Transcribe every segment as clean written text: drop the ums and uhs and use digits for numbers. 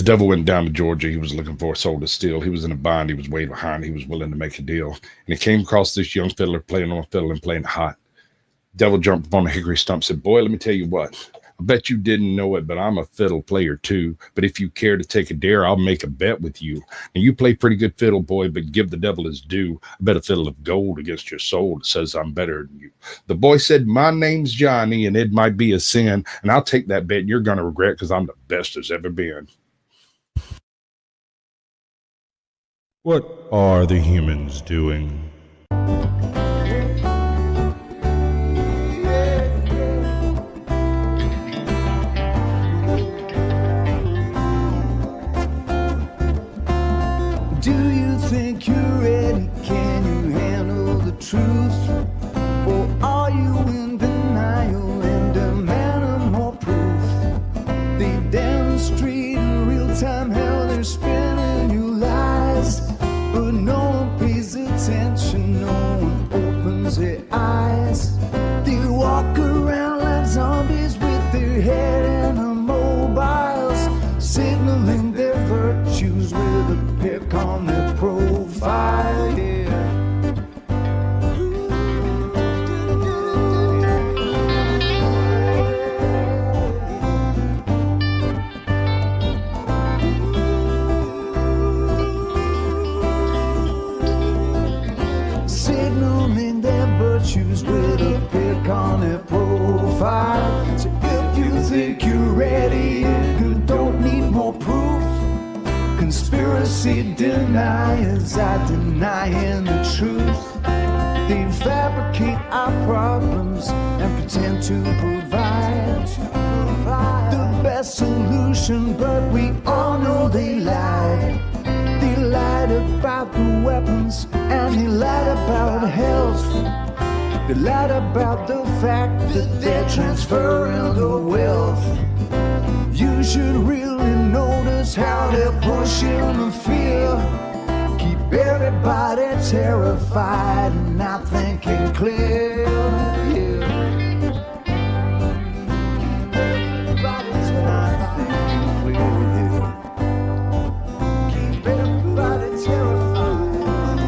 devil went down to Georgia. He was looking for a soul to steal. He was in a bind. He was way behind. He was willing to make a deal. And he came across this young fiddler playing on a fiddle and playing hot. Devil jumped up on a hickory stump and said, boy, let me tell you what. I bet you didn't know it, but I'm a fiddle player too. But if you care to take a dare, I'll make a bet with you. Now, you play pretty good fiddle, boy, but give the devil his due. I bet a fiddle of gold against your soul that says I'm better than you. The boy said, my name's Johnny, and it might be a sin, and I'll take that bet, and you're going to regret because I'm the best there's ever been. What are the humans doing? Do you think you're ready? Can you handle the truth? Or are you in denial and demanding more proof? They demonstrate in real time how they're spinning you lies, but no one pays attention, no one opens their eyes. They walk around like zombies with their head in their mobiles, signaling their virtues with a pick on their profile, yeah. Signaling their virtues with a pick on their profile. So if you think you're ready, you don't need more proof. Conspiracy deniers are denying the truth. They fabricate our problems and pretend to provide the best solution, but we all know they lied. They lied about the weapons and they lied about health. They lied about the fact that they're transferring the wealth. You should really notice how they're pushing the fear. Keep everybody terrified and not thinking clear. Yeah. Everybody's not thinking clear. Keep everybody terrified.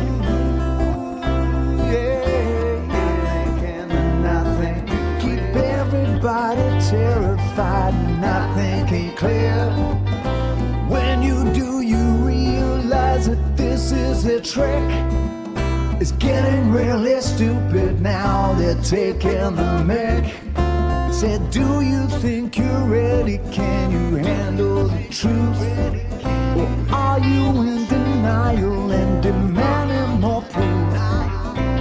Yeah, not thinking. Keep everybody terrified and not thinking clear. When you do, you realize that this is a trick. It's getting really stupid now. They're taking the mick. Said, do you think you're ready? Can you handle the truth? Or are you in denial and demanding more proof?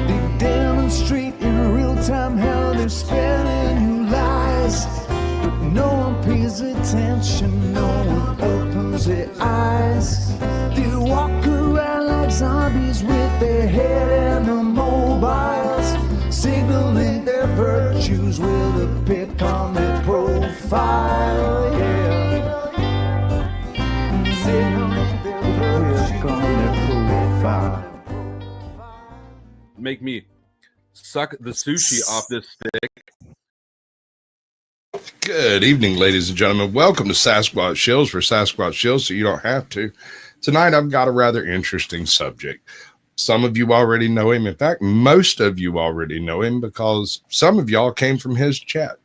They demonstrate in real time how they're spinning you lies, but no one pays attention, no one opens their eyes. They walk around like zombies with their head in their mobiles, signaling their virtues with a pick on their profile, yeah. Signaling their pick on their profile. Make me suck the sushi off this stick. Good evening, ladies and gentlemen. Welcome to Sasquatch Shills for Sasquatch Shills, so you don't have to. Tonight, I've got a rather interesting subject. Some of you already know him. In fact, most of you already know him because some of y'all came from his chat.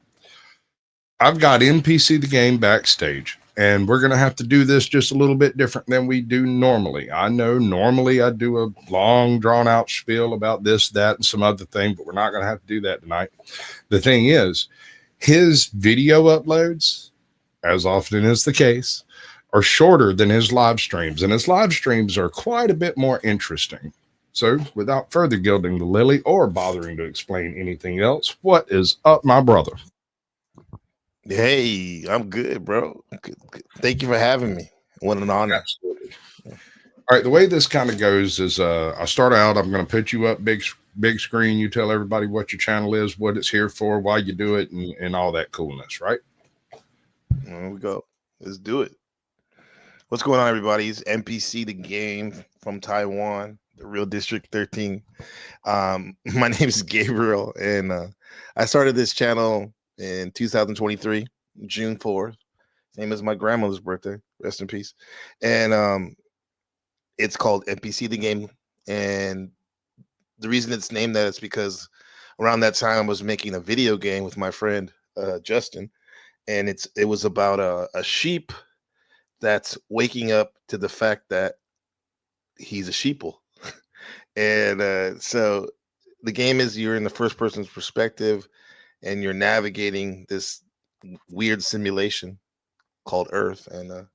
I've got NPC the game backstage, and we're going to have to do this just a little bit different than we do normally. I know normally I do a long, drawn-out spiel about this, that, and some other thing, but we're not going to have to do that tonight. The thing is, his video uploads, as often is the case, are shorter than his live streams, and his live streams are quite a bit more interesting. So, without further gilding the lily or bothering to explain anything else, what is up, my brother? Hey, I'm good, bro. Good. Thank you for having me. What an honor. Absolutely. All right, the way this kind of goes is I start out, I'm going to put you up big screen. You tell everybody what your channel is, what it's here for, why you do it, and all that coolness, right? There we go. Let's do it. What's going on, everybody? It's NPC the game from Taiwan, the real District 13. My name is Gabriel, and I started this channel in 2023, June 4th. Same as my grandmother's birthday. Rest in peace. And it's called NPC the game. And the reason it's named that is because around that time I was making a video game with my friend Justin, and it was about a sheep that's waking up to the fact that he's a sheeple. And so the game is you're in the first person's perspective and you're navigating this weird simulation called Earth. So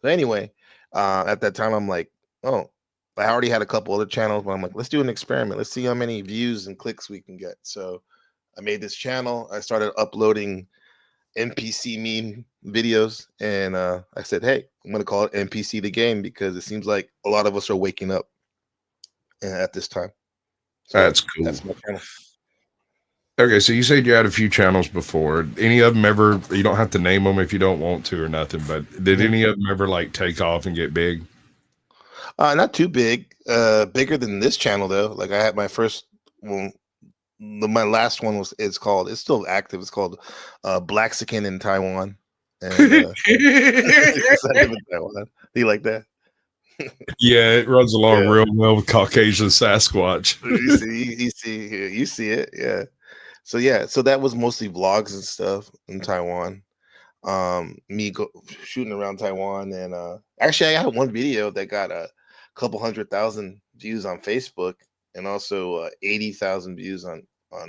anyway, at that time I'm like, oh, I already had a couple other channels, but I'm like, let's do an experiment. Let's see how many views and clicks we can get. So I made this channel. I started uploading NPC meme videos, and I said, hey, I'm going to call it NPC the game because it seems like a lot of us are waking up at this time. So That's cool. That's my channel. Okay, so you said you had a few channels before. Any of them ever, you don't have to name them if you don't want to or nothing, but did any of them ever like take off and get big? Not too big. Bigger than this channel though. Like I had my first one. My last one it's still active. It's called Blaxican in Taiwan. And I live in Taiwan. Do you like that? Yeah, it runs along real well with Caucasian Sasquatch. you see it. Yeah. So that was mostly vlogs and stuff in Taiwan. Me shooting around Taiwan, and actually I had one video that got a couple 100,000 views on Facebook, and also 80,000 views on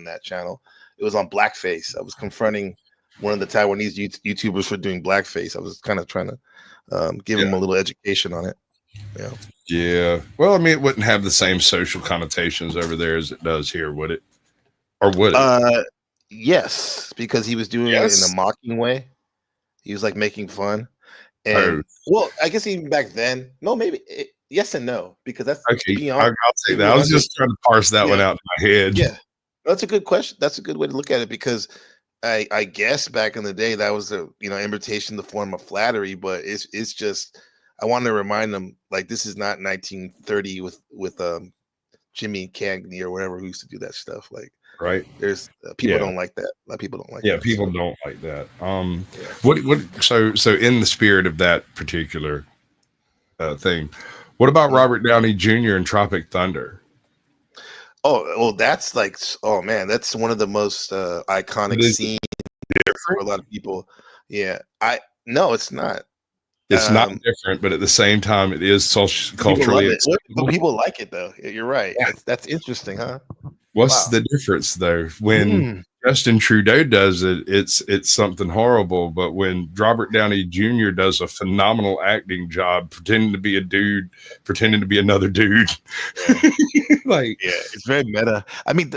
that channel. It was on blackface. I was confronting one of the Taiwanese YouTubers for doing blackface. I was kind of trying to give him a little education on it. Yeah. Well, I mean, it wouldn't have the same social connotations over there as it does here, would it? Or would it? Yes, because he was doing it in a mocking way. He was like making fun. And well, I guess even back then, no, maybe yes and no, because that's beyond. I'll take that. I was just trying to parse that one out in my head. Yeah, that's a good question. That's a good way to look at it, because I guess back in the day that was a imitation, the form of flattery, but it's just I wanted to remind them like this is not 1930 with Jimmy Cagney or whatever who used to do that stuff. Like, right? There's people don't like that. A lot of people don't like that. Yeah, people don't like that. So in the spirit of that particular thing, what about Robert Downey Jr. and Tropic Thunder? Oh, well, that's like, oh man, that's one of the most iconic scenes for a lot of people. Yeah, no, it's not. It's not different, but at the same time, it is culturally acceptable. But people like it though. You're right. Yeah. That's interesting, huh? What's the difference though? When Justin Trudeau does it, it's something horrible. But when Robert Downey Jr. does a phenomenal acting job, pretending to be a dude, pretending to be another dude, it's very meta. I mean,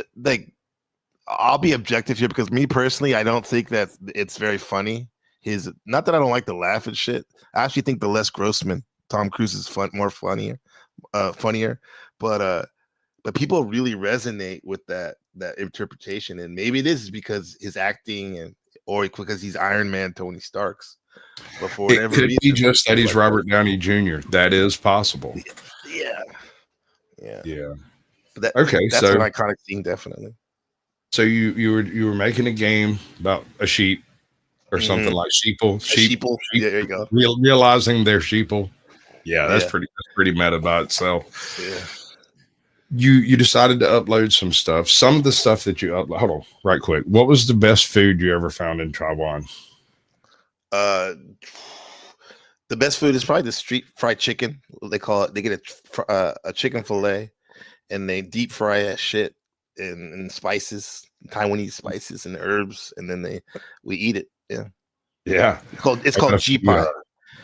I'll be objective here because me personally, I don't think that it's very funny. Not that I don't like to laugh at shit. I actually think the Les Grossman, Tom Cruise is funnier. But people really resonate with that interpretation, and maybe it is because his acting or because he's Iron Man Tony Stark's. But for whatever reason, be just that he's Robert Downey Jr. That is possible. Yeah. But that's an iconic scene, definitely. So you were making a game about a sheep or something like sheeple. Yeah, there you go. Realizing they're sheeple. Yeah, that's pretty meta by itself. Yeah. You decided to upload some stuff. Some of the stuff that you upload. Hold on, right quick. What was the best food you ever found in Taiwan? The best food is probably the street fried chicken. They call it. They get a chicken fillet, and they deep fry that shit in spices, Taiwanese spices and herbs, and then we eat it. Yeah. It's called Jipai.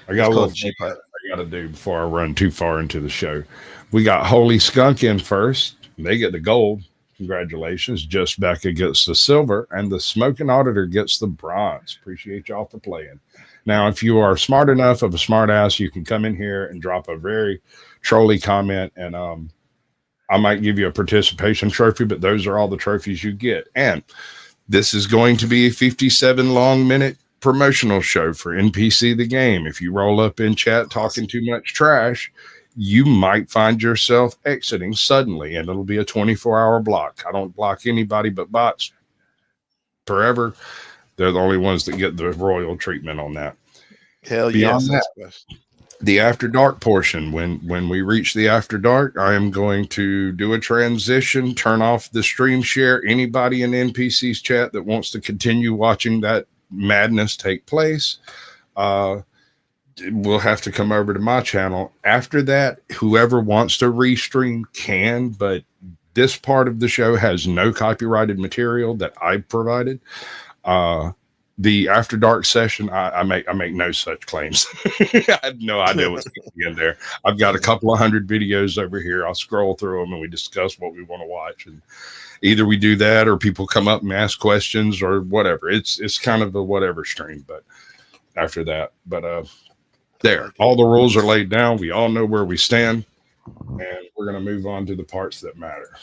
I got a little Jipai I got to do before I run too far into the show. We got Holy Skunk in first. They get the gold. Congratulations. Just Becca gets the silver, and the Smoking Auditor gets the bronze. Appreciate y'all for playing. Now, if you are smart enough of a smart ass, you can come in here and drop a very trolly comment, and I might give you a participation trophy, but those are all the trophies you get. And this is going to be a 57 long minute promotional show for NPC the game. If you roll up in chat talking too much trash, you might find yourself exiting suddenly, and it'll be a 24-hour block. I don't block anybody but bots forever. They're the only ones that get the royal treatment on that. Hell Beyond yes. that, the After Dark portion. When we reach the After Dark, I am going to do a transition, turn off the stream share. Anybody in NPC's chat that wants to continue watching that madness take place, will have to come over to my channel. After that, whoever wants to restream can, but this part of the show has no copyrighted material that I provided. The After Dark session, I make no such claims. I have no idea what's going to be in there. I've got a couple of 100 videos over here. I'll scroll through them and we discuss what we want to watch. And either we do that or people come up and ask questions or whatever. It's kind of a whatever stream, but after that, there, all the rules are laid down. We all know where we stand, and we're going to move on to the parts that matter.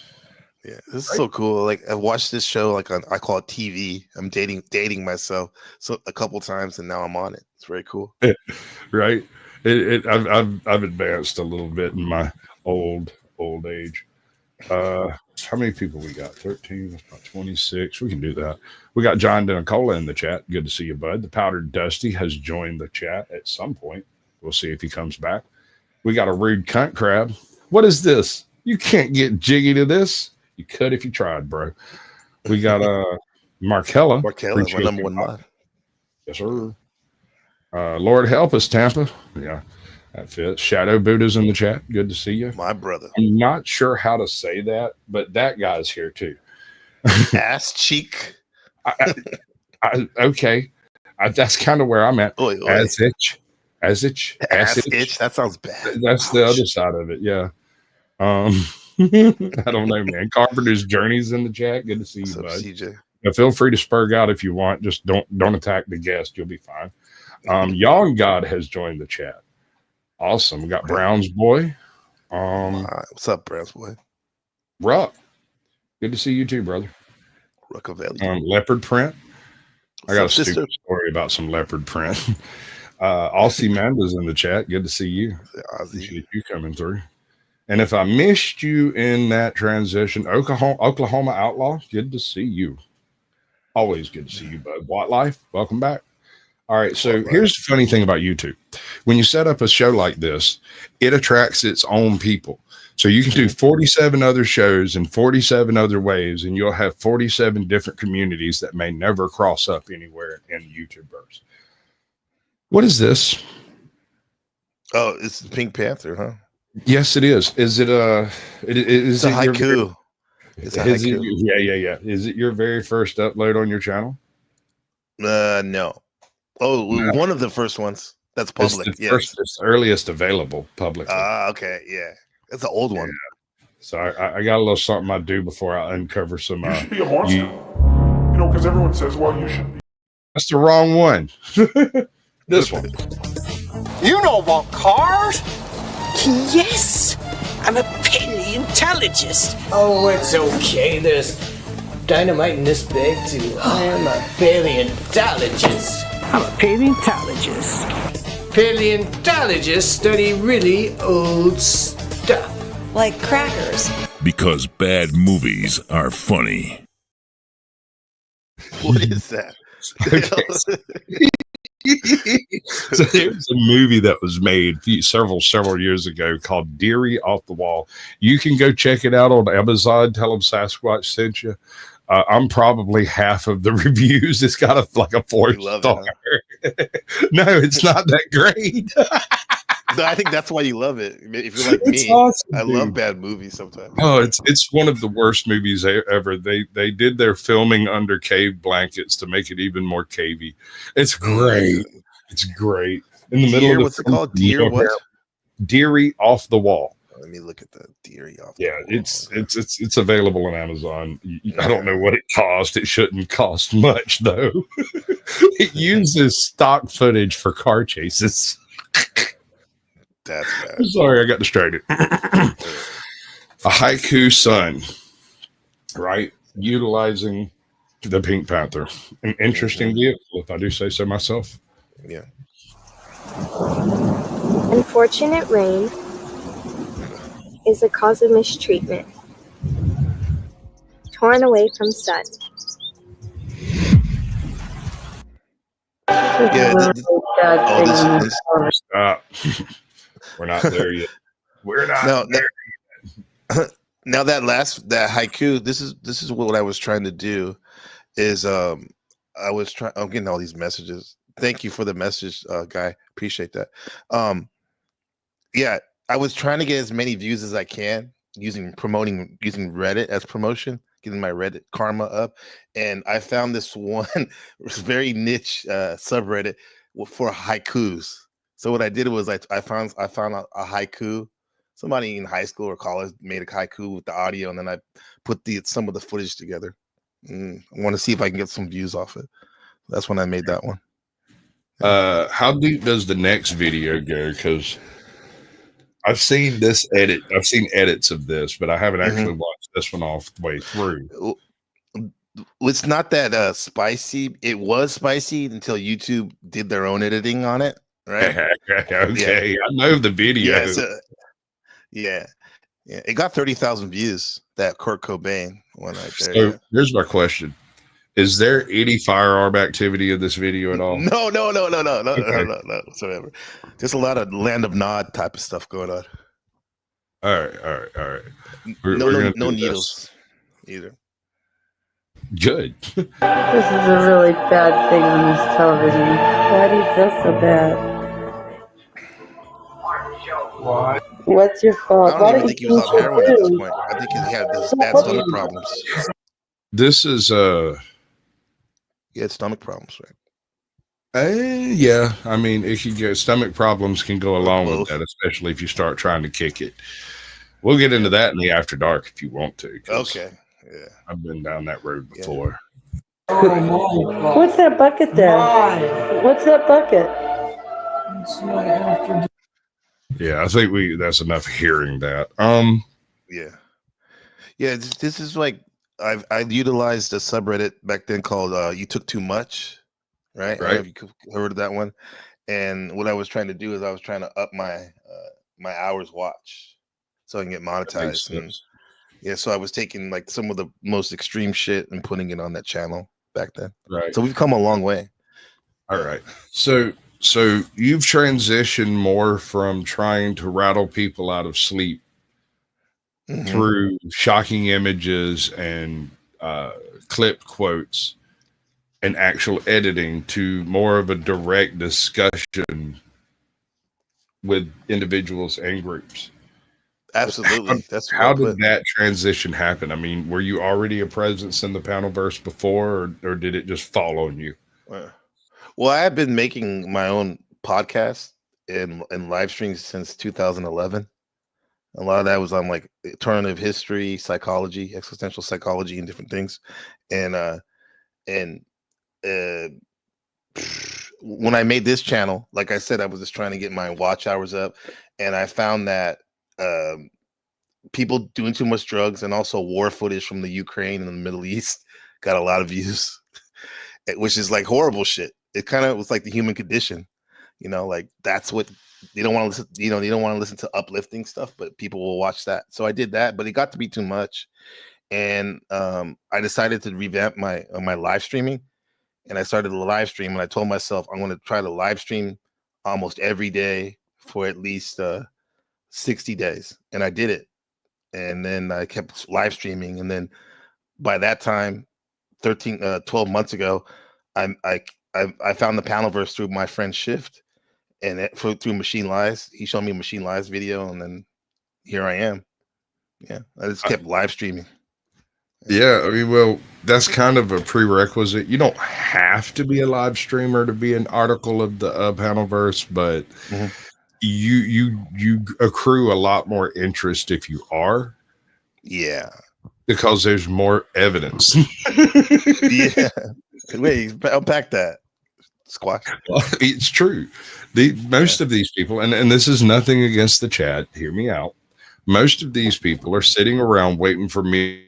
Yeah, this is so cool. Like I watched this show like on, I call it TV. I'm dating myself so a couple times, and now I'm on it. It's very cool. Right? I've advanced a little bit in my old age. How many people we got? 13, that's about 26. We can do that. We got John Denicola in the chat. Good to see you, bud. The Powdered Dusty has joined the chat at some point. We'll see if he comes back. We got a Rude Cunt Crab. What is this? You can't get jiggy to this. You could if you tried, bro. We got Markella. Markella, my number one mod. Yes, sir. Lord help us, Tampa. Yeah, that fits. Shadow Buddha's in the chat. Good to see you. My brother. I'm not sure how to say that, but that guy's here too. Ass cheek. Okay. That's kind of where I'm at. Oy. Ass itch. That sounds bad. That's the other side of it. Yeah. I don't know, man. Carpenter's Journey's in the chat. Good to see you, bud. CJ. Now, feel free to spurg out if you want. Just don't attack the guest. You'll be fine. Young God has joined the chat. Awesome. We got Brown's Boy. What's up, Brown's Boy? Ruck. Good to see you too, brother. Ruckavelli. Leopard print. I got a sister? stupid story about some leopard print. Aussie Manda's in the chat. Good to see you. Appreciate you coming through. And if I missed you in that transition, Oklahoma Outlaw, good to see you. Always good to see you, bud. Watt Life, welcome back. All right, so here's the funny thing about YouTube. When you set up a show like this, it attracts its own people. So you can do 47 other shows in 47 other ways, and you'll have 47 different communities that may never cross up anywhere in YouTubeverse. What is this? Oh, it's the Pink Panther, huh? Yes, it is. Is it it's a haiku? It's a haiku. Yeah. Is it your very first upload on your channel? No. Oh, no. One of the first ones. That's public. It's the earliest available publicly. Okay, yeah. That's an old one. Yeah. So I got a little something I do before I uncover some. You should be a monster. You know, because everyone says, well, you should be. That's the wrong one. This one. You don't want cars? Yes. I'm a paleontologist. Oh, it's okay. There's dynamite in this bag, too. I am a paleontologist. I'm a paleontologist. Paleontologists study really old stuff. Like crackers. Because bad movies are funny. What is that? So there's a movie that was made several years ago called Deary Off the Wall. You can go check it out on Amazon. Tell them Sasquatch sent you. I'm probably half of the reviews. It's got a 4-star. No, it's not that great. No, I think that's why you love it. If you're like me, awesome, I love bad movies sometimes. Oh, it's one of the worst movies ever. They did their filming under cave blankets to make it even more cavey. It's great. It's great. In the middle of what's it called? Deer what? Deary Off the Wall. Let me look at the Deary Off. Yeah, it's available on Amazon. I don't know what it cost. It shouldn't cost much though. It uses stock footage for car chases. That's bad. I'm sorry, I got distracted. A haiku sun, right? Utilizing the Pink Panther. An interesting vehicle, if I do say so myself. Yeah. Unfortunate rain is a cause of mistreatment. Torn away from sun. Yeah. Stop. We're not there yet. We're not there. Now that haiku, this is what I was trying to do. Is I'm getting all these messages. Thank you for the message, guy. Appreciate that. Yeah, I was trying to get as many views as I can using Reddit as promotion, getting my Reddit karma up, and I found this one very niche subreddit for haikus. So what I did was I found a haiku. Somebody in high school or college made a haiku with the audio, and then I put some of the footage together. I want to see if I can get some views off it. That's when I made that one. How deep does the next video go? Because I've seen this edit. I've seen edits of this, but I haven't actually watched this one all the way through. It's not that spicy. It was spicy until YouTube did their own editing on it, right? Okay, I know the video. Yeah, it got 30,000 views. That Kurt Cobain one right there. So here's my question: is there any firearm activity in this video at all? No, whatsoever. Just a lot of Land of Nod type of stuff going on. All right. No needles either. Good. This is a really bad thing on this television. Why do you feel so bad? Why? What's your fault? I don't even think he was on heroin at this point. I think he had those bad stomach problems. This is He had stomach problems, right? Yeah. I mean, it can get stomach problems can go along with that, especially if you start trying to kick it. We'll get into that in the After Dark if you want to. Okay. Yeah. I've been down that road before. What's that bucket there? What's that bucket? Yeah, I think that's enough hearing that. Yeah. This is like I've utilized a subreddit back then called "You Took Too Much," right? I don't know if you heard of that one. And what I was trying to do is I was trying to up my my hours watch so I can get monetized. And, so I was taking like some of the most extreme shit and putting it on that channel back then. Right. So we've come a long way. All right. So you've transitioned more from trying to rattle people out of sleep through shocking images and clip quotes and actual editing to more of a direct discussion with individuals and groups. Absolutely. How did that transition happen? I mean, were you already a presence in the Panelverse before, or did it just fall on you? Well, I have been making my own podcast and live streams since 2011. A lot of that was on like alternative history, psychology, existential psychology, and different things. And when I made this channel, like I said, I was just trying to get my watch hours up, and I found that people doing too much drugs and also war footage from the Ukraine and the Middle East got a lot of views, which is like horrible shit. It kind of was like the human condition, like that's what they don't want to listen. They don't want to listen to uplifting stuff, but people will watch that. So I did that, but it got to be too much, and I decided to revamp my live streaming, and I started a live stream, and I told myself I'm going to try to live stream almost every day for at least 60 days, and I did it. And then I kept live streaming, and then by that time, 12 months ago, I found the Panelverse through my friend Shift, and through Machine Lies. He showed me a Machine Lies video, and then here I am. Yeah, I just kept live streaming. Yeah, I mean, well, that's kind of a prerequisite. You don't have to be a live streamer to be an article of the Panelverse, but you accrue a lot more interest if you are. Yeah, because there's more evidence. Yeah, wait, unpack that. Squash. Well, it's true. Most of these people, and this is nothing against the chat. Hear me out. Most of these people are sitting around waiting for me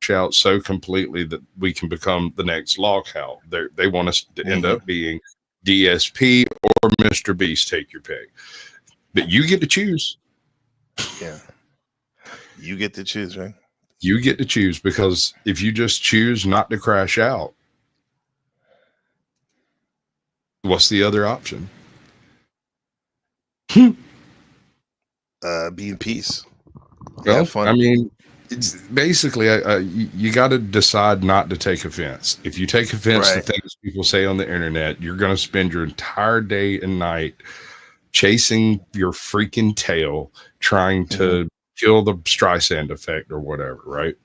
to shout so completely that we can become the next Loghouse. They want us to end up being DSP or Mr. Beast. Take your pick, but you get to choose. Yeah, you get to choose, right? You get to choose, because if you just choose not to crash out, What's the other option? Be in peace. Well, Have fun. I mean, it's basically you got to decide not to take offense. If you take offense to Right. things people say on the internet, you're going to spend your entire day and night chasing your freaking tail, trying to kill the Streisand effect or whatever, right?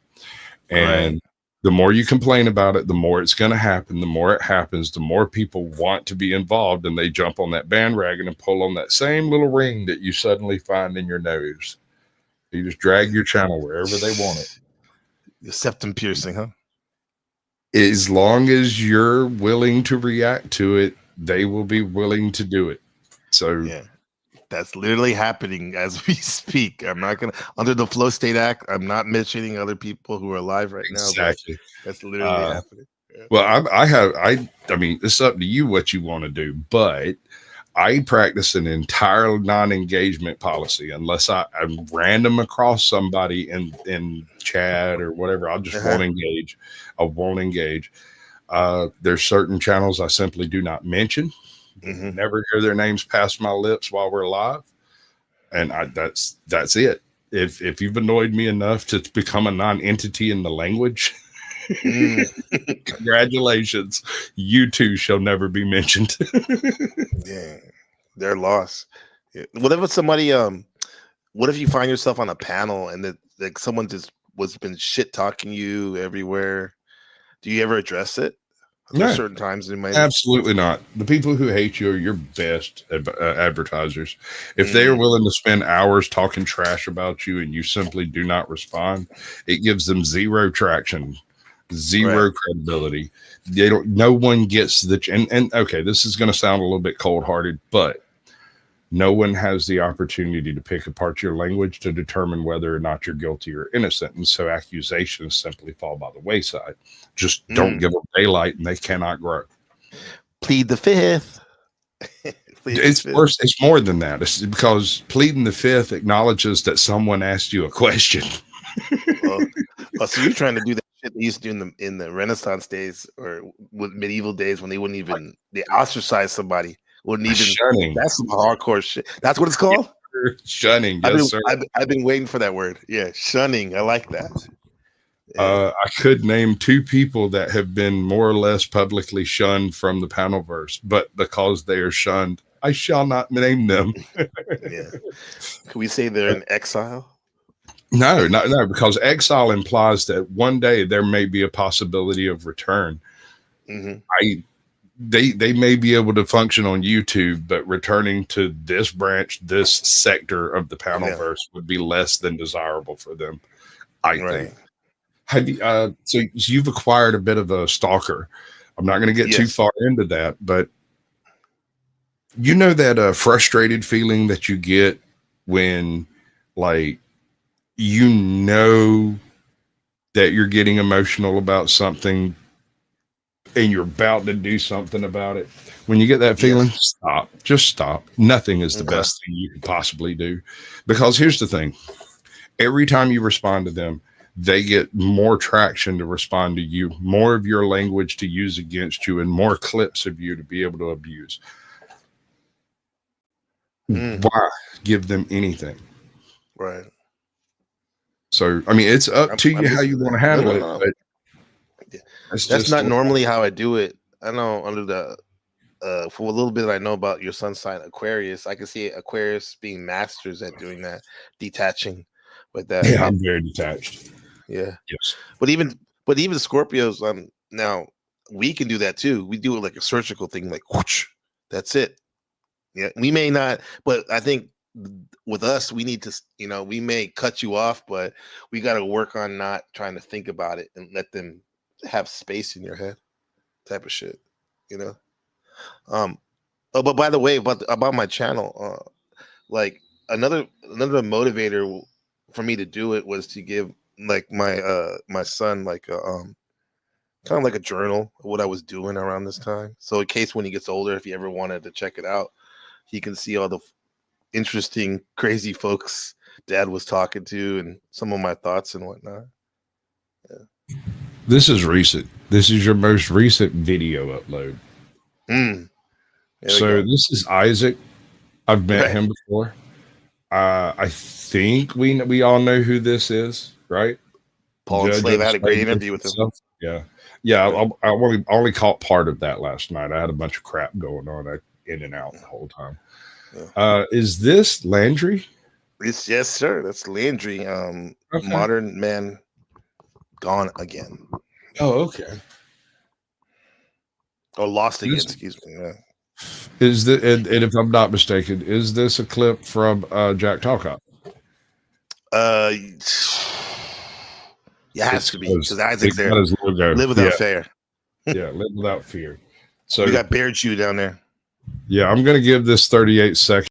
And Right. the more you complain about it, the more it's going to happen. The more it happens, the more people want to be involved, and they jump on that bandwagon and pull on that same little ring that you suddenly find in your nose. You just drag your channel wherever they want it. Your septum piercing, huh? As long as you're willing to react to it, they will be willing to do it. So Yeah. That's literally happening as we speak. I'm not gonna under the Flow State Act. I'm not mentioning other people who are alive right now. exactly. That's literally happening. Yeah. Well, I mean, it's up to you what you want to do, but I practice an entire non-engagement policy unless I'm random across somebody in chat or whatever. I just won't engage. I won't engage. There's certain channels I simply do not mention. Never hear their names pass my lips while we're live, and that's it. If you've annoyed me enough to become a non-entity in the language, congratulations, you too shall never be mentioned. Yeah, they're lost. Yeah. What if somebody what if you find yourself on a panel and that like someone just been shit talking you everywhere? Do you ever address it? No, certain times in my absolutely not. The people who hate you are your best advertisers. If they are willing to spend hours talking trash about you and you simply do not respond, it gives them zero traction, zero credibility. They don't. No one gets the and okay. This is going to sound a little bit cold-hearted, but no one has the opportunity to pick apart your language to determine whether or not you're guilty or innocent. And so accusations simply fall by the wayside. Just don't give them daylight and they cannot grow. Plead the fifth. It's worse. It's more than that. It's because pleading the fifth acknowledges that someone asked you a question. So you're trying to do that shit they used to do in the Renaissance days or with medieval days when they wouldn't even they ostracize somebody. Wouldn't even shunning. That's some hardcore shit. That's what it's called. Shunning. Yes, sir. I've been waiting for that word. Yeah, shunning. I like that. I could name two people that have been more or less publicly shunned from the Panelverse, but because they are shunned, I shall not name them. Yeah. Can we say they're in exile? No, because exile implies that one day there may be a possibility of return. They may be able to function on YouTube, but returning to this branch, this sector of the Panelverse would be less than desirable for them, I think. Have you, so you've acquired a bit of a stalker. I'm not going to get too far into that, but you know that frustrated feeling that you get when, like, you know that you're getting emotional about something and you're about to do something about it. When you get that feeling, stop. Just stop. Nothing is the best thing you could possibly do. Because here's the thing. Every time you respond to them, they get more traction to respond to you, more of your language to use against you, and more clips of you to be able to abuse. Why give them anything? Right. So, I mean, it's up to you how you want to handle it. But that's not normally how I do it. I know under the for a little bit I know about your sun sign Aquarius, I can see Aquarius being masters at doing that, detaching with that. Yeah, I'm very detached. Yeah. Yes. But even Scorpios, now we can do that too. We do it like a surgical thing, like whoosh, that's it. Yeah, we may not, but I think with us, we need to, we may cut you off, but we got to work on not trying to think about it and let them have space in your head, type of shit, Oh, but by the way, about my channel, like another motivator for me to do it was to give like my son like a kind of like a journal of what I was doing around this time. So in case when he gets older, if he ever wanted to check it out, he can see all the interesting, crazy folks Dad was talking to and some of my thoughts and whatnot. Yeah. This is recent. This is your most recent video upload. So this is Isaac. I've met him before. I think we all know who this is, right? Paul and Slave. I had a great interview with him. Yeah. I only caught part of that last night. I had a bunch of crap going on in and out the whole time. Yeah. Is this Landry? Yes, sir. That's Landry. Modern man gone again. Oh, okay. Or lost again, excuse me. Yeah. Is the and if I'm not mistaken, is this a clip from Jack Talcott? It has to be because Isaac's there. Live without fear. Yeah, live without fear. So we got Bear Chew down there. Yeah, I'm gonna give this 38 seconds.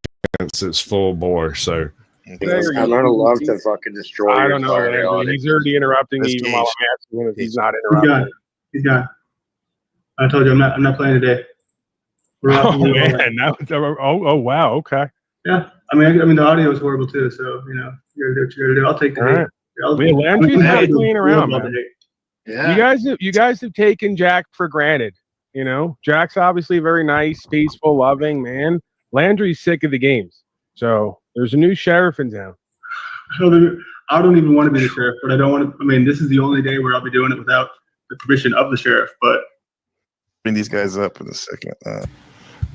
It's full bore. So I'm gonna love to fucking destroy. I don't know. He's already interrupting me even while I'm asking him if he's not interrupting. He's gone. I told you I'm not playing today. Oh man! Wow. Okay. Yeah. I mean the audio is horrible too. So you know you're gonna do. I'll take the hit. Landry's not playing around, man. Yeah. You guys have taken Jack for granted. You know, Jack's obviously very nice, peaceful, loving man. Landry's sick of the games. So there's a new sheriff in town. I don't even want to be the sheriff, but I don't want to. I mean, this is the only day where I'll be doing it without the permission of the sheriff. But bring these guys up in a second.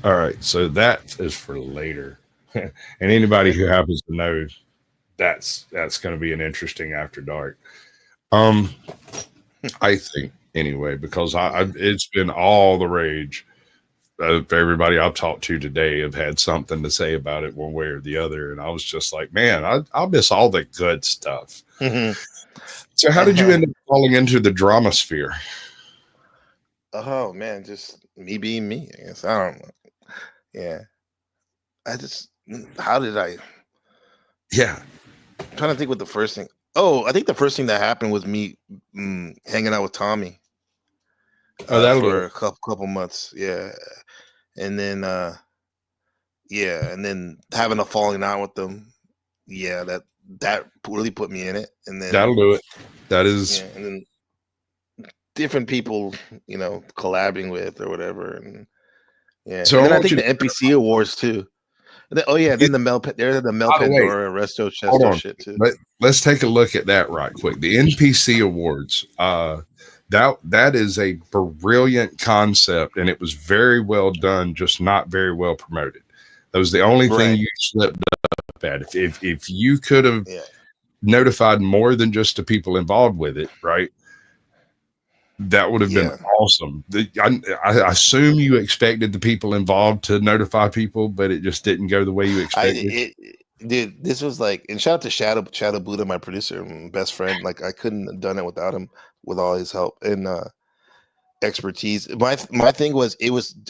All right, so that is for later, and anybody who happens to know, that's going to be an interesting After Dark. I think anyway, because it's been all the rage. Everybody I've talked to today have had something to say about it one way or the other, and I was just like, man, I'll miss all the good stuff. Mm-hmm. So, how did you end up falling into the drama sphere? Oh man, just me being me. I guess I don't know. Yeah, how did I? Yeah, I'm trying to think what the first thing. Oh, I think the first thing that happened was me hanging out with Tommy. For a couple months, yeah, and then and then having a falling out with them, yeah, that really put me in it, and then that'll do it. That is, and then different people, you know, collabing with or whatever, and so and then I think the NPC awards too. Then the Mel Pandora Resto Chesto shit too. Let's take a look at that right quick. The NPC awards. That is a brilliant concept, and it was very well done, just not very well promoted. That was the only thing you slipped up at. If you could have notified more than just the people involved with it, right? That would have been awesome. I assume you expected the people involved to notify people, but it just didn't go the way you expected. Dude, this was like, and shout out to Shadow Buddha, my producer, my best friend. Like, I couldn't have done it without him, with all his help and expertise. My thing was,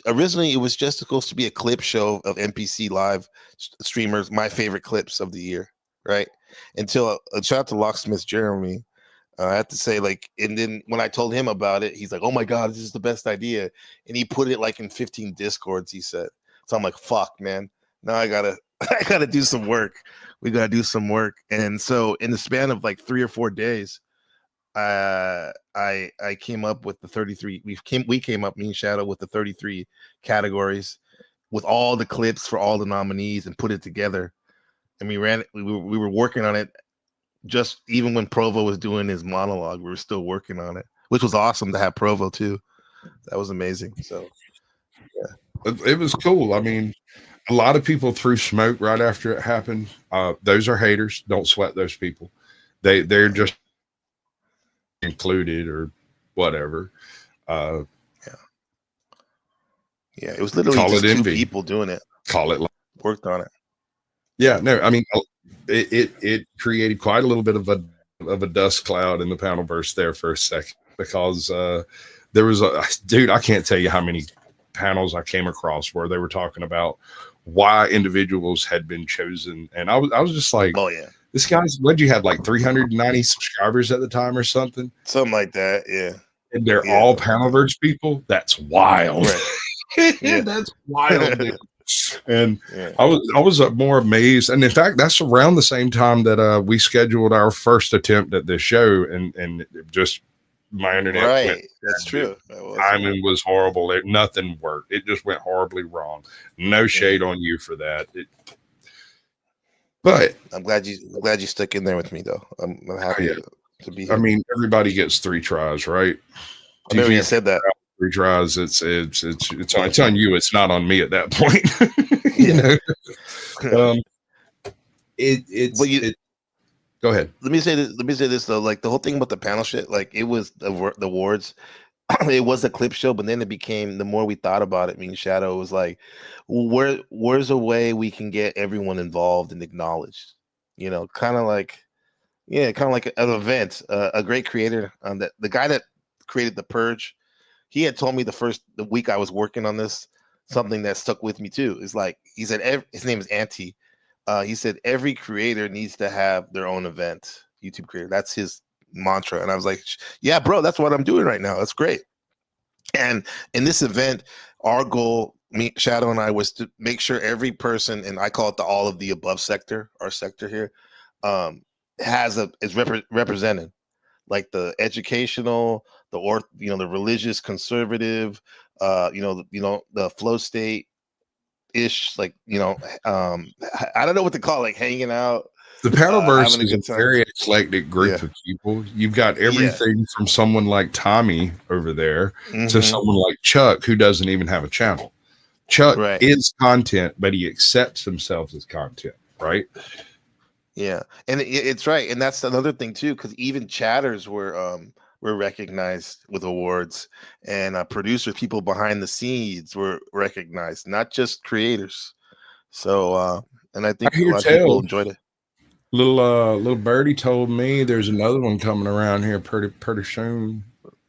originally it was just supposed to be a clip show of NPC live streamers, my favorite clips of the year, right? Until shout out to Locksmith Jeremy. I have to say, like, and then when I told him about it, he's like, "Oh my god, this is the best idea," and he put it like in 15 Discords. He said, so I'm like, "Fuck, man, now I gotta do some work. We gotta do some work." And so in the span of like 3 or 4 days, I came up with the 33. We came up, me and Shadow, with the 33 categories with all the clips for all the nominees and put it together. And we ran it. We were working on it. Just even when Provo was doing his monologue, we were still working on it, which was awesome to have Provo too. That was amazing. So yeah, it was cool. I mean, a lot of people threw smoke right after it happened. Those are haters. Don't sweat those people. They're just included or whatever. Yeah, it was literally just two people doing it. Call it worked on it. Yeah, no, I mean, it created quite a little bit of a dust cloud in the panelverse there for a second, because there was I can't tell you how many panels I came across where they were talking about why individuals had been chosen, and I was just like, oh yeah, this guy's, what'd you have, like 390 subscribers at the time or something like that, yeah, and they're all panelverse people. That's wild. Right. Yeah. That's wild, dude. And I was more amazed, and in fact, that's around the same time that we scheduled our first attempt at this show, and it just my internet Right. went. That's true. Timing was horrible. Nothing worked. It just went horribly wrong. No shade on you for that. But I'm glad you stuck in there with me, though. I'm happy to be here. I mean, everybody gets 3 tries, right? I remember you said that. 3 tries. It's on you. It's not on me at that point. You know. Go ahead. Let me say this though. Like the whole thing about the panel shit. Like it was the awards. It was a clip show, but then it became, the more we thought about it, Shadow was like, where's a way we can get everyone involved and acknowledged? You know, kind of like an event. A great creator, the guy that created The Purge, he had told me the week I was working on this, something that stuck with me too. Is like, he said, his name is Auntie. He said every creator needs to have their own event. YouTube creator. That's his mantra. And I was like, yeah, bro, that's what I'm doing right now. That's great. And in this event, our goal, me, Shadow, and I, was to make sure every person, and I call it the all of the above sector, our sector here, is represented. Like the educational, the religious, conservative, the flow state ish, like, I don't know what to call it, like hanging out. The Paddleverse is a very eclectic group of people. You've got everything from someone like Tommy over there to someone like Chuck, who doesn't even have a channel. Chuck is content, but he accepts himself as content, right? Yeah, and it's right, and that's another thing too, because even chatters were recognized with awards, and producers, people behind the scenes, were recognized, not just creators. So, and I think a lot of people enjoyed it. Little birdie told me there's another one coming around here pretty soon.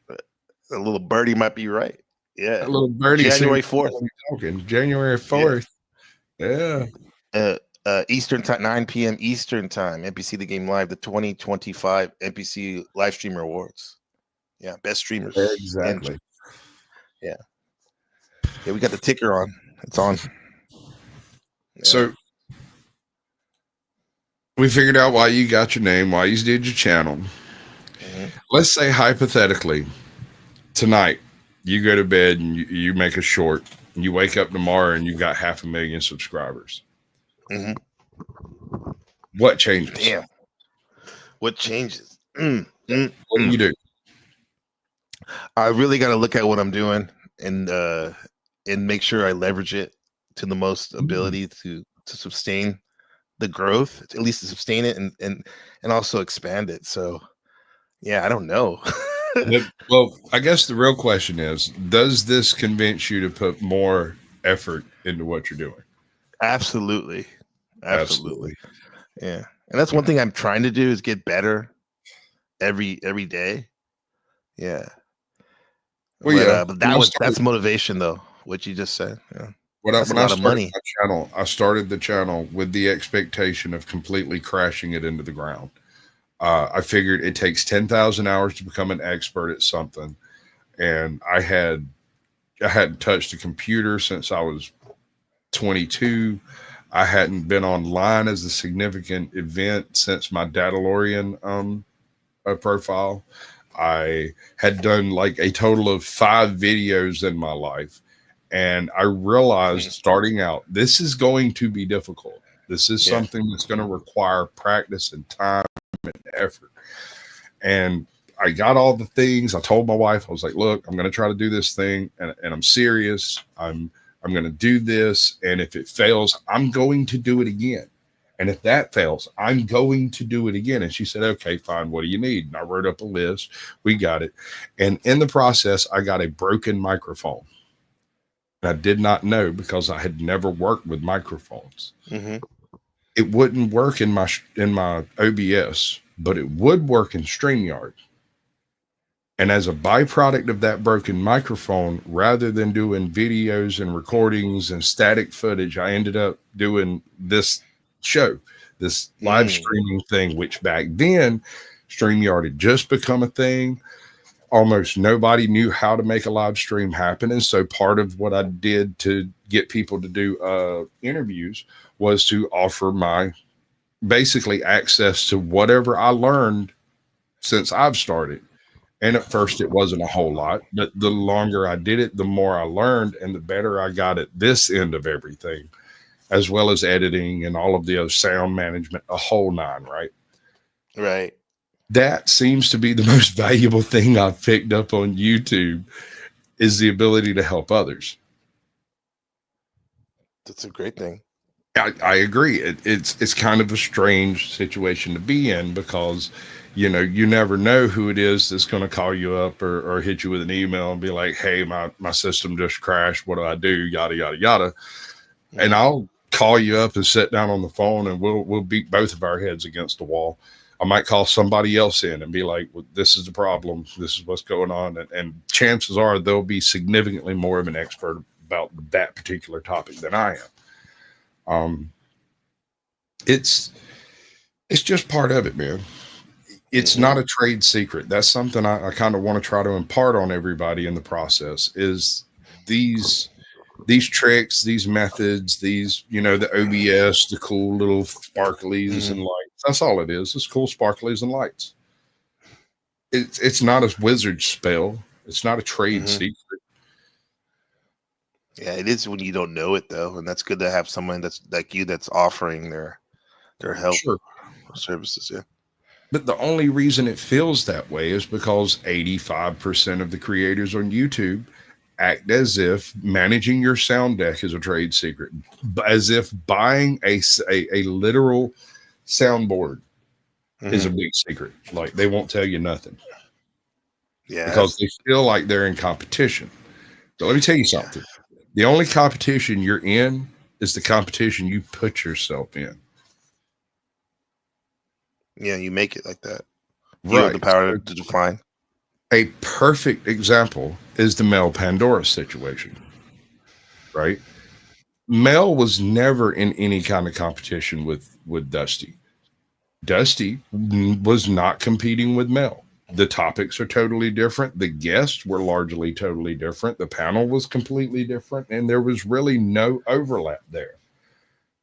A little birdie might be right. Yeah, a little birdie. January 4th. January 4th. Yeah. Eastern time, 9 p.m. Eastern time. NPC The Game Live, the 2025 NPC Live Streamer Awards. Yeah, best streamers. Exactly. Yeah, we got the ticker on. It's on. Yeah. So we figured out why you got your name, why you did your channel. Let's say hypothetically, tonight you go to bed and you make a short, and you wake up tomorrow and you got 500,000 subscribers. What changes? Damn. What changes? What do you do? I really got to look at what I'm doing and make sure I leverage it to the most ability to sustain the growth, at least to sustain it and also expand it. So yeah, I don't know. Well, I guess the real question is, does this convince you to put more effort into what you're doing? Absolutely. Yeah, and that's one thing I'm trying to do, is get better every day. Yeah. Well, but that's motivation, though. What you just said. Yeah. When I started my channel, I started the channel with the expectation of completely crashing it into the ground. I figured it takes 10,000 hours to become an expert at something, and I hadn't touched a computer since I was 22. I hadn't been online as a significant event since my Datalorian profile. I had done like a total of 5 videos in my life. And I realized starting out, this is going to be difficult. This is something that's going to require practice and time and effort. And I got all the things. I told my wife, I was like, look, I'm going to try to do this thing. And I'm serious. I'm going to do this. And if it fails, I'm going to do it again. And if that fails, I'm going to do it again. And she said, okay, fine. What do you need? And I wrote up a list. We got it. And in the process, I got a broken microphone. I did not know, because I had never worked with microphones. It wouldn't work in my OBS, but it would work in StreamYard. And as a byproduct of that broken microphone, rather than doing videos and recordings and static footage, I ended up doing this show, this live streaming thing, which back then StreamYard had just become a thing. Almost nobody knew how to make a live stream happen. And so part of what I did to get people to do interviews was to offer my basically access to whatever I learned since I've started. And at first it wasn't a whole lot, but the longer I did it, the more I learned and the better I got at this end of everything, as well as editing and all of the other sound management, a whole nine, right? Right. That seems to be the most valuable thing I've picked up on YouTube, is the ability to help others. That's a great thing. I agree. It's kind of a strange situation to be in, because you never know who it is that's going to call you up or hit you with an email and be like, hey, my system just crashed, what do I do, yada yada yada. And I'll call you up and sit down on the phone and we'll beat both of our heads against the wall. I might call somebody else in and be like, well, this is the problem, this is what's going on, and chances are they'll be significantly more of an expert about that particular topic than I am. It's just part of it, man. It's not a trade secret. That's something I kind of want to try to impart on everybody in the process, is these tricks, these methods, these, the OBS, the cool little sparklies and lights. That's all it is. It's cool sparklies and lights. It's not a wizard spell. It's not a trade secret. Yeah, it is when you don't know it, though, and that's good to have someone that's like you that's offering their help services. Yeah. But the only reason it feels that way is because 85% of the creators on YouTube act as if managing your sound deck is a trade secret, as if buying a literal soundboard is a big secret. Like, they won't tell you nothing. Yeah. Because they feel like they're in competition. So let me tell you something. The only competition you're in is the competition you put yourself in. Yeah, you make it like that. You have the power to define. A perfect example is the Mel Pandora situation, right? Mel was never in any kind of competition with Dusty. Dusty was not competing with Mel. The topics are totally different. The guests were largely totally different. The panel was completely different, and there was really no overlap there.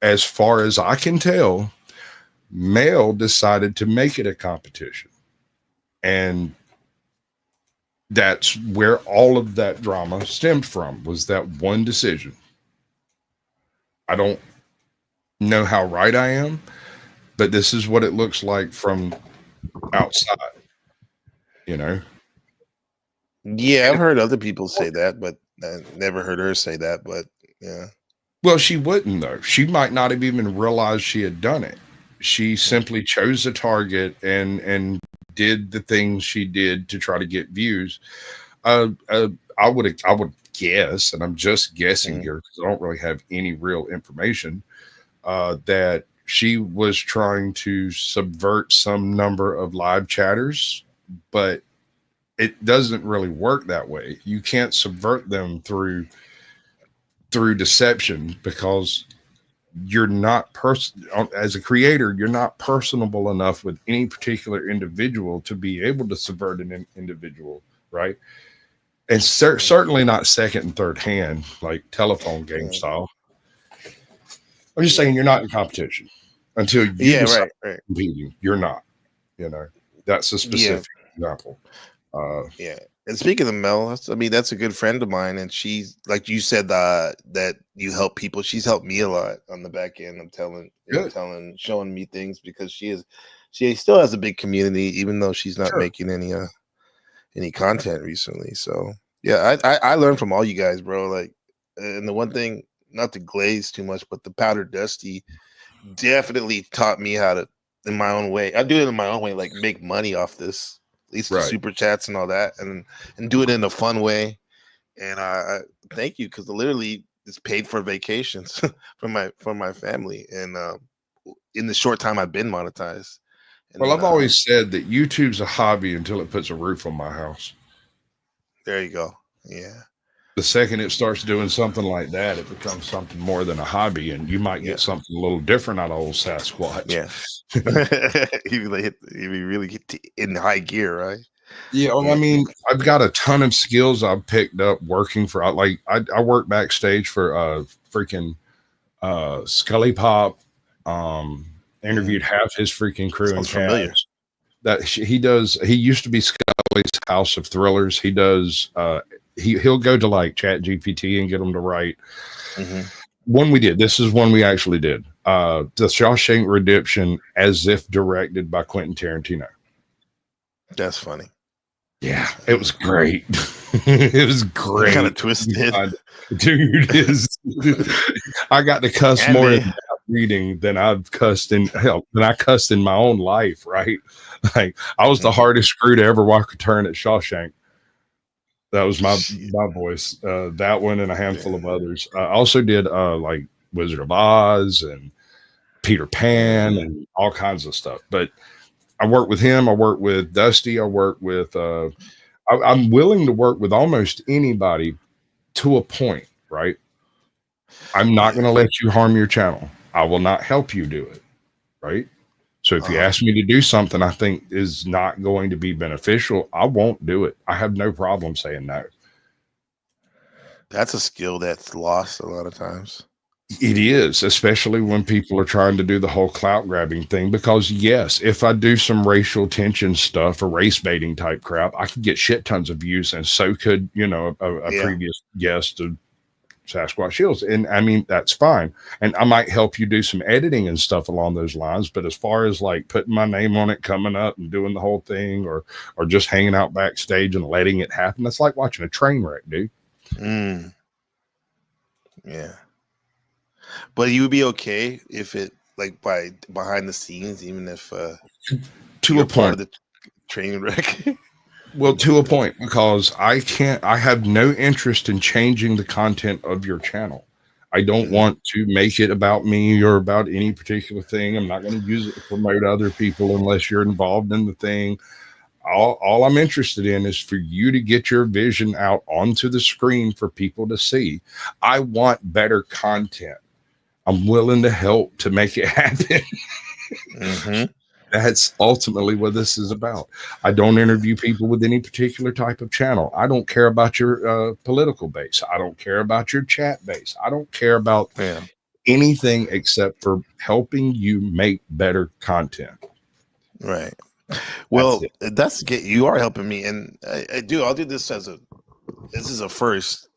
As far as I can tell, Mel decided to make it a competition. And that's where all of that drama stemmed from, was that one decision. I don't know how right I am, but this is what it looks like from outside, Yeah, I've heard other people say that, but I never heard her say that, but yeah. Well, she wouldn't, though. She might not have even realized she had done it. She simply chose a target and did the things she did to try to get views. I would guess, and I'm just guessing here because I don't really have any real information, that she was trying to subvert some number of live chatters, but it doesn't really work that way. You can't subvert them through deception, because you're not as a creator, you're not personable enough with any particular individual to be able to subvert an individual, right? And certainly not second and third hand, like telephone game style. I'm just saying, you're not in competition until you decide competing. You're not, that's a specific example. Yeah. And speaking of Mel, that's a good friend of mine, and she's, like you said, that you help people. She's helped me a lot on the back end. I'm showing me things, because she still has a big community, even though she's not making any content recently. So yeah, I learned from all you guys, bro. Like, and the one thing, not to glaze too much, but the Powder Dusty definitely taught me how to, in my own way. I do it in my own way, like make money off this. At least the super chats and all that, and do it in a fun way. And I thank you, because literally it's paid for vacations for my family, and in the short time I've been monetized. And I've always said that YouTube's a hobby until it puts a roof on my house. There you go. Yeah. The second it starts doing something like that, it becomes something more than a hobby, and you might get something a little different out of old Sasquatch. Yeah. you really get in high gear, right? Yeah, well, I mean, I've got a ton of skills I've picked up working for, I work backstage for freaking Scully Pop, interviewed half his freaking crew. Sounds familiar. That he used to be Scully, Charlie's House of Thrillers. He does. He'll go to like Chat GPT and get them to write. One we did. This is one we actually did. The Shawshank Redemption, as if directed by Quentin Tarantino. That's funny. Yeah, it was great. It was great. Kind of twisted, dude. I got to cuss And more they- in that reading than I've cussed in than I cussed in my own life. Right? Like I was the hardest screw to ever walk a turn at Shawshank. That was my voice. That one and a handful of others. I also did like Wizard of Oz and Peter Pan and all kinds of stuff. But I work with him. I work with Dusty. I work with. I'm willing to work with almost anybody to a point, right? I'm not going to let you harm your channel. I will not help you do it, right? So if you ask me to do something I think is not going to be beneficial, I won't do it. I have no problem saying no. That's a skill that's lost a lot of times. It is, especially when people are trying to do the whole clout grabbing thing, because yes, if I do some racial tension stuff or race baiting type crap, I could get shit tons of views, and so could, a previous guest of Sasquatch Shills. And I mean, that's fine. And I might help you do some editing and stuff along those lines. But as far as like putting my name on it, coming up and doing the whole thing, or just hanging out backstage and letting it happen, that's like watching a train wreck, dude. Yeah. But you would be okay if it like by behind the scenes, even if to a point of the train wreck. Well, to a point, because I have no interest in changing the content of your channel. I don't want to make it about me or about any particular thing. I'm not going to use it to promote other people unless you're involved in the thing. All I'm interested in is for you to get your vision out onto the screen for people to see. I want better content. I'm willing to help to make it happen. That's ultimately what this is about. I don't interview people with any particular type of channel. I don't care about your political base. I don't care about your chat base. I don't care about anything except for helping you make better content. Right. Well, you are helping me, and I'll do this this is a first.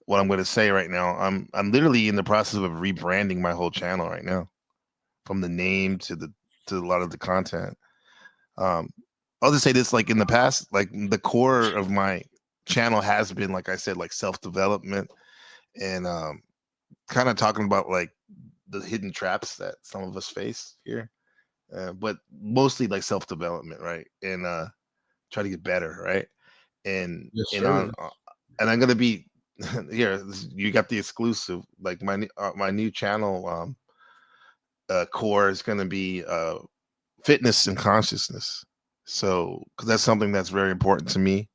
What I'm going to say right now, I'm literally in the process of rebranding my whole channel right now, from the name to a lot of the content. I'll just say this, like in the past, like the core of my channel has been, like I said, like self-development and kind of talking about like the hidden traps that some of us face here, but mostly like self-development, right? And try to get better, right? And and I'm gonna be here. You got the exclusive, like my new channel core is gonna be fitness and consciousness. So because that's something that's very important to me,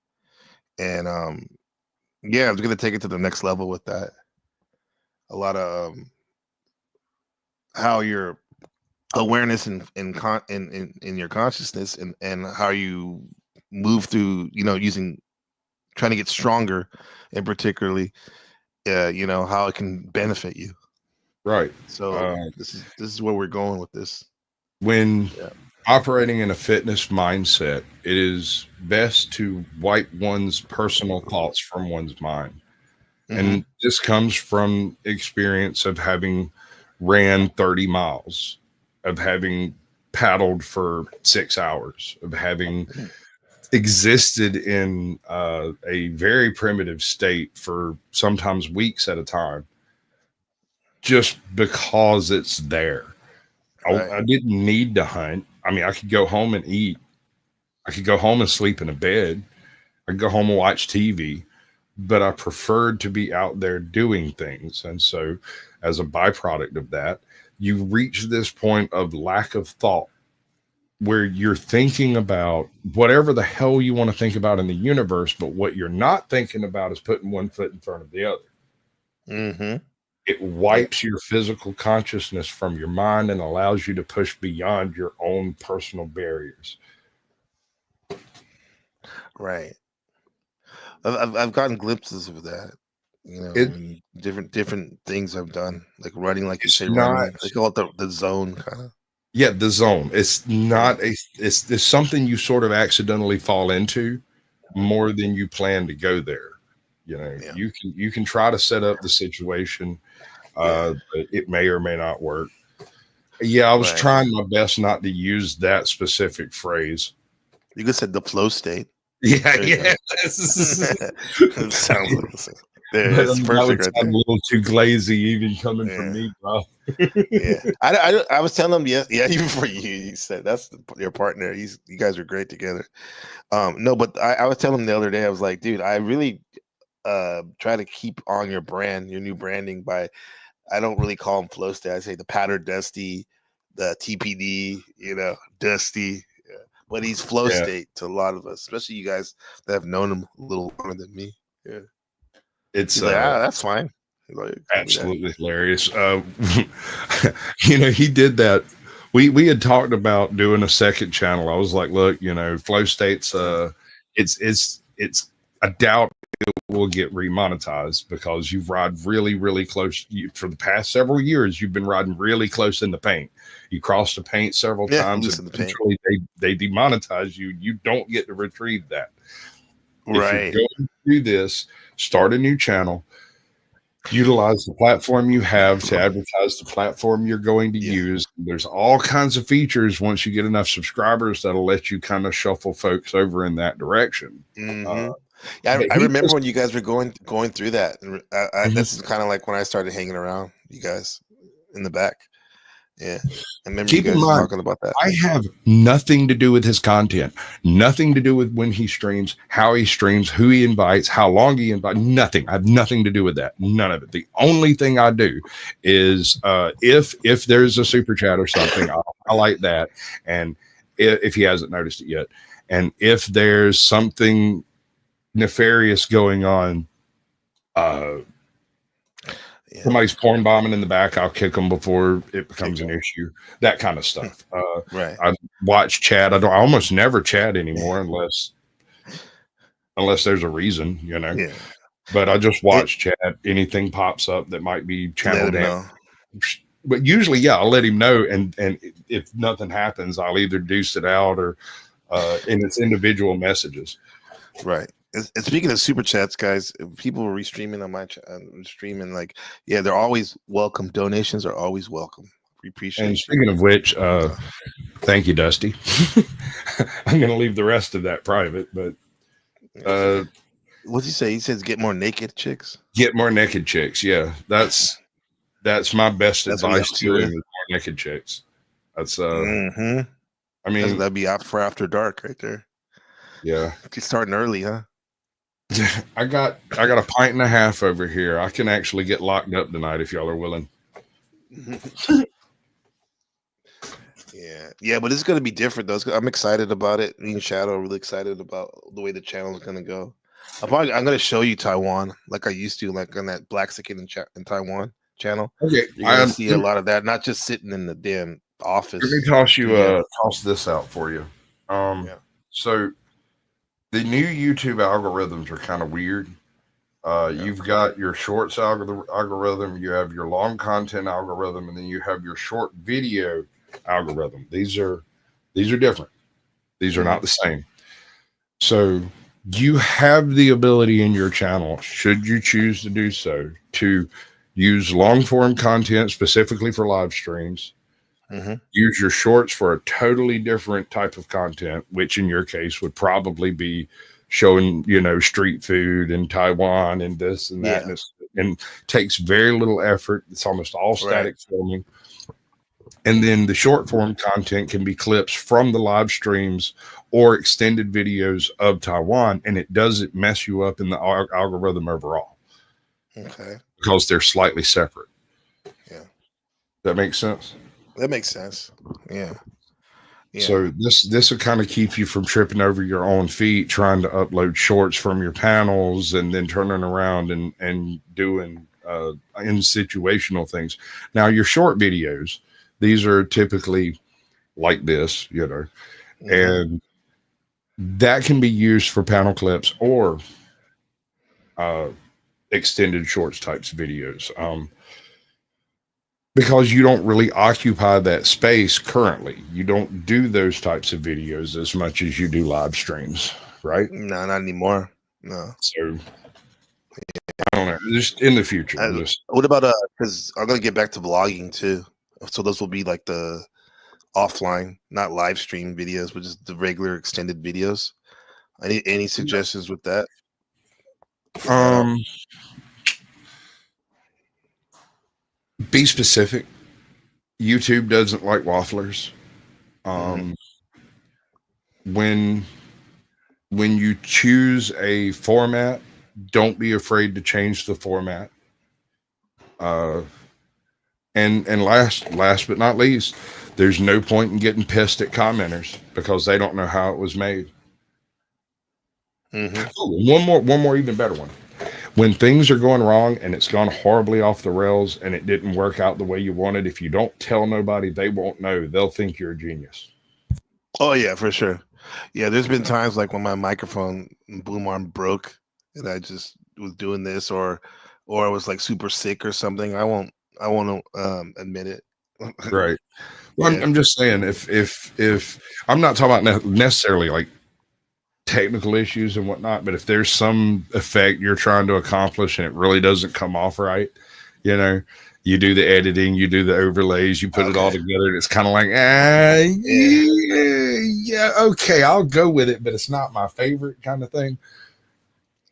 and I'm gonna take it to the next level with that. A lot of how your awareness in your consciousness and how you move through, trying to get stronger, and particularly how it can benefit you. Right. So this is where we're going with this. When operating in a fitness mindset, it is best to wipe one's personal thoughts from one's mind. And this comes from experience of having ran 30 miles, of having paddled for 6 hours, of having existed in a very primitive state for sometimes weeks at a time, just because it's there. I didn't need to hunt. I mean, I could go home and eat. I could go home and sleep in a bed. I could go home and watch TV, but I preferred to be out there doing things. And so as a byproduct of that, you reach this point of lack of thought where you're thinking about whatever the hell you want to think about in the universe, but what you're not thinking about is putting one foot in front of the other. It wipes your physical consciousness from your mind and allows you to push beyond your own personal barriers. Right. I've gotten glimpses of that, different things I've done, like running, like you say, running. They call it the zone kind of. Yeah, the zone. It's not it's something you sort of accidentally fall into more than you plan to go there. You know, you can try to set up the situation, but it may or may not work. Yeah, I was trying my best not to use that specific phrase. You could say the flow state. Yeah, yeah. It sounds like the same. There, it's perfect right there. A little too glazy, even coming from me, bro. Yeah, I was telling him, even for you said that's your partner. You guys are great together. No, but I was telling him the other day, I was like, dude, I really try to keep on your brand, your new branding by, I don't really call them flow state. I say the Powder Dusty, the TPD, Dusty. Yeah. But he's flow state to a lot of us, especially you guys that have known him a little longer than me. Yeah. It's like, that's fine. Like, absolutely hilarious. He did that. We had talked about doing a second channel. I was like, look, flow states, it's I doubt it will get remonetized because you've ride really, really close. For the past several years, you've been riding really close in the paint. You crossed the paint several times, and eventually they demonetize you. You don't get to retrieve that. Right. If you're going through this, start a new channel. Utilize the platform you have to advertise the platform you're going to use. There's all kinds of features once you get enough subscribers that'll let you kind of shuffle folks over in that direction. Mm-hmm. I remember when you guys were going through that. This is kind of like when I started hanging around you guys in the back. Yeah, I remember you guys talking about that. I have nothing to do with his content, nothing to do with when he streams, how he streams, who he invites, how long he invites, nothing. I have nothing to do with that. None of it. The only thing I do is if there's a super chat or something, I'll highlight that. And if he hasn't noticed it yet, and if there's something nefarious going on, somebody's porn bombing in the back, I'll kick them before it becomes an issue. That kind of stuff. Right. I watch chat. I almost never chat anymore unless there's a reason, Yeah. But I just watch chat. Anything pops up that might be channel down. But usually, I'll let him know. And if nothing happens, I'll either deuce it out or in its individual messages. Right. And speaking of super chats, guys, people are restreaming on my streaming. They're always welcome. Donations are always welcome. We appreciate. And speaking of which, thank you, Dusty. I'm going to leave the rest of that private, but what's he say? He says, "Get more naked chicks." Get more naked chicks. Yeah, that's my best advice to him. More naked chicks. That's I mean, that'd be out for After Dark right there. Yeah, he's starting early, huh? I got a pint and a half over here. I can actually get locked up tonight if y'all are willing. Yeah, but it's gonna be different though. I'm excited about it. Me and Shadow are really excited about the way the channel is gonna go. I'm gonna show you Taiwan like I used to, like on that Black Skin in Taiwan channel. Okay, you're gonna see a lot of that, not just sitting in the damn office. Let me toss this out for you. So the new YouTube algorithms are kind of weird. You've got your shorts algorithm, you have your long content algorithm, and then you have your short video algorithm. These are different. These are not the same. So you have the ability in your channel, should you choose to do so, to use long form content specifically for live streams. Use your shorts for a totally different type of content, which in your case would probably be showing, street food in Taiwan and this and that, and takes very little effort. It's almost all static filming. And then the short form content can be clips from the live streams or extended videos of Taiwan, and it doesn't mess you up in the algorithm overall. Okay. Because they're slightly separate. Yeah. That makes sense? That makes sense. Yeah. So this will kind of keep you from tripping over your own feet trying to upload shorts from your panels and then turning around and doing in situational things. Now your short videos, these are typically like this, and that can be used for panel clips or extended shorts types videos. Because you don't really occupy that space currently. You don't do those types of videos as much as you do live streams, right? No, not anymore. No. So I don't know. Just in the future. What about because I'm gonna get back to vlogging too. So those will be like the offline, not live stream videos, but just the regular extended videos. Any suggestions with that? Be specific. YouTube doesn't like wafflers. When you choose a format, don't be afraid to change the format. And last but not least, there's no point in getting pissed at commenters because they don't know how it was made. One more even better one. When things are going wrong and it's gone horribly off the rails and it didn't work out the way you wanted, if you don't tell nobody, they won't know. They'll think you're a genius. Oh yeah, for sure. Yeah, there's been times like when my microphone boom arm broke and I just was doing this, or I was like super sick or something. I won't admit it. Right. Well, I'm just saying, if I'm not talking about necessarily like technical issues and whatnot, but if there's some effect you're trying to accomplish and it really doesn't come off right, you know, you do the editing, you do the overlays, you put it all together, and it's kind of like, yeah, okay, I'll go with it, but it's not my favorite kind of thing.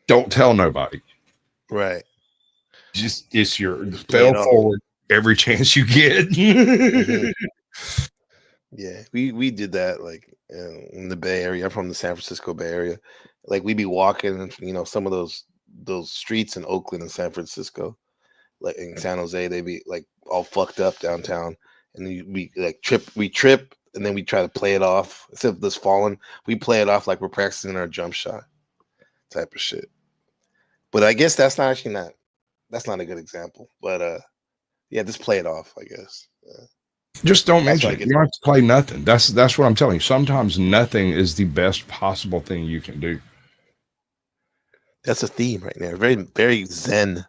Don't tell nobody. Right. Just it's your fail forward every chance you get. Yeah, we did that like in the Bay Area. I'm from the San Francisco Bay Area. Like we'd be walking, you know, some of those streets in Oakland and San Francisco, like in San Jose, they'd be like all fucked up downtown, and we like trip, and then we try to play it off instead of this falling. We play it off like we're practicing our jump shot, type of shit. But I guess that's not a good example. But yeah, just play it off, I guess. Just don't mention it. You don't have to play nothing. That's what I'm telling you. Sometimes nothing is the best possible thing you can do. That's a theme right now. Very, very zen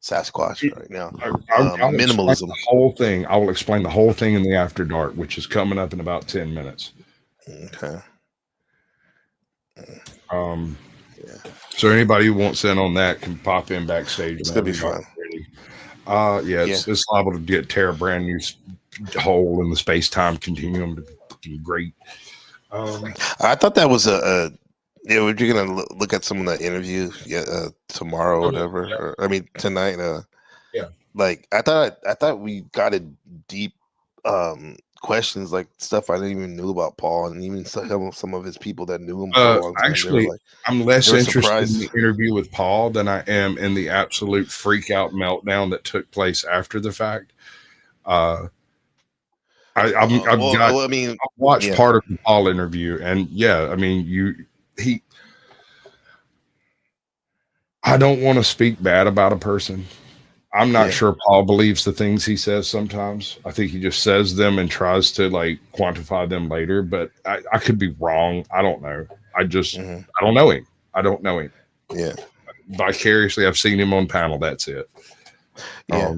Sasquatch right now. I'll minimalism. The whole thing. I will explain the whole thing in the After Dark, which is coming up in about 10 minutes. Okay. So anybody who wants in on that can pop in backstage. It's gonna be fun. It's liable to tear a brand new hole in the space-time continuum. Great. I thought that was we're gonna look at some of the interview tomorrow or whatever. Tonight. Like I thought we got a deep questions, like stuff I didn't even know about Paul, and even some of his people that knew him for a long time. Actually, I'm less interested in the interview with Paul than I am in the absolute freak out meltdown that took place after the fact. I've watched part of the Paul interview, and I don't want to speak bad about a person. I'm not sure Paul believes the things he says sometimes. I think he just says them and tries to like quantify them later, but I could be wrong. I don't know. I don't know him. I don't know him. Yeah. Vicariously, I've seen him on panel. That's it. Yeah.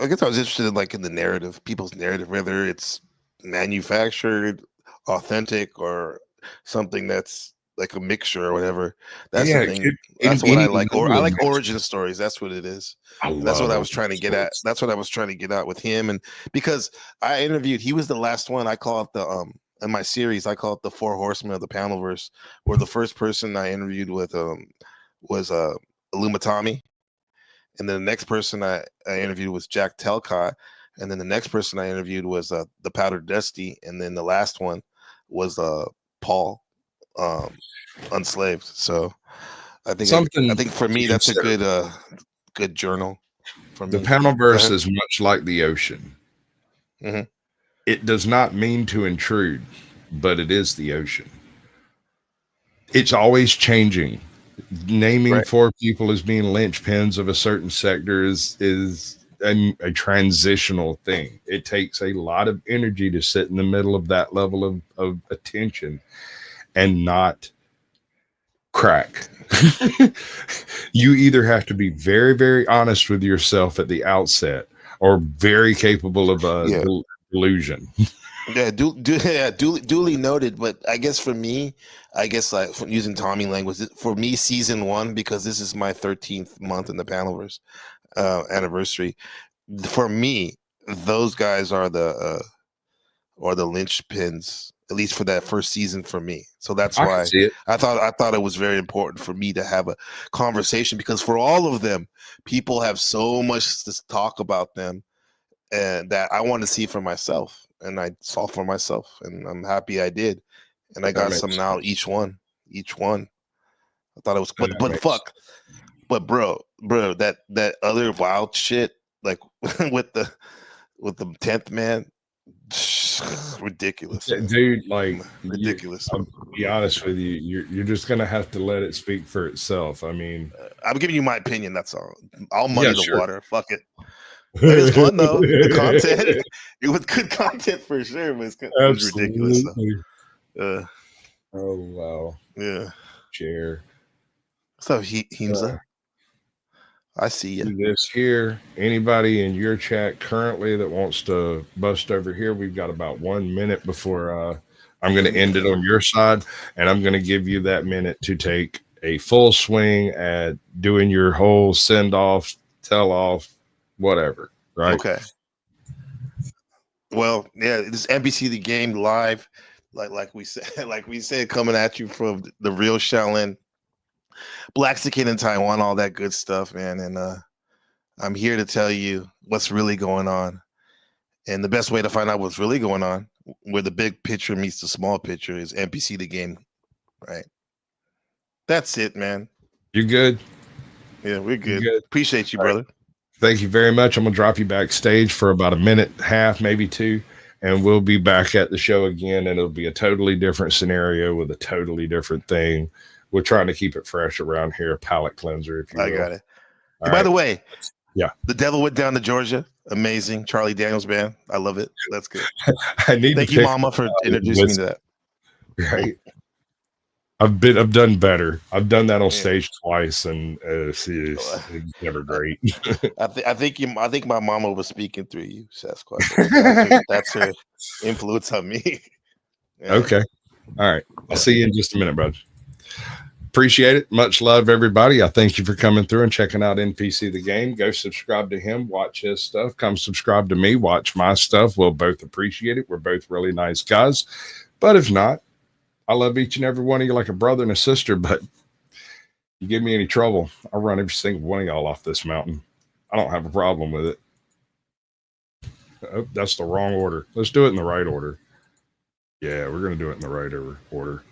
I guess I was interested in like in the narrative, people's narrative, whether it's manufactured, authentic, or something that's like a mixture or whatever. That's the thing. That's what I like. Or I like origin stories. That's what it is. That's what I was trying to get at. That's what I was trying to get at with him. And because I interviewed, he was the last one. I call it in my series, I call it the 4 Horsemen of the Panelverse, where the first person I interviewed with was Illumitami. And then the next person I interviewed was Jack Telcott. And then the next person I interviewed was the Powdered Dusty. And then the last one was Paul Unslaved. So I think for me that's a good journal. For me. The Panelverse is much like the ocean. Mm-hmm. It does not mean to intrude, but it is the ocean. It's always changing. Naming 4 people as being linchpins of a certain sector is a transitional thing. It takes a lot of energy to sit in the middle of that level of attention and not crack. You either have to be very, very honest with yourself at the outset, or very capable of delusion. Yeah, duly noted. But I guess for me, like using Tommy language, for me, season 1, because this is my 13th month in the Panelverse anniversary. For me, those guys are the linchpins, at least for that first season for me. So that's why I thought it was very important for me to have a conversation, because for all of them, people have so much to talk about them, and that I want to see for myself. And I saw for myself, and I'm happy I did. And I got some now, each one. I thought it was, but bro, that other wild shit, like with the 10th man, ridiculous, man. Dude. Like, ridiculous. I'll be honest with you, you're just gonna have to let it speak for itself. I mean, I'm giving you my opinion. That's all. I'll muddy the water. Fuck it. It was fun though. The content, it was good content for sure. But it was ridiculous. Oh wow. Yeah. Chair. What's up, Himza? I see you. This here. Anybody in your chat currently that wants to bust over here? We've got about 1 minute before I'm going to end it on your side, and I'm going to give you that minute to take a full swing at doing your whole send off, tell off, whatever. Right? Okay. Well, yeah, this NBC The Game live, like we said, coming at you from the real Shaolin, Black in Taiwan, all that good stuff, man. And I'm here to tell you what's really going on. And the best way to find out what's really going on, where the big picture meets the small picture, is NPC The Game, right? That's it, man. You good? Yeah, we're good. Appreciate you, brother. Thank you very much. I'm going to drop you backstage for about a minute and a half, maybe 2, and we'll be back at the show again, and it'll be a totally different scenario with a totally different thing. We're trying to keep it fresh around here, palate cleanser, if you will. I got it. And by the way, yeah, The Devil Went Down to Georgia. Amazing. Charlie Daniels band. I love it. That's good. Thank you, Mama, for introducing me to that. Right. I've done better. I've done that on stage twice, and it's never great. I think my mama was speaking through you, Sasquatch. That's her influence on me. Yeah. Okay. All right. I'll see you in just a minute, brother. Appreciate it. Much love, everybody. I thank you for coming through and checking out NPC The Game. Go subscribe to him, watch his stuff. Come subscribe to me, watch my stuff. We'll both appreciate it. We're both really nice guys. But if not, I love each and every one of you like a brother and a sister, but you give me any trouble, I'll run every single one of y'all off this mountain. I don't have a problem with it. Oh, that's the wrong order. Let's do it in the right order. Yeah, we're going to do it in the right order.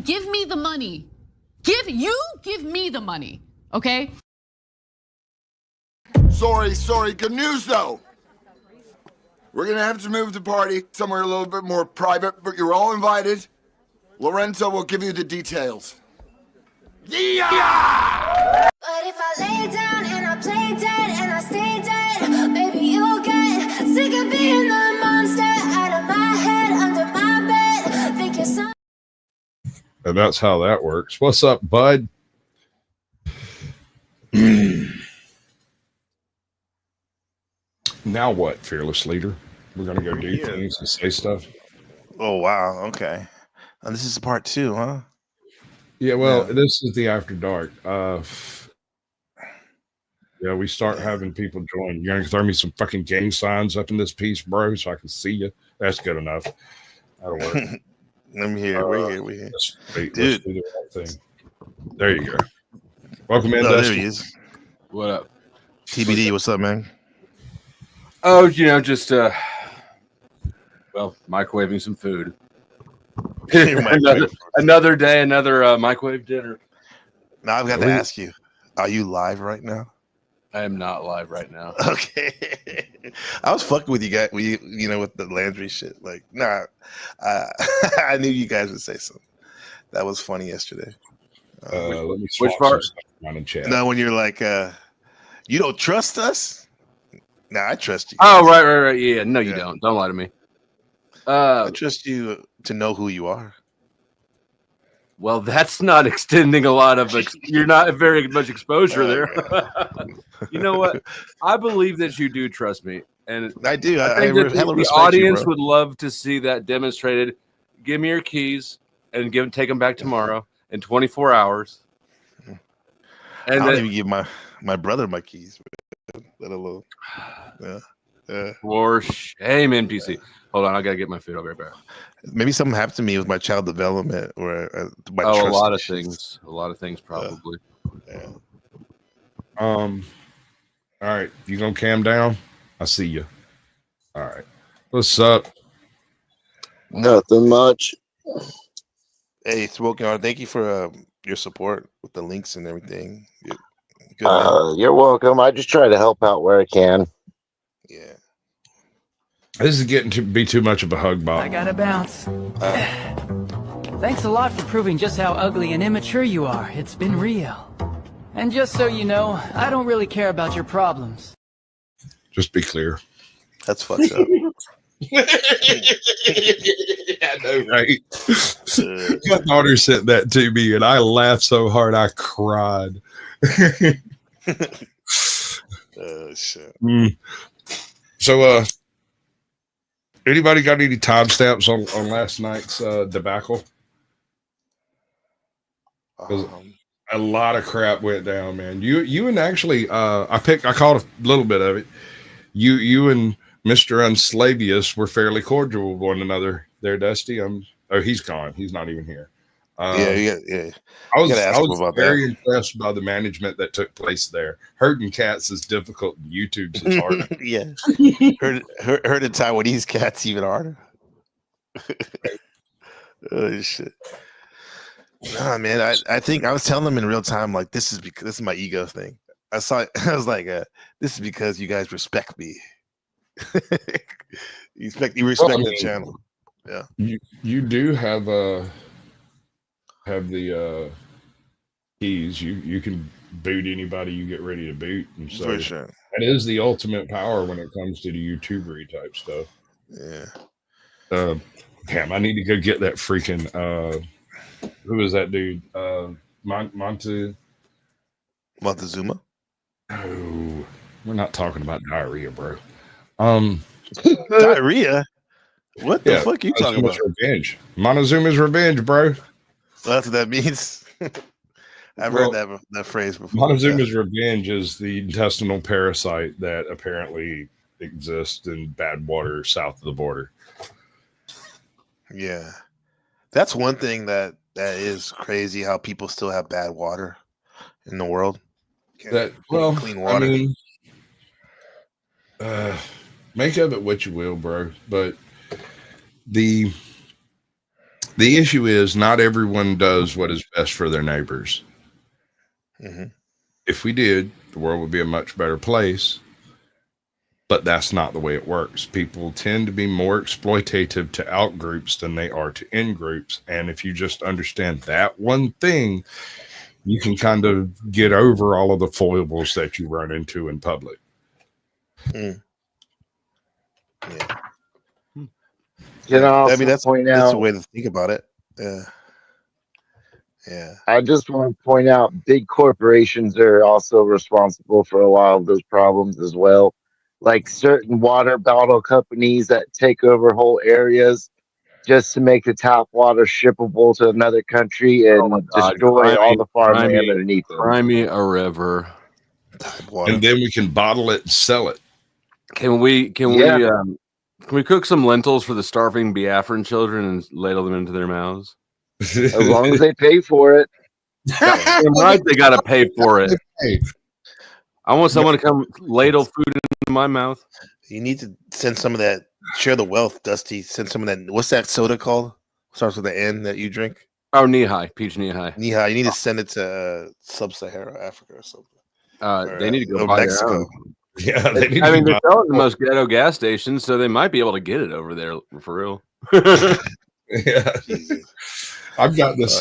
Give me the money. Give me the money, okay? Sorry. Good news, though. We're going to have to move the party somewhere a little bit more private, but you're all invited. Lorenzo will give you the details. Yeah! But if I lay down and I play dead and I stay dead, baby, you'll get sick of being the monster out of my head, under my bed. Think you're so. And that's how that works. What's up, bud? Now what, fearless leader? We're going to go do things and say stuff. Oh, wow. Okay. And this is part 2, huh? Yeah, well, this is the After Dark. Yeah, we start having people join. You're going to throw me some fucking gang signs up in this piece, bro, so I can see you. That's good enough. That'll work. I'm here. We're here. Dude. Let's do the right thing. There you go. Welcome in, There he is. What up? TBD, what's up, man? Oh, just microwaving some food. another day, another microwave dinner. Now I've got to ask you: are you live right now? I am not live right now. Okay. I was fucking with you guys, with the Landry shit. Like, nah, I knew you guys would say something. That was funny yesterday. Let me which part? In chat. No, when you're like, you don't trust us. Nah, I trust you. Oh, right. Yeah, no, you don't. Don't lie to me. I trust you to know who you are. Well, that's not extending a lot of. You're not very much exposure there. You know what? I believe that you do trust me, and I do. I think that hella the respect audience you, bro. would love to see that demonstrated. Give me your keys and take them back tomorrow in 24 hours. And And I don't even give my brother my keys. Let alone. Yeah. For shame, NPC. Hold on, I gotta get my food. I'll be right back. Maybe something happened to me with my child development, or my a trust lot of issues. things. A lot of things, probably. Yeah. All right, you gonna cam down? I see you. All right, what's up? Nothing much. Hey, Smoking Heart, thank you for your support with the links and everything. Good man. You're welcome. I just try to help out where I can. Yeah. This is getting to be too much of a hug, Bob. I gotta bounce. Thanks a lot for proving just how ugly and immature you are. It's been real. And just so you know, I don't really care about your problems. Just be clear. That's fucked up. I know, right? My daughter sent that to me, and I laughed so hard I cried. Oh shit. So, anybody got any timestamps on last night's debacle? A lot of crap went down, man. You and actually, I caught a little bit of it. You and Mr. Unslavious were fairly cordial with one another there, Dusty. He's gone. He's not even here. Yeah. I was very impressed by the management that took place there. Herding cats is difficult, and YouTube's is hard. Yeah. Herding Taiwanese cats even harder. Oh shit. Nah, man. I think I was telling them in real time, like, this is my ego thing. I was like, this is because you guys respect me. you respect the channel. Yeah. You do have the keys. You can boot anybody you get ready to boot, and so For sure. that is the ultimate power when it comes to the YouTubery type stuff. Yeah. Damn, I need to go get that freaking who is that dude? Montezuma? No, we're not talking about diarrhea, bro. Diarrhea? What the fuck are you talking about? Revenge. Montezuma's revenge, bro. That's what that means. I've heard that phrase before. Montezuma's revenge is the intestinal parasite that apparently exists in bad water south of the border. Yeah. That's one thing that is crazy, how people still have bad water in the world. Clean water. I mean, make of it what you will, bro. But the issue is not everyone does what is best for their neighbors. Mm-hmm. If we did, the world would be a much better place. But that's not the way it works. People tend to be more exploitative to out groups than they are to in groups. And if you just understand that one thing, you can kind of get over all of the foibles that you run into in public. Mm. Yeah. I mean, that's a way to think about it. Yeah. Yeah. I just want to point out big corporations are also responsible for a lot of those problems as well. Like certain water bottle companies that take over whole areas just to make the tap water shippable to another country and destroy all the farmland underneath them. Cry me a river. And then we can bottle it and sell it. Can we cook some lentils for the starving Biafran children and ladle them into their mouths? As long as they pay for it. Right, they got to pay for it. I want someone to come ladle food into my mouth. You need to send some of that. Share the wealth, Dusty. Send some of that. What's that soda called? Starts with the N that you drink. Oh, knee-high, peach knee-high. Knee-high. You need to send it to Sub-Saharan Africa or something. They need to go buy Mexico. Yeah, they're selling the most ghetto gas stations, so they might be able to get it over there for real. Yeah, I've got this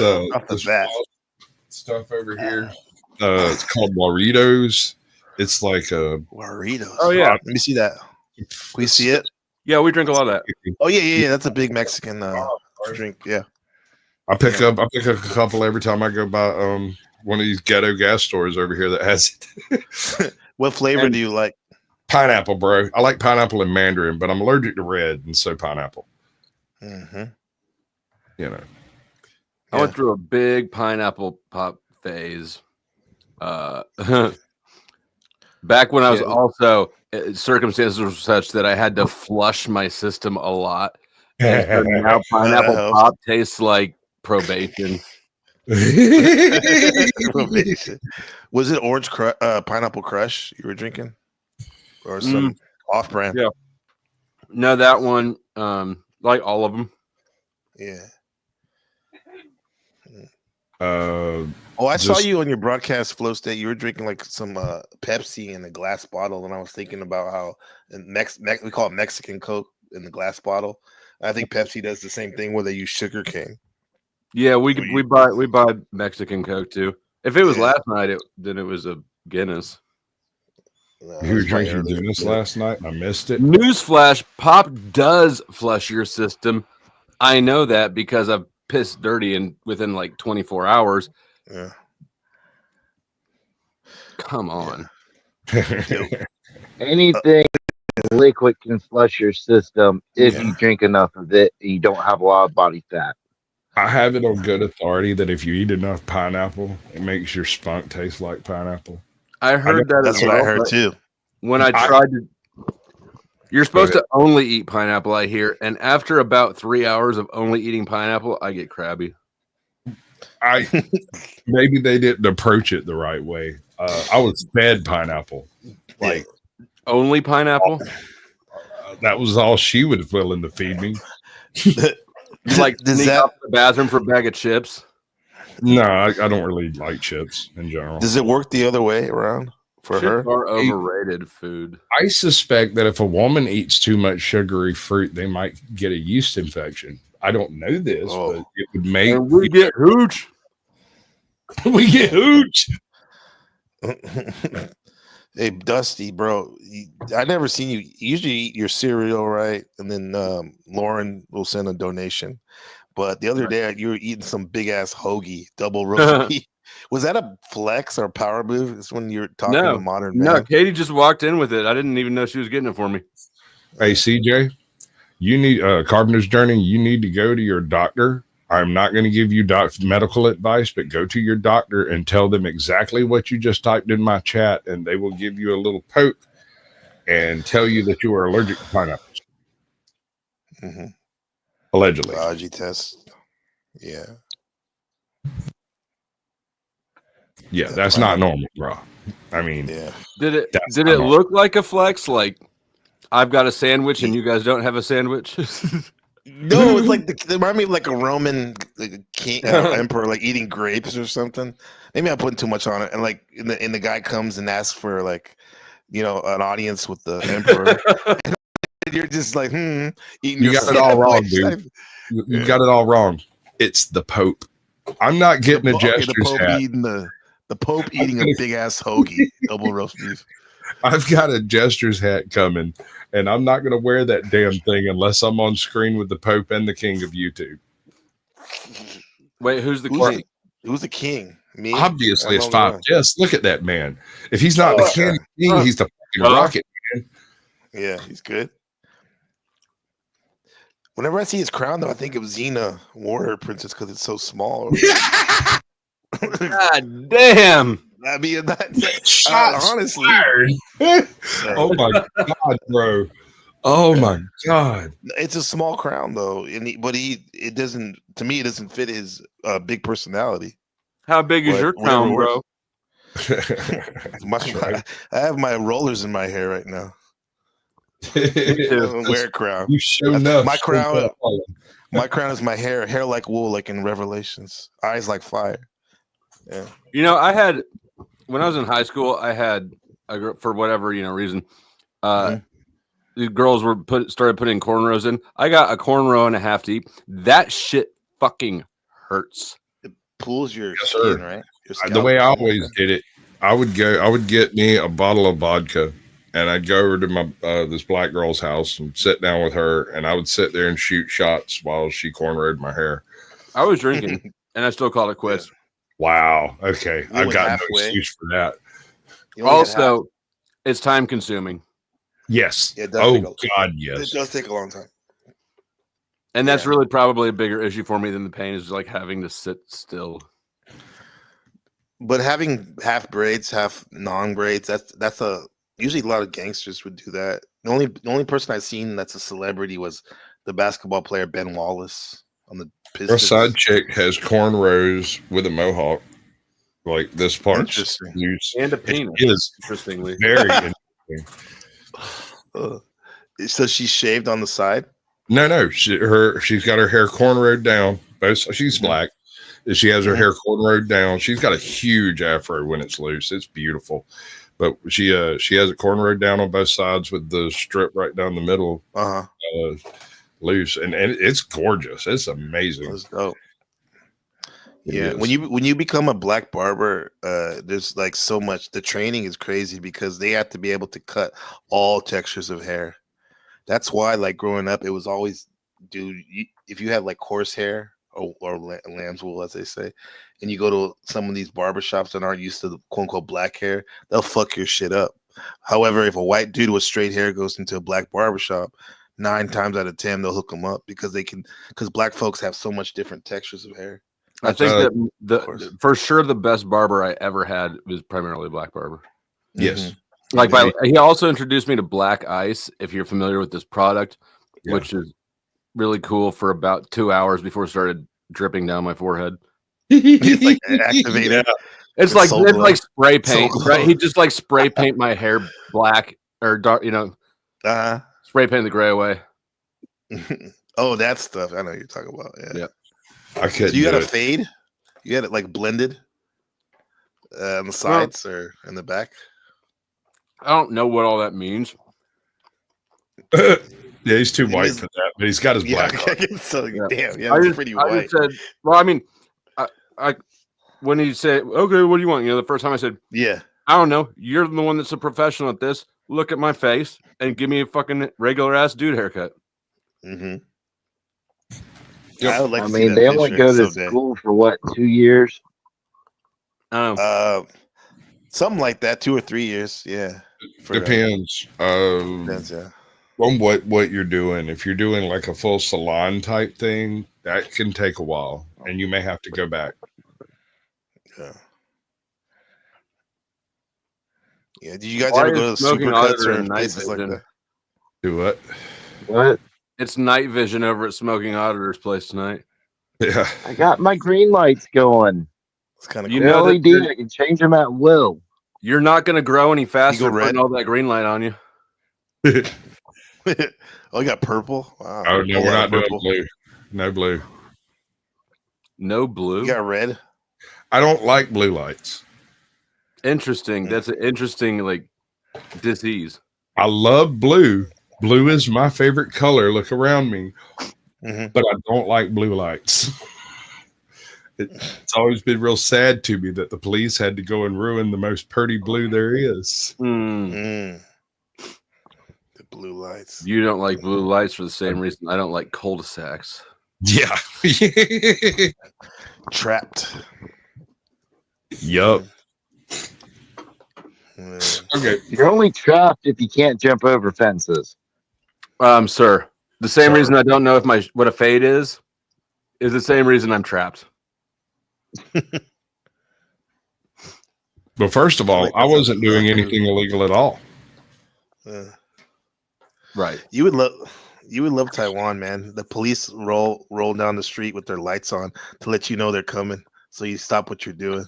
stuff over here. It's called Warritos. It's like a Warritos. Oh yeah, let me see that. Can we see it? Yeah, we drink a lot of that. Oh yeah. That's a big Mexican drink. Yeah. I pick up a couple every time I go by one of these ghetto gas stores over here that has it. What flavor do you like? Pineapple, bro. I like pineapple and mandarin, but I'm allergic to red, and so pineapple. Mm-hmm. You know, I went through a big pineapple pop phase. Back when I was also circumstances were such that I had to flush my system a lot. And so now pineapple pop tastes like probation. Probation. Was it orange pineapple crush you were drinking, or some off-brand? Yeah. No, that one. Like all of them. Yeah. I saw you on your broadcast flow state. You were drinking like some Pepsi in a glass bottle, and I was thinking about how we call it Mexican Coke in the glass bottle. I think Pepsi does the same thing where they use sugar cane. Yeah, we buy Mexican Coke too. If it was last night, then it was a Guinness. You were drinking Guinness last night. I missed it. Newsflash: pop does flush your system. I know that because I've pissed dirty and within like 24 hours. Yeah. Come on. Anything liquid can flush your system if you drink enough of it and you don't have a lot of body fat. I have it on good authority that if you eat enough pineapple, it makes your spunk taste like pineapple. I heard that. That's what I heard too. When I tried to, you're supposed to only eat pineapple, I hear, and after about 3 hours of only eating pineapple, I get crabby. Maybe they didn't approach it the right way. I was fed pineapple, like only pineapple. That was all she was willing to feed me. Like sneak up to the bathroom for a bag of chips. No, I don't really like chips in general. Does it work the other way around for her? Chips are overrated food. I suspect that if a woman eats too much sugary fruit, they might get a yeast infection. I don't know this, but it would make we get hooch. We get hooch. Hey, Dusty, bro, I never seen you. Usually eat your cereal, right? And then Lauren will send a donation. But the other day, you were eating some big ass hoagie, double roast beef. Was that a flex or power move? It's when you're talking to modern man. No, Katie just walked in with it. I didn't even know she was getting it for me. Hey, CJ, you need Carpenter's Journey. You need to go to your doctor. I'm not going to give you medical advice, but go to your doctor and tell them exactly what you just typed in my chat, and they will give you a little poke and tell you that you are allergic to pineapples. Mm-hmm. Allegedly. Allergy test. Yeah. Yeah, that's not normal, bro. I mean, did it look like a flex? Like I've got a sandwich and you guys don't have a sandwich? No, it's like it reminded me of like a Roman king, emperor, like eating grapes or something. Maybe I'm putting too much on it. And like, and the guy comes and asks for like, an audience with the emperor. And you're just like, eating. You got it all wrong, dude. You got it all wrong. It's the Pope. I'm not getting a jester's hat. The Pope eating a big ass hoagie, double roast beef. I've got a jester's hat coming, and I'm not going to wear that damn thing unless I'm on screen with the Pope and the King of YouTube. Wait, who's the king? Who's the king? Me? Obviously, it's 5. Just look at that man. If he's not the king, he's the fucking rocket man. Yeah, he's good. Whenever I see his crown, though, I think of Xena, warrior princess, because it's so small. God damn. I mean, honestly. Oh my God, bro. Oh my God. It's a small crown though. It doesn't, to me, it doesn't fit his big personality. How big is your crown, bro? I have my rollers in my hair right now. I don't wear a crown. You show enough. My crown is my hair like wool, like in Revelations. Eyes like fire. Yeah. I had, when I was in high school, I had a girl, for whatever reason. The girls started putting cornrows in. I got a cornrow and a half deep. That shit fucking hurts. It pulls your skin, right? The way I always did it, I would get me a bottle of vodka, and I'd go over to my this black girl's house and sit down with her, and I would sit there and shoot shots while she cornrowed my hair. I was drinking, and I still called it quits. Wow. Okay. You I've went got no halfway. excuse for that. You only had half. Also, it's time consuming. Yes. Yeah, it does Oh take a- God, It yes. does take a long time. And that's really probably a bigger issue for me than the pain is like having to sit still. But having half braids, half non-braids, that's a usually a lot of gangsters would do that. The only person I've seen that's a celebrity was the basketball player Ben Wallace on the Our Pistons. side chick has cornrows with a mohawk. Like this part's Interesting. loose. And a penis. It is Interestingly. very interesting. So she's shaved on the side. No. She's got her hair cornrowed down. She's black. She has her hair cornrowed down. She's got a huge afro when it's loose. It's beautiful. But she has it cornrowed down on both sides with the strip right down the middle loose. And it's gorgeous. It's amazing. That's dope. Yeah, when you become a black barber, there's like so much. The training is crazy because they have to be able to cut all textures of hair. That's why, like growing up, it was always, dude. If you have like horse hair or lamb's wool, as they say, and you go to some of these barbershops that aren't used to the quote unquote black hair, they'll fuck your shit up. However, if a white dude with straight hair goes into a black barbershop, 9 times out of 10 they'll hook them up because black folks have so much different textures of hair. I think that for sure the best barber I ever had was primarily a black barber. Yes. Like he also introduced me to black ice, if you're familiar with this product, which is really cool for about 2 hours before it started dripping down my forehead. It's like activated. It's like spray paint, right? He just like spray paint my hair black or dark, spray paint the gray away. Oh, that stuff. I know what you're talking about. Yeah. I could. So you had a fade? You had it like blended on the sides or in the back? I don't know what all that means. Yeah, he's too white for that, but he's got his black. Damn, it's pretty white. I just said, well, I mean, I when he said, okay, what do you want? The first time I said, yeah, I don't know. You're the one that's a professional at this. Look at my face and give me a fucking regular ass dude haircut. Mm-hmm. Yep. I would like to see they only go to school for what, 2 years? Something like that, 2 or 3 years. Yeah, depends. Depends, yeah. On what you're doing. If you're doing like a full salon type thing, that can take a while, and you may have to go back. Yeah. Yeah. Did you guys ever go to the Supercuts or places like that? Do what? What? It's night vision over at Smoking Auditor's place tonight. Yeah. I got my green lights going. It's kind of cool. LED. I can change them at will. You're not going to grow any faster You go putting all that green light on you. Oh, you got purple? Wow. Oh, no, we're not doing blue. No blue. No blue? You got red? I don't like blue lights. Interesting. That's an interesting, like, disease. I love blue. Blue is my favorite color. Look around me. But I don't like blue lights. It's always been real sad to me that the police had to go and ruin the most pretty blue there is. The blue lights. You don't like blue lights for the same reason I don't like cul-de-sacs. Yeah. Trapped. Yup. Okay. You're only trapped if you can't jump over fences. Sir, the same reason I don't know if what a fade is the same reason I'm trapped. But first of all, I wasn't doing anything illegal at all. Right. You would love Taiwan, man. The police roll down the street with their lights on to let you know they're coming, so you stop what you're doing.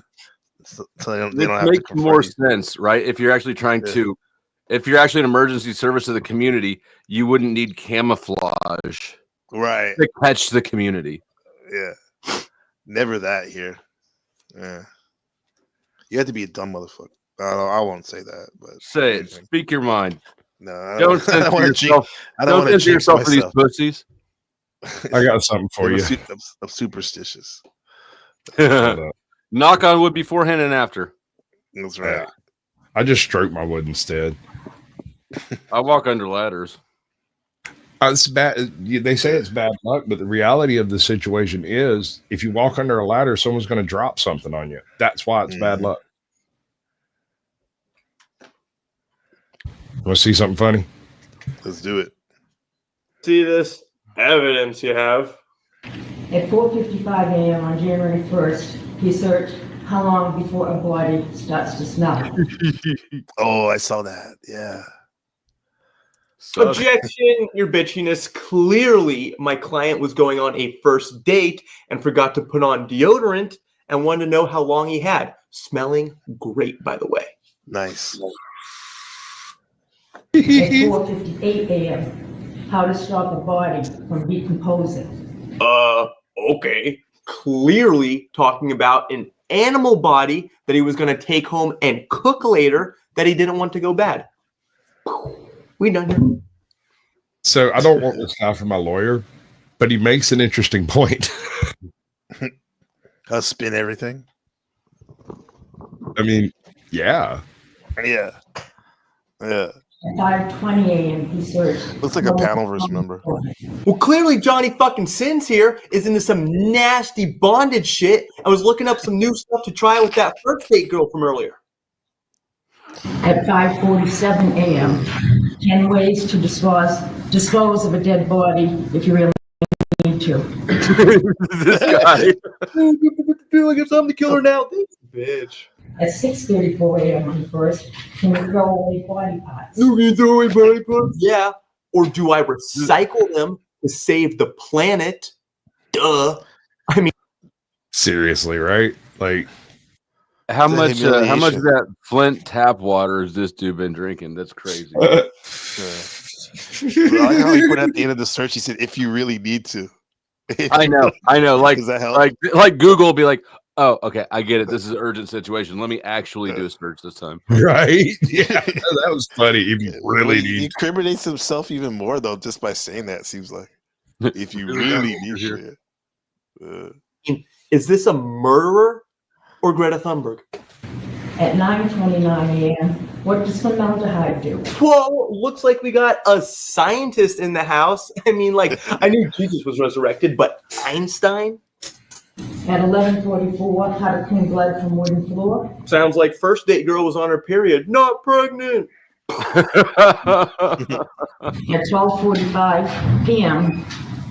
So they don't have to make more sense, right? If you're actually trying to, if you're actually an emergency service to the community, you wouldn't need camouflage, right, to catch the community. Yeah, never that here. Yeah, you have to be a dumb motherfucker. I won't say that, but say it. Speak your mind. No, don't censor yourself. Don't censor yourself for these pussies. I got something for you. I'm superstitious. Knock on wood beforehand and after. That's right. I just stroke my wood instead. I walk under ladders. It's bad. They say it's bad luck, but the reality of the situation is, if you walk under a ladder, someone's going to drop something on you. That's why it's bad luck. Want to see something funny? Let's do it. See this evidence you have. At 4:55 a.m. on January 1st, he searched how long before a body starts to smell. Oh, I saw that. Yeah. Objection, your bitchiness. Clearly, my client was going on a first date and forgot to put on deodorant and wanted to know how long he had. Smelling great, by the way. Nice. At 4:58 a.m., how to stop a body from decomposing. Okay. Clearly talking about an animal body that he was going to take home and cook later that he didn't want to go bad. We done here. So I don't want this guy for my lawyer, but he makes an interesting point. I'll spin everything. I mean, yeah. Yeah. Yeah. At 5:20 a.m., he searched. Looks like a panel verse member. Well, clearly Johnny fucking Sins here is into some nasty bondage shit. I was looking up some new stuff to try with that first date girl from earlier. At 5:47 a.m., 10 ways to dispose of a dead body if you really need to. This guy. I got something to kill her now. This bitch. At 6:34 a.m. on the 1st, can you throw away body parts? You can throw away body parts? Yeah. Or do I recycle them to save the planet? Duh. I mean, seriously, right? Like, how much of that Flint tap water has this dude been drinking? That's crazy. Bro, I know how he put at the end of the search. He said, "If you really need to." I know. Like, does that help? like Google will be like, "Oh, okay, I get it. This is an urgent situation. Let me actually do a search this time." Right? Yeah, that was funny. If you really He need, incriminates himself even more though, just by saying that. Seems like if you really need to. Is this a murderer or Greta Thunberg? At 9:29 a.m., what does formaldehyde do? Whoa, looks like we got a scientist in the house. I mean, like, I knew Jesus was resurrected, but Einstein? At 11:44, how to clean blood from wooden floor. Sounds like first date girl was on her period, not pregnant. At 12:45 p.m.,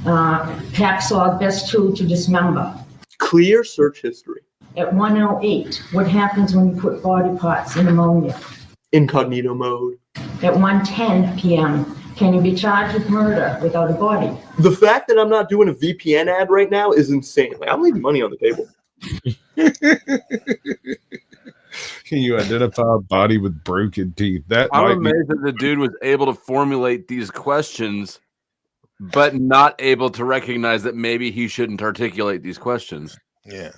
hacksaw best tool to dismember. Clear search history. At 1:08, what happens when you put body parts in ammonia? Incognito mode. At 1:10 p.m., can you be charged with murder without a body? The fact that I'm not doing a VPN ad right now is insane. Like, I'm leaving money on the table. can you identify a body with broken teeth? That I'm might be amazed that the dude was able to formulate these questions, but not able to recognize that maybe he shouldn't articulate these questions. Yeah.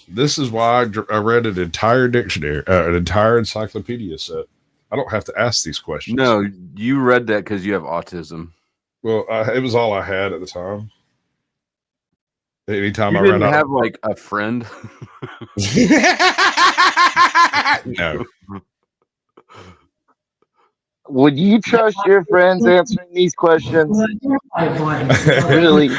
This is why I read an entire dictionary, an entire encyclopedia set. I don't have to ask these questions. No, you read that because you have autism. Well, it was all I had at the time. Anytime You I ran didn't out, have like a friend. no. Would you trust your friends answering these questions? Really?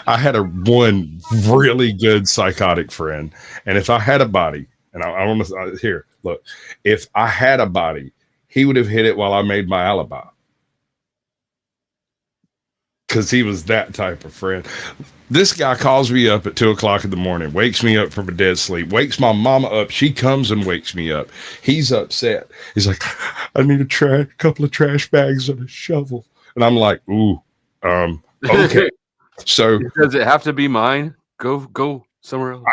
I had one really good psychotic friend, and if I had a body, and I want to here, look, if I had a body, he would have hit it while I made my alibi, because he was that type of friend. This guy calls me up at 2:00 in the morning, wakes me up from a dead sleep, wakes my mama up. She comes and wakes me up. He's upset. He's like, "I need a couple of trash bags and a shovel," and I'm like, "Ooh, okay." So does it have to be mine? Go somewhere else.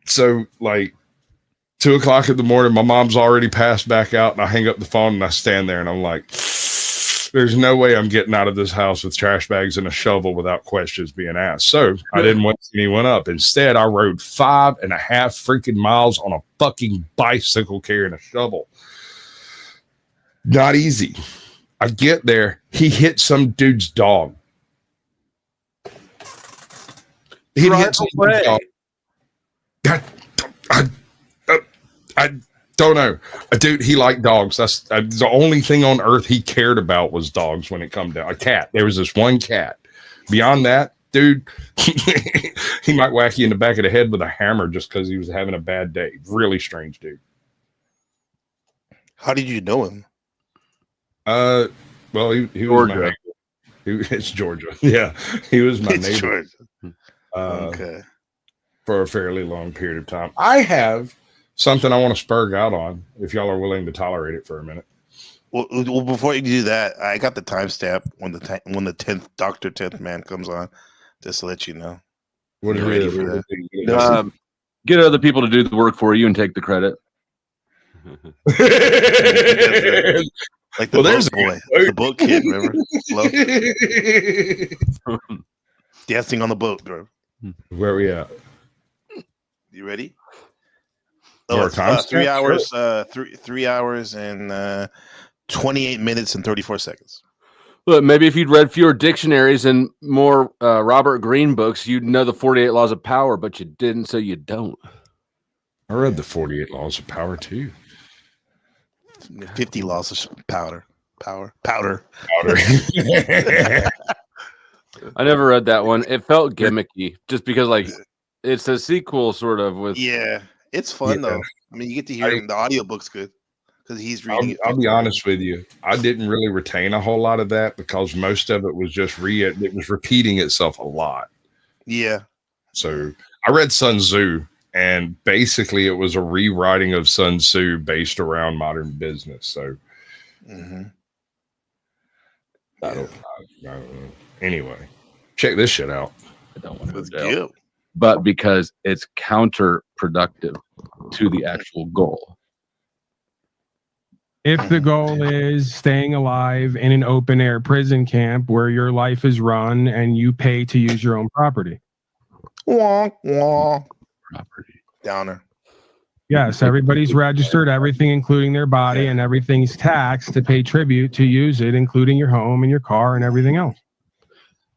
So like 2:00 in the morning, my mom's already passed back out, and I hang up the phone and I stand there and I'm like, there's no way I'm getting out of this house with trash bags and a shovel without questions being asked. So I didn't wake anyone up. Instead, I rode 5.5 freaking miles on a fucking bicycle carrying a shovel. Not easy. I get there. He hit some dude's dog. He hit some dude's dog. Don't know. Dude, he liked dogs. That's the only thing on earth he cared about was dogs when it come to a cat. There was this one cat. Beyond that, dude, he might whack you in the back of the head with a hammer just because he was having a bad day. Really strange dude. How did you know him? Well, he was my neighbor. It's Georgia. Yeah, he was my neighbor. Okay. For a fairly long period of time. I have something I want to spurg out on, if y'all are willing to tolerate it for a minute. Well, before you do that, I got the timestamp when the 10th Dr. 10th Man comes on, just to let you know. What are you ready for that? Get other people to do the work for you and take the credit. Like the boat boy, the boat kid, remember? Dancing on the boat, bro. Where are we at? You ready? Oh, it's 3 hours. Sure. 3 hours and 28 minutes and 34 seconds. Look, maybe if you'd read fewer dictionaries and more Robert Greene books, you'd know the 48 Laws of Power, but you didn't, so you don't. I read the 48 Laws of Power too. 50 Laws of Powder. I never read that one. It felt gimmicky, just because like it's a sequel, sort of. With it's fun though. I mean, you get to hear him. The audiobook's good because he's reading. I'll be honest with you. I didn't really retain a whole lot of that because most of it was just it was repeating itself a lot. Yeah. So I read Sun Tzu, and basically it was a rewriting of Sun Tzu based around modern business. So I don't know. Anyway, check this shit out. I don't want to go down. But because it's counterproductive to the actual goal. If the goal is staying alive in an open air prison camp where your life is run and you pay to use your own property. Wah, wah. Property. Downer. Yes, everybody's registered everything, including their body, and everything's taxed to pay tribute to use it, including your home and your car and everything else.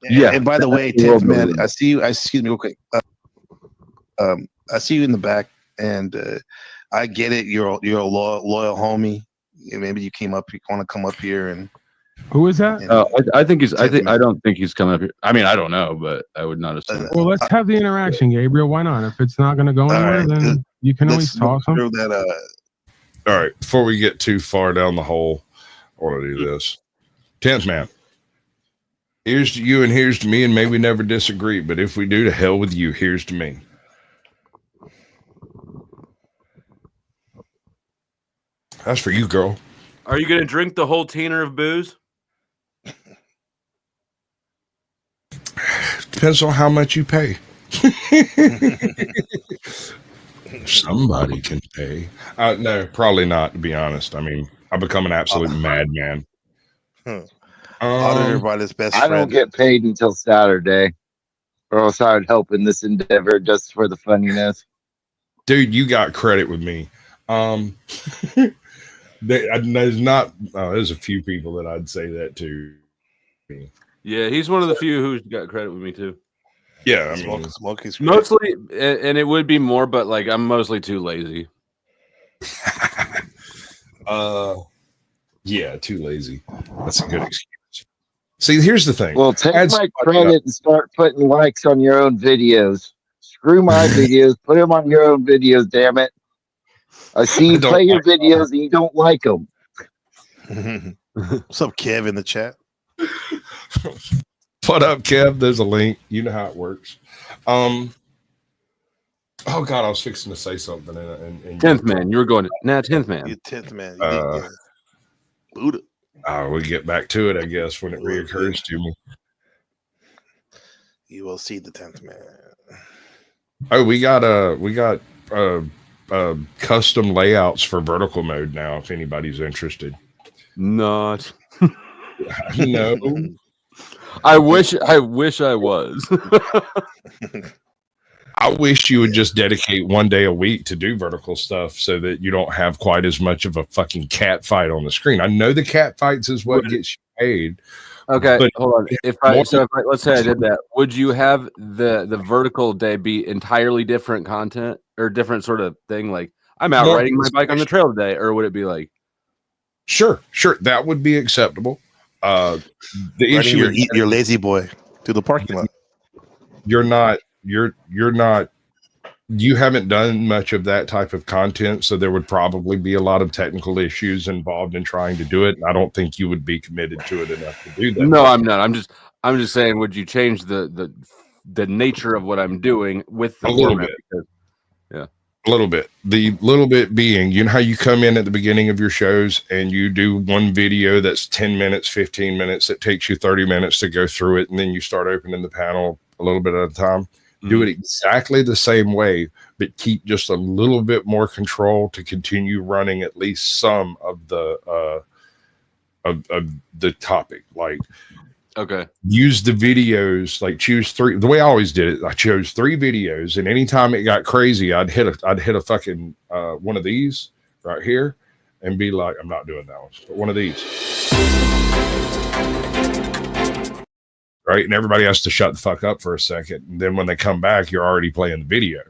Yeah. And by the way, 10th Man, I see you. Excuse me real quick. I see you in the back, and I get it. You're a loyal homie. Maybe you came up. You want to come up here and. Who is that? I think he's. I don't think he's coming up here. I mean, I don't know, but I would not assume. Well, let's have the interaction, Gabriel. Why not? If it's not going to go anywhere, then you can always toss him. All right. Before we get too far down the hole, I want to do this. 10th Man. Here's to you and here's to me, and may we never disagree. But if we do, to hell with you. Here's to me. That's for you, girl. Are you going to drink the whole teener of booze? Depends on how much you pay. Somebody can pay. No, probably not, to be honest. I mean, I've become an absolute madman. Auditor by his best friend. I don't get paid until Saturday, or else I would help in this endeavor just for the funniness. Dude, you got credit with me. There's a few people that I'd say that to. Yeah, he's one of the few who's got credit with me too. Yeah, Smokey's mostly, and it would be more, but like I'm mostly too lazy. Yeah, too lazy. That's a good excuse. See, here's the thing. Well, take my credit and start putting likes on your own videos. Screw my videos. Put them on your own videos, damn it. I see you play your videos and you don't like them. What's up, Kev, in the chat? What up, Kev? There's a link. You know how it works. Oh, God, I was fixing to say something. 10th Man. You were going to... 10th Man. You're 10th Man. Buddha. We'll get back to it, I guess, when it reoccurs to me. You will see the 10th Man. Oh, we got custom layouts for vertical mode now, if anybody's interested. Not. No. I wish I was. I wish you would just dedicate one day a week to do vertical stuff so that you don't have quite as much of a fucking cat fight on the screen. I know the cat fights is what gets you paid. Okay, hold on. Let's say I did that, would you have the vertical day be entirely different content or different sort of thing? Like I'm out No, riding my bike on the trail today, or would it be like, sure, that would be acceptable. The Riding issue your lazy boy to the parking lot. You're not. You haven't done much of that type of content, so there would probably be a lot of technical issues involved in trying to do it. I don't think you would be committed to it enough to do that. no, I'm not. I'm just saying, would you change the nature of what I'm doing with the A little format? bit. Because, yeah. A little bit. The little bit being, you know how you come in at the beginning of your shows and you do one video that's 10 minutes, 15 minutes. It takes you 30 minutes to go through it. And then you start opening the panel a little bit at a time. Do it exactly the same way, but keep just a little bit more control to continue running at least some of the topic. Like, okay, use the videos, like choose 3. The way I always did it, I chose 3 videos, and anytime it got crazy, I'd hit a fucking one of these right here and be like, I'm not doing that one, but one of these. Right, and everybody has to shut the fuck up for a second, and then when they come back, you're already playing the video.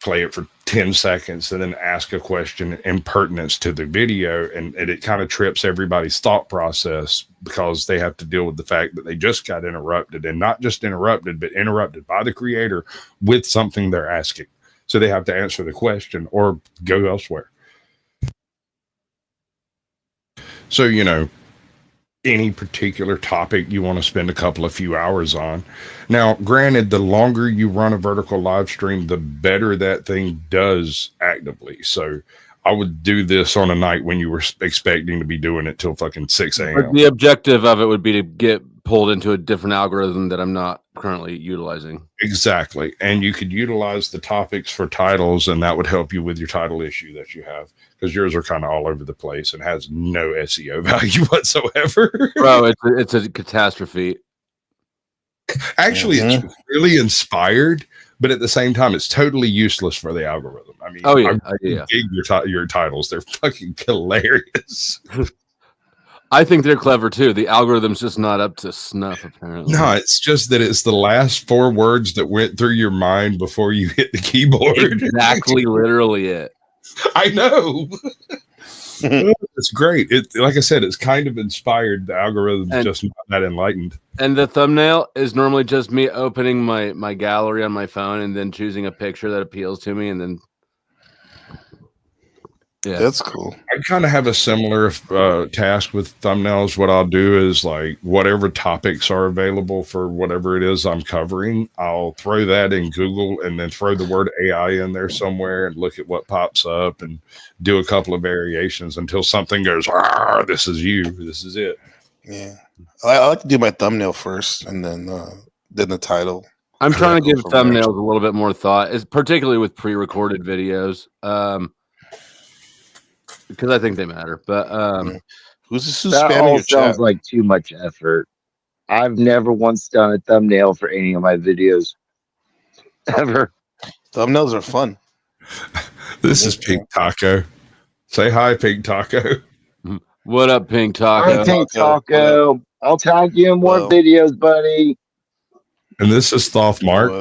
Play it for 10 seconds, and then ask a question in pertinence to the video, and it kind of trips everybody's thought process because they have to deal with the fact that they just got interrupted, and not just interrupted, but interrupted by the creator with something they're asking. So they have to answer the question or go elsewhere. So, you know, any particular topic you want to spend a couple of few hours on. Now, granted, the longer you run a vertical live stream, the better that thing does actively. So I would do this on a night when you were expecting to be doing it till fucking 6 a.m. The objective of it would be to get pulled into a different algorithm that I'm not currently utilizing. Exactly. And you could utilize the topics for titles, and that would help you with your title issue that you have, because yours are kind of all over the place and has no SEO value whatsoever. Bro, it's a catastrophe. Actually, it's really inspired, but at the same time, it's totally useless for the algorithm. I mean, yeah. Your titles, they're fucking hilarious. I think they're clever too. The algorithm's just not up to snuff, apparently. No, it's just that it's the last 4 words that went through your mind before you hit the keyboard. Exactly, literally it. I know. It's great. It, like I said, it's kind of inspired. The algorithm's just not that enlightened. And the thumbnail is normally just me opening my gallery on my phone and then choosing a picture that appeals to me, and then yeah, that's cool. I kind of have a similar task with thumbnails. What I'll do is, like, whatever topics are available for whatever it is I'm covering, I'll throw that in Google and then throw the word AI in there somewhere and look at what pops up and do a couple of variations until something goes, this is you. This is it. Yeah. I like to do my thumbnail first and then the title. I'm trying to give thumbnails a little bit more thought, particularly with pre-recorded videos. Because I think they matter, but who's that all sounds like too much effort. I've never once done a thumbnail for any of my videos ever. Thumbnails are fun. This is Pink Taco. Say hi, Pink Taco. What up, Pink Taco? Hi, Pink Taco. I'll tag you in more videos, buddy. And this is Thoth Mark.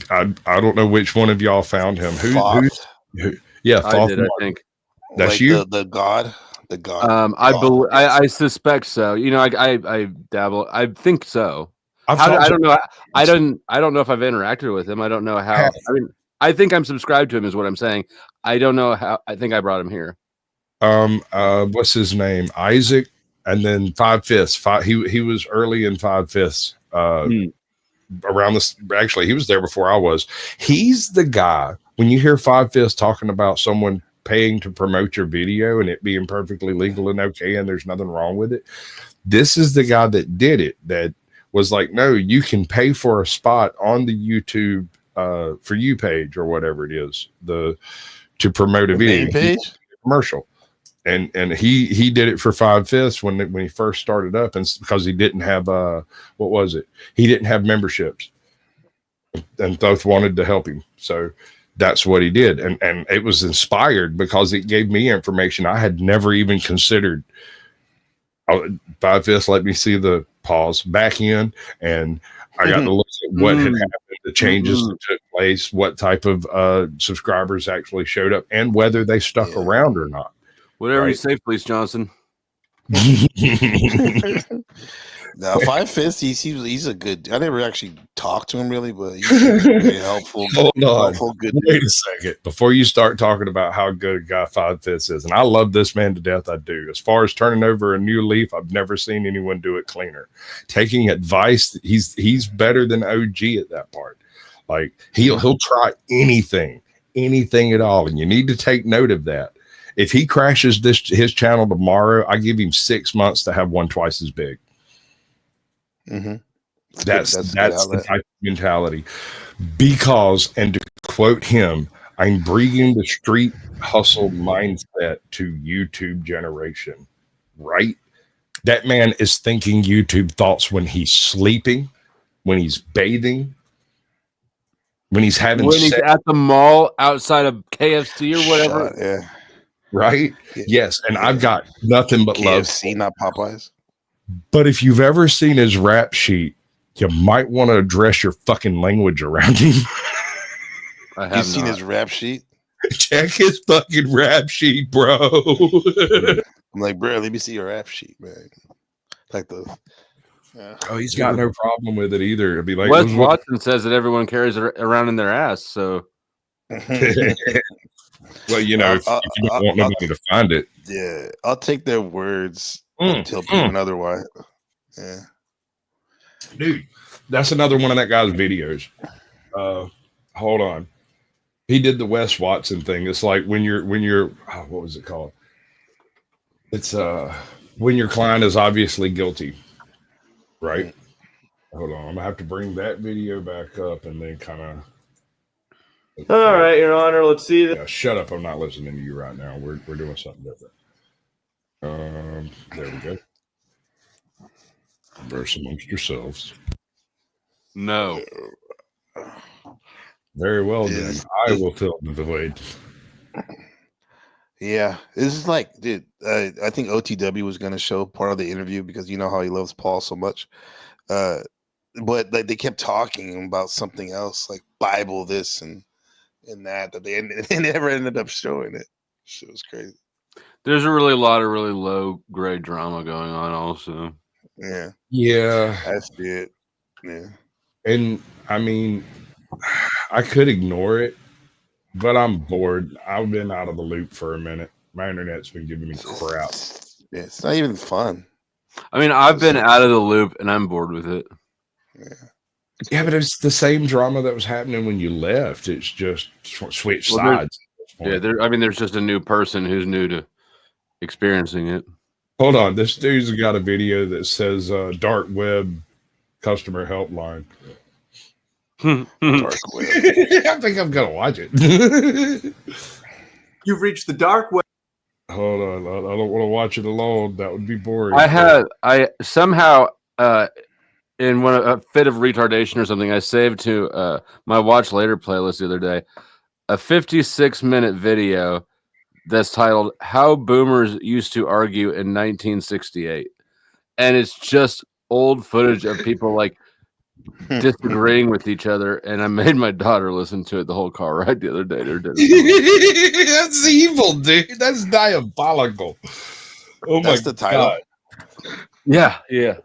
I don't know which one of y'all found him. Who? Yeah, Thoth Mark. I think. That's like you, the god. I suspect so. You know, I dabble. I think so. I don't know. I don't know if I've interacted with him. I don't know how. I mean, I think I'm subscribed to him, is what I'm saying. I don't know how. I think I brought him here. What's his name? Isaac, and then 5/5. He was early in 5/5. Around this, actually, he was there before I was. He's the guy. When you hear 5/5 talking about someone paying to promote your video and it being perfectly legal and okay, and there's nothing wrong with it, this is the guy that did it. That was like, no, you can pay for a spot on the YouTube for you page or whatever it is, to promote a video page commercial. And he did it for 5/5 when he first started up, and because he didn't have what was it? He didn't have memberships, and Thoth wanted to help him, so that's what he did. And it was inspired because it gave me information I had never even considered. 5/5 let me see the pause back in, and I got to look at what had happened to changes that took place, what type of subscribers actually showed up, and whether they stuck around or not. Whatever you say, Police Johnson. Now, Five Fists, he's a good. I never actually talked to him really, but he's very helpful. Hold on. Helpful, good Wait dude. a second. Before you start talking about how good a guy Five Fists is, and I love this man to death, I do. As far as turning over a new leaf, I've never seen anyone do it cleaner. Taking advice, he's better than OG at that part. Like he'll try anything at all, and you need to take note of that. If he crashes his channel tomorrow, I give him 6 months to have one twice as big. Mm-hmm. That's the type of mentality. Because, and to quote him, I'm bringing the street hustle mindset to YouTube generation. Right? That man is thinking YouTube thoughts when he's sleeping, when he's bathing, when he's having he's at the mall outside of KFC or whatever. Yeah. Right? Yes. And I've got nothing but love. KFC, not Popeyes. But if you've ever seen his rap sheet, you might want to address your fucking language around him. You've seen his rap sheet? Check his fucking rap sheet, bro. I'm like, bro, let me see your rap sheet, man. Like the. Oh, he's got no problem with it either. It'd be like Wes Watson says that everyone carries it around in their ass. So, well, you know, if you don't want nobody to find it, yeah, I'll take their words until proven otherwise. Yeah, dude, that's another one of that guy's videos. Hold on, he did the Wes Watson thing. It's like when you're what was it called? It's when your client is obviously guilty, right? Hold on, I'm gonna have to bring that video back up and then kind of. All right, Your Honor. Let's see. Yeah, shut up! I'm not listening to you right now. We're doing something different. There we go. Converse amongst yourselves. No. Very well, then. I will fill the void. Yeah, this is like, dude. I think OTW was going to show part of the interview because you know how he loves Paul so much. But like they kept talking about something else, like Bible this and that they never ended up showing it. Shit was crazy. There's a lot of really low grade drama going on, also. Yeah, that's it. Yeah, and I mean, I could ignore it, but I'm bored. I've been out of the loop for a minute. My internet's been giving me crap. Yeah, it's not even fun. I mean, I've been out of the loop and I'm bored with it. Yeah, but it's the same drama that was happening when you left. It's just switch sides. Yeah, there's just a new person who's new to experiencing it. Hold on, this dude's got a video that says dark web customer helpline. Dark web. I think I'm gonna watch it. You've reached the dark web. Hold on, I don't want to watch it alone. That would be boring. I somehow in a fit of retardation or something, I saved to my watch later playlist the other day a 56-minute video that's titled "How Boomers Used to Argue in 1968," and it's just old footage of people like disagreeing with each other. And I made my daughter listen to it the whole car ride the other day. That's evil, dude. That's diabolical. Oh That's my the title. God. Yeah.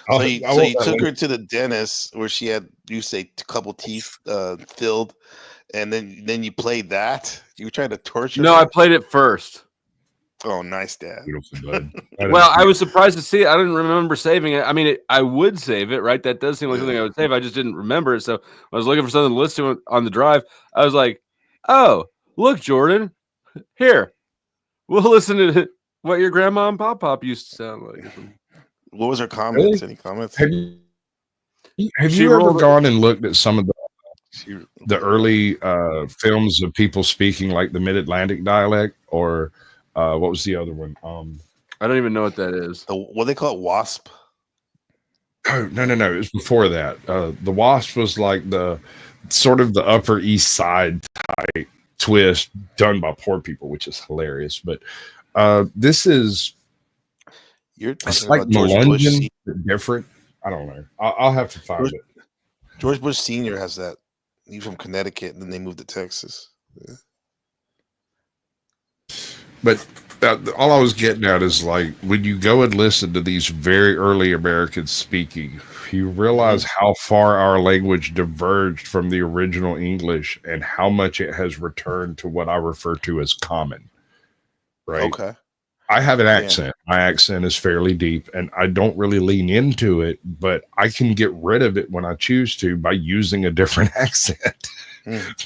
So you took her to the dentist where she had, you say, a couple teeth filled, and then you played that. You were trying to torture. No, her? I played it first. Oh, nice, Dad. Well, I was surprised to see it. I didn't remember saving it. I mean, I would save it, right? That does seem like something I would save. I just didn't remember it. So I was looking for something to listen to on the drive. I was like, oh, look, Jordan, here. We'll listen to what your grandma and pop used to sound like. What was her comments? Really? Any comments? Have you ever gone and looked at some of the early films of people speaking like the Mid-Atlantic dialect, or what was the other one? I don't even know what that is. What they call it, WASP? Oh, no. It was before that. The WASP was like the sort of the Upper East Side type twist done by poor people, which is hilarious. But this is it's like Melungeon, but different. I don't know. I'll have to find it. George Bush Sr. has that. He's from Connecticut, and then they moved to Texas. Yeah. But all I was getting at is like when you go and listen to these very early Americans speaking, you realize how far our language diverged from the original English and how much it has returned to what I refer to as common. Right. Okay. I have an accent. My accent is fairly deep and I don't really lean into it, but I can get rid of it when I choose to by using a different accent.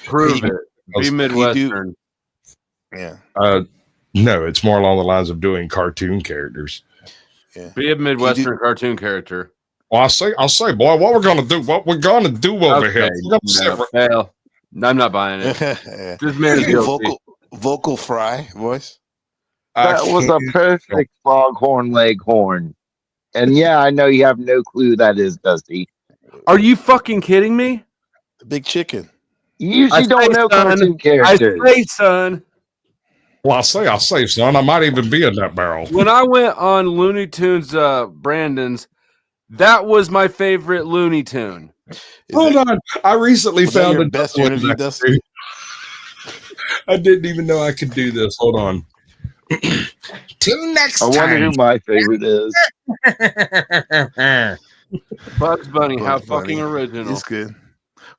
Prove it. Be Midwestern. Yeah. No, it's more along the lines of doing cartoon characters. Yeah. Be a Midwestern cartoon character. Well, I'll say, boy, what we're gonna do over here. No, I'm not buying it. This man is guilty. Vocal fry voice. That was a perfect foghorn leghorn. And yeah, I know you have no clue who that is, Dusty. Are you fucking kidding me? The big chicken. You usually don't know cartoon characters. I say, son. Well, I'll say, son. I might even be in that barrel. When I went on Looney Tunes Brandon's, that was my favorite Looney Tune. Hold on. I recently found your best interview, Dusty. I didn't even know I could do this. Hold on. Till next time. I wonder who my favorite is. Bugs Bunny, how fucking original. It's good.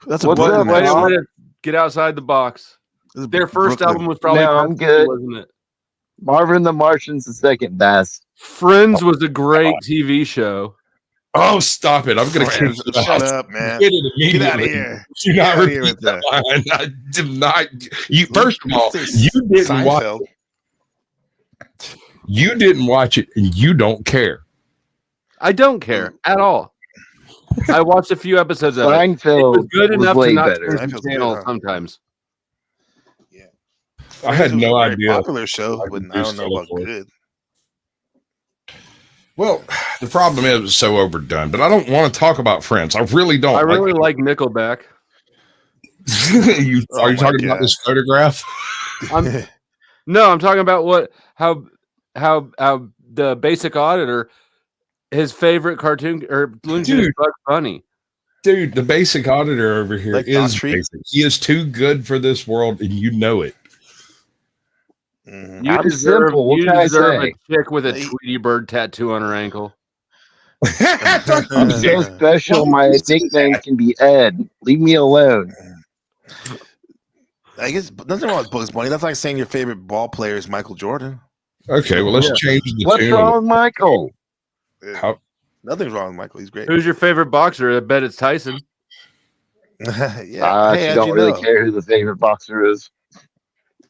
That's What's a up, way to get outside the box. Their first album was probably I'm good. wasn't it? Marvin the Martian's the second best. Friends was a great TV show. Oh, stop it. I'm going to shut up, man. Get out of here. Do not repeat that line. I did not. You, first of all, you didn't watch it. You didn't watch it and you don't care. I don't care at all. I watched a few episodes of it. Seinfeld It was good enough was to way not better. change the channel sometimes. I had no idea. Popular show, but I don't know about good. Well, the problem is it's so overdone, but I don't want to talk about Friends. I really don't. I really like Nickelback. Are you talking about this photograph? No, I'm talking about how the basic auditor, his favorite cartoon or Looney Tunes Bugs Bunny. Dude, the basic auditor over here is basic. He is too good for this world, and you know it. You deserve a chick with a Tweety Bird tattoo on her ankle. I'm so special. My nickname can be Ed. Leave me alone. I guess nothing wrong with Bugs Bunny. That's like saying your favorite ball player is Michael Jordan. Okay, well, let's change the What's tune. wrong with Michael? Nothing's wrong with Michael. He's great. Who's your favorite boxer? I bet it's Tyson. I don't really care who the favorite boxer is.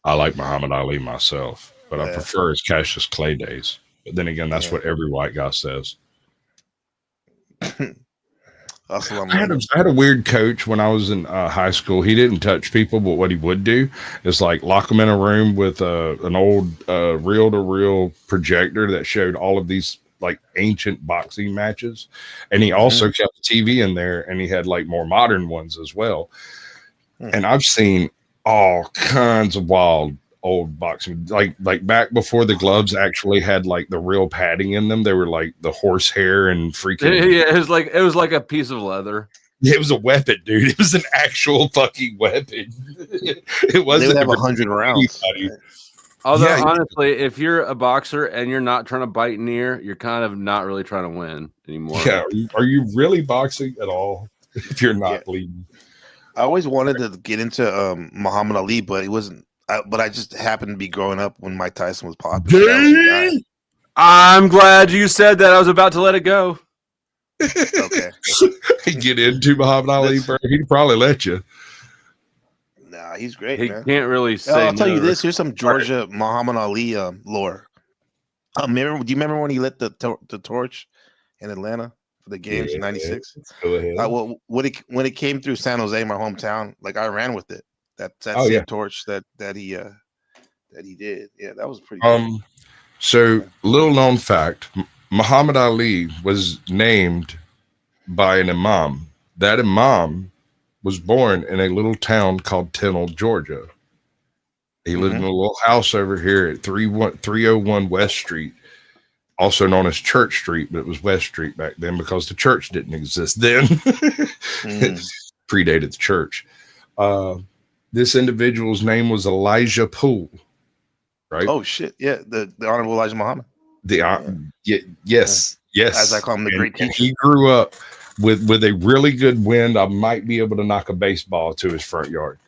I like Muhammad Ali myself, but I prefer his Cassius Clay days. But then again, that's what every white guy says. I had a weird coach when I was in high school. He didn't touch people, but what he would do is like lock them in a room with an old reel-to-reel projector that showed all of these like ancient boxing matches. And he also kept the TV in there, and he had like more modern ones as well. And I've seen all kinds of wild old boxing, like back before the gloves actually had like the real padding in them. They were like the horsehair and freaking. Yeah, it was like a piece of leather. It was a weapon, dude. It was an actual fucking weapon. It wasn't. They would have 100 rounds. Although honestly, if you're a boxer and you're not trying to bite an ear, you're kind of not really trying to win anymore. Yeah, are you really boxing at all if you're not bleeding? I always wanted to get into Muhammad Ali, but he wasn't. But I just happened to be growing up when Mike Tyson was popular. I'm glad you said that. I was about to let it go. Okay. Get into Muhammad Ali, bro. He'd probably let you. Nah, he's great, He man. can't really say. I'll tell you this. Here's some Georgia Muhammad Ali lore. Do you remember when he lit the torch in Atlanta for the games in '96? Go ahead. When it came through San Jose, my hometown, like I ran with it. That same torch that he did. Yeah, that was pretty cool. So little known fact, Muhammad Ali was named by an imam. That imam was born in a little town called Tennille, Georgia. He lived in a little house over here at 301 West Street. also known as Church Street, but it was West Street back then because the church didn't exist then. It predated the church. This individual's name was Elijah Poole, right? Oh shit! Yeah, the Honorable Elijah Muhammad. Yes. As I call him, the great teacher. He grew up with a really good wind. I might be able to knock a baseball to his front yard.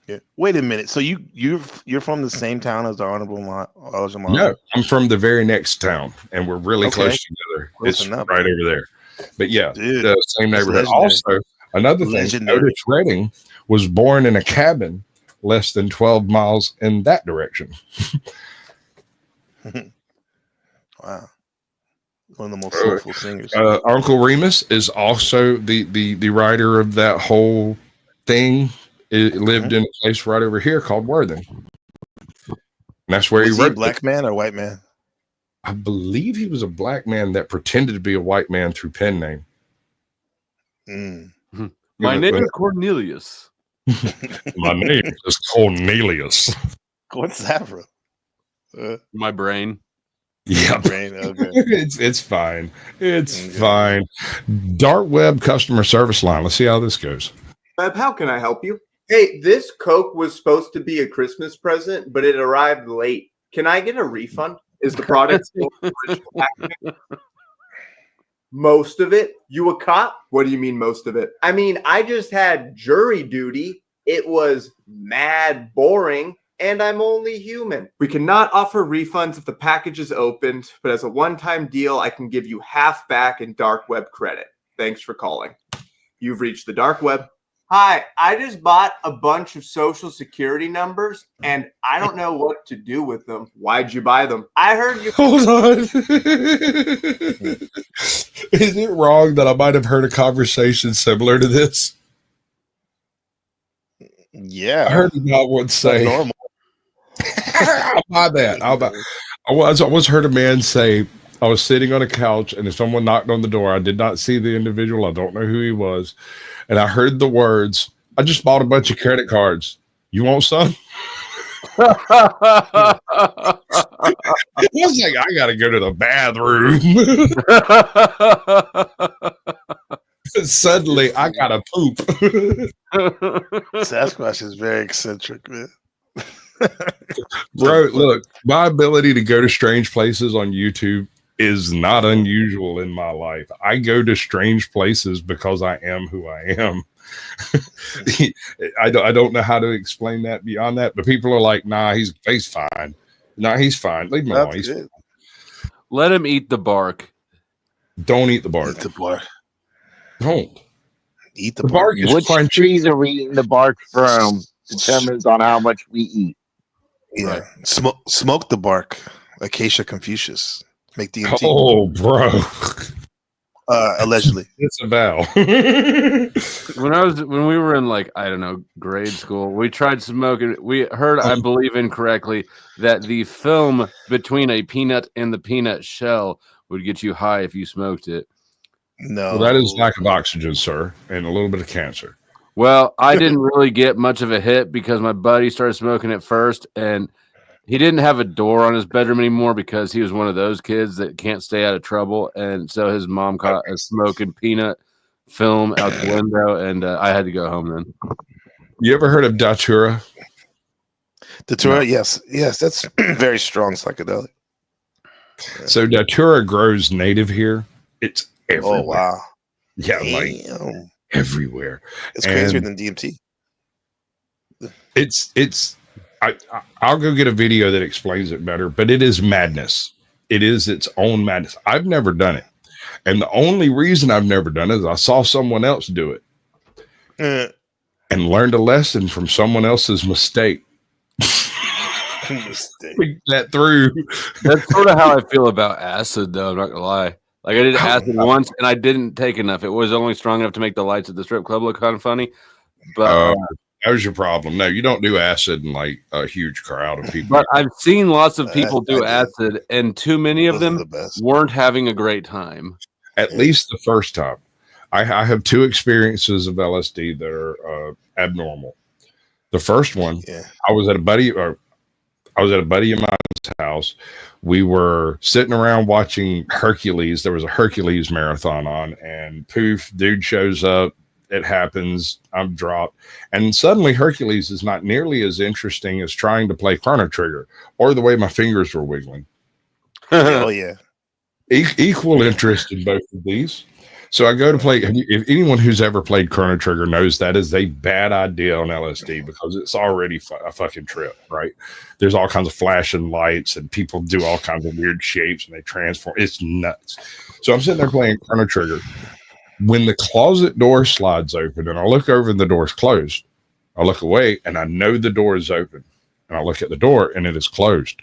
Yeah. Wait a minute. So you're from the same town as the Honorable Elijah Muhammad? No, I'm from the very next town, and we're really close together. Close It's enough. right over there. But yeah, Dude, the same neighborhood. legendary. Also, another thing, Legendary. Otis Redding was born in a cabin less than 12 miles in that direction. Wow. One of the most soulful singers. Uncle Remus is also the writer of that whole thing. It lived in a place right over here called Worthing. And that's where Was he he a wrote. black man or white man? I believe he was a black man that pretended to be a white man through pen name. My name is Cornelius. My name is Cornelius. What's that, bro? My brain. Yeah, brain. Okay. it's fine. It's fine. Dark web customer service line. Let's see how this goes. Web, how can I help you? Hey, this Coke was supposed to be a Christmas present, but it arrived late. Can I get a refund? Is the product still in the original packaging? Most of it? You a cop? What do you mean most of it? I mean, I just had jury duty. It was mad boring, and I'm only human. We cannot offer refunds if the package is opened, but as a one-time deal, I can give you half back in dark web credit. Thanks for calling. You've reached the dark web. Hi, I just bought a bunch of social security numbers, and I don't know what to do with them. Why'd you buy them? I heard you. Hold on. Is it wrong that I might have heard a conversation similar to this? Yeah. I heard a guy once say, normal. I'll buy that. I once heard a man say, I was sitting on a couch and if someone knocked on the door, I did not see the individual. I don't know who he was. And I heard the words, I just bought a bunch of credit cards. You want some? I was like, I got to go to the bathroom. Suddenly, I got to poop. Sasquatch is very eccentric, man. Bro, look, my ability to go to strange places on YouTube is not unusual in my life. I go to strange places because I am who I am. I don't know how to explain that beyond that, but people are like, nah, he's fine. Nah, he's fine. Leave him alone. He's fine. Let him eat the bark. Don't eat the bark. Eat the bark. Don't. Eat the bark. Is Which crunchy. trees are we eating the bark from determines on how much we eat. Yeah. Smoke the bark. Acacia Confucius. Make DMT. Oh, bro. Allegedly. It's a vow. when we were in grade school, we tried smoking. We heard, I believe incorrectly, that the film between a peanut and the peanut shell would get you high if you smoked it. No. Well, that is lack of oxygen, sir, and a little bit of cancer. Well, I didn't really get much of a hit because my buddy started smoking it first, and he didn't have a door on his bedroom anymore because he was one of those kids that can't stay out of trouble. And so his mom caught a smoking peanut film out the window, and I had to go home then. You ever heard of Datura? Datura, yes. Yes, that's very strong psychedelic. So Datura grows native here. It's everywhere. Oh, wow. Yeah, Damn. like everywhere. It's crazier And than DMT. I'll go get a video that explains it better, but it is madness. It is its own madness. I've never done it. And the only reason I've never done it is I saw someone else do it and learned a lesson from someone else's mistake. Think that through. That's sort of how I feel about acid, though. I'm not gonna lie. Like I did acid once, and I didn't take enough. It was only strong enough to make the lights at the strip club look kind of funny. But that was your problem. No, you don't do acid in like a huge crowd of people. But I've seen lots of people do acid, and too many of them weren't having a great time. At least the first time. I have two experiences of LSD that are abnormal. The first one, I was at a buddy, or I was at a buddy of mine's house. We were sitting around watching Hercules. There was a Hercules marathon on, and poof, dude shows up. It happens. I'm dropped. And suddenly Hercules is not nearly as interesting as trying to play Chrono Trigger or the way my fingers were wiggling. Oh, yeah. Equal interest in both of these. So I go to play. If anyone who's ever played Chrono Trigger knows that is a bad idea on LSD because it's already a fucking trip, right? There's all kinds of flashing lights and people do all kinds of weird shapes and they transform. It's nuts. So I'm sitting there playing Chrono Trigger. When the closet door slides open and I look over and the door's closed, I look away and I know the door is open. And I look at the door and it is closed.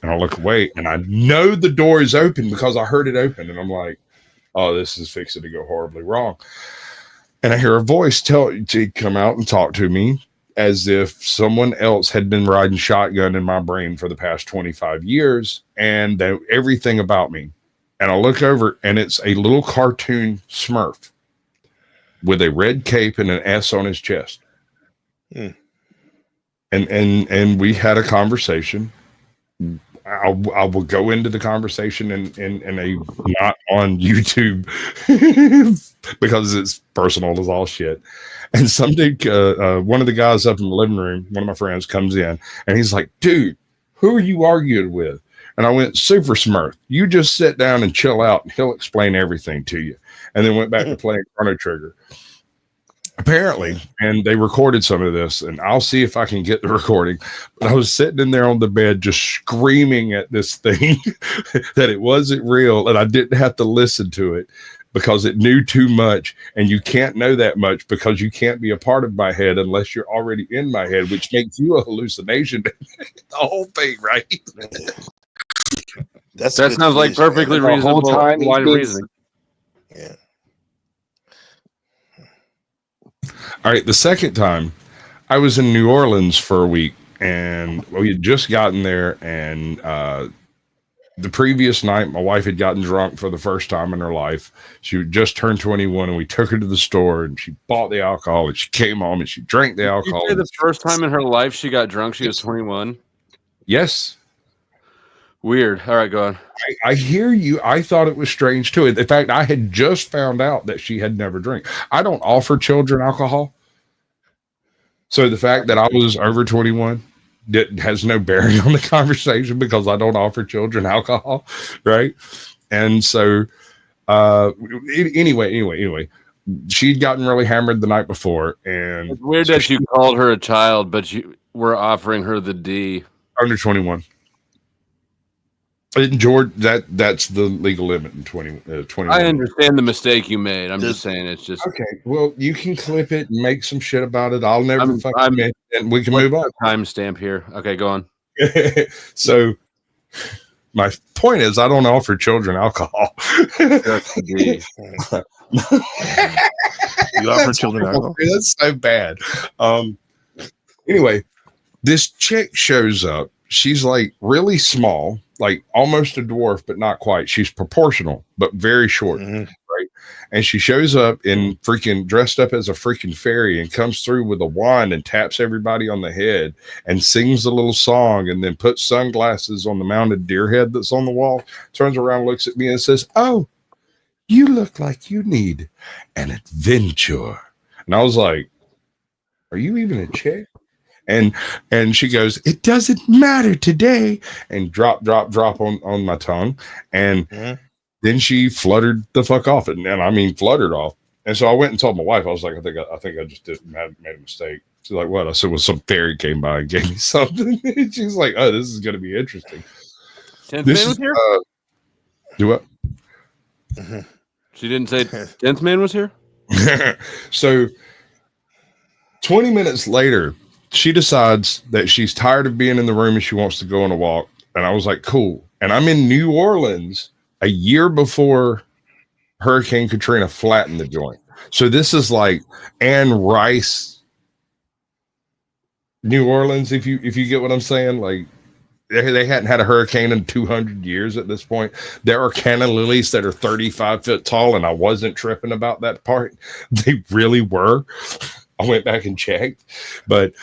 And I look away and I know the door is open because I heard it open. And I'm like, oh, this is fixing to go horribly wrong. And I hear a voice to come out and talk to me as if someone else had been riding shotgun in my brain for the past 25 years and know everything about me. And I look over and it's a little cartoon Smurf with a red cape and an S on his chest. And we had a conversation. I will go into the conversation in a not on YouTube because it's personal as all shit. And some dude, one of the guys up in the living room, one of my friends comes in and he's like, dude, who are you arguing with? And I went, Super Smurf, you just sit down and chill out and he'll explain everything to you. And then went back to playing Chrono Trigger. Apparently, and they recorded some of this, and I'll see if I can get the recording. But I was sitting in there on the bed just screaming at this thing that it wasn't real, and I didn't have to listen to it because it knew too much. And you can't know that much because you can't be a part of my head unless you're already in my head, which makes you a hallucination. The whole thing, right? That sounds like perfectly reasonable line of reasoning. Yeah. All right, the second time I was in New Orleans for a week and we had just gotten there, and the previous night my wife had gotten drunk for the first time in her life. She had just turned 21 and we took her to the store and she bought the alcohol and she came home and she drank the alcohol. You say the first time in her life she got drunk, she was 21? Yes. Weird. All right, go on. I hear you. I thought it was strange too. In fact, I had just found out that she had never drank. I don't offer children alcohol. So the fact that I was over 21 has no bearing on the conversation because I don't offer children alcohol. Right. And so anyway, she'd gotten really hammered the night before. And it's weird that you called her a child, but you were offering her the D. Under 21. In Georgia, that's the legal limit in 21. I understand the mistake you made. I'm just saying it's just okay. Well, you can clip it and make some shit about it. I'll never fucking admit, and we can move on. Timestamp here. Okay, go on. So, my point is, I don't offer children alcohol. You offer children alcohol? That's so bad. Anyway, this chick shows up. She's like really small, like almost a dwarf, but not quite. She's proportional, but very short, right? And she shows up in freaking dressed up as a freaking fairy and comes through with a wand and taps everybody on the head and sings a little song and then puts sunglasses on the mounted deer head that's on the wall, turns around, looks at me and says, "Oh, you look like you need an adventure." And I was like, "Are you even a chick?" And she goes, "It doesn't matter today," and drop on my tongue. And then she fluttered the fuck off. And I mean, fluttered off. And so I went and told my wife, I was like, I think I just made a mistake. She's like, "What?" I said, "Well, some fairy came by and gave me something." She's like, "Oh, this is going to be interesting." 10th man was here? Do what? She didn't say 10th man was here? So 20 minutes later, she decides that she's tired of being in the room and she wants to go on a walk. And I was like, cool. And I'm in New Orleans a year before Hurricane Katrina flattened the joint. So this is like Anne Rice, New Orleans, if you get what I'm saying. Like they hadn't had a hurricane in 200 years at this point. There are canna lilies that are 35 foot tall, and I wasn't tripping about that part. They really were. I went back and checked, but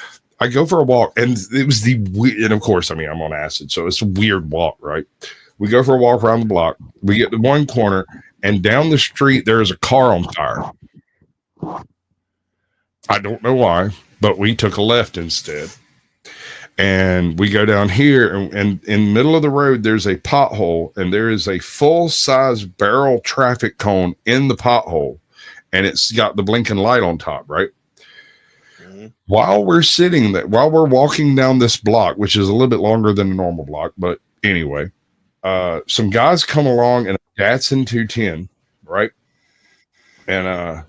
I go for a walk, and it was and of course, I mean, I'm on acid, so it's a weird walk, right? We go for a walk around the block. We get to one corner, and down the street there is a car on fire. I don't know why, but we took a left instead. And we go down here, and in the middle of the road, there's a pothole, and there is a full-size barrel traffic cone in the pothole, and it's got the blinking light on top, right? While we're walking down this block, which is a little bit longer than a normal block, but anyway, some guys come along in a Datsun 210, right? And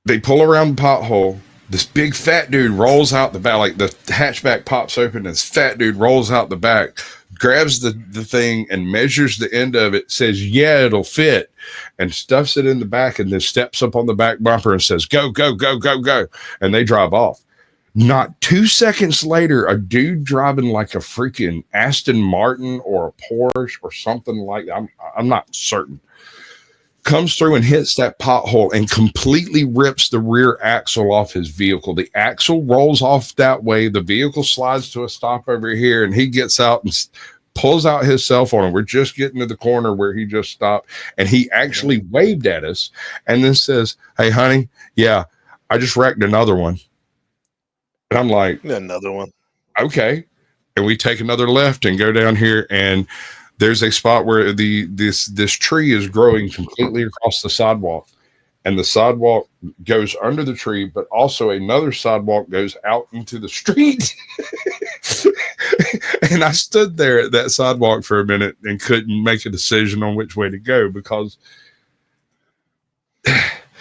they pull around the pothole. This big fat dude rolls out the back, like the hatchback pops open, and this fat dude rolls out the back, grabs the thing and measures the end of it, says, yeah, it'll fit, and stuffs it in the back, and then steps up on the back bumper and says, go, go, go, go, go. And they drive off. Not 2 seconds later, a dude driving like a freaking Aston Martin or a Porsche or something like that, I'm not certain, comes through and hits that pothole and completely rips the rear axle off his vehicle. The axle rolls off that way. The vehicle slides to a stop over here, and he gets out and pulls out his cell phone. And we're just getting to the corner where he just stopped, and he actually waved at us and then says, hey, honey, yeah, I just wrecked another one. And I'm like, another one. Okay. And we take another left and go down here, and there's a spot where this tree is growing completely across the sidewalk, and the sidewalk goes under the tree, but also another sidewalk goes out into the street. And I stood there at that sidewalk for a minute and couldn't make a decision on which way to go, because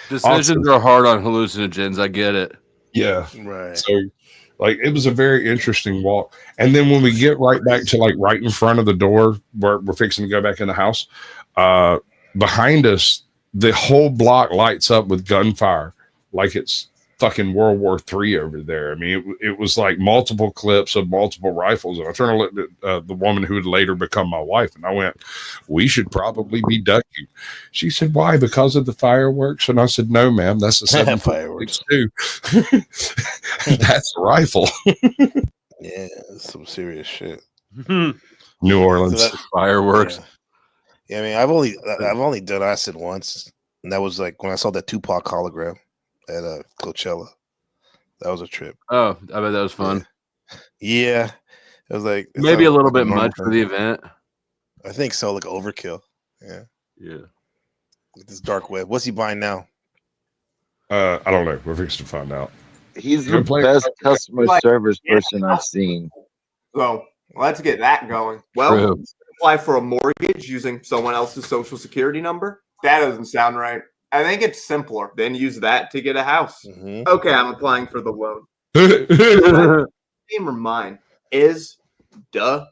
decisions are hard on hallucinogens. I get it. Yeah. Right. So, like, it was a very interesting walk. And then when we get right back to, like, right in front of the door where we're fixing to go back in the house, behind us, the whole block lights up with gunfire like it's fucking World War III over there. I mean, it was like multiple clips of multiple rifles. And I turned and looked at the woman who would later become my wife, and I went, we should probably be ducking. She said, why? Because of the fireworks? And I said, no, ma'am, that's the 7.62. That's a rifle. Yeah, that's some serious shit. New Orleans. So fireworks. Yeah, I mean, I've only done acid once, and that was like when I saw that Tupac hologram at Coachella. That was a trip. Oh, I bet that was fun. Yeah, it was like maybe a little bit much for the event. I think so, like overkill. Yeah. With this dark web. What's he buying now? I don't know. We're fixing to find out. He's the best customer service person I've seen. So let's get that going. Well, apply for a mortgage using someone else's social security number. That doesn't sound right. I think it's simpler than use that to get a house. Okay, I'm applying for the loan. Name or mine is duh.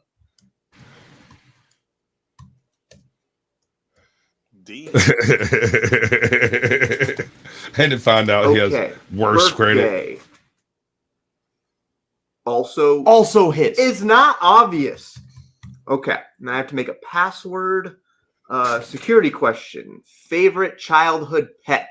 D. And to find out he has worse credit. Also hits. It's not obvious. Okay, now I have to make a password. Security question. Favorite childhood pet?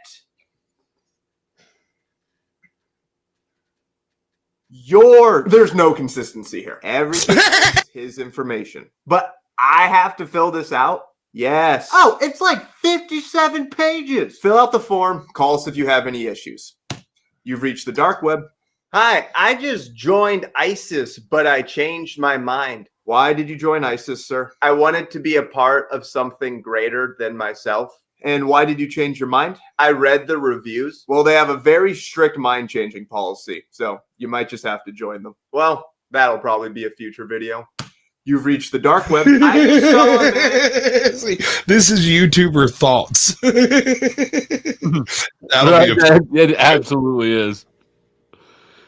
There's no consistency here. Everything is his information. But I have to fill this out? Yes. Oh, it's like 57 pages. Fill out the form. Call us if you have any issues. You've reached the dark web. Hi, I just joined ISIS, but I changed my mind. Why did you join ISIS, sir? I wanted to be a part of something greater than myself. And why did you change your mind? I read the reviews. Well, they have a very strict mind-changing policy, so you might just have to join them. Well, that'll probably be a future video. You've reached the dark web. I saw it. See, this is YouTuber thoughts. It absolutely is.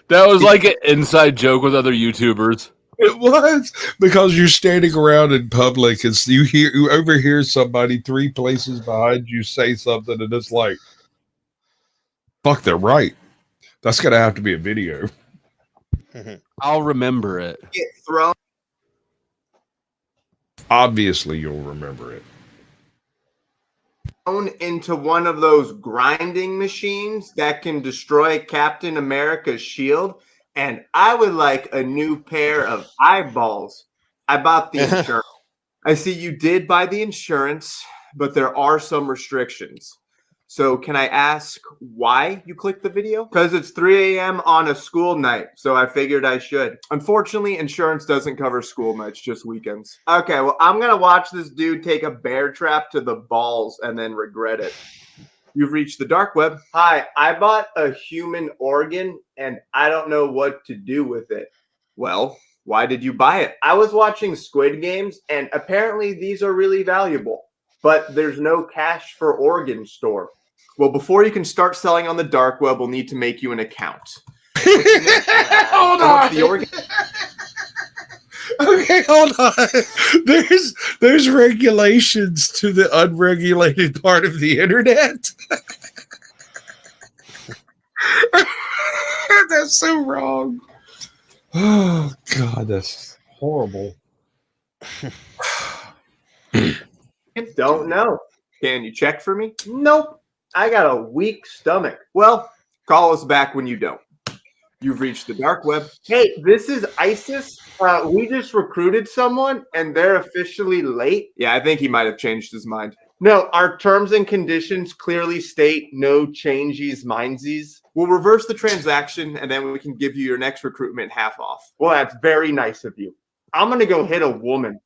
That was like an inside joke with other YouTubers. It was because you're standing around in public and you overhear somebody 3 places behind you say something, and it's like, fuck, they're right. That's gonna have to be a video. I'll remember it. Get thrown. Obviously, you'll remember it. Into one of those grinding machines that can destroy Captain America's shield, and I would like a new pair of eyeballs. I bought the insurance. I see you did buy the insurance, but there are some restrictions. So can I ask why you clicked the video? Because it's 3 a.m. on a school night, so I figured I should. Unfortunately, insurance doesn't cover school nights, just weekends. Okay, well, I'm going to watch this dude take a bear trap to the balls and then regret it. You've reached the dark web. Hi, I bought a human organ and I don't know what to do with it. Well, why did you buy it? I was watching Squid Games and apparently these are really valuable, but there's no cash for organ store. Well, before you can start selling on the dark web, we'll need to make you an account. Hold on. What's the organ? Okay, hold on. There's regulations to the unregulated part of the internet. That's so wrong. Oh God, that's horrible. Don't know. Can you check for me? Nope. I got a weak stomach. Well, call us back when you don't. You've reached the dark web. Hey, this is ISIS. We just recruited someone and they're officially late. Yeah, I think he might have changed his mind. No, our terms and conditions clearly state no changes mindsies. We'll reverse the transaction and then we can give you your next recruitment half off. Well, that's very nice of you. I'm going to go hit a woman.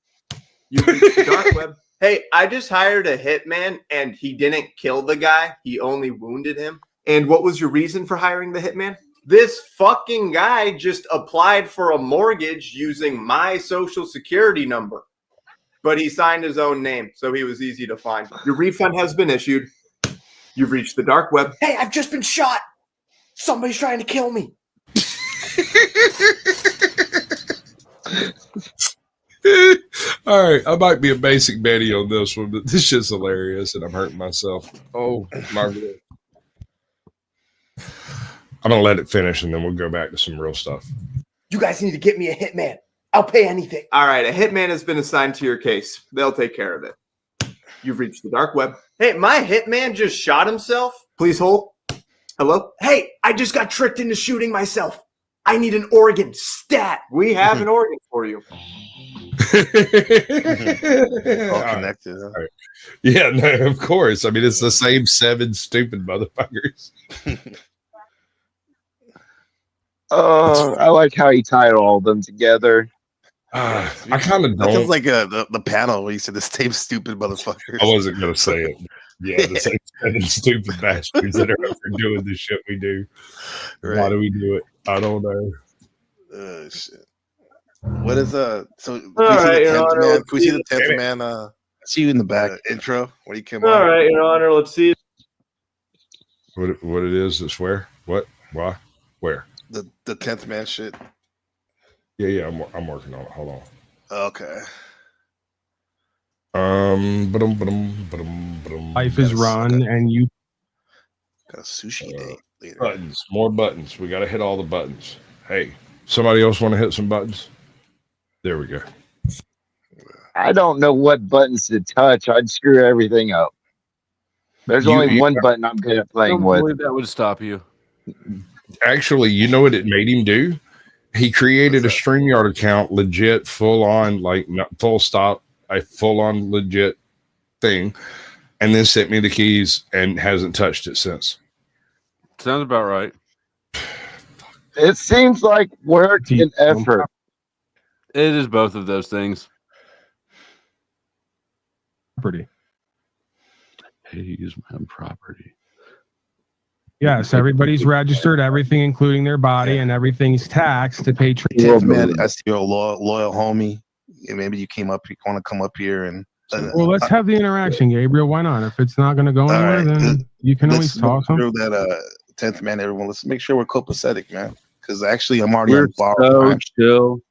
You've reached the dark web. Hey, I just hired a hitman and he didn't kill the guy. He only wounded him. And what was your reason for hiring the hitman? This fucking guy just applied for a mortgage using my social security number. But he signed his own name, so he was easy to find. Your refund has been issued. You've reached the dark web. Hey, I've just been shot. Somebody's trying to kill me. All right, I might be a basic Betty on this one, but this shit's hilarious and I'm hurting myself. Oh, my God. I'm going to let it finish and then we'll go back to some real stuff. You guys need to get me a hitman. I'll pay anything. All right, a hitman has been assigned to your case. They'll take care of it. You've reached the dark web. Hey, my hitman just shot himself. Please hold. Hello? Hey, I just got tricked into shooting myself. I need an organ. Stat. We have an organ for you. All connected. Huh? Right. Yeah, no, of course. I mean, it's the same 7 stupid motherfuckers. I like how he tied all of them together. I kind of That don't. sounds like the panel where you said the same stupid motherfuckers. I wasn't going to say it. Yeah, the same 7 stupid bastards that are out there doing the shit we do. Right. Why do we do it? I don't know. Shit. What is so? All right, Your Honor. Man? Can we see the 10th man? I see you in the back intro when he came on. All right, Your Honor. Let's see. What it is? It's where? What? Why? Where? The 10th man shit. Yeah. I'm working on it. Hold on. Okay. Life is run, and you got a sushi date later. Buttons, more buttons. We got to hit all the buttons. Hey, somebody else want to hit some buttons? There we go. I don't know what buttons to touch. I'd screw everything up. There's only one button I'm good at playing with. I believe that would stop you. Actually, you know what it made him do? He created a StreamYard account, legit, full on, like full stop, a full on legit thing, and then sent me the keys and hasn't touched it since. Sounds about right. It seems like work and effort. It is both of those things. Property. Pays my property. Yes, everybody's registered, everything, including their body, and everything's taxed to pay. Man, I see you're a loyal homie. Maybe you came up. You want to come up here and. Well, let's have the interaction, Gabriel. Why not? If it's not going to go anywhere, then you can always talk. Through that 10th man, everyone. Let's make sure we're copacetic, man. Because actually, I'm already on so chill.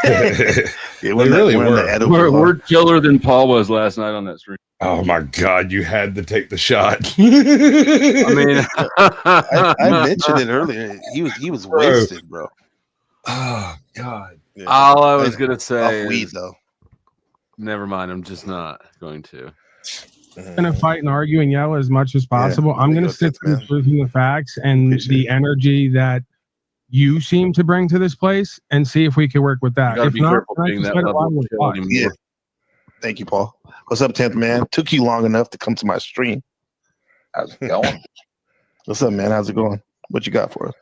Yeah, we're chiller than Paul was last night on that stream. Oh my God, you had to take the shot. I mean, I mentioned it earlier. He was wasted, bro. Oh God. Yeah. All I was gonna say off weed though. Never mind. I'm just not going to. I'm gonna fight and argue and yell as much as possible. I'm gonna stick to the truth and the facts and the energy that you seem to bring to this place and see if we can work with that. You gotta If be not, careful then I being just that let it level lie of with chill God. anymore. Yeah. Thank you, Paul. What's up, 10th man? Took you long enough to come to my stream. How's it going? What's up, man? How's it going? What you got for us?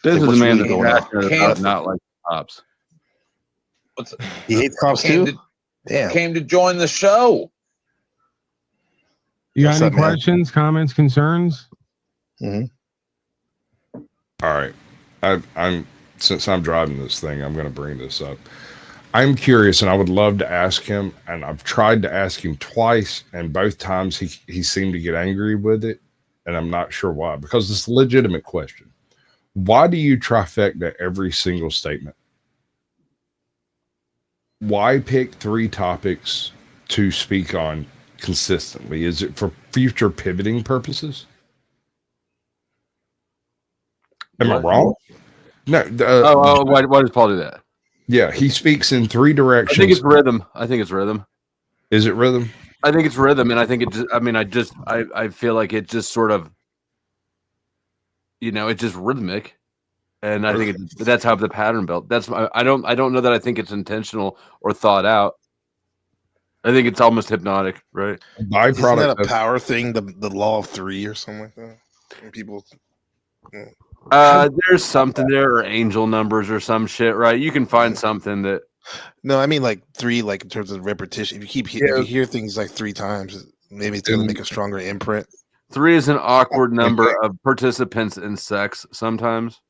This Like, is a what's man really that's going on? passionate about not like cops. He hates cops Came too? to- Damn. Came to join the show. You got What's any up, man? questions, comments, concerns? All right. I'm since I'm driving this thing, I'm going to bring this up. I'm curious, and I would love to ask him. And I've tried to ask him twice, and both times he seemed to get angry with it, and I'm not sure why. Because it's a legitimate question. Why do you trifecta every single statement? Why pick 3 topics to speak on consistently? Is it for future pivoting purposes? Am I wrong? No. Why does Paul do that? Yeah, he speaks in 3 directions. I think it's rhythm. I think it's rhythm. Is it rhythm? I think it's rhythm, and I think it. Just, I feel like it just sort of, it's just rhythmic, and I think that's how the pattern built. I don't know that I think it's intentional or thought out. I think it's almost hypnotic, right? Isn't that a power thing? The law of 3 or something like that? When people. There's something there, or angel numbers, or some shit, right? You can find something that. No, I mean like 3, like in terms of repetition. If you hear things like 3 times, maybe it's gonna make a stronger imprint. 3 is an awkward number of participants in sex. Sometimes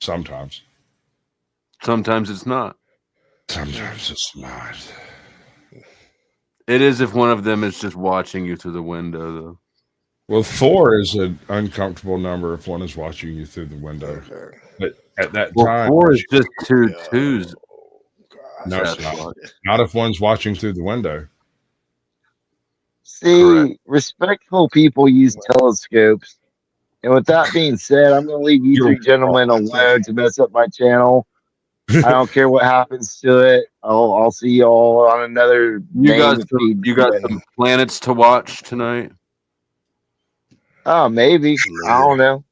it's not. Sometimes it's not. It is if one of them is just watching you through the window, though. Well, 4 is an uncomfortable number if one is watching you through the window. But at that time, 4 is just 2 twos. No, it's not. Not if one's watching through the window. See, respectful people use telescopes. And with that being said, I'm going to leave you 3 gentlemen alone to mess up my channel. I don't care what happens to it. I'll see y'all on another. You got some planets to watch tonight. Oh, maybe. I don't know.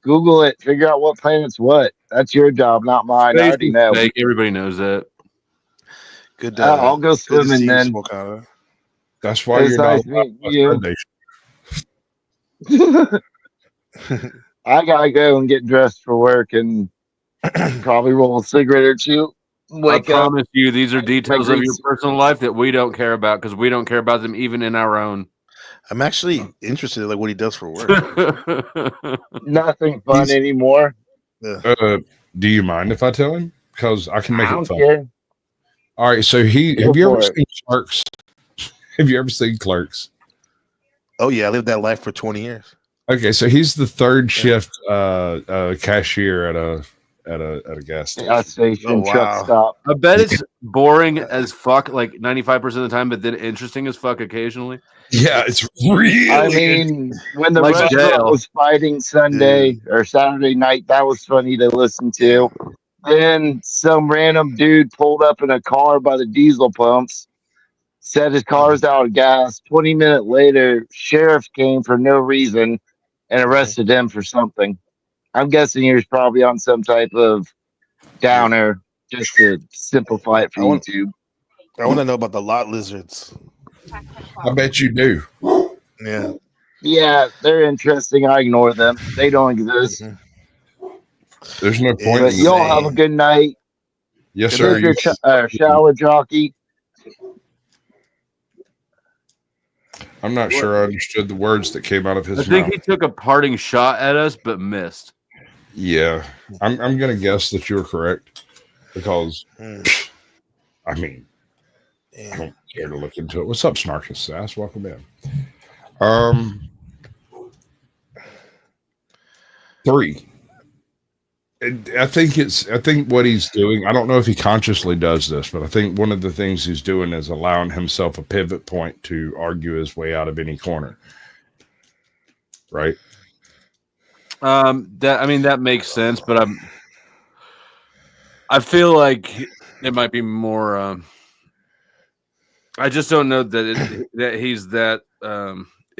Google it. Figure out what planet's what. That's your job, not mine. I already know. Everybody knows that. Good. I'll go swimming then. That's why It's you're nice not meeting you. I gotta go and get dressed for work and probably roll a cigarette or 2. I promise you, these are details of your personal life that we don't care about because we don't care about them even in our own. I'm actually interested in like what he does for work. Nothing fun anymore. Do you mind if I tell him? Because I can make I it don't fun. care. All right. So have you ever seen Clerks? Have you ever seen Clerks? Oh yeah, I lived that life for 20 years. Okay, so he's the 3rd shift cashier at a gas station. Truck stop. I bet it's boring as fuck, like 95% of the time, but then interesting as fuck occasionally. Yeah, it's really. I mean, when the Like restaurant jail. was fighting Sunday or Saturday night, that was funny to listen to. Then some random dude pulled up in a car by the diesel pumps, said his car's out of gas. 20 minutes later, sheriff came for no reason and arrested him for something. I'm guessing he was probably on some type of downer just to simplify it for YouTube. I want to know about the lot lizards. I bet you do. Yeah. Yeah, they're interesting. I ignore them. They don't exist. There's no point. But y'all have a good night. Yes, sir. Your shower jockey. I'm not sure I understood the words that came out of his I think mouth. he took a parting shot at us, but missed. Yeah, I'm going to guess that you're correct because, I mean, I don't care to look into it. What's up, Snarkus Sass? Welcome in. 3. I think what he's doing, I don't know if he consciously does this, but I think one of the things he's doing is allowing himself a pivot point to argue his way out of any corner. Right? That makes sense, but I feel like it might be more I just don't know that he's that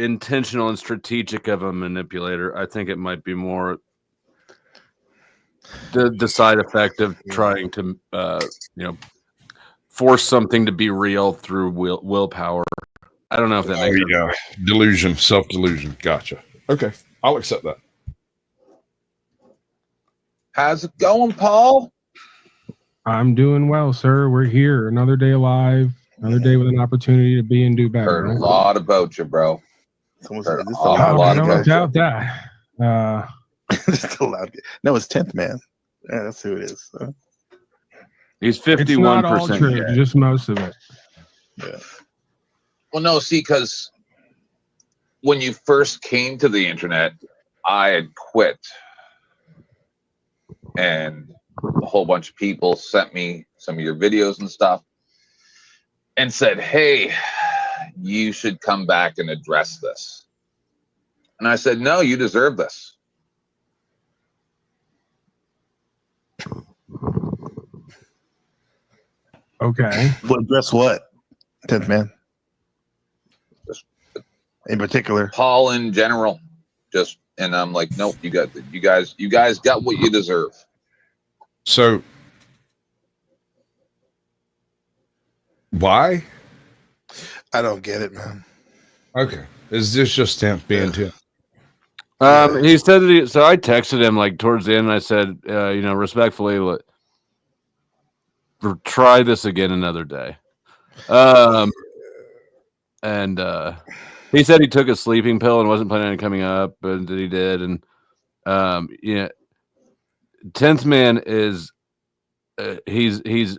intentional and strategic of a manipulator. I think it might be more the side effect of trying to force something to be real through willpower. I don't know if that makes sense. Yeah, delusion, self-delusion. Gotcha. Okay, I'll accept that. How's it going, Paul? I'm doing well, sir. We're here. Another day alive. Another day with an opportunity to be and do better. Heard a lot about you, bro. Heard a lot I about don't doubt that. Just a loud. No, it's 10th man. Yeah, that's who it is. He's It's not all 51%. true, just most of it. Yeah. Well, no, see, because when you first came to the internet, I had quit. And a whole bunch of people sent me some of your videos and stuff and said, hey, you should come back and address this. And I said, no, you deserve this. Okay. Well, address what? 10th man. In particular. Paul in general. And I'm like, nope, you guys got what you deserve. So why? I don't get it, man. Okay. Is this just 10th being 10th? He said that so I texted him like towards the end and I said, respectfully, try this again another day. And he said he took a sleeping pill and wasn't planning on coming up, but he did. And 10th man is he's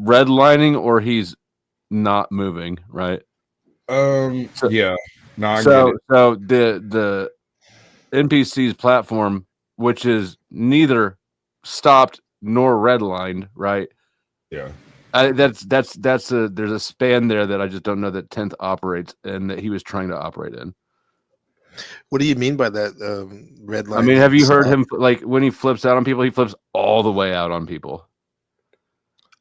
redlining or he's not moving, right? Yeah. No, I so get it. so the NPC's platform, which is neither stopped nor redlined, right? Yeah. There's a span there that I just don't know that 10th operates and that he was trying to operate in. What do you mean by that? Red line. I mean, have you heard him like when he flips out on people? He flips all the way out on people.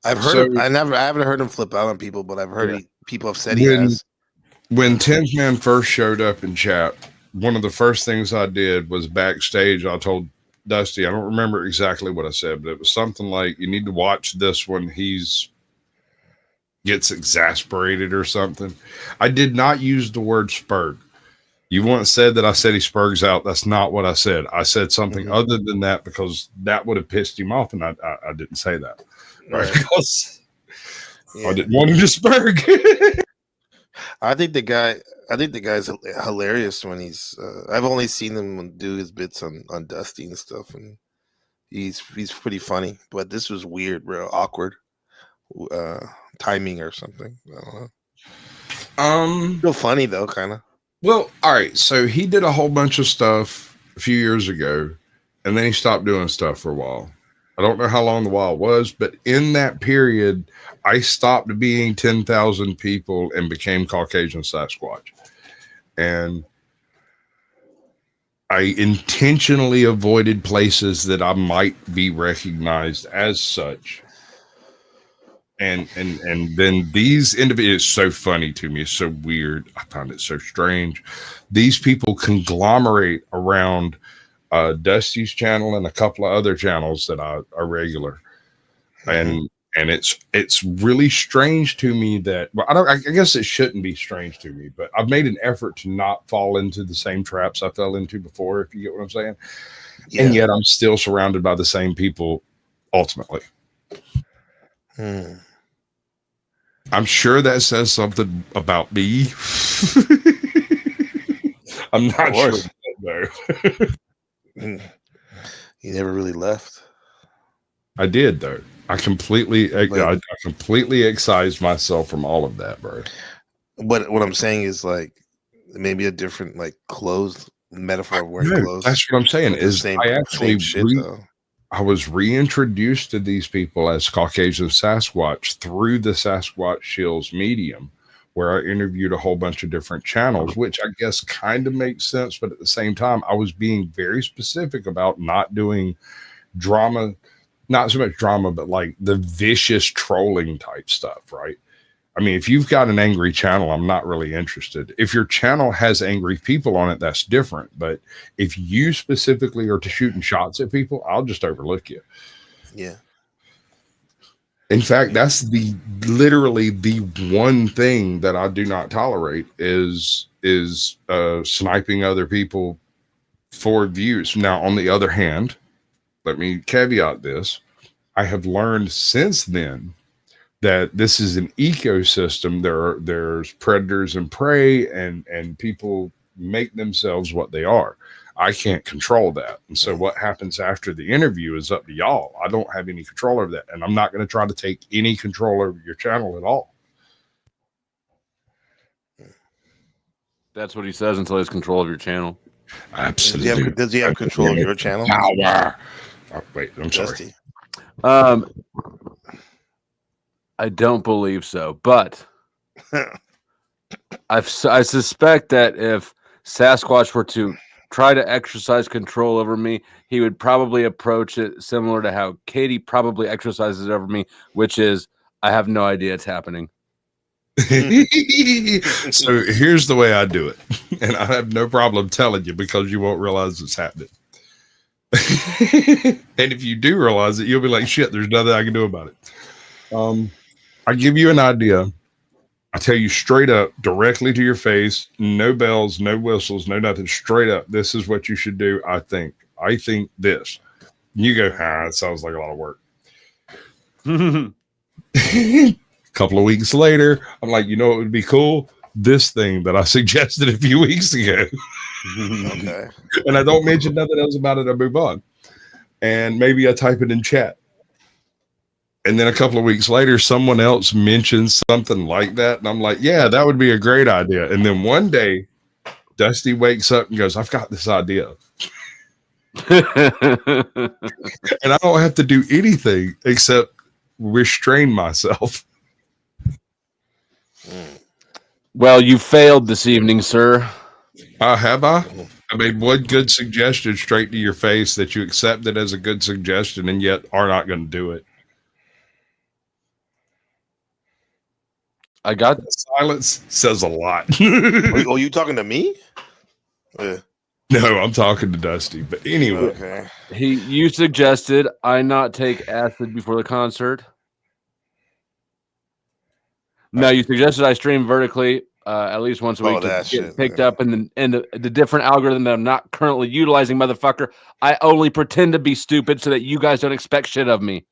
I've heard. I haven't heard him flip out on people, but I've heard people have said he has. When 10th man first showed up in chat, one of the first things I did was backstage. I told Dusty, I don't remember exactly what I said, but it was something like, "You need to watch this when he's gets exasperated or something." I did not use the word spurg. You once said that I said he spurgs out. That's not what I said. I said something other than that because that would have pissed him off, and I didn't say that. Right? Because I didn't want him to spurg. I think the guy's hilarious when he's. I've only seen him do his bits on Dusty and stuff, and he's pretty funny. But this was weird, real awkward, timing or something. I don't know. Still funny though, kind of. Well, all right. So he did a whole bunch of stuff a few years ago, and then he stopped doing stuff for a while. I don't know how long the while was, but in that period, I stopped being 10,000 people and became Caucasian Sasquatch. And I intentionally avoided places that I might be recognized as such. And then these individuals, it's so funny to me. It's so weird. I find it so strange. These people conglomerate around Dusty's channel and a couple of other channels that are regular. And it's really strange to me that, well, I guess it shouldn't be strange to me, but I've made an effort to not fall into the same traps I fell into before, if you get what I'm saying. Yeah. And yet I'm still surrounded by the same people ultimately. I'm sure that says something about me. I'm not sure though. He never really left. I did though. I completely excised myself from all of that, bro. But what I'm saying is like maybe a different like clothes metaphor of wearing clothes. That's what I'm saying. Is I actually I was reintroduced to these people as Caucasian Sasquatch through the Sasquatch Shills medium, where I interviewed a whole bunch of different channels, which I guess kind of makes sense. But at the same time, I was being very specific about not doing drama, not so much drama, but like the vicious trolling type stuff, right? I mean, if you've got an angry channel, I'm not really interested. If your channel has angry people on it, that's different. But if you specifically are to shooting shots at people, I'll just overlook you. Yeah. In fact, that's literally the one thing that I do not tolerate is sniping other people for views. Now, on the other hand, let me caveat this. I have learned since then that this is an ecosystem. There's predators and prey, and people make themselves what they are. I can't control that. And so what happens after the interview is up to y'all. I don't have any control over that. And I'm not going to try to take any control over your channel at all. That's what he says until he has control of your channel. Absolutely. Does he have control of your channel? Power. Oh, wait, I'm sorry. I don't believe so, but I suspect that if Sasquatch were to try to exercise control over me, he would probably approach it similar to how Katie probably exercises over me, which is I have no idea it's happening. So here's the way I do it, and I have no problem telling you because you won't realize it's happening. And if you do realize it, you'll be like, shit, there's nothing I can do about it. I give you an idea. I tell you straight up, directly to your face, no bells, no whistles, no nothing, straight up. This is what you should do. I think this. You go, it sounds like a lot of work. A couple of weeks later, I'm like, you know what would be cool? This thing that I suggested a few weeks ago. Okay. And I don't mention nothing else about it. I move on. And maybe I type it in chat. And then a couple of weeks later, someone else mentions something like that. And I'm like, yeah, that would be a great idea. And then one day, Dusty wakes up and goes, I've got this idea. And I don't have to do anything except restrain myself. Well, you failed this evening, sir. Have I? I made one good suggestion straight to your face that you accepted as a good suggestion and yet are not going to do it. I got silence says a lot. Oh, you talking to me? No, I'm talking to Dusty. But anyway, okay. You suggested I not take acid before the concert. No, you suggested I stream vertically at least once a week to get picked up in the different algorithm that I'm not currently utilizing, motherfucker. I only pretend to be stupid so that you guys don't expect shit of me.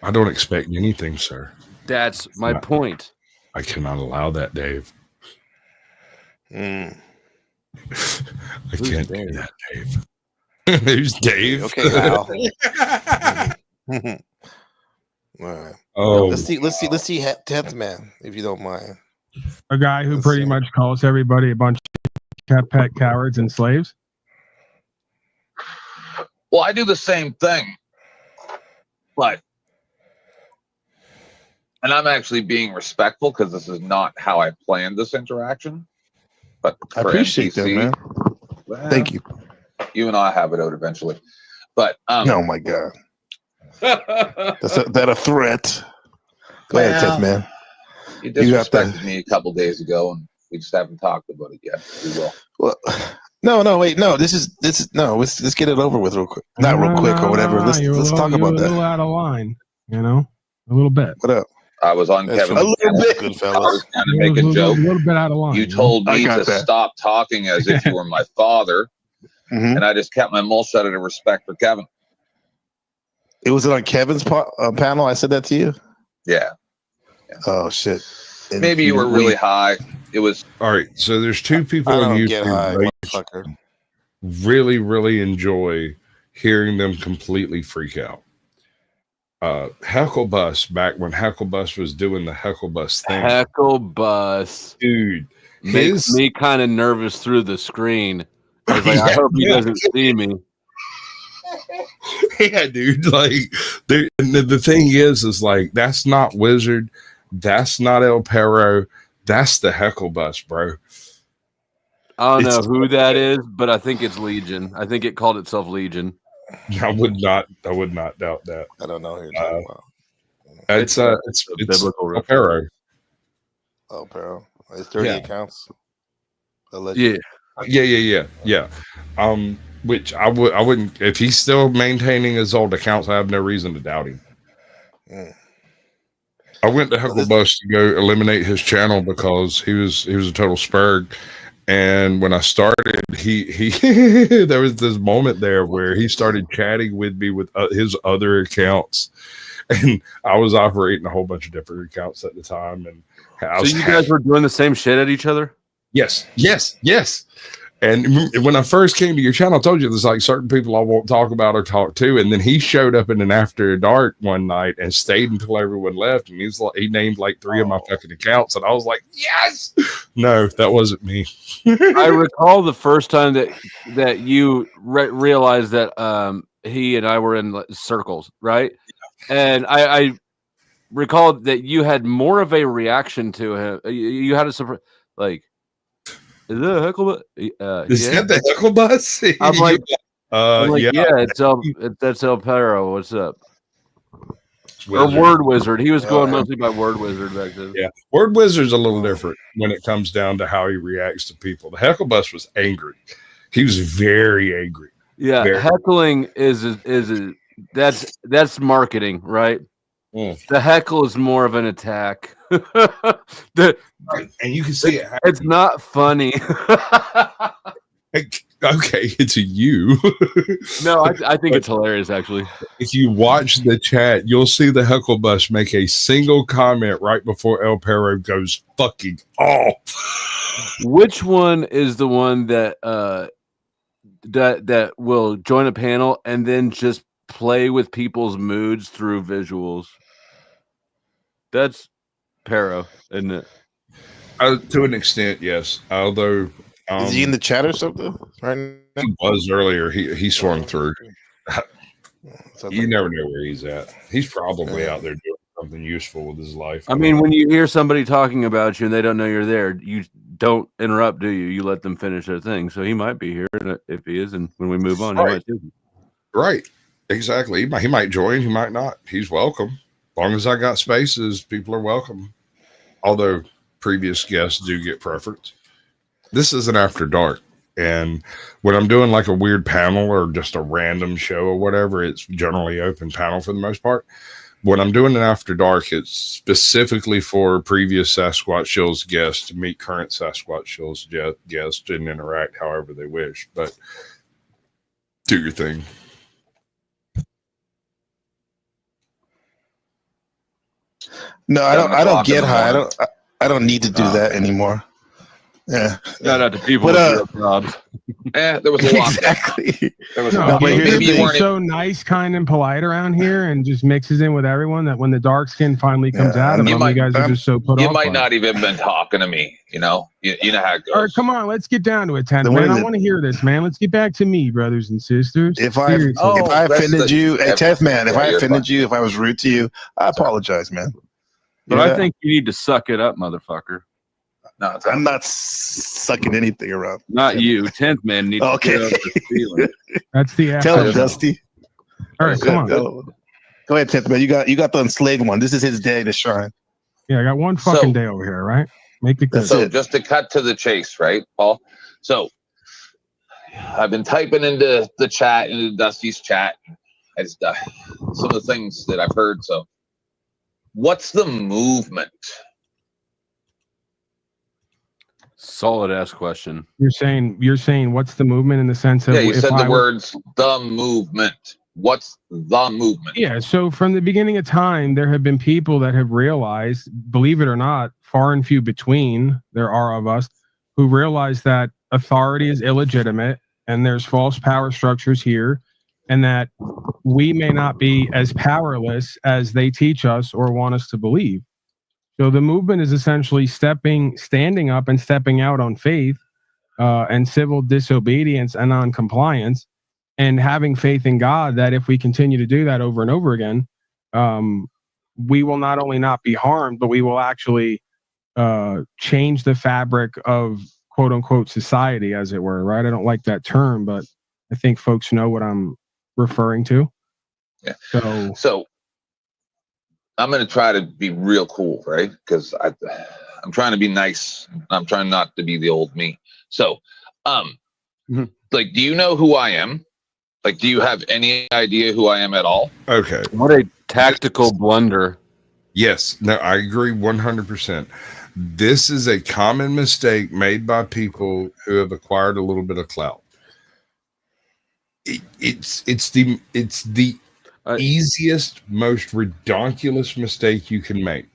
I don't expect anything, sir. That's my point. I cannot allow that, Dave. I can't do that, Dave. Who's Dave? Okay, Al. All right. Oh, let's see 10th man, if you don't mind. A guy who pretty much calls everybody a bunch of cat pet cowards and slaves. Well, I do the same thing, but and I'm actually being respectful because this is not how I planned this interaction. But I appreciate that, man. Well, thank you. You and I have it out eventually. But oh my god, that's a threat. Go ahead, Ted, man. You disrespected me a couple days ago, and we just haven't talked about it yet. We will. Well, no, wait, no. This is no. Let's get it over with real quick. Not real quick or whatever. Let's talk about that. A little out of line, a little bit. What up? I was on Kevin. A little bit, I was trying to make a joke. A little bit out of line. You told me to stop talking as if you were my father, and I just kept my mouth shut out of respect for Kevin. It was on Kevin's panel. I said that to you. Yeah. Oh shit. And maybe you were really high. It was all right. So there's two people on YouTube really, really enjoy hearing them completely freak out. Heckle Bus, back when Heckle Bus was doing the Heckle Bus thing. Heckle Bus, dude, makes me kind of nervous through the screen. I was like, I hope he doesn't see me. Yeah, dude. Like, the thing is like, that's not Wizard, that's not El Perro, that's the Heckle Bus, bro. I don't know who that is, but I think it's Legion. I think it called itself Legion. I would not doubt that. I don't know who you're talking about. It's biblical El Perro. Oh, bro, it's 30 Yeah. accounts. Yeah, Allegedly. yeah. Which I wouldn't, if he's still maintaining his old accounts, I have no reason to doubt him. I went to Hucklebuss to go eliminate his channel because he was a total spurg. And when I started, he there was this moment there where he started chatting with me with his other accounts, and I was operating a whole bunch of different accounts at the time. And I So was you guys were doing the same shit at each other? Yes. And when I first came to your channel, I told you there's like certain people I won't talk about or talk to. And then he showed up in an After Dark one night and stayed until everyone left. And he's like, he named like 3 of my fucking accounts. And I was like, yes. No, that wasn't me. I recall the first time that you realized that he and I were in circles, right? And I recall that you had more of a reaction to him. You had a surprise, like, is it a Hucklebuss? Is that the Hucklebuss? I'm like, yeah. That's El Perro. What's up? Or Word Wizard. He was going mostly by Word Wizard back then. Yeah, Word Wizard's a little different when it comes down to how he reacts to people. The Hucklebuss was angry. He was very angry. Yeah, heckling that's marketing, right? The heckle is more of an attack. Right, and you can see it. It's not funny. Okay, it's a you. No, I think it's hilarious, actually. If you watch the chat, you'll see the Hucklebuss make a single comment right before El Perro goes fucking off. Which one is the one that that will join a panel and then just play with people's moods through visuals? That's Perro, isn't it? To an extent, yes. Although, is he in the chat or something right now? He was earlier. He swung through. You never know where he's at. He's probably out there doing something useful with his life. I mean, when you hear somebody talking about you and they don't know you're there, you don't interrupt, do you? You let them finish their thing. So he might be here, and if he is, and when we move on, he might too. Right, exactly. He might join. He might not. He's welcome. As long as I got spaces, people are welcome. Although previous guests do get preference. This is an After Dark, and when I'm doing like a weird panel or just a random show or whatever, it's generally open panel for the most part. When I'm doing an After Dark, it's specifically for previous Sasquatch Shills guests to meet current Sasquatch Shills guests and interact however they wish. But do your thing. No, I don't get high. I don't need to do that anymore. Yeah. Shout out to people But, with real jobs. There was a lot. Exactly. There was No, a lot. maybe you weren't so nice, kind, and polite around here, and just mixes in with everyone that when the dark skin finally comes out of them, you guys are just so put You off. might by not even been talking to me. You know how it goes. All right, come on, let's get down to it, Ted. The Man, way I that- want to hear this, man. Let's get back to me, brothers and sisters. If I offended you, hey, Teth, man, if I offended you, if I was rude to you, I apologize, man. But I think you need to suck it up, motherfucker. No, I'm not sucking anything around. Not you. 10th man needs to get over the feeling. That's the Tell him, after. Dusty. All right, come on. Go ahead, Teth, man. You got the enslaved one. This is his day to shine. Yeah, I got one fucking day over here, right? Make it good. So just to cut to the chase, right, Paul? So I've been typing into the chat, into Dusty's chat, as some of the things that I've heard. So what's the movement? Solid ass question. You're saying what's the movement in the sense of Yeah, you if said the I- words the movement. What's the movement? Yeah, so from the beginning of time, there have been people that have realized, believe it or not, far and few between there are of us who realize that authority is illegitimate and there's false power structures here, and that we may not be as powerless as they teach us or want us to believe. So the movement is essentially standing up and stepping out on faith and civil disobedience and non-compliance, and having faith in God that if we continue to do that over and over again, we will not only not be harmed, but we will actually change the fabric of quote unquote society, as it were, right? I don't like that term, but I think folks know what I'm referring to. Yeah. So I'm going to try to be real cool, right? Because I'm trying to be nice. I'm trying not to be the old me. So, like, do you know who I am? Like, do you have any idea who I am at all? Okay. What a tactical blunder. Yes. No, I agree 100%. This is a common mistake made by people who have acquired a little bit of clout. It's the easiest, most ridiculous mistake you can make.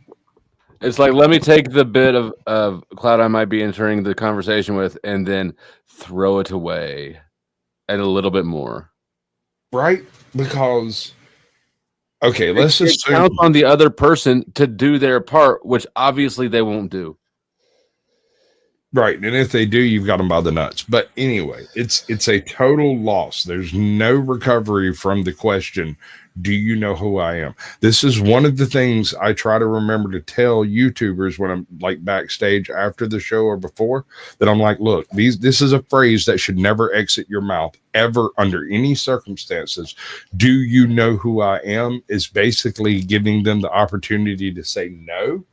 It's like, let me take the bit of cloud I might be entering the conversation with and then throw it away and a little bit more. Right? Because, okay, let's it assume counts on the other person to do their part, which obviously they won't do. Right. And if they do, you've got them by the nuts. But anyway, it's a total loss. There's no recovery from the question, do you know who I am? This is one of the things I try to remember to tell YouTubers when I'm like backstage after the show or before, that I'm like, look, this is a phrase that should never exit your mouth ever under any circumstances. Do you know who I am? Is basically giving them the opportunity to say no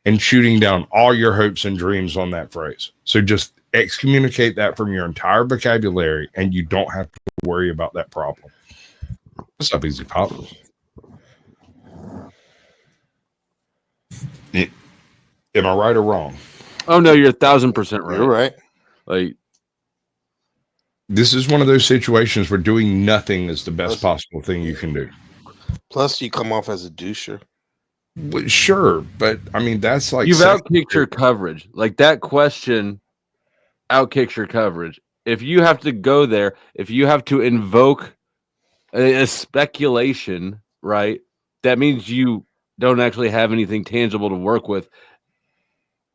and shooting down all your hopes and dreams on that phrase. So just excommunicate that from your entire vocabulary and you don't have to worry about that problem. What's up, Easy Pop? Am I right or wrong? Oh no, you're 1,000% right. You're right. Like, this is one of those situations where doing nothing is the best possible thing you can do. Plus, you come off as a doucher. Well, sure, but I mean that's like you've outkicked your coverage. Like, that question outkicks your coverage. If you have to go there, if you have to invoke a speculation, right, that means you don't actually have anything tangible to work with,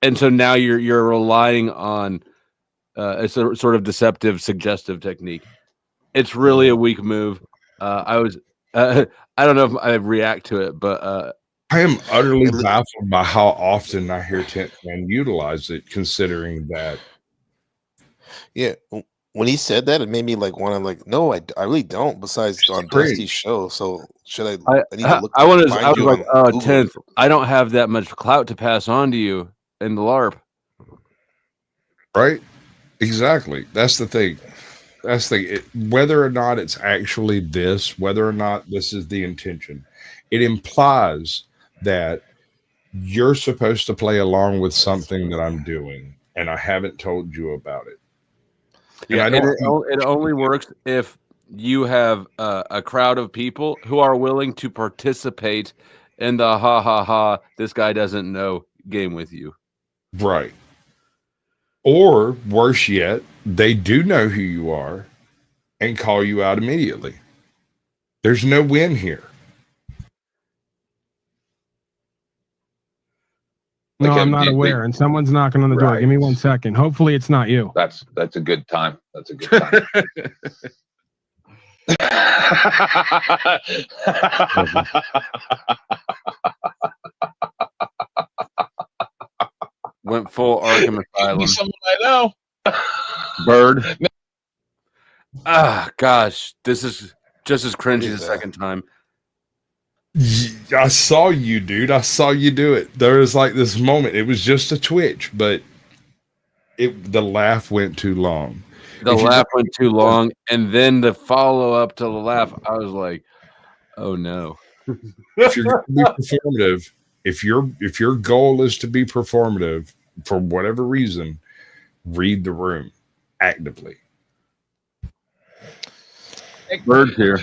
and so now you're relying on a sort of deceptive, suggestive technique. It's really a weak move. I don't know if I react to it, but I am utterly baffled by how often I hear 10th Man utilize it, considering that. Yeah, when he said that, it made me like want to like, no, I really don't. Besides on Dusty's show, so should I need to look. I was like, oh, 10th. I don't have that much clout to pass on to you in the LARP. Right? Exactly. That's the thing. That's the thing. Whether or not it's actually this, whether or not this is the intention, it implies that you're supposed to play along with something that I'm doing, and I haven't told you about it. Yeah, and it only works if you have a crowd of people who are willing to participate in the ha ha ha, this guy doesn't know game with you. Right. Or worse yet, they do know who you are and call you out immediately. There's no win here. No, I'm not aware, and someone's knocking on the door. Give me 1 second. Hopefully, it's not you. That's a good time. That's a good time. Went full Arkham Asylum. Someone I know. Bird. Ah, gosh, this is just as cringy the second time. I saw you, dude. I saw you do it. There was like this moment. It was just a twitch, but the laugh went too long. The laugh went too long, and then the follow up to the laugh, I was like, "Oh no!" If you're going to be performative, if your goal is to be performative for whatever reason, read the room actively. Bird here.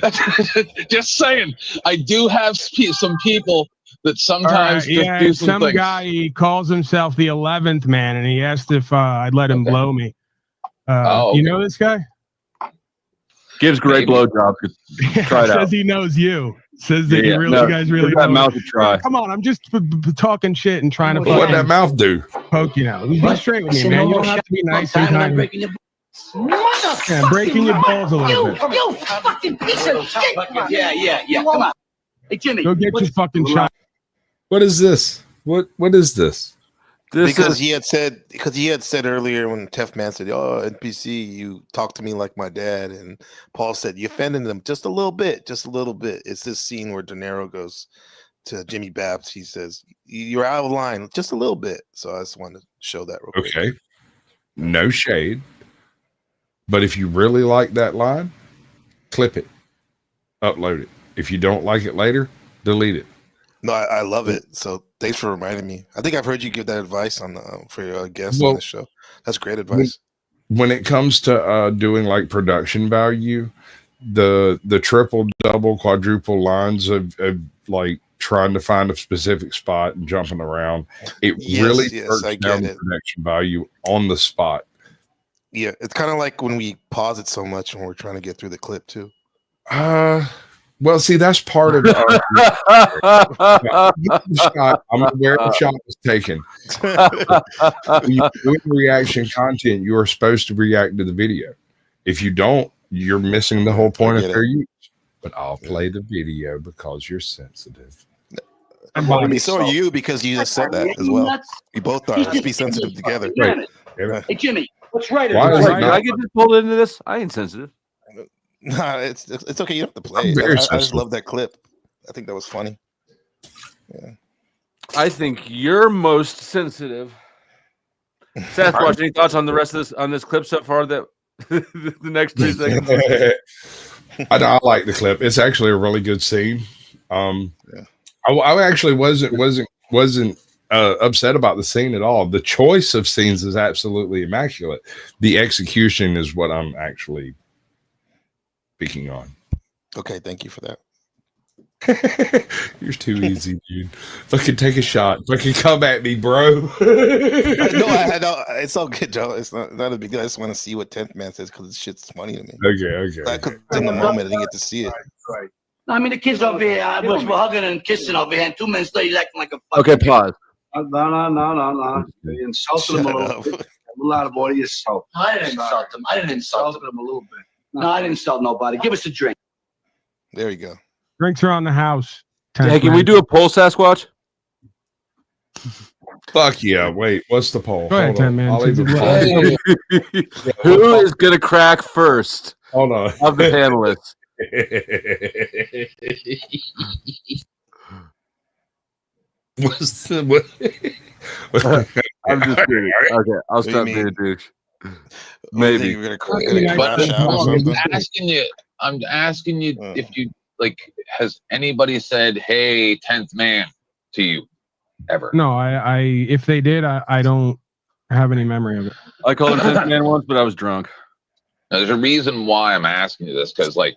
Just saying, I do have some people that sometimes do some things. guy, he calls himself the 11th man, and he asked if I'd let him blow me. You know this guy? Gives great blowjobs. Try it out. Says he knows you. Says that you guys really that know. mouth to try. Come on, I'm just talking shit and trying to. What'd that mouth do? Poke you now. Be straight with me, man. You don't have to be nice sometimes. Yeah, breaking your balls a little bit. You fucking piece of shit! Yeah. Come on. Hey, Jimmy. Go get your fucking shot. What is this? What is this? Because he had said earlier when Tef Man said, "Oh, NPC, you talk to me like my dad," and Paul said, "You offended them just a little bit, just a little bit." It's this scene where De Niro goes, to Jimmy Babs. He says, "You're out of line just a little bit." So I just wanted to show that real quick. Okay. No shade. But if you really like that line, clip it, upload it. If you don't like it later, delete it. No, I love it. So thanks for reminding me. I think I've heard you give that advice on for your guests on the show. That's great advice. When it comes to doing like production value, the triple, double, quadruple lines of like trying to find a specific spot and jumping around, it really hurts down the production value on the spot. Yeah, it's kind of like when we pause it so much when we're trying to get through the clip too. Well, see, that's part of I'm aware the shot was taken. When you're doing reaction content, you are supposed to react to the video. If you don't, you're missing the whole point of fair use. But I'll play the video because you're sensitive. I mean, so are you, because you just said that as well. We both are. Let's be sensitive together. Hey, Jimmy, what's right? Did I get just pulled into this? I ain't sensitive. Nah, it's okay. You don't have to play it. I just love that clip. I think that was funny. Yeah. I think you're most sensitive. Sasquatch, any thoughts on the rest of this clip so far? That the next 3 seconds. I like the clip. It's actually a really good scene. I actually wasn't upset about the scene at all. The choice of scenes is absolutely immaculate. The execution is what I'm actually speaking on. Okay, thank you for that. You're too easy, dude. Fucking take a shot. Fucking come at me, bro. No, it's all good, Joe. It's not a big deal. I just want to see what 10th Man says because this shit's funny to me. Okay. In the moment, I didn't get to see it. Right. I mean, the kids over here, we're hugging and kissing over here, and 2 minutes later, he's acting like a Okay, pause. No. You insulted him a little bit. A lot of body insult. I didn't insult him. I didn't insult him a little bit. No, I didn't insult nobody. Give us a drink. There you go. Drinks around the house. Hey, can we do a poll, Sasquatch? Fuck yeah. Wait, what's the poll? Go ahead, 10 Man. I'll leave the poll. Who is going to crack first? Hold on. Of the panelists. What's the what? I'm just kidding. Okay, I'll stop being a douche. Maybe. I'm asking you if you like. Has anybody said, "Hey, 10th Man" to you ever? No, I if they did, I don't have any memory of it. I called him 10th Man once, but I was drunk. Now, there's a reason why I'm asking you this, because like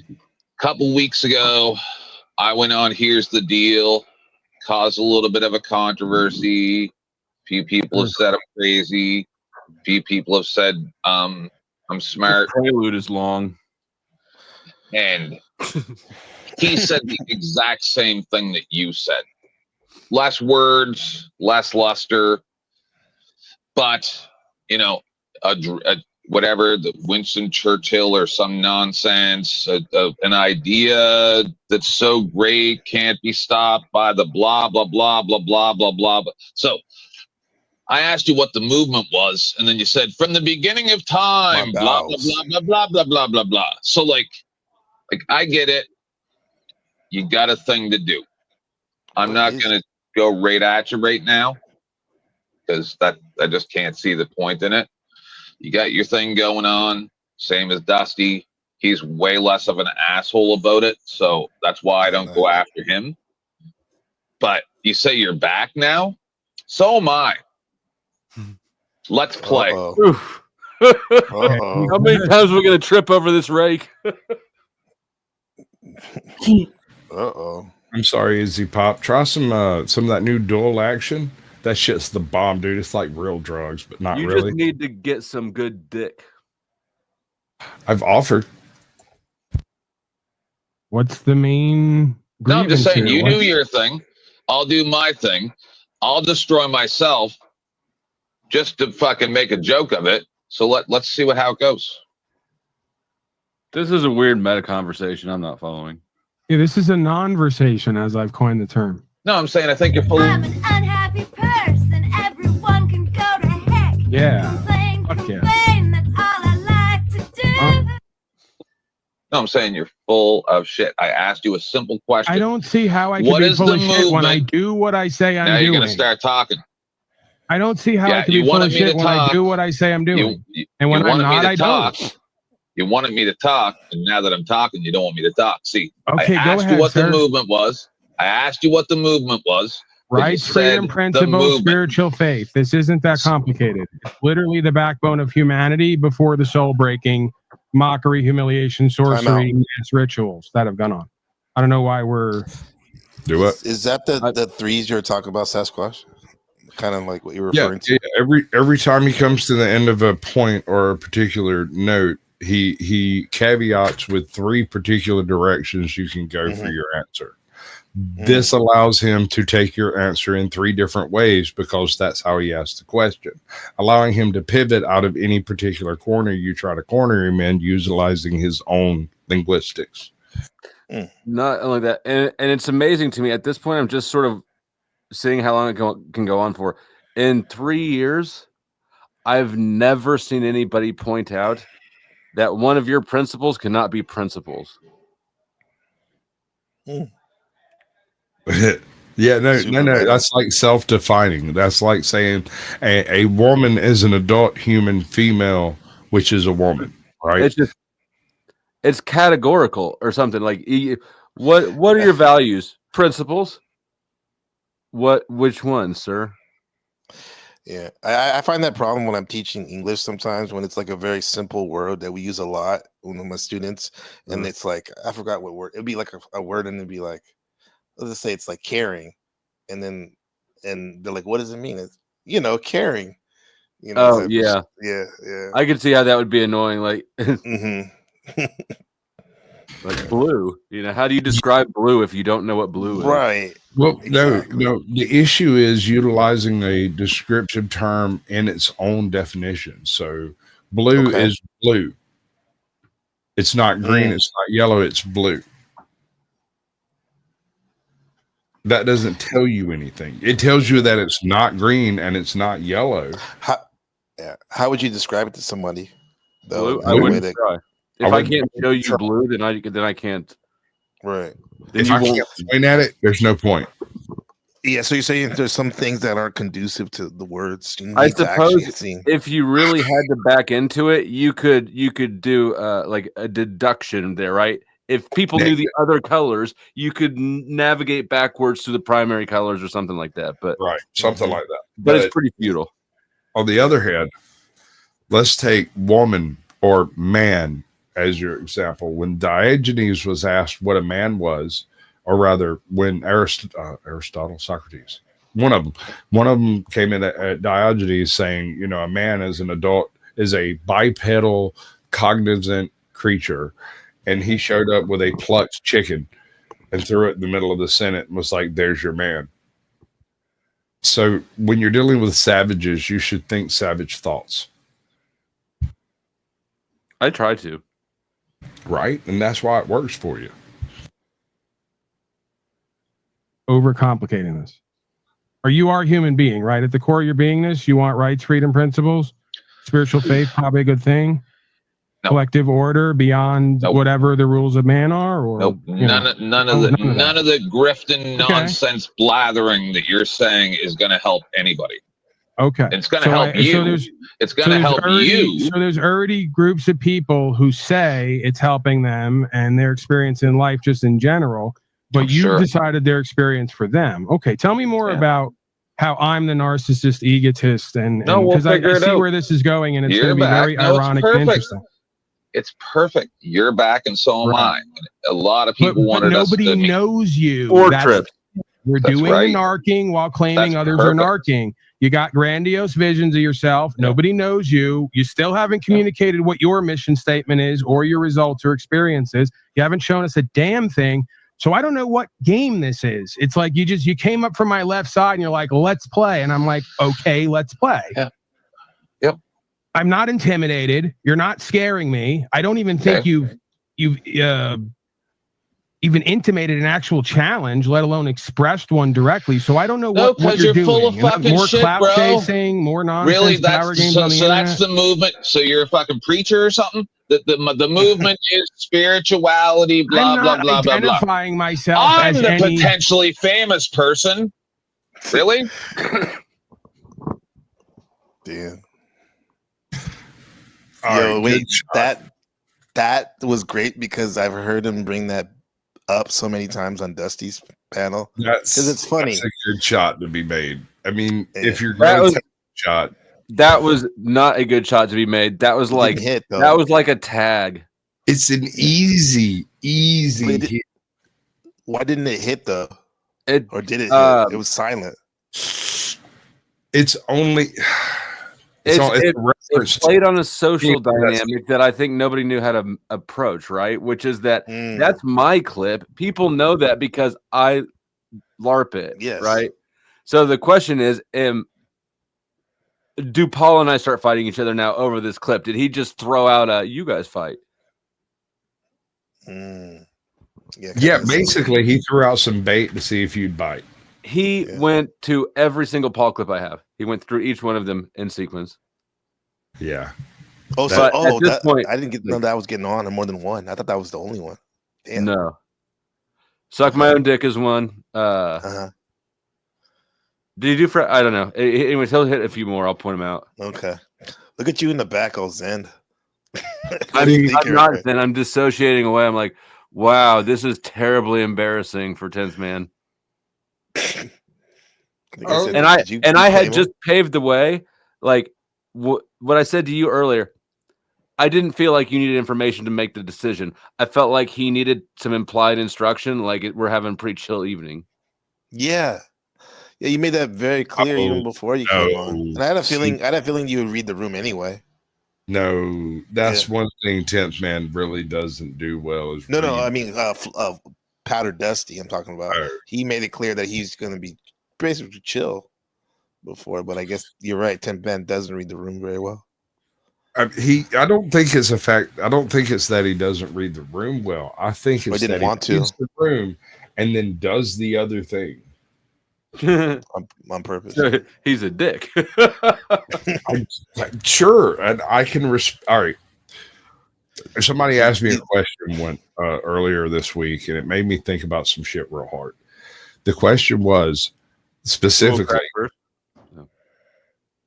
a couple weeks ago, I went on Here's the Deal, caused a little bit of a controversy. A few people have said I'm crazy. A few people have said I'm smart. The prelude is long. And he said the exact same thing that you said. Less words, less luster. But, you know, whatever, the Winston Churchill or some nonsense, an idea that's so great can't be stopped by the blah, blah, blah, blah, blah, blah, blah. So I asked you what the movement was, and then you said, from the beginning of time, blah, blah, blah, blah, blah, blah, blah, blah, blah. So like I get it. You got a thing to do. I'm not going to go right at you right now because I just can't see the point in it. You got your thing going on, same as Dusty. He's way less of an asshole about it, so that's why I don't go after him. But you say you're back now? So am I. Let's play. How many times are we going to trip over this rake? I'm sorry, Izzy Pop. Try some of that new dual action. That shit's the bomb, dude. It's like real drugs, but not really. You just need to get some good dick. I've offered. What's the main? No, I'm just saying, you do your thing. I'll do my thing. I'll destroy myself just to fucking make a joke of it. So let's see how it goes. This is a weird meta conversation. I'm not following. Yeah, this is a non-versation, as I've coined the term. No, I'm saying I think you're full. I'm an unhappy person. Everyone can go to heck. Yeah. Complain, Fuck yeah. complain, that's all I like to do. No, I'm saying you're full of shit. I asked you a simple question. I don't see how I can What be is full the of shit when I movement? do what I say I'm Now you're doing. going to start talking. I don't see how I Yeah, can you be full wanted of me shit to when I talk. do what I say I'm doing. And when you I'm wanted me not, to I talk. don't. You wanted me to talk, and now that I'm talking, you don't want me to talk. See, Okay, I go asked ahead, you what sir. the movement was. I asked you what the movement was. but you Rights, said freedom, the principle, movement. spiritual faith. This isn't that complicated. It's literally the backbone of humanity before the soul breaking, mockery, humiliation, sorcery, mass rituals that have gone on. I don't know why we're. Do it. Is that the threes you're talking about, Sasquatch? Kind of like what you're Yeah, referring to. every time he comes to the end of a point or a particular note, he caveats with 3 particular directions you can go for your answer. This allows him to take your answer in 3 different ways because that's how he asked the question, allowing him to pivot out of any particular corner you try to corner him in, utilizing his own linguistics. Not only that, and it's amazing to me at this point. I'm just sort of seeing how long it can go on for. In 3 years, I've never seen anybody point out that one of your principles cannot be principles. Yeah, no. That's like self-defining. That's like saying a woman is an adult human female, which is a woman, right? It's categorical or something. Like, what are your values? Principles? Which ones, sir? Yeah, I find that problem when I'm teaching English sometimes when it's like a very simple word that we use a lot with my students, and it's like I forgot what word. It'd be like a word, and it'd be like, let's just say it's like caring, and they're like, what does it mean? It's caring. Oh yeah, yeah. I could see how that would be annoying. Like, like blue. How do you describe blue if you don't know what blue is? Right. Well, no. The issue is utilizing a descriptive term in its own definition. So, blue is blue. It's not green. It's not yellow. It's blue. That doesn't tell you anything. It tells you that it's not green and it's not yellow. How would you describe it to somebody? Blue? I wouldn't try. If I can't show you blue, then I can't. Right. If I can't point at it, there's no point. Yeah, so you're saying there's some things that aren't conducive to the words. I suppose if you really had to back into it, you could do like a deduction there, right? If people knew the other colors, you could navigate backwards to the primary colors or something like that. But something like that. But it's pretty futile. On the other hand, let's take woman or man as your example. When Diogenes was asked what a man was, or rather, when Aristotle, Socrates, one of them came in at Diogenes saying, a man as an adult is a bipedal, cognizant creature, and he showed up with a plucked chicken and threw it in the middle of the Senate and was like, "There's your man." So when you're dealing with savages, you should think savage thoughts. I try to. Right? And that's why it works for you. Overcomplicating this. Or you are a human being, right? At the core of your beingness, you want rights, freedom, principles, spiritual faith, probably a good thing. Collective order beyond whatever the rules of man are, or none of the grifting nonsense blathering that you're saying is going to help anybody. Okay, it's going to help you. It's going to help you. So there's already groups of people who say it's helping them and their experience in life, just in general. But you decided their experience for them. Okay, tell me more about how I'm the narcissist, egotist, and because I see where this is going, and it's going to be very ironic and interesting. It's perfect. You're back, and so am I. And a lot of people wanted us to nobody knows you. We're doing the narking while claiming others are narking. You got grandiose visions of yourself. Nobody knows you. You still haven't communicated what your mission statement is or your results or experiences. You haven't shown us a damn thing. So I don't know what game this is. It's like you came up from my left side and you're like, let's play. And I'm like, okay, let's play. Yeah. Yep. I'm not intimidated. You're not scaring me. I don't even think you've even intimated an actual challenge, let alone expressed one directly. So I don't know what you're doing. Full of fucking more shit, clout bro. chasing, more nonsense, Really, power games on the so internet. that's the movement. So you're a fucking preacher or something? The movement is spirituality, blah, I'm blah, not blah, blah, blah. identifying myself I'm as the any potentially famous person. Really? Damn. All Yo, right, wait, good that was great because I've heard him bring that up so many times on Dusty's panel. Because it's funny. That's a good shot to be made. I mean, if you're That going was- to take a shot, That was not a good shot to be made. That was like hit, though. that was like a tag. it's an easy hit. Why didn't it hit though? Or did it hit? It was silent. It's only It's played on a social dynamic that I think nobody knew how to approach, right? Which is that that's my clip. People know that because I LARP it, right? So the question is, do Paul and I start fighting each other now over this clip? Did he just throw out a "you guys fight"? Yeah, basically, he threw out some bait to see if you'd bite. He went to every single Paul clip I have. He went through each one of them in sequence. Yeah. Oh, But so at this point, I didn't know that I was getting on more than one. I thought that was the only one. Damn. No. Suck my own dick is one. Did he do for? I don't know. Anyways, he'll hit a few more. I'll point him out. Okay. Look at you in the back, all Zen. I'm not Zen. I'm dissociating away. I'm like, wow, this is terribly embarrassing for 10th Man. And I had just paved the way. Like what I said to you earlier, I didn't feel like you needed information to make the decision. I felt like he needed some implied instruction, like we're having pretty chill evening. Yeah. Yeah, you made that very clear even before you came on. And I had a feeling you would read the room anyway. No, that's one thing 10th Man really doesn't do well. Is No, I mean Powder Dusty I'm talking about. He made it clear that he's going to be basically chill before, but I guess you're right. 10th Man doesn't read the room very well. I don't think it's a fact. I don't think it's that he doesn't read the room well. I think it's that he reads the room and then does the other thing. on purpose. He's a dick. Sure, and I can. All right. Somebody asked me a question earlier this week, and it made me think about some shit real hard. The question was specifically,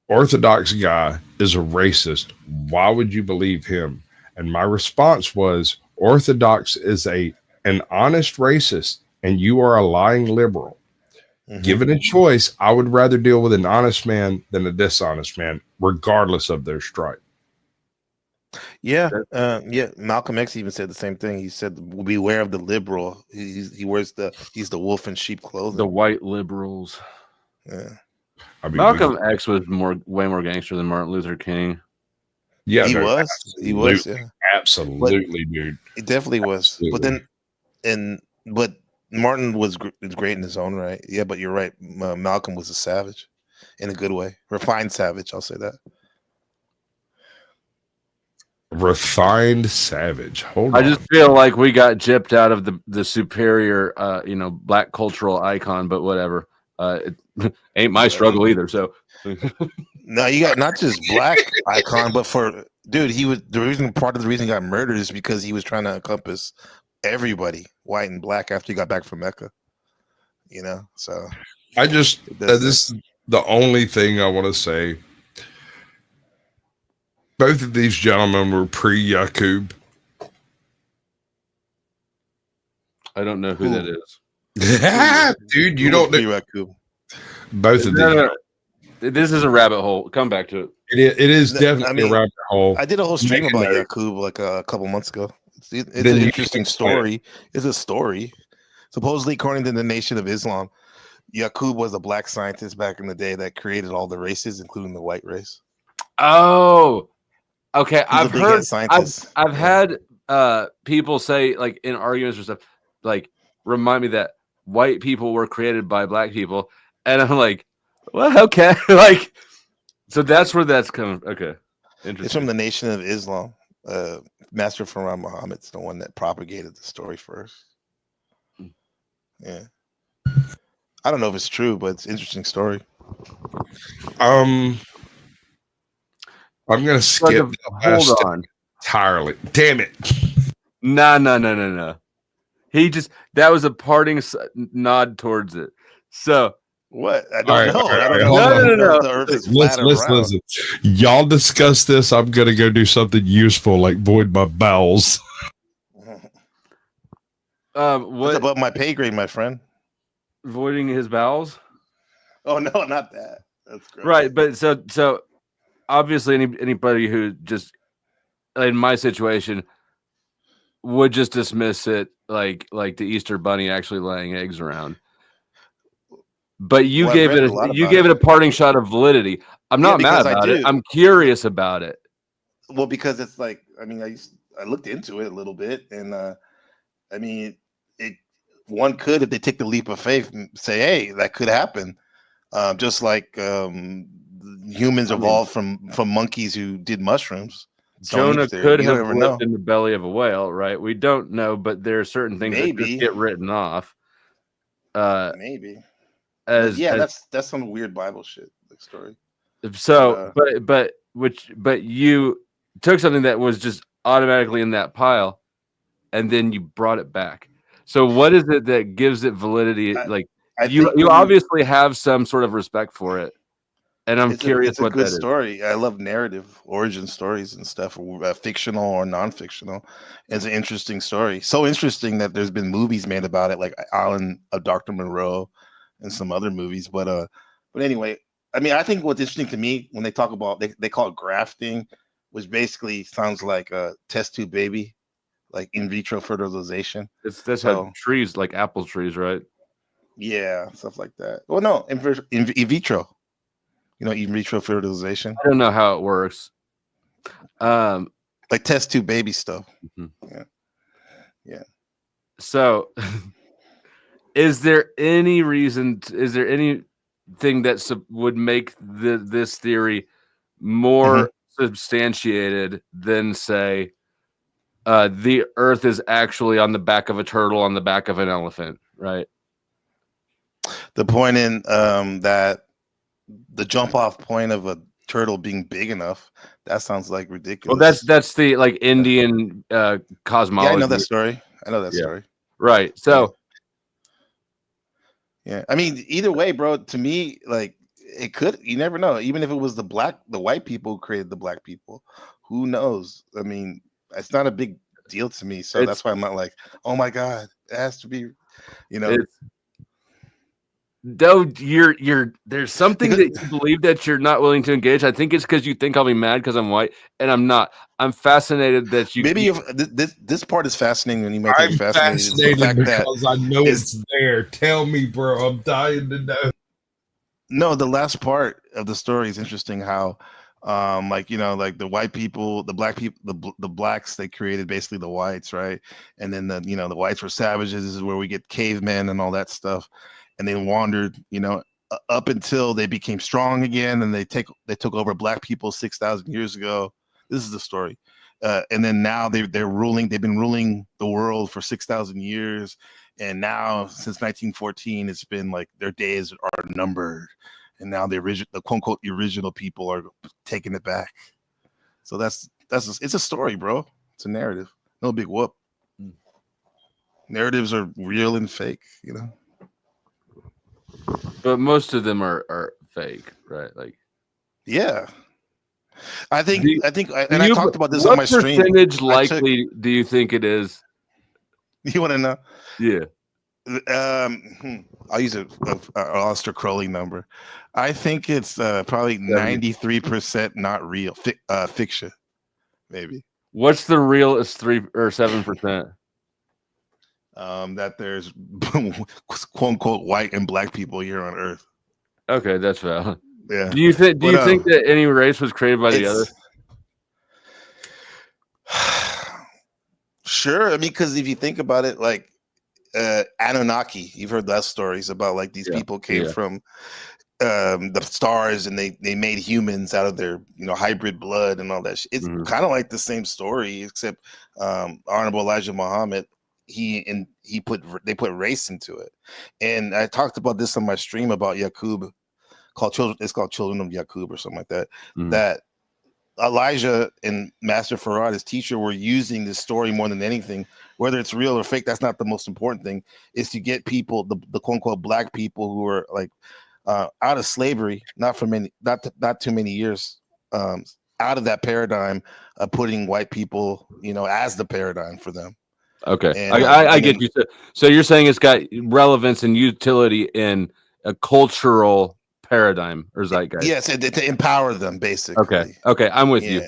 Orthodox guy is a racist. Why would you believe him? And my response was, Orthodox is an honest racist, and you are a lying liberal. Given a choice, I would rather deal with an honest man than a dishonest man, regardless of their stripe. Yeah, Malcolm X even said the same thing. He said, "Beware of the liberal. He's the wolf in sheep clothing." The white liberals. Yeah, I mean, Malcolm X was way more gangster than Martin Luther King. Yeah, he was. Yeah. Absolutely, dude. He definitely was. Absolutely. But Martin was great in his own right. Yeah, but you're right. Malcolm was a savage in a good way. Refined savage, I'll say that. Refined savage. Hold on. I just feel like we got gypped out of the superior, black cultural icon, but whatever. It ain't my struggle either. So no, you got not just black icon, but part of the reason he got murdered is because he was trying to encompass everybody, white and black, after he got back from Mecca. So I just this is the only thing I want to say. Both of these gentlemen were pre-Yaqub. I don't know who that is. Dude, you don't know Yaqub. Both of them. This is a rabbit hole. Come back to it. It is definitely a rabbit hole. I did a whole stream about Yaqub like a couple months ago. It's an interesting story. It's a story. Supposedly, according to the Nation of Islam, Yaqub was a black scientist back in the day that created all the races, including the white race. Oh, okay. I've heard. I've had people say, like, in arguments or stuff, like, remind me that white people were created by black people, and I'm like, well, okay, like, so that's where that's coming. Okay, interesting. It's from the Nation of Islam. Master Farah Muhammad's the one that propagated the story first. Yeah. I don't know if it's true, but it's an interesting story. I'm gonna skip Hold on. entirely. Damn it. No. That was a parting nod towards it. So what? I don't know. I don't hold know. on. The Earth is flat or round. Listen. Y'all discuss this. I'm gonna go do something useful, like void my bowels. What's above my pay grade, my friend? Voiding his bowels? Oh no, not that. That's great. Right, but so obviously anybody who just in my situation would just dismiss it like the Easter Bunny actually laying eggs around. But you gave it a parting shot of validity. I'm not mad about it. I'm curious about it. Well, because it's like, I mean, I looked into it a little bit, and I mean, one could, if they take the leap of faith and say, hey, that could happen. Just like humans evolved from monkeys who did mushrooms. Jonah could have lived in the belly of a whale, right? We don't know, but there are certain things that just get written off. Maybe. That's some weird Bible shit, like story. So, but you took something that was just automatically in that pile, and then you brought it back. So, what is it that gives it validity? You obviously have some sort of respect for it, and I'm curious it's a what good that story. I love narrative origin stories and stuff, fictional or non-fictional. It's an interesting story. So interesting that there's been movies made about it, like Island of Dr. Monroe and some other movies. But anyway, I mean, I think what's interesting to me when they talk about they call it grafting, which basically sounds like a test tube baby, like in vitro fertilization. That's how trees, like apple trees, right? Yeah, stuff like that. Well, no, in vitro. You know, in vitro fertilization. I don't know how it works. Like test tube baby stuff. Mm-hmm. Yeah. So, is there any reason? Is there anything that would make this theory more substantiated than, say, the Earth is actually on the back of a turtle on the back of an elephant, right? The point in that the jump off point of a turtle being big enough, that sounds like ridiculous. Well, that's the like Indian cosmology. Yeah, I know that story. Story. Right. So yeah, I mean, either way, bro, to me, like it could, you never know. Even if it was the white people who created the black people, who knows? I mean, it's not a big deal to me. So that's why I'm not like, oh my God, it has to be, you know. Though there's something that you believe that you're not willing to engage. I think it's because you think I'll be mad because I'm white, and I'm not. I'm fascinated that you. Maybe this part is fascinating, and you might think it's fascinating. The fact because I know it's there. Tell me, bro. I'm dying to know. No, the last part of the story is interesting. How, like like the white people, the black people, the blacks, they created basically the whites, right? And then the whites were savages. This is where we get cavemen and all that stuff. And they wandered, up until they became strong again, and they took over black people 6,000 years ago. This is the story, and then now they're ruling. They've been ruling the world for 6,000 years, and now since 1914, it's been like their days are numbered, and now the quote unquote original people are taking it back. So it's a story, bro. It's a narrative. No big whoop. Narratives are real and fake, But most of them are fake, right? Like, yeah. I talked about this on my stream. What percentage likely do you think it is? You want to know? Yeah. I'll use an Aleister Crowley number. I think it's probably 93% not real, fiction, maybe. What's the realest 3 or 7%? That there's quote unquote white and black people here on Earth. Okay, that's valid. Yeah. Do you think that any race was created by the other? Sure. I mean, because if you think about it, like Anunnaki, you've heard that stories about like these people came from the stars, and they made humans out of their hybrid blood and all that shit. It's kind of like the same story, except Honorable Elijah Muhammad they put race into it. And I talked about this on my stream about Yaqub, it's called Children of Yaqub or something like that. That Elijah and Master Farad, his teacher, were using this story more than anything. Whether it's real or fake, that's not the most important thing. Is to get people, the quote unquote black people who are like out of slavery, not too many years, out of that paradigm of putting white people, as the paradigm for them. Okay, And, I get you. So you're saying it's got relevance and utility in a cultural paradigm or zeitgeist. Yes, to empower them, basically. Okay, I'm with you.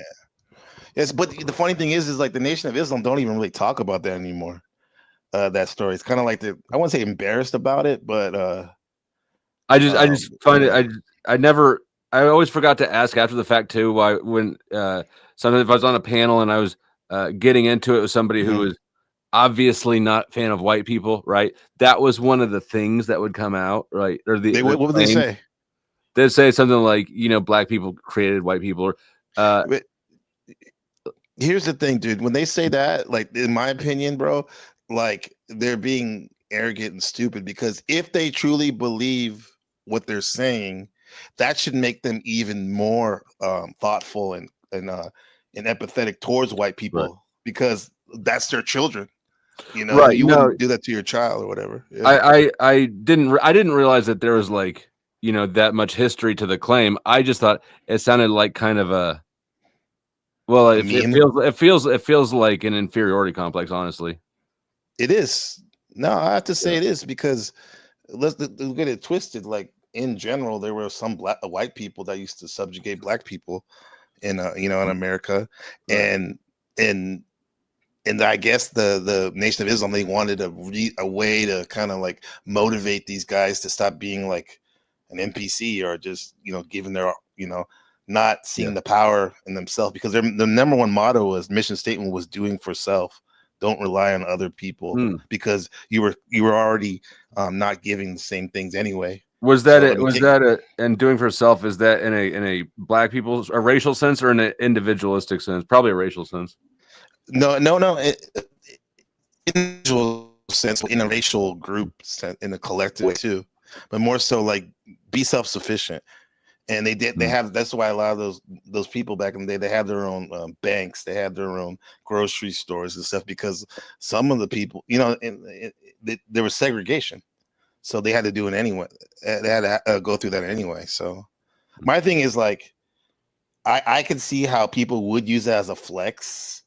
Yes, but the funny thing is like the Nation of Islam don't even really talk about that anymore. That story. It's kind of like I wouldn't say embarrassed about it, but I just find it. I always forgot to ask after the fact too. Why when sometimes if I was on a panel and I was getting into it with somebody who was obviously not a fan of white people, right? That was one of the things that would come out, right? Or what would they say? They'd say something like, black people created white people. Here's the thing, dude. When they say that, like in my opinion, bro, like they're being arrogant and stupid, because if they truly believe what they're saying, that should make them even more thoughtful and empathetic towards white people, because that's their children. You wouldn't do that to your child or whatever. Yeah. I didn't realize that there was like that much history to the claim. I just thought it sounded like kind of a it feels like an inferiority complex. Honestly, it is. No, I have to say it is, because let's get it twisted. Like in general, there were some white people that used to subjugate black people in in America, and I guess the Nation of Islam, they wanted a way to kind of like motivate these guys to stop being like an NPC, or just giving their not seeing the power in themselves, because their number one motto mission statement was doing for self. Don't rely on other people, because you were already not giving the same things anyway. Was that and doing for self? Is that in a black people's a racial sense or in an individualistic sense? Probably a racial sense. No. Individual sense, in a racial group sense, in a collective way too, but more so like be self-sufficient. And they have, that's why a lot of those people back in the day, they had their own banks, they had their own grocery stores and stuff, because some of the people, there was segregation, so they had to do it anyway. They had to go through that anyway. So my thing is like, I can see how people would use that as a flex,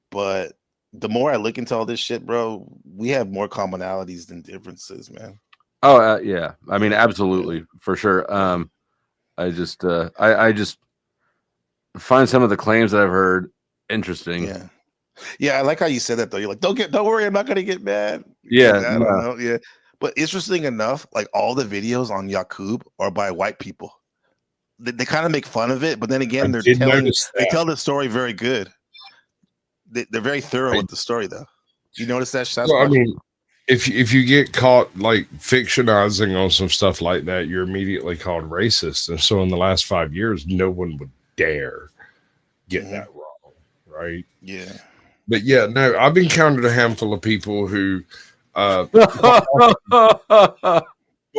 but the more I look into all this shit, bro, we have more commonalities than differences, man. Oh yeah, I mean, absolutely, for sure. I just find some of the claims that I've heard interesting. Yeah, I like how you said that though. You're like, don't worry, I'm not gonna get mad. Yeah, I don't know. Yeah, but interesting enough, like all the videos on Yaqub are by white people. They kind of make fun of it, but then again, they tell the story very good. They're very thorough with the story, though. You notice that? Well, I mean, if you get caught like fictionizing on some stuff like that, you're immediately called racist. And so in the last 5 years, no one would dare get that wrong, right? Yeah. But yeah, no, I've encountered a handful of people who well,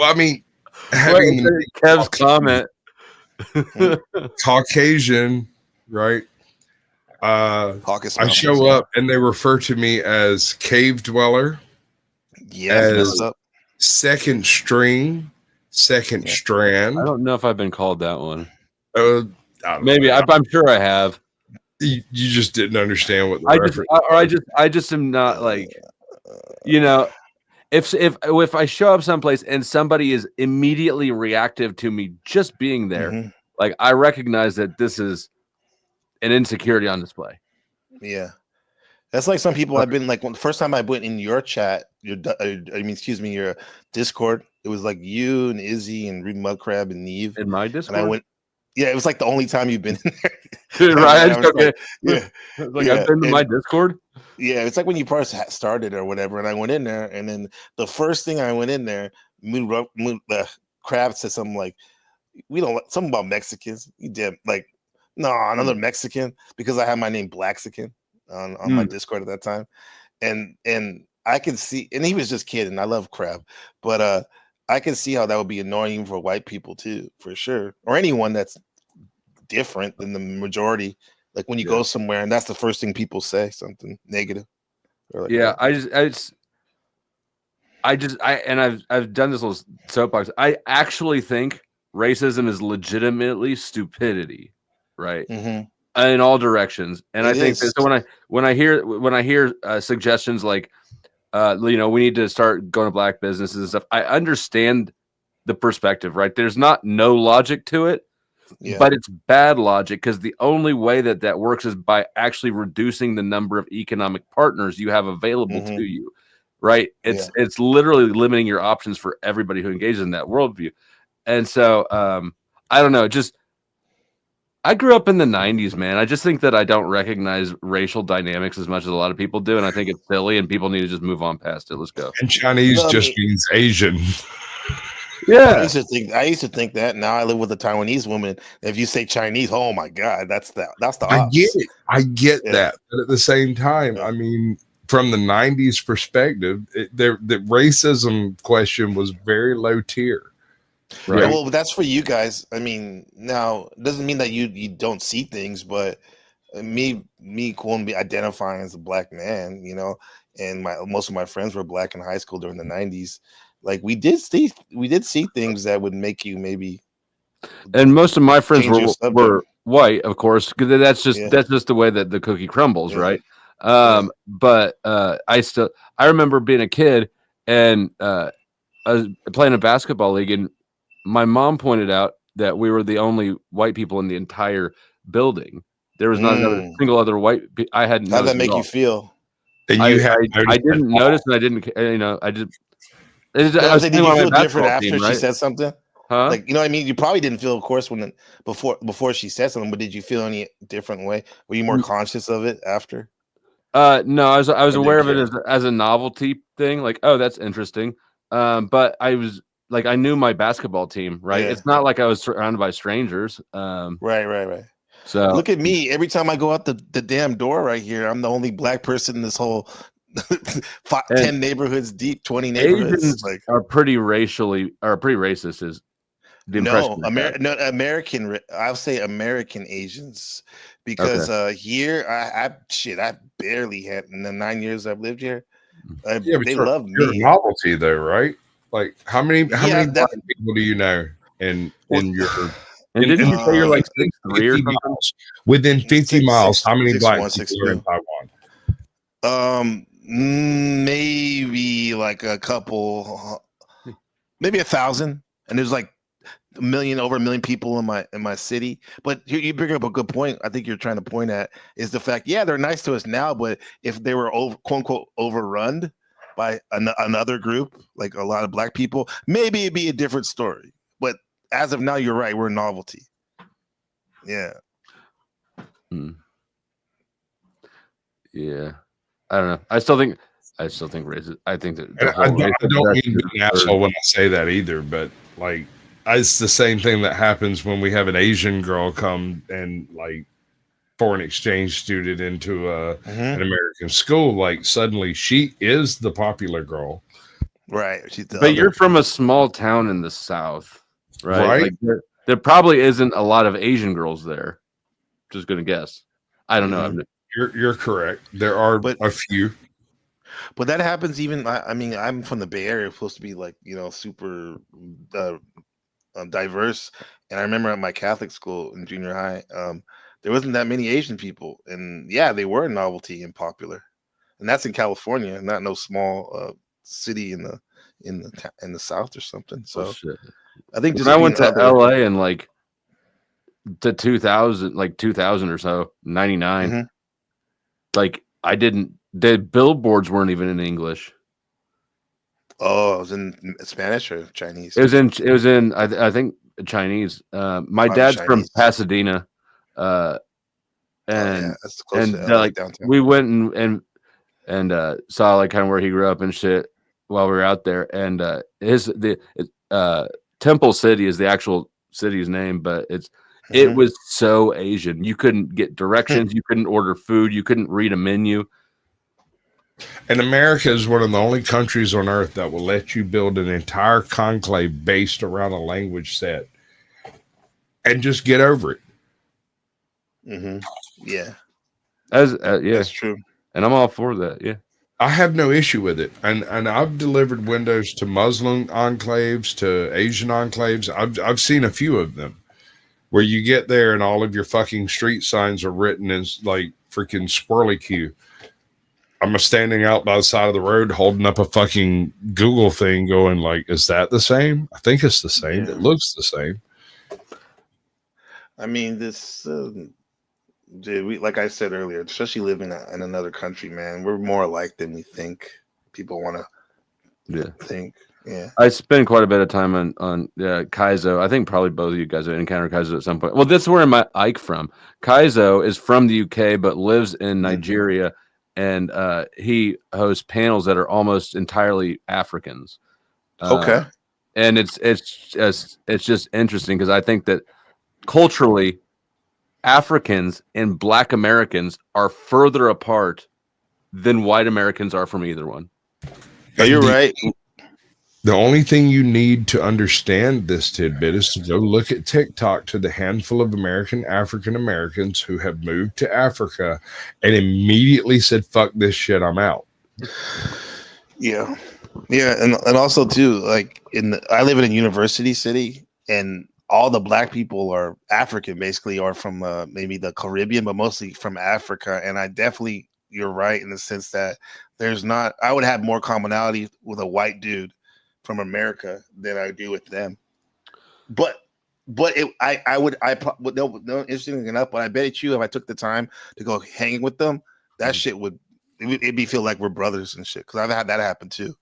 I mean, having Kev's comment. Caucasian, right? I show up and they refer to me as cave dweller. Yes, as second string, second strand. I don't know if I've been called that one. Maybe I'm sure I have. You just didn't understand what the I just am not like, if I show up someplace and somebody is immediately reactive to me just being there, like I recognize that this is an insecurity on display. Yeah. That's like some people I've been like, when the first time I went in your chat, your Discord, it was like you and Izzy and Reed Mudcrab and Neve. In my Discord? And I went, it was like the only time you've been in there. Dude, right? Okay. I've been in my Discord? Yeah, it's like when you first started or whatever, and I went in there, and then the first thing I went in there, Crab said something like, something about Mexicans. You did like, no, another Mexican, because I had my name Blaxican on my Discord at that time, and I can see, and he was just kidding. I love crab, but I can see how that would be annoying for white people too, for sure, or anyone that's different than the majority. Like when you go somewhere and that's the first thing people say, something negative. Or like, Yeah, I've done this little soapbox. I actually think racism is legitimately stupidity, right? In all directions. And I think that, so when I hear suggestions like, we need to start going to black businesses and stuff, I understand the perspective, right? There's not no logic to it, but it's bad logic, because the only way that works is by actually reducing the number of economic partners you have available to you, right? It's literally limiting your options for everybody who engages in that worldview. And so I don't know, I grew up in the 90s, man. I just think that I don't recognize racial dynamics as much as a lot of people do, and I think it's silly, and people need to just move on past it. Let's go. And Chinese means Asian. Yeah, I used to think that. Now I live with a Taiwanese woman. If you say Chinese, oh my god, that's the I get it. I get that, but at the same time, I mean, from the 90s perspective, the racism question was very low tier. Right. Well, that's for you guys. I mean, now it doesn't mean that you don't see things, but me identifying as a black man, and most of my friends were black in high school during the 90s. Like we did see things that would make you maybe. And most of my friends were white, of course, because that's just the way that the cookie crumbles, right? But I remember being a kid and I was playing a basketball league, and my mom pointed out that we were the only white people in the entire building. There was not another single other white. I hadn't. How'd that make you feel? And I didn't notice, and I didn't. I just. Did you feel different after she said something? Huh? Like, what I mean? You probably didn't feel, of course, before she said something, but did you feel any different way? Were you more conscious of it after? No, I was aware of it as a novelty thing. Like, oh, that's interesting. But I was like, I knew my basketball team, right? It's not like I was surrounded by strangers. Right. So look at me. Every time I go out the damn door right here, I'm the only black person in this whole 10 neighborhoods deep, 20 neighborhoods. Asians are pretty racist. Is the impression? American. I'll say American Asians, because here I barely had, in the 9 years I've lived here. They love me. You're a novelty though, right? Like how many black people do you know in your? And didn't you say you're like 6'3" or something? Within 50 miles, how many black people are in Taiwan? Maybe like a couple, maybe 1,000, and there's like over a million people in my city. But you bring up a good point. I think you're trying to point at is the fact, they're nice to us now, but if they were quote unquote overrun by another group, like a lot of black people, maybe it'd be a different story. But as of now, you're right. We're a novelty. Yeah. Yeah. I don't know. I still think racist. I think that I don't mean to be an asshole when I say that either, but like it's the same thing that happens when we have an Asian girl come and like foreign exchange student into an American school. Like suddenly she is the popular girl, right? But you're from a small town in the South, right? Like there probably isn't a lot of Asian girls there. Just gonna guess. I don't know. You're correct. There are a few. But that happens even. I mean, I'm from the Bay Area, supposed to be like super diverse. And I remember at my Catholic school in junior high, there wasn't that many Asian people, and they were a novelty and popular. And that's in California, not no small city in the South or something. So I think when I went to LA in like the 2000 or so, 99. Like the billboards weren't even in English. Oh, it was in Spanish or Chinese? It was in I think Chinese. My dad's from Pasadena, and like we went and saw like kind of where he grew up and shit while we were out there. And Temple City is the actual city's name, but it was so Asian. You couldn't get directions. You couldn't order food. You couldn't read a menu. And America is one of the only countries on earth that will let you build an entire conclave based around a language set and just get over it. Mm-hmm. Yeah. Yeah, That's true. And I'm all for that. Yeah. I have no issue with it. And I've delivered windows to Muslim enclaves, to Asian enclaves. I've seen a few of them where you get there and all of your fucking street signs are written as like freaking squirrely Q. I'm standing out by the side of the road holding up a fucking Google thing going like, is that the same? I think it's the same. Yeah. It looks the same. I mean, this, dude, like I said earlier, especially living in another country, man, we're more alike than we think. People want to think. Yeah. I spend quite a bit of time on Kaizo. I think probably both of you guys have encountered Kaizo at some point. Well, this is where I'm Ike from. Kaizo is from the UK but lives in Nigeria, and he hosts panels that are almost entirely Africans. Okay. And it's just interesting because I think that culturally, Africans and Black Americans are further apart than white Americans are from either one. Oh, you're right. The only thing you need to understand this tidbit is to go look at TikTok to the handful of African Americans who have moved to Africa and immediately said, fuck this shit, I'm out. Yeah. Yeah. And also too, like I live in a university city, and all the Black people are African, basically, or from maybe the Caribbean, but mostly from Africa. And you're right in the sense that I would have more commonality with a white dude from America than I do with them. But interesting enough, but I bet you if I took the time to go hang with them, that shit it'd be feel like we're brothers and shit. Because I've had that happen too.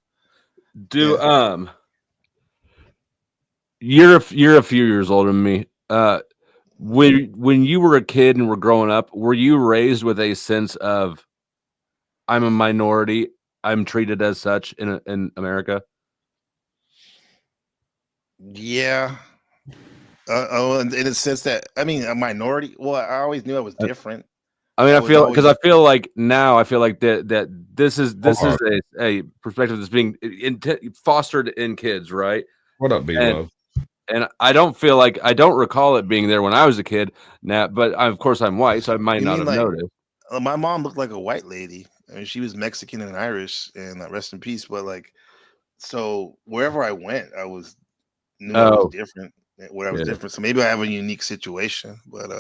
You're a few years older than me. When you were a kid and were growing up, were you raised with a sense of I'm a minority, I'm treated as such in America? Yeah. In a sense that a minority. Well, I always knew I was different. I mean, I feel like now I feel like that this is a perspective that's being fostered in kids, right? What up, B-Love? And I don't recall it being there when I was a kid. Now, but of course I'm white, so I might not have noticed. My mom looked like a white lady. I mean, she was Mexican and Irish, and rest in peace. But so wherever I went, I was different. Where I was different. So maybe I have a unique situation. But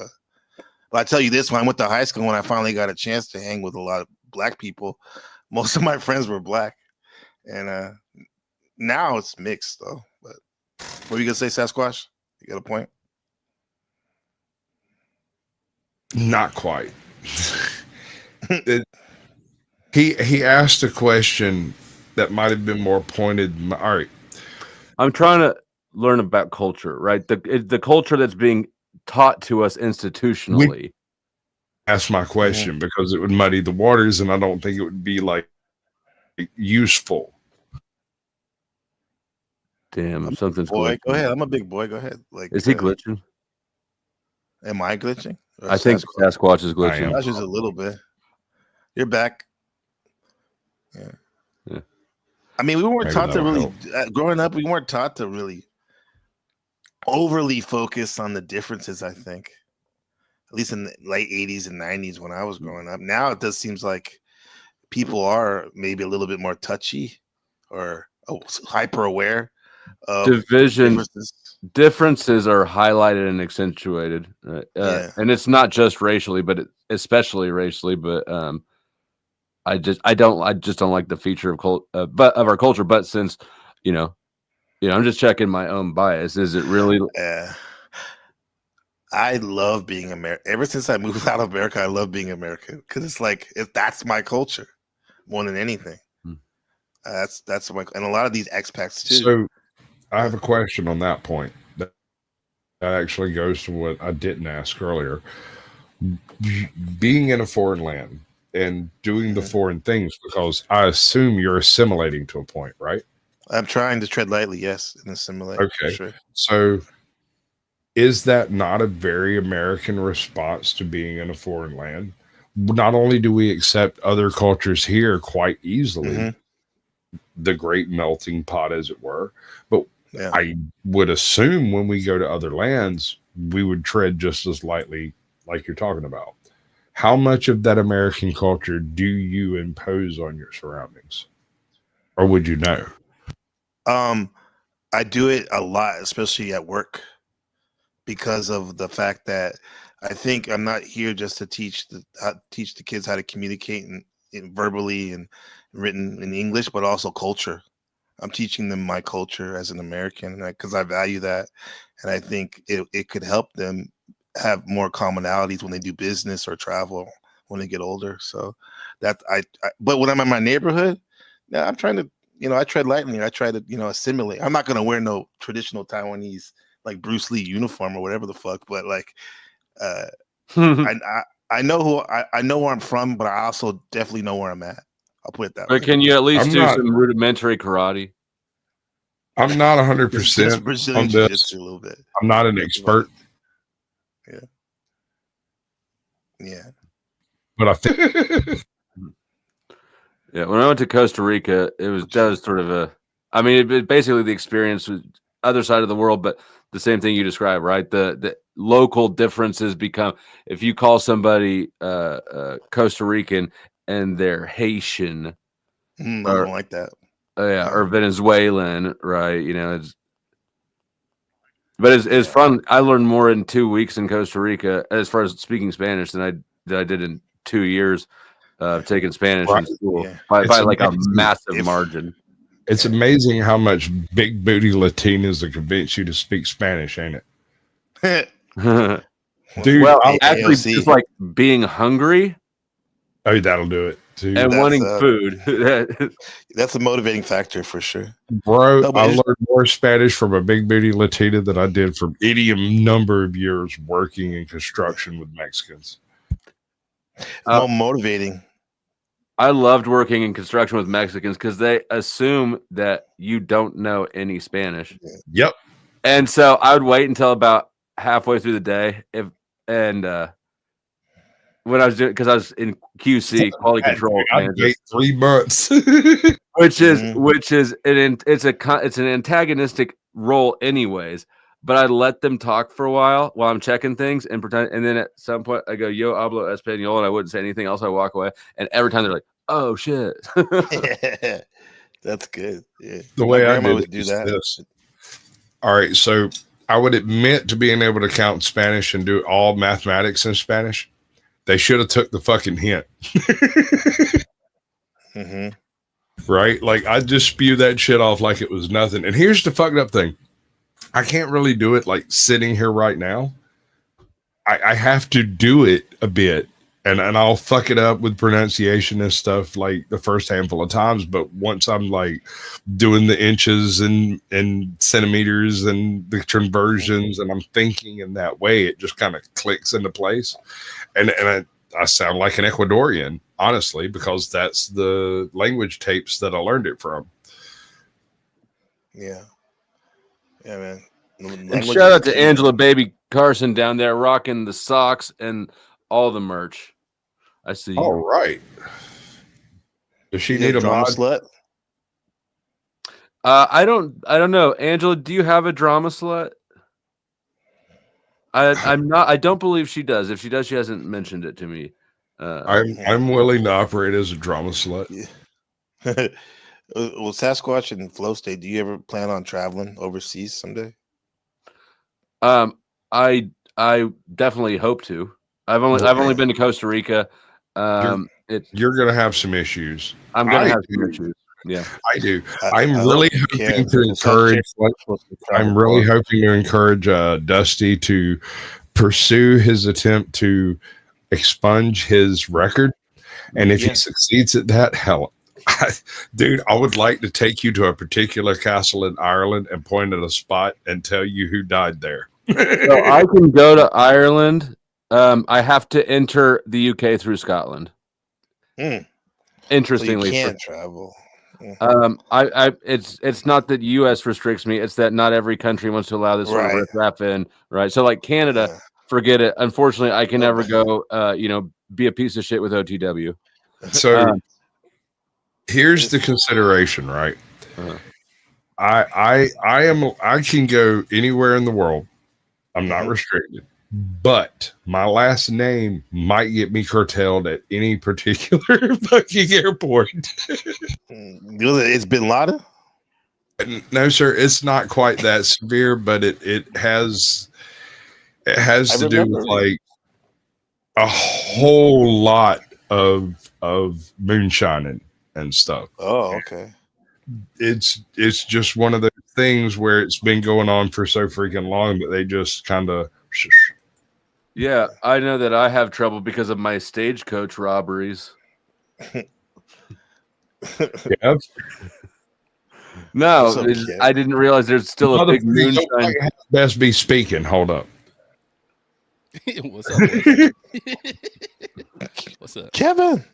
I tell you this: when I went to high school, when I finally got a chance to hang with a lot of Black people, most of my friends were Black, and now it's mixed though. But what were you gonna say, Sasquatch? You got a point? Not quite. He asked a question that might have been more pointed. All right, I'm trying to learn about culture, right? The culture that's being taught to us institutionally. That's my question because it would muddy the waters, and I don't think it would be useful. Damn, something's boy. glitching. Go ahead. I'm a big boy. Go ahead. Is he glitching? Am I glitching? I think Sasquatch is glitching. Sasquatch is a little bit. You're back. Yeah. I mean, we weren't taught to really growing up. We weren't taught to really overly focus on the differences. I think, at least in the late 80s and 90s when I was growing up. Now it does seems like people are maybe a little bit more touchy or hyper aware of differences are highlighted and accentuated, and it's not just racially, but especially racially. But I just don't like the feature of our culture. But since I'm just checking my own bias. Is it really? I love being American. Ever since I moved out of America, I love being American because it's like that's my culture more than anything. That's my, and a lot of these expats too. So I have a question on that point. That actually goes to what I didn't ask earlier. Being in a foreign land and doing the foreign things, because I assume you're assimilating to a point, right? I'm trying to tread lightly, yes, and assimilate. Okay, sure. So is that not a very American response to being in a foreign land? not only do we accept other cultures here quite easily, the great melting pot, as it were, but I would assume when we go to other lands, we would tread just as lightly like you're talking about. How much of that American culture do you impose on your surroundings? Or would you know? I do it a lot, especially at work, because of the fact that I think I'm not here just to teach the kids how to communicate in verbally and written in English, but also culture. I'm teaching them my culture as an American because I value that, and I think it could help them have more commonalities when they do business or travel when they get older. So that but when I'm in my neighborhood, yeah, I'm trying to, I tread lightly. I try to, assimilate. I'm not gonna wear no traditional Taiwanese like Bruce Lee uniform or whatever the fuck, but like, I know I know where I'm from, but I also definitely know where I'm at. I'll put it that way. But can you at least do some rudimentary karate? I'm not 100% Brazilian on jiu-jitsu this. a little bit. I'm not an expert. Yeah. But I think Yeah, when I went to Costa Rica, that was sort of it basically the experience was other side of the world, but the same thing you described, right? The local differences become, if you call somebody Costa Rican and they're Haitian, I don't like that. Or Venezuelan, right? It's fun. I learned more in 2 weeks in Costa Rica as far as speaking Spanish than I did in 2 years taking Spanish in school by like a massive margin. It's amazing how much big booty Latinas are convince you to speak Spanish, ain't it? Dude, well, actually, just like being hungry. Oh, that'll do it too. And wanting food. That's a motivating factor for sure. Bro, I learned more Spanish from a big booty Latina than I did from any number of years working in construction with Mexicans. More motivating. I loved working in construction with Mexicans because they assume that you don't know any Spanish. Yep. And so I would wait until about halfway through the day when I was doing, because I was in QC, quality control. I'd wait 3 months. which is it's an antagonistic role anyways. But I let them talk for a while I'm checking things and pretend, and then at some point I go, "Yo hablo español," and I wouldn't say anything else. I walk away, and every time they're like, "Oh shit." Yeah, that's good. Yeah. The way I would do that. All right, so I would admit to being able to count in Spanish and do all mathematics in Spanish. They should have took the fucking hint. Right? Like, I just spew that shit off like it was nothing. And here's the fucked up thing. I can't really do it like sitting here right now. I have to do it a bit. And I'll fuck it up with pronunciation and stuff like the first handful of times. But once I'm like doing the inches and centimeters and the conversions and I'm thinking in that way, it just kind of clicks into place. And I sound like an Ecuadorian, honestly, because that's the language tapes that I learned it from. Yeah. Yeah, man. And shout out to Angela Baby Carson down there rocking the socks and all the merch. I see. All right. Does she need a drama mod? Slut? I don't know. Angela, do you have a drama slut? I don't believe she does. If she does, she hasn't mentioned it to me. I'm willing to operate as a drama slut. Yeah. Well, Sasquatch and Flow State, do you ever plan on traveling overseas someday? I definitely hope to. I've only been to Costa Rica. You're gonna have some issues. I'm gonna have some issues. Yeah, I do. I'm really hoping to encourage. I'm really hoping to encourage Dusty to pursue his attempt to expunge his record, and if he succeeds at that, hell, dude, I would like to take you to a particular castle in Ireland and point at a spot and tell you who died there. So I can go to Ireland. I have to enter the UK through Scotland. Interestingly, so you can't travel. It's not that US restricts me. It's that not every country wants to allow this sort of riffraff in. Right. So like Canada, forget it. Unfortunately, I can never go. be a piece of shit with OTW. So here's the consideration, right? I can go anywhere in the world. I'm not restricted, but my last name might get me curtailed at any particular fucking airport. It's Bin Laden? No, sir, it's not quite that severe, but it has to do with like a whole lot of moonshining and stuff. Oh, okay. It's just one of those things where it's been going on for so freaking long, but they just kind of. Yeah, I know that I have trouble because of my stagecoach robberies. Yeah. No, Up, I didn't realize there's still a big moonshine. Best be speaking. Hold up. What's up? Boys? What's up, Kevin?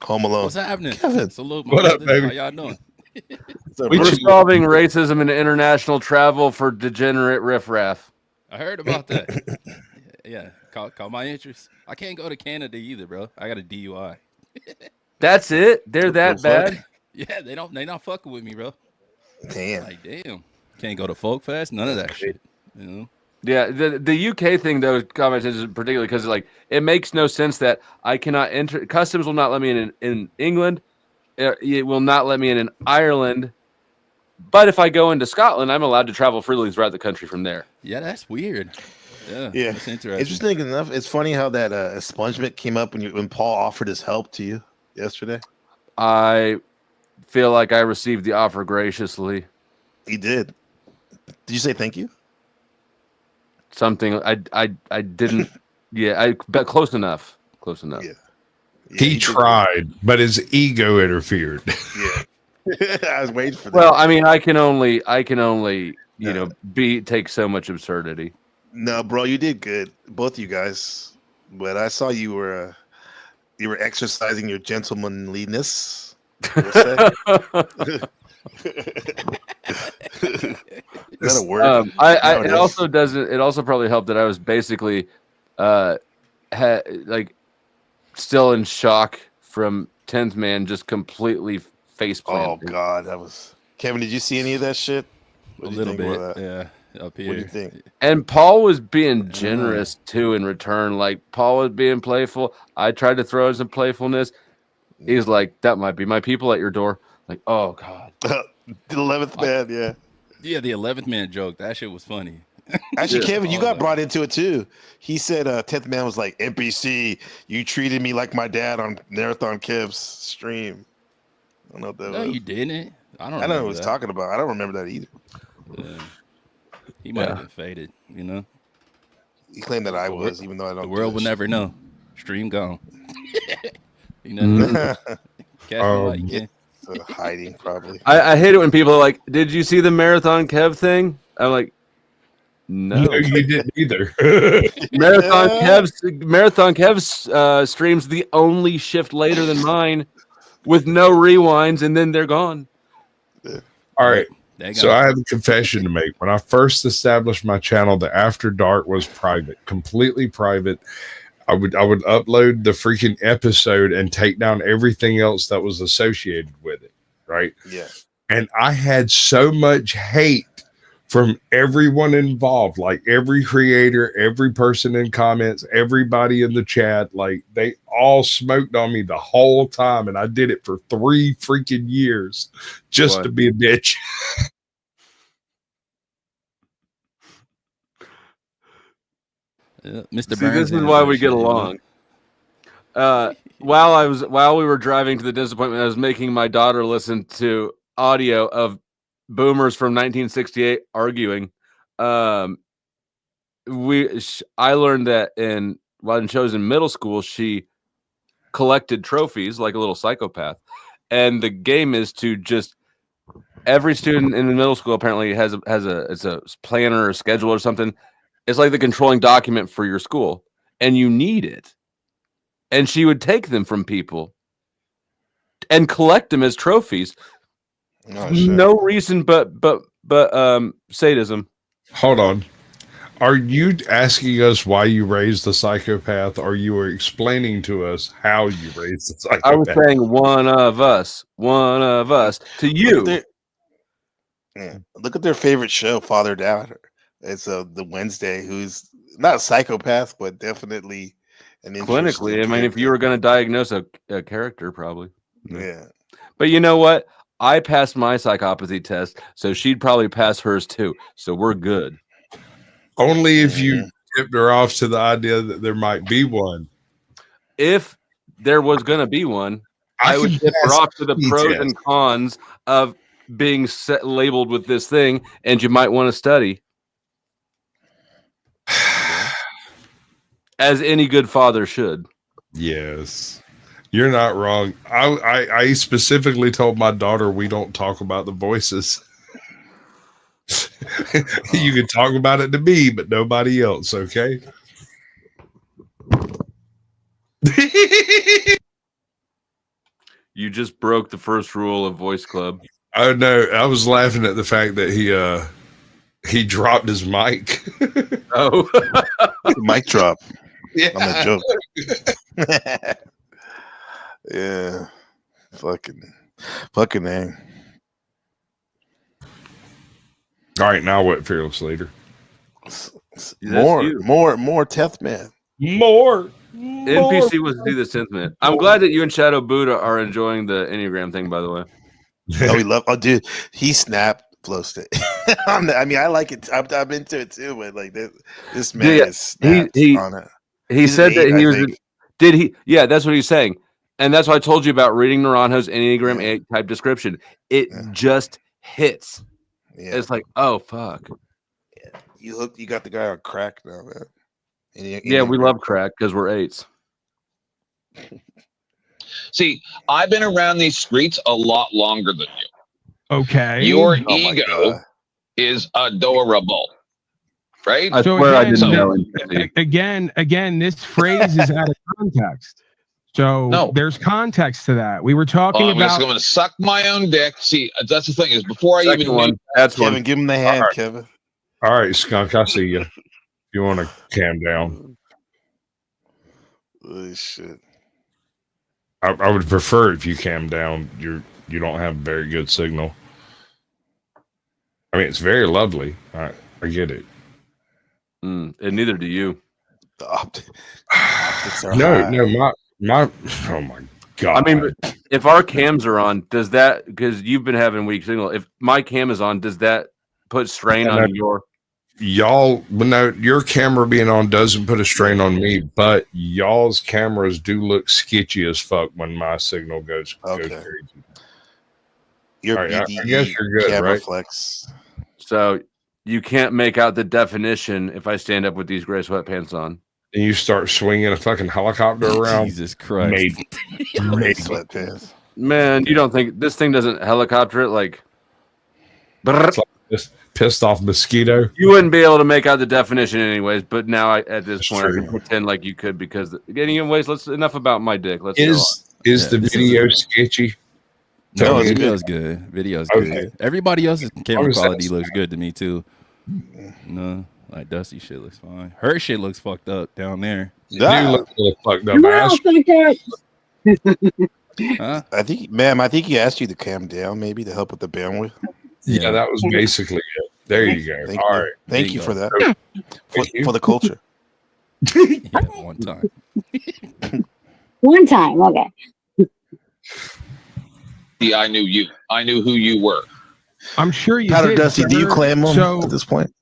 Home Alone. What's happening, Kevin? Salute, What up, baby? How y'all doing? We're solving racism and international travel for degenerate riffraff. I heard about that. Yeah, caught my interest. I can't go to Canada either, bro. I got a DUI. That's it? They're that bad? Yeah, they not fucking with me, bro. Damn. Like, damn. Can't go to Folk Fest, none of that shit. You know? Yeah, the UK thing though, comments is particularly because like it makes no sense that I cannot enter. Customs will not let me in England. It will not let me in Ireland. But if I go into Scotland, I'm allowed to travel freely throughout the country from there. Yeah, that's weird. Yeah, It's interesting. Interesting enough, it's funny how that expungement came up when Paul offered his help to you yesterday. I feel like I received the offer graciously. He did. Did you say thank you? Something I didn't. Yeah, but close enough. Close enough. Yeah. He tried, but his ego interfered. Yeah. I was waiting for that. Well, I mean, I can only take so much absurdity. No, bro, you did good, both you guys. But I saw you were exercising your gentlemanliness. What's that? Is that a word? It also probably helped that I was basically, still in shock from 10th Man, just completely face planted. Oh God, that was Kevin. Did you see any of that shit? A little bit, yeah. Up here. What do you think? And Paul was being generous too in return. Like Paul was being playful. I tried to throw in some playfulness. He's like, "That might be my people at your door." Like, oh God. The 11th man, yeah. Yeah, the 11th man joke. That shit was funny. Actually, Kevin, you got brought into it too. He said 10th man was like, NPC, you treated me like my dad on Marathon Kev's stream. I don't know what that was. No, you didn't. I don't know what he was talking about. I don't remember that either. Yeah. He might have been faded, you know. He claimed that I was, even though I don't. The world will never know. Stream gone. You know. Hiding probably. I hate it when people are like, "Did you see the Marathon Kev thing?" I'm like, "No, you didn't either." Marathon Kev's stream's the only shift later than mine, with no rewinds, and then they're gone. All right. So I have a confession to make. When I first established my channel, the Afterdark was private, completely private. I would upload the freaking episode and take down everything else that was associated with it, right? Yeah. And I had so much hate from everyone involved, like every creator, every person in comments, everybody in the chat. Like they all smoked on me the whole time, and I did it for 3 freaking years just to be a bitch. Mr. See, this is why we get along. While we were driving to the disappointment, I was making my daughter listen to audio of boomers from 1968 arguing. I learned that when she was in middle school, she collected trophies like a little psychopath, and the game is to just every student in the middle school apparently has a planner or schedule or something. It's like the controlling document for your school, and you need it. And she would take them from people and collect them as trophies. No reason but sadism. Hold on. Are you asking us why you raised the psychopath, or you were explaining to us how you raised the psychopath? I was saying one of us to you. Look at their favorite show, Father Daughter. It's the Wednesday, who's not a psychopath, but definitely an Clinically, I mean, if you were going to diagnose a character, probably. Yeah. But you know what? I passed my psychopathy test, so she'd probably pass hers too. So we're good. Only if you tipped her off to the idea that there might be one. If there was going to be one, I would tip her off to the pros and cons of being labeled with this thing, and you might want to study. As any good father should. Yes. You're not wrong. I specifically told my daughter we don't talk about the voices. You can talk about it to me, but nobody else, okay? You just broke the first rule of Voice Club. Oh no, I was laughing at the fact that he dropped his mic. Oh. Mic drop. Yeah. On the joke. Yeah. Fucking name. All right, now what, Fearless Leader? More Teth Man. More. NPC was to do the 10th minute. I'm glad that you and Shadow Buddha are enjoying the Enneagram thing, by the way. Oh, we love. Oh, dude, he snapped flow state. I mean, I like it. I'm into it too, but like this man is snapped on it. He said that he was. Did he? Yeah, that's what he's saying, and that's why I told you about reading Naranjo's Enneagram 8 type description. It just hits. Yeah. It's like, oh fuck. Yeah. You got the guy on crack now, man. Yeah, we love crack because we're 8s. See, I've been around these streets a lot longer than you. Okay. Your ego is adorable, right? I swear I didn't know. Again, this phrase is out of context. So there's context to that. We were talking I'm about. just going to suck my own dick. See, that's the thing is before I even one. That's Kevin, give him the hand, right. Kevin. All right, Skunk, I see you. You want to calm down? Oh, shit. I would prefer if you calm down. You don't have very good signal. I mean, it's very lovely. I get it. And neither do you. The optics are No, high. my. Oh my god! I mean, if our cams are on, does that, because you've been having weak signal? If my cam is on, does that put strain on your? Y'all, no, your camera being on doesn't put a strain on me, but y'all's cameras do look sketchy as fuck when my signal goes crazy. Your right, BDE I guess you're good, camera right? flex. So you can't make out the definition if I stand up with these gray sweatpants on. And you start swinging a fucking helicopter around. Jesus Christ. Maybe. Sweatpants. Man, you don't think this thing doesn't helicopter it like? It's like this pissed off mosquito. You wouldn't be able to make out the definition anyways, but now at this point I can pretend like you could, because anyways, enough about my dick. Let's is the video sketchy? No, video's good. Video's good. Everybody else's camera quality looks good to me too. No, like Dusty shit looks fine. Her shit looks fucked up down there. You look a little fucked up. Huh? I think he asked you to cam down maybe to help with the bandwidth. Yeah, that was basically it. There you go. All right. Thank you for that. For the culture. Yeah, one time. One time, okay. See, I knew you. I knew who you were. I'm sure you Powder did. Dusty, do you claim him So- at this point?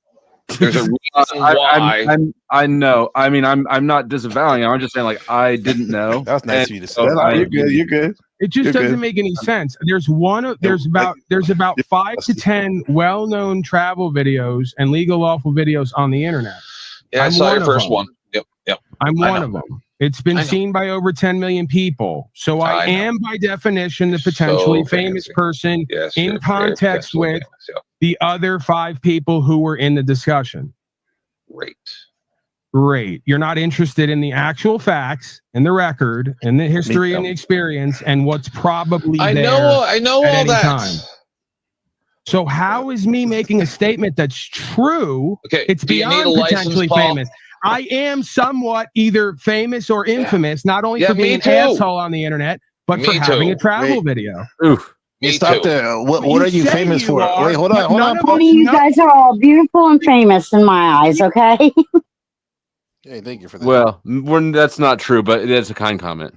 There's a reason why. I know. I mean, I'm not disavowing. I'm just saying, like, I didn't know. That was nice of you to say. You're good. It just You're doesn't good. make any sense. There's about 5 to 10 well-known travel videos and legal lawful videos on the internet. Yeah, I I'm saw one your of first them. one. Yep. I'm I one know. of them. It's been seen by over 10 million people. So I know. am, by definition, the potentially So famous fancy. person Yes, in you're context very with famous, yeah. the other 5 people who were in the discussion. Great. You're not interested in the actual facts and the record and the history and the experience and what's probably I there know at all any that. time. So how is me making a statement that's true? Okay, It's do you need beyond a license, potentially Paul? famous. I am somewhat either famous or infamous, not only Yeah, for being me an too. asshole on the internet, but for Me having too. a travel video. Oof. Hey, stop there. What are you say famous you for? are, Wait, hold but on, none of I mean, you guys are all beautiful and famous in my eyes, okay? Hey, thank you for that. Well, that's not true, but it is a kind comment.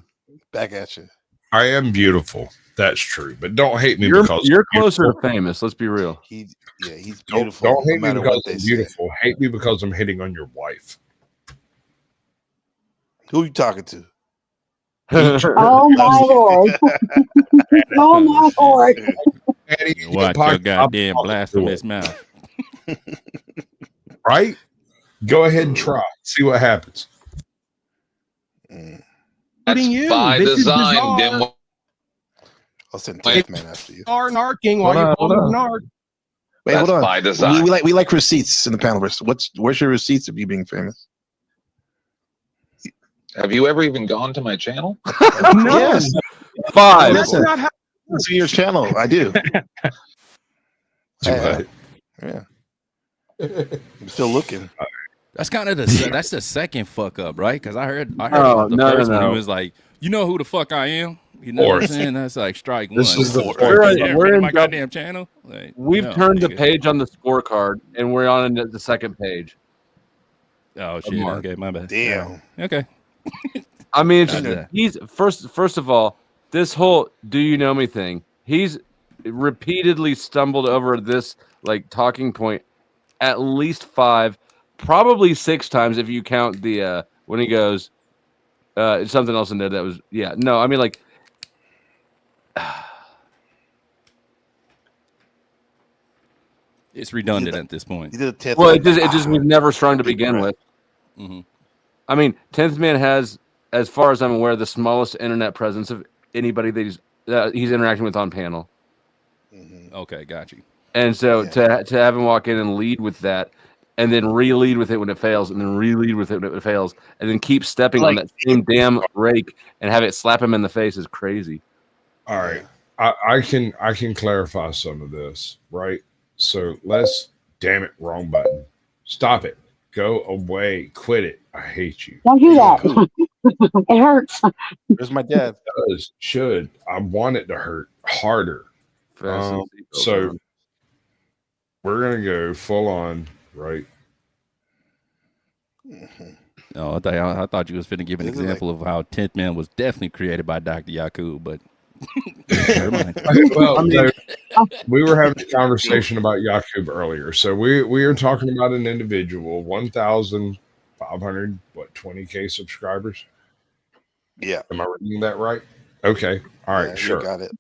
Back at you. I am beautiful. That's true. But don't hate me You're because you're I'm closer to beautiful. famous. Let's be real. He's Don't, beautiful. don't hate no me matter because what they I'm say. beautiful. Hate me because I'm hitting on your wife. Who you talking to? Oh my lord. Oh my lord. Eddie, You watch your goddamn blasphemous mouth. Right? Go ahead and try. See what happens. That's you. by This is design, bizarre. Dim. I'll send Death Man after you. Are narking while you're holding a narc. Wait, That's hold on. by design. We like receipts in the panel. Where's your receipts of you being famous? Have you ever even gone to my channel? No. Yes. 5. That's not how. See your channel. I do. Yeah. I'm still looking. That's kind of that's the second fuck up, right? Because I heard Oh, about the no, first no, one. He no. was like, "You know who the fuck I am?" You know what I'm Fourth. saying? That's like strike This one. is the Fourth. fourth. You ever We're been to in my dub- goddamn channel. Like, We've no, turned the nigga. page on the scorecard, and we're on the second page. Oh shit. Mark. Okay, my bad. Damn. Okay. I mean, it's How's just, that? he's first of all, this whole "do you know me" thing. He's repeatedly stumbled over this like talking point at least 5, probably 6 times if you count the when he goes something else in there that was no. I mean like. It's redundant at this point. You did a tip. Well, it just was never strong to begin with. Mm-hmm. I mean, 10th Man has, as far as I'm aware, the smallest internet presence of anybody that he's interacting with on panel. Okay, got you. And so to have him walk in and lead with that, and then re-lead with it when it fails, and then re-lead with it when it fails, and then keep stepping on that same damn rake and have it slap him in the face is crazy. All right. I can clarify some of this, right? So damn it, wrong button. Stop it. Go away. Quit it. I hate you. Don't do that. It hurts. Where's my dad? Should. I want it to hurt harder. So we're gonna go full on, right? Oh, I thought you was finna give an example of how 10th Man was definitely created by Dr. Yakub, but never mind. Well, we were having a conversation about Yakub earlier. So we are talking about an individual, 1,500, 20K subscribers. Yeah. Am I reading that right? Okay. All right. Sure. Got it.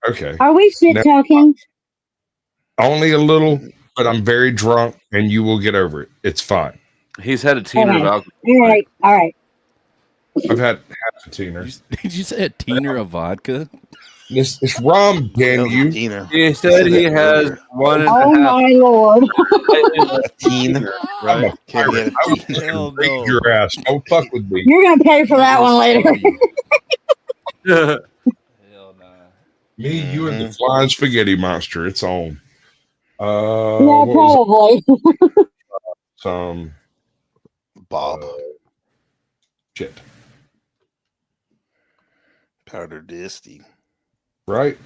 Okay. Are we shit talking? Only a little, but I'm very drunk, and you will get over it. It's fine. He's had a teener of alcohol. All right. I've had half a teener. Did you say a teener of vodka? It's rum, damn you. He said he has 1.5. Oh my lord. Teen, right? I will break your ass. Don't fuck with me. You're gonna pay for that one later. Me, you, and the flying spaghetti monster. It's on. Yeah, probably. Some Bob. Shit. Powder disty. Right?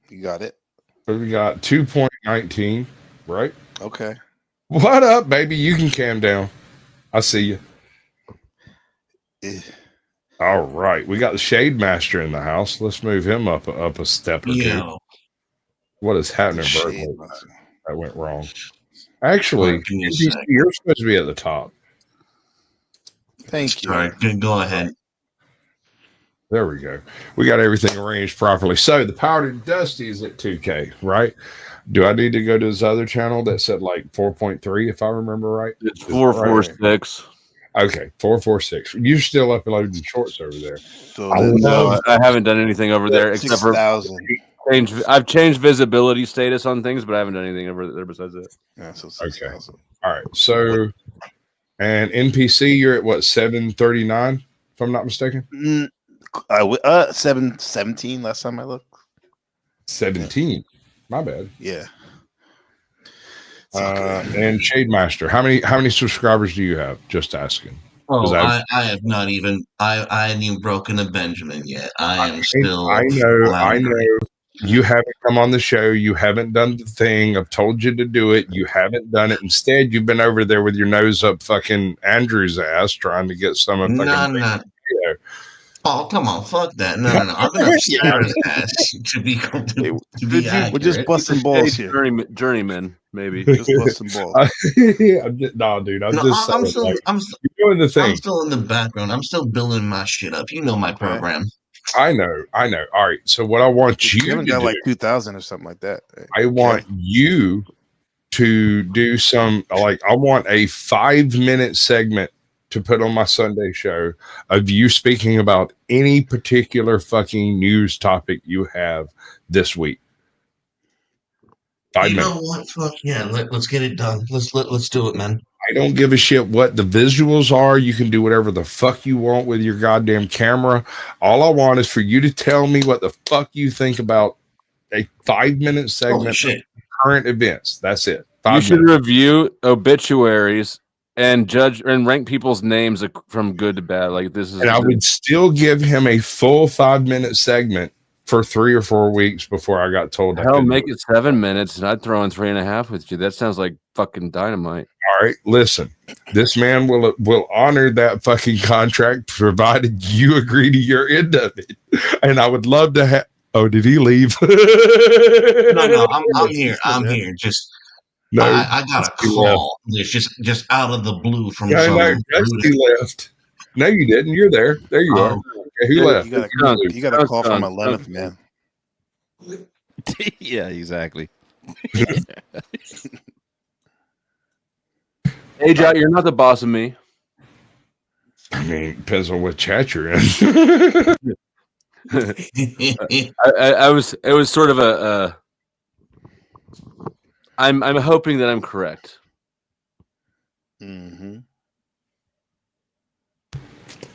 You got it. We got 2.19, right? Okay. What up, baby? You can calm down. I see you. All right. We got the Shade Master in the house. Let's move him up a step or two. What is happening, Berkeley? That went wrong. Actually, you're supposed to be at the top. Thank you. All right, go ahead. There we go. We got everything arranged properly. So the Powdered Dusty is at 2K, right? Do I need to go to his other channel that said like 4.3, if I remember right? It's 446. Okay, 446. You're still uploading shorts over there. So No, I haven't done anything over there except for 6,000. I've changed visibility status on things, but I haven't done anything over there besides that. Yeah, so Okay. All right. So, and NPC, you're at what, 739, if I'm not mistaken? 717 last time I looked. 17. My bad. Yeah. And Shade Master, how many subscribers do you have? Just asking. Oh, I have not even I hadn't even broken a Benjamin yet. I am still I know floundering. you haven't come on the show, you haven't done the thing. I've told you to do it, you haven't done it. Instead, you've been over there with your nose up fucking Andrew's ass trying to get some of fucking Oh, come on, fuck that. No. I've been up Sarah's ass to be accurate. We're just busting balls here. Journeyman, maybe. Just busting balls. No, dude, I'm No, just I'm saying, still, like, I'm, you're doing the thing. I'm still in the background. I'm still building my shit up. You know my program. I know. All right. So what I want you Kevin to got do, like 2,000 or something like that. I want you to do some, like, I want a 5-minute segment to put on my Sunday show of you speaking about any particular fucking news topic you have this week. 5 You minutes. know what? Fuck yeah. Let's get it done. Let's do it, man. I don't give a shit what the visuals are. You can do whatever the fuck you want with your goddamn camera. All I want is for you to tell me what the fuck you think about a 5-minute segment of current events. That's it. You should review obituaries and judge and rank people's names from good to bad. Like this is, and I would still give him a full 5-minute segment for 3 or 4 weeks before I got told. Hell, make it 7 minutes, and I'd throw in 3.5 with you. That sounds like fucking dynamite. All right, listen. This man will honor that fucking contract provided you agree to your end of it. And I would love to have. Oh, did he leave? No, I'm here. I'm here. Just no, I got a call. It's just out of the blue from yeah, some. no, Dusty left. No, you didn't. You're there. There you are. Okay, who left? You got a call from 11th, man. Yeah, exactly. Hey, Jot, you're not the boss of me. I mean, depends on what chat you're in. It was sort of a. I'm hoping that I'm correct. Mm-hmm.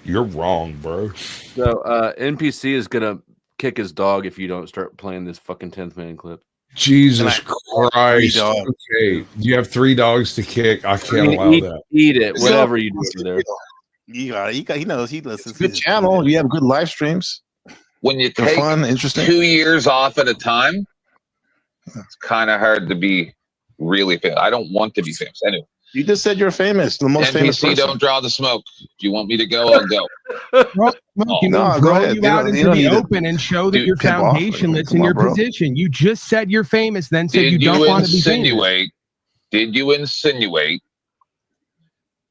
You're wrong, bro. So NPC is gonna kick his dog if you don't start playing this fucking 10th man clip. Jesus Christ. Okay. You have 3 dogs to kick. I can't allow that. Eat it, whatever you do there. He knows he listens. Good channel. You have good live streams. When you They're take fun, interesting. 2 years off at a time, it's kind of hard to be really famous. I don't want to be famous anyway. You just said you're famous, the most famous NPC, person. don't draw the smoke. If you want me to go, I'll go. You know, go throw ahead. you out into the open and show that you're pimp off. foundationless Come in on, your bro. position. You just said you're famous, then said you Did don't you want to be famous. insinuate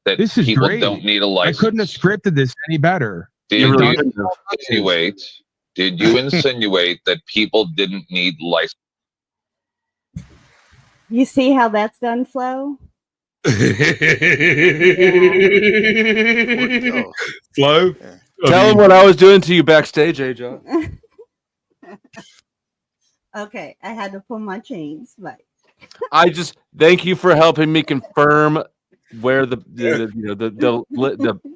that This is people great. don't need a I license? couldn't have scripted this any better. Did you insinuate that people didn't need license? You see how that's done, Flo? Flo? Tell him what I was doing to you backstage, AJ. Okay, I had to pull my chains, but I just thank you for helping me confirm where the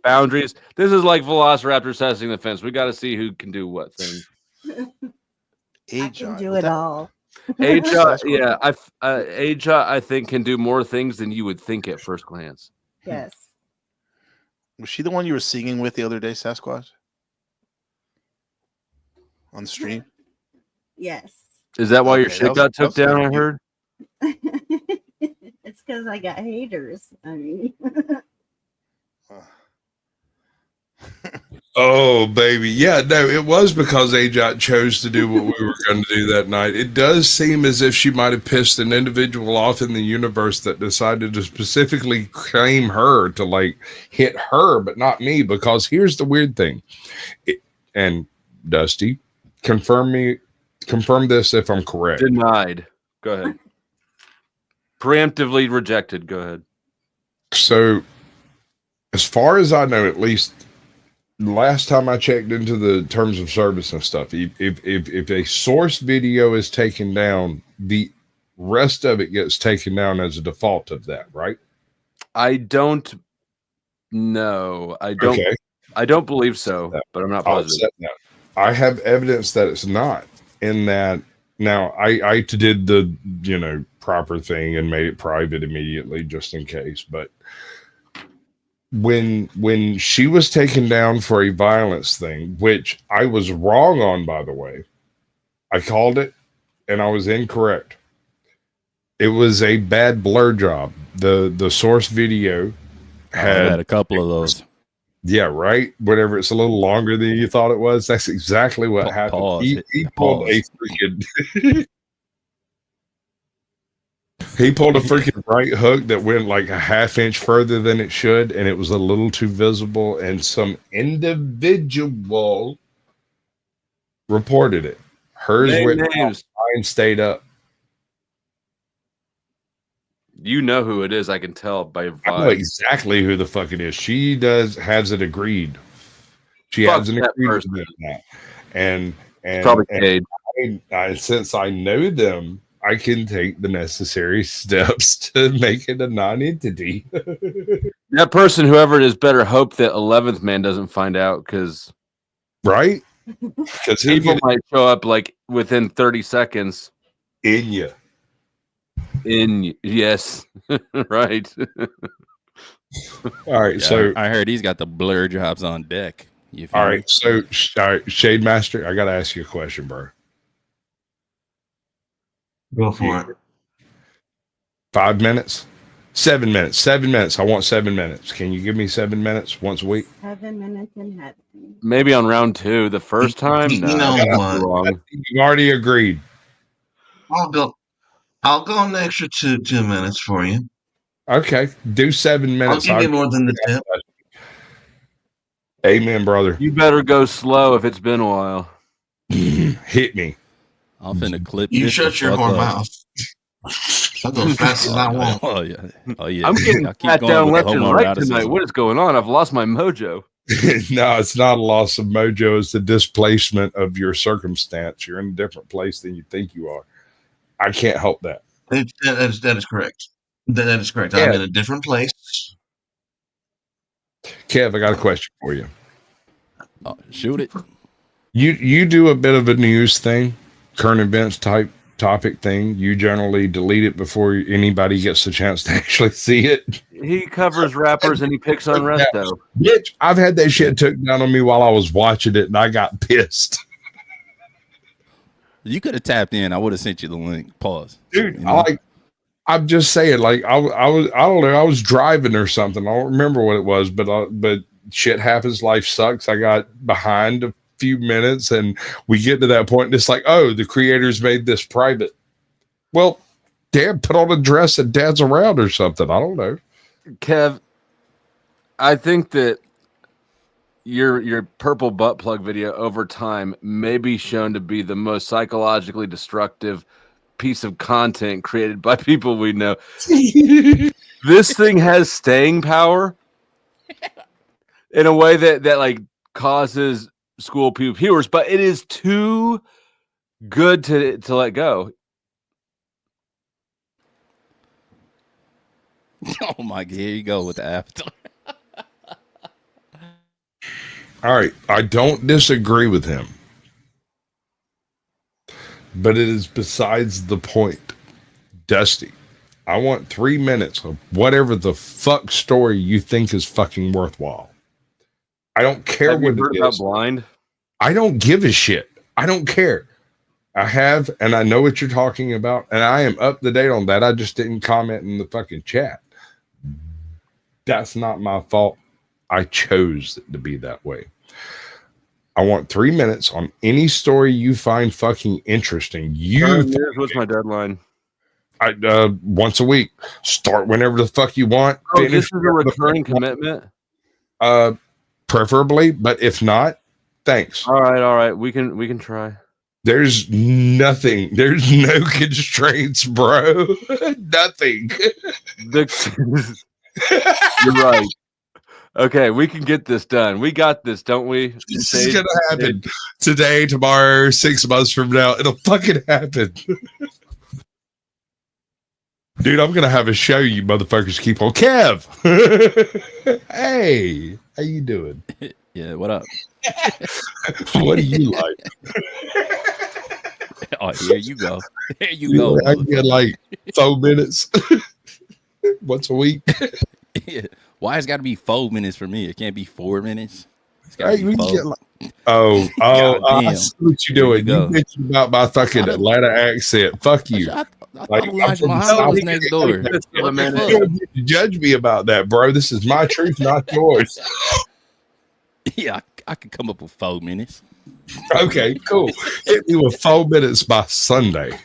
boundaries. This is like Velociraptor testing the fence. We got to see who can do what thing. I can do it all. Aja, yeah, Aja, I think can do more things than you would think at first glance. Yes. Was she the one you were singing with the other day, Sasquatch? On the stream? Yes. Is that why your Okay, shit got took down? I heard. It's because I got haters. I mean, Oh, baby. Yeah, no, it was because Ajot chose to do what we were going to do that night. It does seem as if she might have pissed an individual off in the universe that decided to specifically claim her to, like, hit her, but not me, because here's the weird thing. And Dusty, confirm this if I'm correct. Denied. Go ahead. Preemptively rejected. Go ahead. So, as far as I know, at least last time I checked into the terms of service and stuff, if a source video is taken down, the rest of it gets taken down as a default of that, right? I don't know. I don't believe so, but I'm not positive. I have evidence that it's not, in that Now, I did the, proper thing and made it private immediately just in case. But when she was taken down for a violence thing, which I was wrong on, by the way, I called it and I was incorrect. It was a bad blur job. The source video had a couple of those. Yeah, right. Whatever, it's a little longer than you thought it was. That's exactly what happened. Pause. He pulled a freaking he pulled a freaking right hook that went like a half inch further than it should, and it was a little too visible. And some individual reported it. Hers went down, mine stayed up. You know who it is. I can tell by your vibe. I know exactly who the fuck it is. She has it agreed. She has an agreed with that. And probably paid. Since I know them, I can take the necessary steps to make it a non-entity. That person, whoever it is, better hope that 11th Man doesn't find out, because right? Because people might show up like within 30 seconds. In you. Yes. Right. All right, Yeah, so I heard he's got the blur jobs on deck. You feel all me? right, so Shade Master, I gotta ask you a question, bro. Go for it. 5 minutes? 7 minutes. 7 minutes. I want 7 minutes. Can you give me 7 minutes once a week? 7 minutes in heaven. Maybe on round 2. The first time, You no. know that's what? wrong. You already agreed. I'll go an extra 2 minutes for you. Okay, do 7 minutes. I'll give you more than the tip. Amen, brother. You better go slow if it's been a while. Hit me. I'm finna clip You this shut the your fuck whore up. mouth. I'll go as fast as I want. Oh yeah. Oh yeah. I'm getting I keep pat going down with the left and right homoeroticism. tonight. What is going on? I've lost my mojo. No, it's not a loss of mojo. It's the displacement of your circumstance. You're in a different place than you think you are. I can't help that. That is correct. That is correct. Yeah. I'm in a different place. Kev, I got a question for you. Shoot it. You do a bit of a news thing, current events type topic thing. You generally delete it before anybody gets the chance to actually see it. He covers rappers and he picks on resto. Bitch, I've had that shit took down on me while I was watching it, and I got pissed. You could have tapped in. I would have sent you the link. Pause. Dude, You know? I'm just saying, like I don't know, I was driving or something. I don't remember what it was, but shit happens. Life sucks. I got behind a few minutes, and we get to that point, and it's like, oh, the creators made this private. Well, damn, put on a dress and dance around or something. I don't know. Kev, I think that your purple butt plug video over time may be shown to be the most psychologically destructive piece of content created by people we know. This thing has staying power in a way that like causes school viewers, but it is too good to let go. Oh my God, here you go with the Avatar. All right, I don't disagree with him, but it is besides the point. Dusty, I want 3 minutes of whatever the fuck story you think is fucking worthwhile. I don't care Have you what heard it about is. Blind? I don't give a shit. I don't care. I have, and I know what you're talking about, and I am up to date on that. I just didn't comment in the fucking chat. That's not my fault. I chose it to be that way. I want 3 minutes on any story you find fucking interesting. What's my deadline? Once a week. Start whenever the fuck you want. Oh, Finish this is a whenever the recurring fuck you want. commitment? Preferably, but if not, thanks. All right. We can try. There's nothing. There's no constraints, bro. Nothing. You're right. Okay, we can get this done. We got this, don't we? This is gonna happen today, tomorrow, 6 months from now. It'll fucking happen. Dude, I'm gonna have a show you motherfuckers keep on. Kev! Hey, how you doing? Yeah, what up? What do you like? Oh, here you go. Here you go. I get like 4 minutes once a week. Yeah. Why it's got to be 4 minutes for me? It can't be 4 minutes. It's got Hey, to we be can 4. get I see what you're doing. You bitching about my fucking Atlanta accent. Fuck you. I Like, thought Elijah Muhammad was next door. You don't get to judge me about that, bro. This is my truth, not yours. Yeah, I could come up with 4 minutes. Okay, cool. Hit me with 4 minutes by Sunday.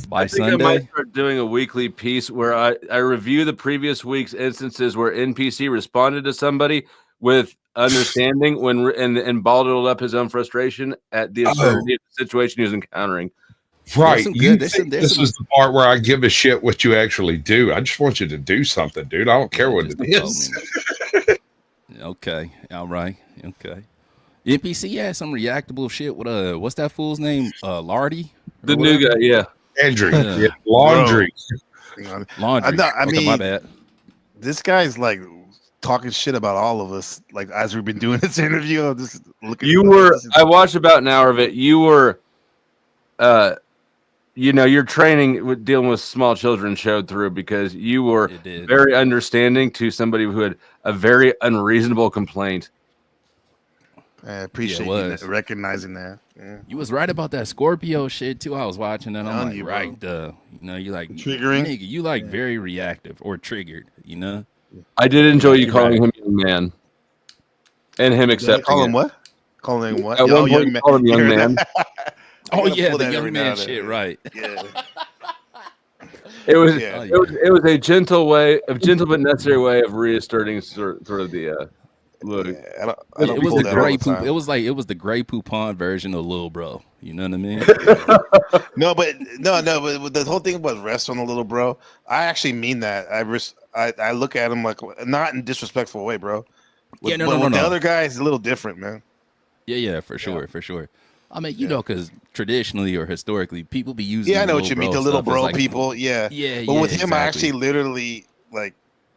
By I think I might start doing a weekly piece where I review the previous week's instances where NPC responded to somebody with understanding and bottled up his own frustration at the absurdity of the situation he was encountering. Right. You think this is the part where I give a shit what you actually do. I just want you to do something, dude. I don't care what it is. Okay. All right. Okay. NPC had some reactable shit with what's that fool's name? Lardy? The new guy, yeah. Andrew. Yeah. Laundry. Laundry. I Okay, mean, my bad. This guy's like talking shit about all of us. Like as we've been doing this interview, I'm just looking. I watched about an hour of it. You were, your training with dealing with small children showed through because you were very understanding to somebody who had a very unreasonable complaint. I appreciate you recognizing that. Yeah. You was right about that Scorpio shit too. I was watching that. I'm like, you, right, you like triggering. Nigga, you like very reactive or triggered, you know. I did enjoy you calling him young man, and him accepting. Call him it. what? Calling him what? At one point, you called him young man. Oh yeah, the young man shit, right? Yeah. It was a gentle but necessary way of reasserting sort of the. Look, It was the gray poop. It was the gray poupon version of Lil Bro. You know what I mean? No, but the whole thing about rest on the little bro. I actually mean that. I look at him like not in a disrespectful way, bro. Yeah, The no. other guy is a little different, man. Yeah, for sure. I mean, you know, because traditionally or historically, people be using. Yeah, I know what you mean. The little bro like, people. Yeah. Yeah. But with him, exactly. I actually literally like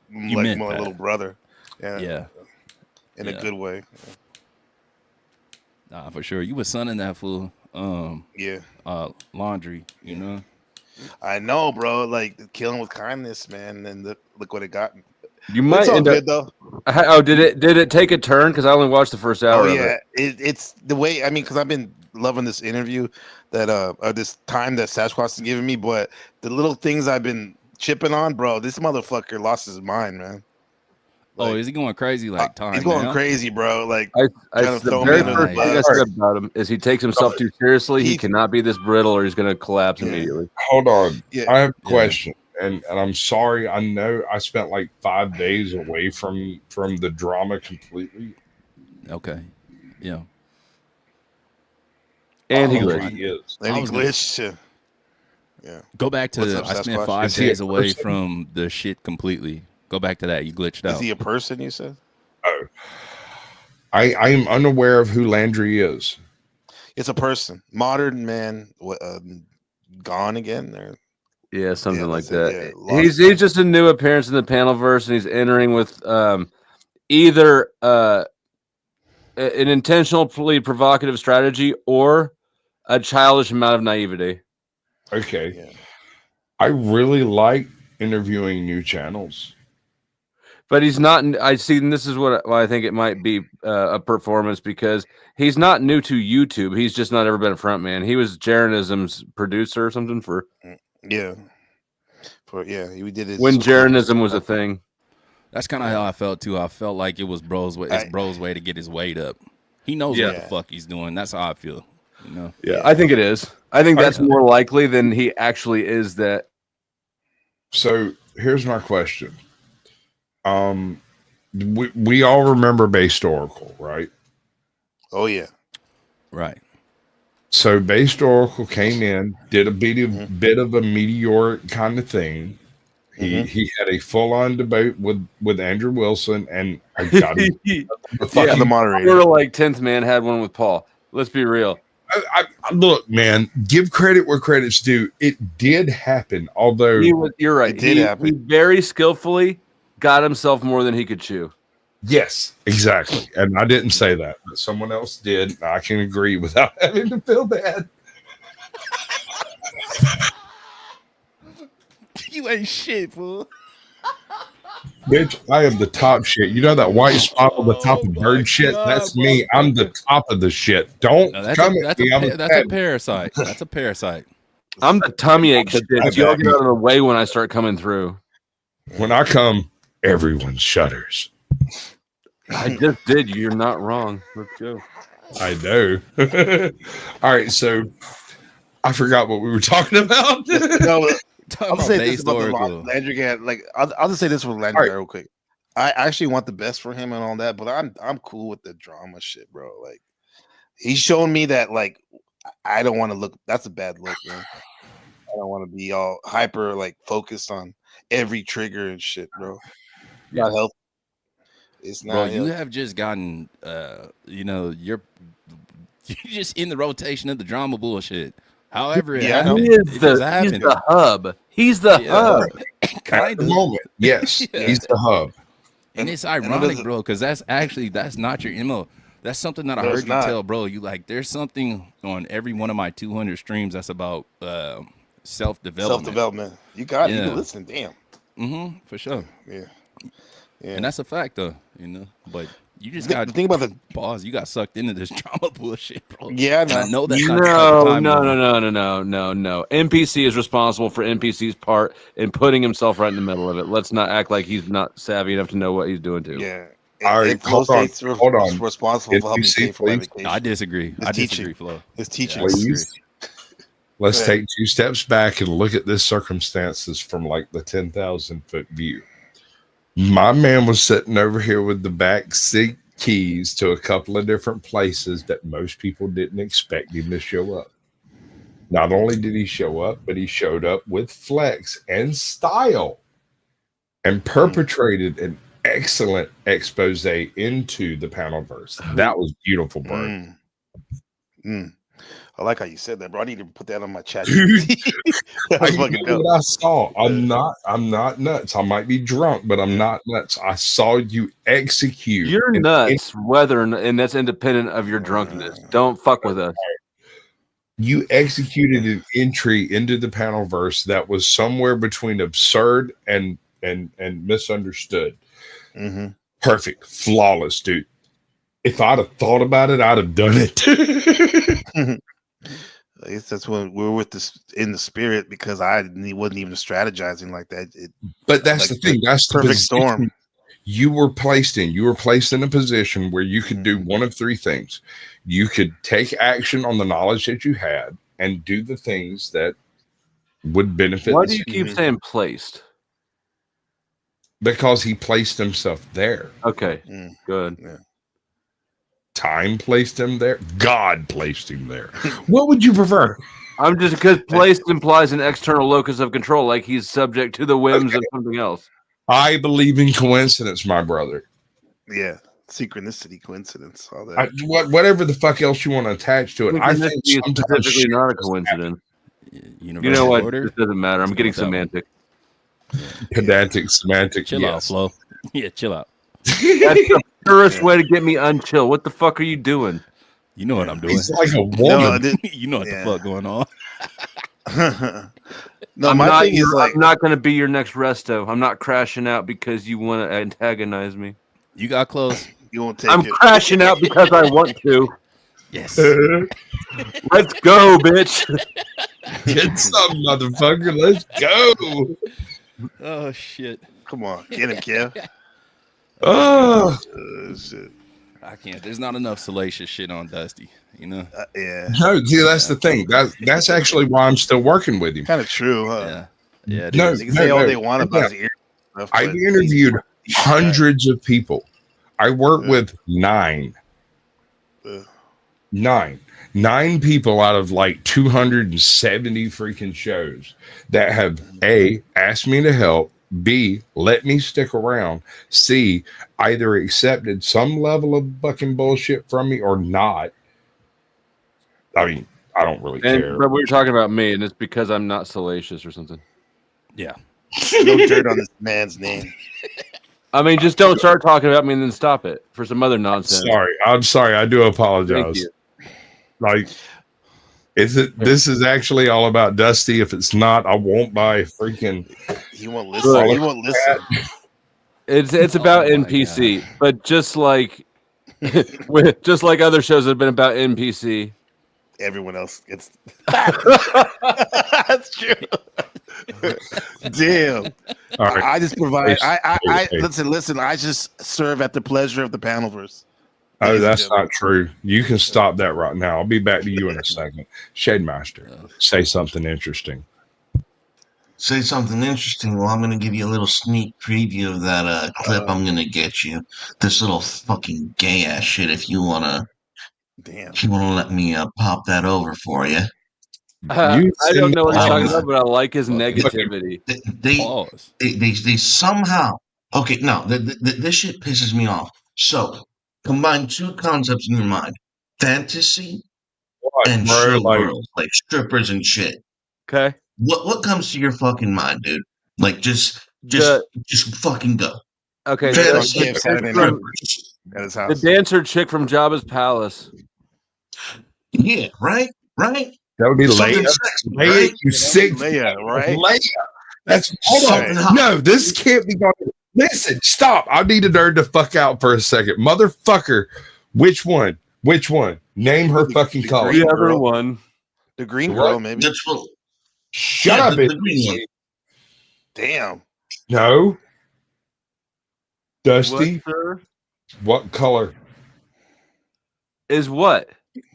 my little brother. Yeah. In a good way. Nah, for sure. You was sonning that fool. Laundry, you know. I know, bro. Like killing with kindness, man. And look what it got. You might it's all end good up, though. Oh, did it take a turn? Because I only watched the first hour. Oh of yeah, it. it's the way. I mean, because I've been loving this interview that or this time that Sasquatch is giving me, but the little things I've been chipping on, bro. This motherfucker lost his mind, man. Like, is he going crazy like time? He's going now? crazy, bro. Like the very me under first the thing I bus. said about him is he takes himself too seriously. He cannot be this brittle, or he's going to collapse immediately. Hold on. Yeah. I have a question. And I'm sorry. I know I spent like 5 days away from the drama completely. Okay. Yeah. And he glitched. And he glitched. Yeah. Go back to What's up, I spent Sasquatch? 5 Is he days a away person? from the shit completely. Go back to that. You glitched out. Is he a person? You said. Oh. I am unaware of who Landry is. It's a person, modern man, gone again. Or Yeah, something like it, that. yeah, He's just a new appearance in the panel verse, and he's entering with either an intentionally provocative strategy or a childish amount of naivety. Okay. I really like interviewing new channels. But he's not. I see, and this is why I think it might be a performance, because he's not new to YouTube. He's just not ever been a front man. He was Jaronism's producer or something for. Yeah. We did it when Jaronism was a thing. That's kind of how I felt too. I felt like it was bro's way. It's bro's way to get his weight up. He knows what the fuck he's doing. That's how I feel. You know. Yeah, I think it is. I think that's more likely than he actually is that. So here's my question. We all remember Based Oracle, right? Oh yeah. Right. So Based Oracle came in, did a bit of a meteoric kind of thing. He had a full-on debate with Andrew Wilson, and I got him. the moderator. Sort of like 10th Man had one with Paul. Let's be real. I look, man, give credit where credit's due. It did happen, although you're right. It did happen. He very skillfully got himself more than he could chew. Yes, exactly. And I didn't say that, but someone else did. I can agree without having to feel bad. You ain't shit, fool. Bitch, I am the top shit. You know that white spot on the top of bird shit? That's me. I'm the top of the shit. Don't No, that's come a at that's me. a I'm pa- that's a a parasite. That's a parasite. I'm the tummy ache shit. I So y'all bet. get out of the way when I start coming through. When I come, everyone shudders. I just did. You're not wrong. Let's go. I know. All right, so I forgot what we were talking about. No, I'll about say this based about the oracle. Landry guy. Like, I'll just say this with Landry guy real quick. I actually want the best for him and all that, but I'm cool with the drama shit, bro. Like, he's showing me that like I don't want to look. That's a bad look, man. I don't want to be all hyper like focused on every trigger and shit, bro. Not healthy. It's not. Bro, you healthy. have just gotten you're just in the rotation of the drama bullshit. However, it happened. He is It just happened. he's the hub. He's the hub. At the moment, yes, he's the hub. And it's ironic, bro, because that's not your MO. That's something that I No, heard it's you not. tell, bro. You like, there's something on every one of my 200 streams that's about self-development. Self-development. You got it. You Yeah. can listen. Damn. For sure. Yeah. And that's a fact, though. But you just got think about the pause. You got sucked into this drama bullshit, bro. Yeah, And I know that's not No. no. NPC is responsible for NPC's part in putting himself right in the middle of it. Let's not act like he's not savvy enough to know what he's doing too. Yeah. All right, hold on. Responsible for helping me pay for my please. vacation. I disagree. His I teaching. disagree, Flo. His teaching. Please. Let's Go ahead. take 2 steps back and look at this circumstances from like the 10,000-foot view. My man was sitting over here with the back seat keys to a couple of different places that most people didn't expect him to show up. Not only did he show up, but he showed up with flex and style and perpetrated an excellent expose into the panelverse. That was beautiful, bro. I like how you said that, bro. I need to put that on my chat. Dude, That was I fucking know dope. what I saw. I'm not nuts. I might be drunk, but I'm not nuts. I saw you execute. You're nuts, and that's independent of your drunkenness. Don't fuck with us. You executed an entry into the panelverse that was somewhere between absurd and misunderstood. Perfect, flawless, dude. If I'd have thought about it, I'd have done it. I guess that's when we're with this in the spirit because I wasn't even strategizing like that. But that's the thing. That's the perfect position storm. you were placed in. You were placed in a position where you could do one of 3 things. You could take action on the knowledge that you had and do the things that would benefit. Why the do you keep species. saying placed? Because he placed himself there. Okay, good. Time placed him there. God placed him there. What would you prefer? I'm just because placed implies an external locus of control, like he's subject to the whims of something else. I believe in coincidence, my brother. Yeah, synchronicity, coincidence, all that. Whatever the fuck else you want to attach to it. I think Synchronicity is sometimes specifically shit not a just coincidence. You know Universal what? order? This doesn't matter. I'm getting semantic. Pedantic, semantic. Chill out, Flo. Yeah, chill out. That's the purest way to get me unchill. What the fuck are you doing? You know what I'm doing. He's like a woman. You know what the fuck going on. No, I'm my not, thing is like I'm not going to be your next resto. I'm not crashing out because you want to antagonize me. You got close. You won't take I'm it. crashing out because I want to. Yes. Let's go, bitch. Get some, motherfucker. Let's go. Oh shit. Come on, get him, Kev. Oh shit. I can't. There's not enough salacious shit on Dusty. You know. Yeah. No, see, that's the thing. That's actually why I'm still working with him. Kind of true, huh? Yeah. No, They can say all they want about his ear. I've interviewed hundreds of people. I work with 9. 9 people out of like 270 freaking shows that have A, asked me to help, B, let me stick around, C, either accepted some level of fucking bullshit from me or not. I mean, I don't really care. But we were talking about me, and it's because I'm not salacious or something. Yeah. No dirt on this man's name. I mean, just don't start talking about me and then stop it for some other nonsense. I'm sorry. I do apologize. Thank you. Like, Is it? This is actually all about Dusty. If it's not, I won't buy a freaking. He won't listen. He won't listen. It's about NPC, but just like other shows that have been about NPC. Everyone else gets. That's true. Damn. All right. I just provide. Hey. Listen. I just serve at the pleasure of the panelverse. Oh, that's not true. You can stop that right now. I'll be back to you in a second. Shademaster, say something interesting. Say something interesting. Well, I'm going to give you a little sneak preview of that clip I'm going to get you. This little fucking gay ass shit. If you want to, if you want to let me pop that over for you. I don't know what you're talking about, but I like his negativity. They somehow okay. No, this shit pisses me off. So combine two concepts in your mind: fantasy and showgirls, like strippers and shit. Okay. What comes to your fucking mind, dude? Like just fucking go. Okay. Fantasy and The dancer chick from Jabba's palace. Yeah. Right. That would be Something Leia. sexy, Leia, right? you sick. Leia, right? Leia. That's hold on. No, this can't be going. Listen, stop. I need to nerd the fuck out for a second, motherfucker. Which one? Name her fucking color. The other one. The green girl, maybe. Shut up, the green one. Damn. No. Dusty. What, sir? What color? Is what?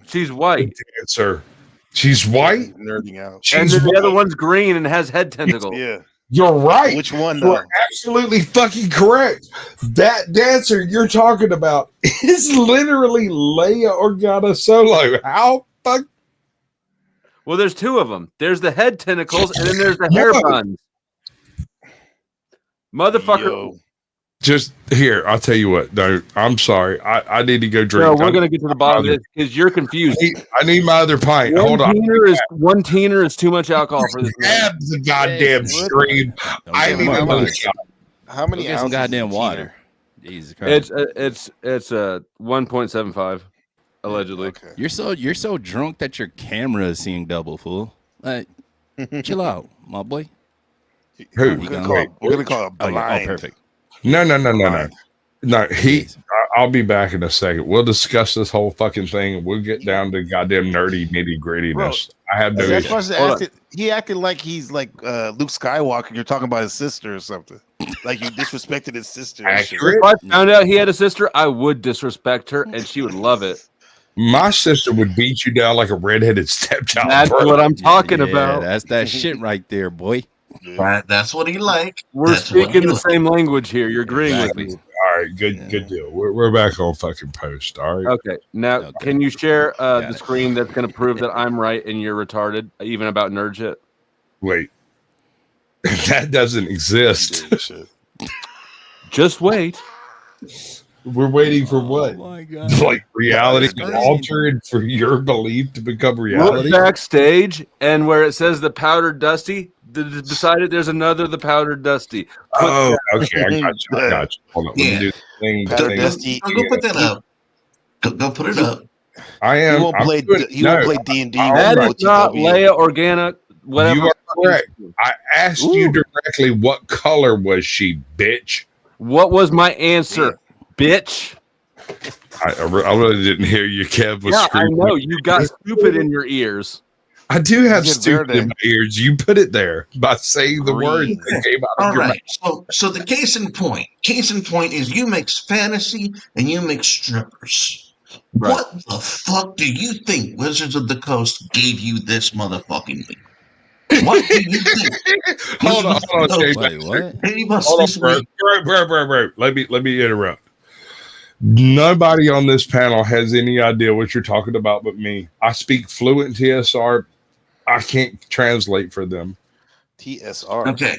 She's white. Dancer. She's white. Nerding out. And then the other one's green and has head tentacles. Yeah. You're right. Which one, You're though? absolutely fucking correct. That dancer you're talking about is literally Leia Organa Solo. How fuck? Well, there's two of them. There's the head tentacles, and then there's the hair buns. Motherfucker. Yo. Just here, I'll tell you what. No, I'm sorry. I need to go drink. No, we're gonna get to the bottom of this because you're confused. I need my other pint. Hold on. One teener is too much alcohol for this. Grab the goddamn stream. I need another shot. How many Get some ounces? goddamn water. Jesus Christ. It's 1.75 allegedly. Okay. You're so drunk that your camera is seeing double, fool. Like, chill out, my boy. Who? We're gonna call it blind. Oh, perfect. No. I'll be back in a second. We'll discuss this whole fucking thing and we'll get down to goddamn nerdy nitty grittiness. I have no issue. He acted like he's like Luke Skywalker. You're talking about his sister or something. Like you disrespected his sister. If I found out he had a sister, I would disrespect her and she would love it. My sister would beat you down like a redheaded stepchild. That's what I'm talking about. That's that shit right there, boy. That's what he like. We're speaking the same language here. You're agreeing with me. All right, good deal. We're back on fucking post. All right. Okay. Now, can you share the screen that's going to prove that I'm right and you're retarded, even about nerd shit? Wait. That doesn't exist. Just wait. We're waiting for what? Oh my God. Like reality to alter and for your belief to become reality? Look backstage, and where it says the powdered Dusty, decided there's another the powdered Dusty. Oh, okay. I got you. Hold on. Let me do the thing. Go put that up. Go put it up. I am. He won't play D&D. That is not Leia Organa. Whatever. You are correct. I asked you directly what color was she, bitch. What was my answer, bitch? I really didn't hear you, Kev. Was screaming. I know. You got stupid in your ears. I do have stupid in my ears. You put it there by saying the words that came out of your mouth. So the case in point is you mix fantasy and you mix strippers. Right. What the fuck do you think Wizards of the Coast gave you this motherfucking week? What do you think? Hold on, Wait, what? Hold on, bro. Let me interrupt. Nobody on this panel has any idea what you're talking about but me. I speak fluent TSR. I can't translate for them. TSR. Okay.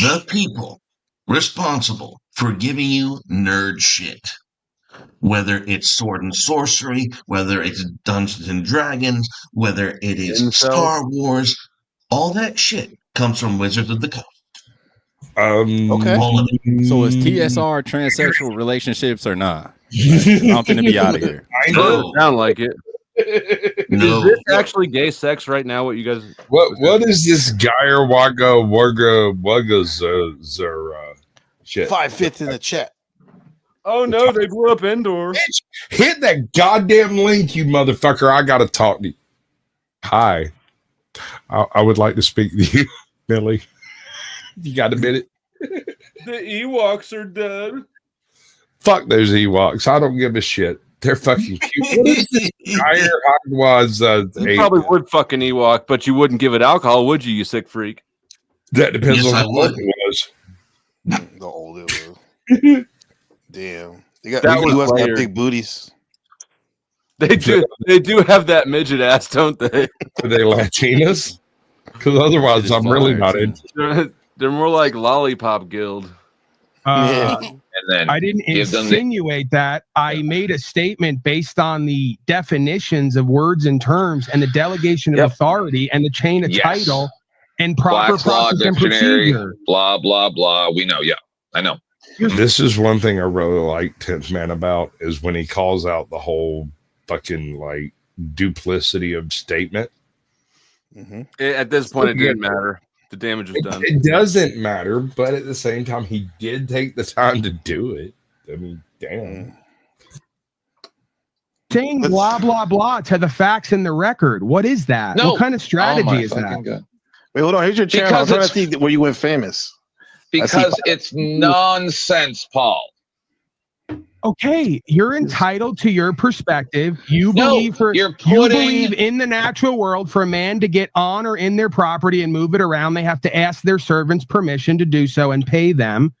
The people responsible for giving you nerd shit, whether it's sword and sorcery, whether it's Dungeons and Dragons, whether it is Star Wars, all that shit comes from Wizards of the Coast. Okay. All of it. So is TSR transsexual relationships or not? I'm finna be out of here. I know. Sound like it. Is this actually gay sex right now? What you guys? What is this Geyer Wagga shit? 5/5 in the chat. Oh no, they blew up indoors. Hit that goddamn link, you motherfucker! I gotta talk to you. Hi, I would like to speak to you, Millie. You got a minute? The Ewoks are dead. Fuck those Ewoks. I don't give a shit. They're fucking cute. What is this Geyer Wagga? You probably would fuck an Ewok, but you wouldn't give it alcohol, would you? You sick freak. That depends Yes, on I how old would. it was. The old it was. Damn. That The was US got layered. big booties. They do have that midget ass, don't they? Are they Latinas? Because otherwise, I'm really not in. They're more like Lollipop Guild. And then I didn't give them insinuate that. I made a statement based on the definitions of words and terms and the delegation of authority and the chain of title and proper Black's Law process and Dictionary, procedure. blah, blah, blah. We know. Yeah, I know. This is one thing I really like 10th Man about is when he calls out the whole fucking like duplicity of statement. At this point, it didn't matter. The damage was done. It doesn't matter, but at the same time, he did take the time to do it. I mean, damn. Saying blah, blah, blah to the facts in the record. What is that? No. What kind of strategy is that? Wait, hold on. Here's your channel. I'm Because trying to it's- see where you went famous. Because it's nonsense, Paul. Okay, you're entitled to your perspective. You believe you believe in the natural world for a man to get on or in their property and move it around. They have to ask their servants permission to do so and pay them.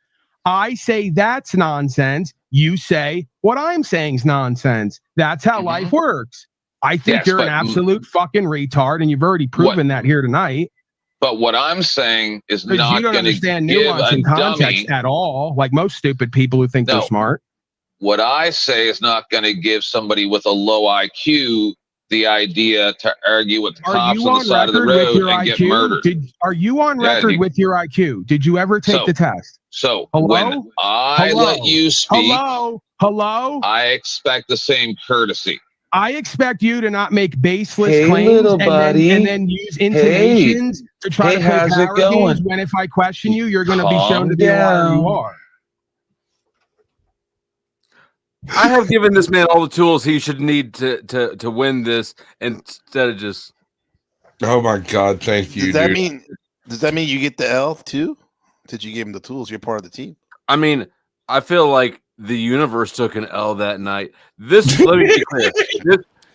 I say that's nonsense. You say what I'm saying is nonsense. That's how life works. I think Yes, you're an but- absolute fucking retard, and you've already proven that here tonight. But what I'm saying is Because not you don't going to understand give nuance a and context dummy. at all, like most stupid people who think they're No. smart. What I say is not going to give somebody with a low IQ the idea to argue with the cops on the side of the road and get murdered. Are you on Yeah, record you- with your IQ? Did you ever take So- the test? So Hello? when I Hello? let you speak, Hello? I expect the same courtesy. I expect you to not make baseless Hey, claims little and buddy. then use intonations to try to play how's it power going? games when if I question you, you're going to be Calm shown to be a liar you down. are. I have given this man all the tools he should need to win this instead of just. Oh my God! Thank you. Does that mean you get the L too? Did you give him the tools? You're part of the team. I mean, I feel like the universe took an L that night. This, let me be clear.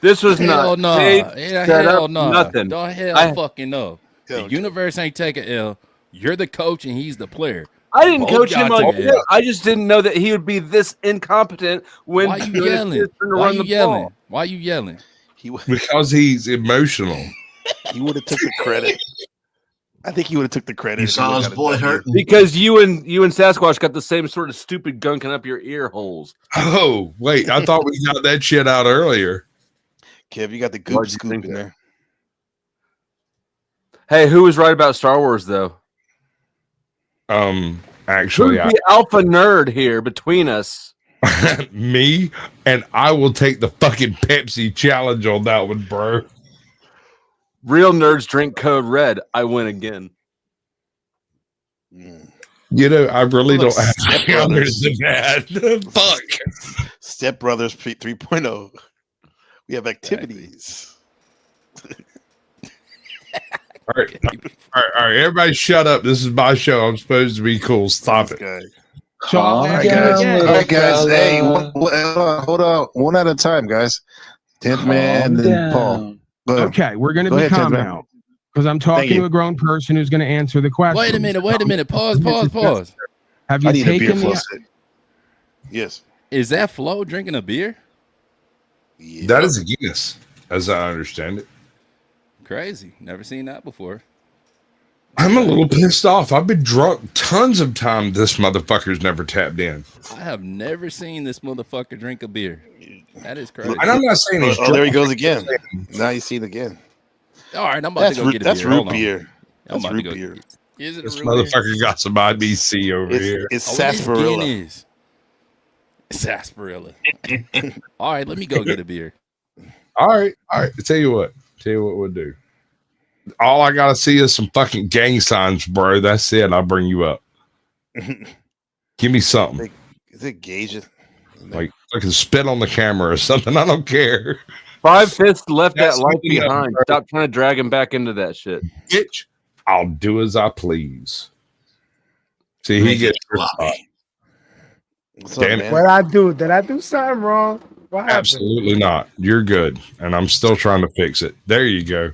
This was Hell not. no. taped, Yeah, set hell up, no. Nothing. Don't hell I- fucking no. The universe ain't taking L. You're the coach and he's the player. I didn't Both coach him guys on took it. L. I just didn't know that he would be this incompetent when Why you when it's yelling? his turn to Why run you the yelling? ball. Why you yelling? Because he's emotional. He would have took the credit. I think he would have took the credit. He saw his boy hurt. Because you and Sasquatch got the same sort of stupid gunking up your ear holes. Oh wait, I thought we got that shit out earlier. Kev, you got the goop scoop in there. Hey, who was right about Star Wars though? Actually, Who's the alpha nerd here between us? me, and I will take the fucking Pepsi challenge on that one, bro. Real nerds drink code red. I win again. You know, I really Look, don't have Step to honor Brothers. that. Fuck. Step Brothers 3.0. We have activities. All right, everybody shut up. This is my show. I'm supposed to be cool. Stop it. All right, guys. Hey, hold on. One at a time, guys. 10th man, and then Paul. Go ahead. Okay, we're going to Go be ahead, 10th calm man. now because I'm talking you. to a grown person who's going to answer the question. Wait a minute. Pause. Have I you need a beer taken for a the? sec. Yes. Is that Flo drinking a beer? That is a Guinness, as I understand it. Crazy. Never seen that before. I'm a little pissed off. I've been drunk tons of time. This motherfucker's never tapped in. I have never seen this motherfucker drink a beer. That is crazy. And I'm not saying he's Oh, there he drunk. goes again. Now you see it again. All right, I'm about to go get a beer. That's root Hold on. beer. I'm That's about to root go- beer. Is it This a real beer? motherfucker got some IBC over here. It's Oh, it is sarsaparilla. Guinness. Sarsaparilla. All right, let me go get a beer. All right. Tell you what we'll do. All I gotta see is some fucking gang signs, bro. That's it. I'll bring you up. Give me something. Is it gauge? Like I can spit on the camera or something. I don't care. 5 fists left That's that life good enough, behind. bro. Stop trying to drag him back into that shit. Bitch, I'll do as I please. See, he Make gets it sloppy. Damn it. What I do? Did I do something wrong? What happened? Absolutely not. You're good. And I'm still trying to fix it. There you go.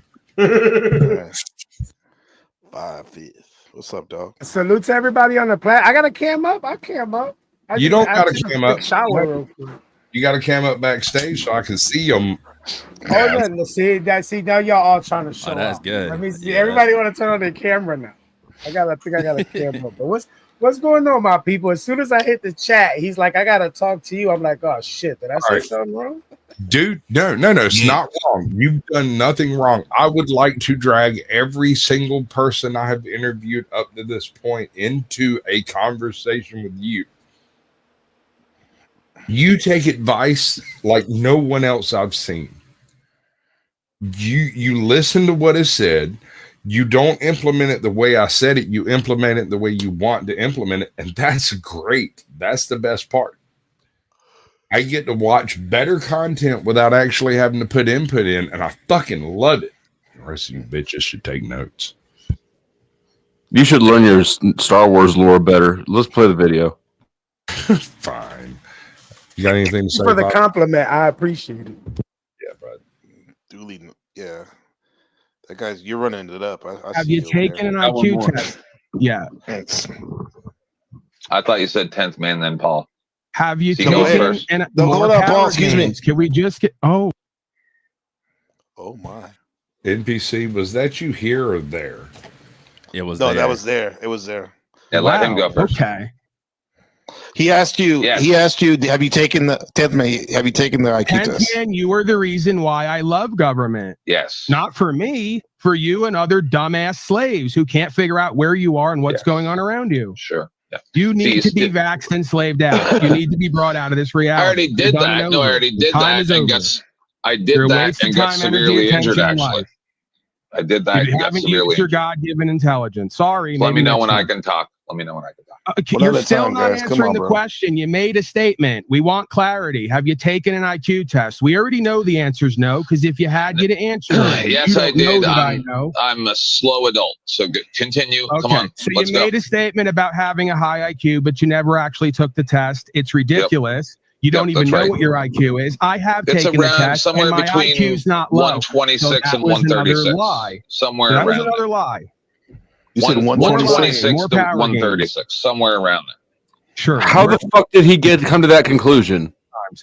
5 feet. What's up, dog? Salute to everybody on the planet. I got to cam up. I cam up. You don't got to took a cam quick up. Shower real quick. You got to cam up backstage so I can see them. Oh yeah, see now y'all all trying to show that's off. good. Let me see. Yeah, Everybody want to turn on their camera now. I think I got a camera. But what's going on, my people? As soon as I hit the chat, he's like, I gotta talk to you. I'm like, oh shit, did I say something wrong? Dude, no, it's not wrong. You've done nothing wrong. I would like to drag every single person I have interviewed up to this point into a conversation with you. You take advice like no one else I've seen. You listen to what is said. You don't implement it the way I said it. You implement it the way you want to implement it. And that's great. That's the best part. I get to watch better content without actually having to put input in. And I fucking love it. The rest of you bitches should take notes. You should learn your Star Wars lore better. Let's play the video. Fine. You got anything to say For the about compliment, I appreciate it. Yeah, bud. Duly, yeah. That guy's, you're running it up. I Have see you over taken there. an IQ test? Yeah. Thanks. I thought you said 10th man, then Paul. Have you So you go taken first. an No, more hold up, Paul, power excuse me. games? Can we just get? Oh, my. NPC, was that you here or there? It was No, there. that was there. It was there. Yeah, let him go first. Okay. He asked you. Yes. He asked you. Have you taken the 10th man? Have you taken the IQ 10th test? man, you are the reason why I love government. Yes. Not for me, for you and other dumbass slaves who can't figure out where you are and what's going on around you. Sure. Yeah. You need See, to be vaxxed and slaved out. You need to be brought out of this reality. I already did You're done that. and No, I over. already did Time that is and over. got. I did You're a that waste of and got time, energy, severely attention, injured. and Actually, life. I did that You and got haven't severely used your injured. God-given intelligence. Sorry. Let me maybe know next when I time. can talk. Let me know when I can talk. You're at a still time, not guys. Come answering on, the bro. question. You made a statement. We want clarity. Have you taken an IQ test? We already know the answer is no, because if you had, you'd answer it. Yes, You I don't know did. that I know. I'm a slow adult. So continue. Come Okay, on. so Let's you go. made a statement about having a high IQ, but you never actually took the test. It's ridiculous. You don't even that's know right. what your IQ is. I have It's taken the around test, somewhere and my between IQ's not low. 126 So that and was another 136. lie. Somewhere That was around another lie. You said 126 More to power games. 136. Somewhere around there. Sure. How the fuck did he come to that conclusion?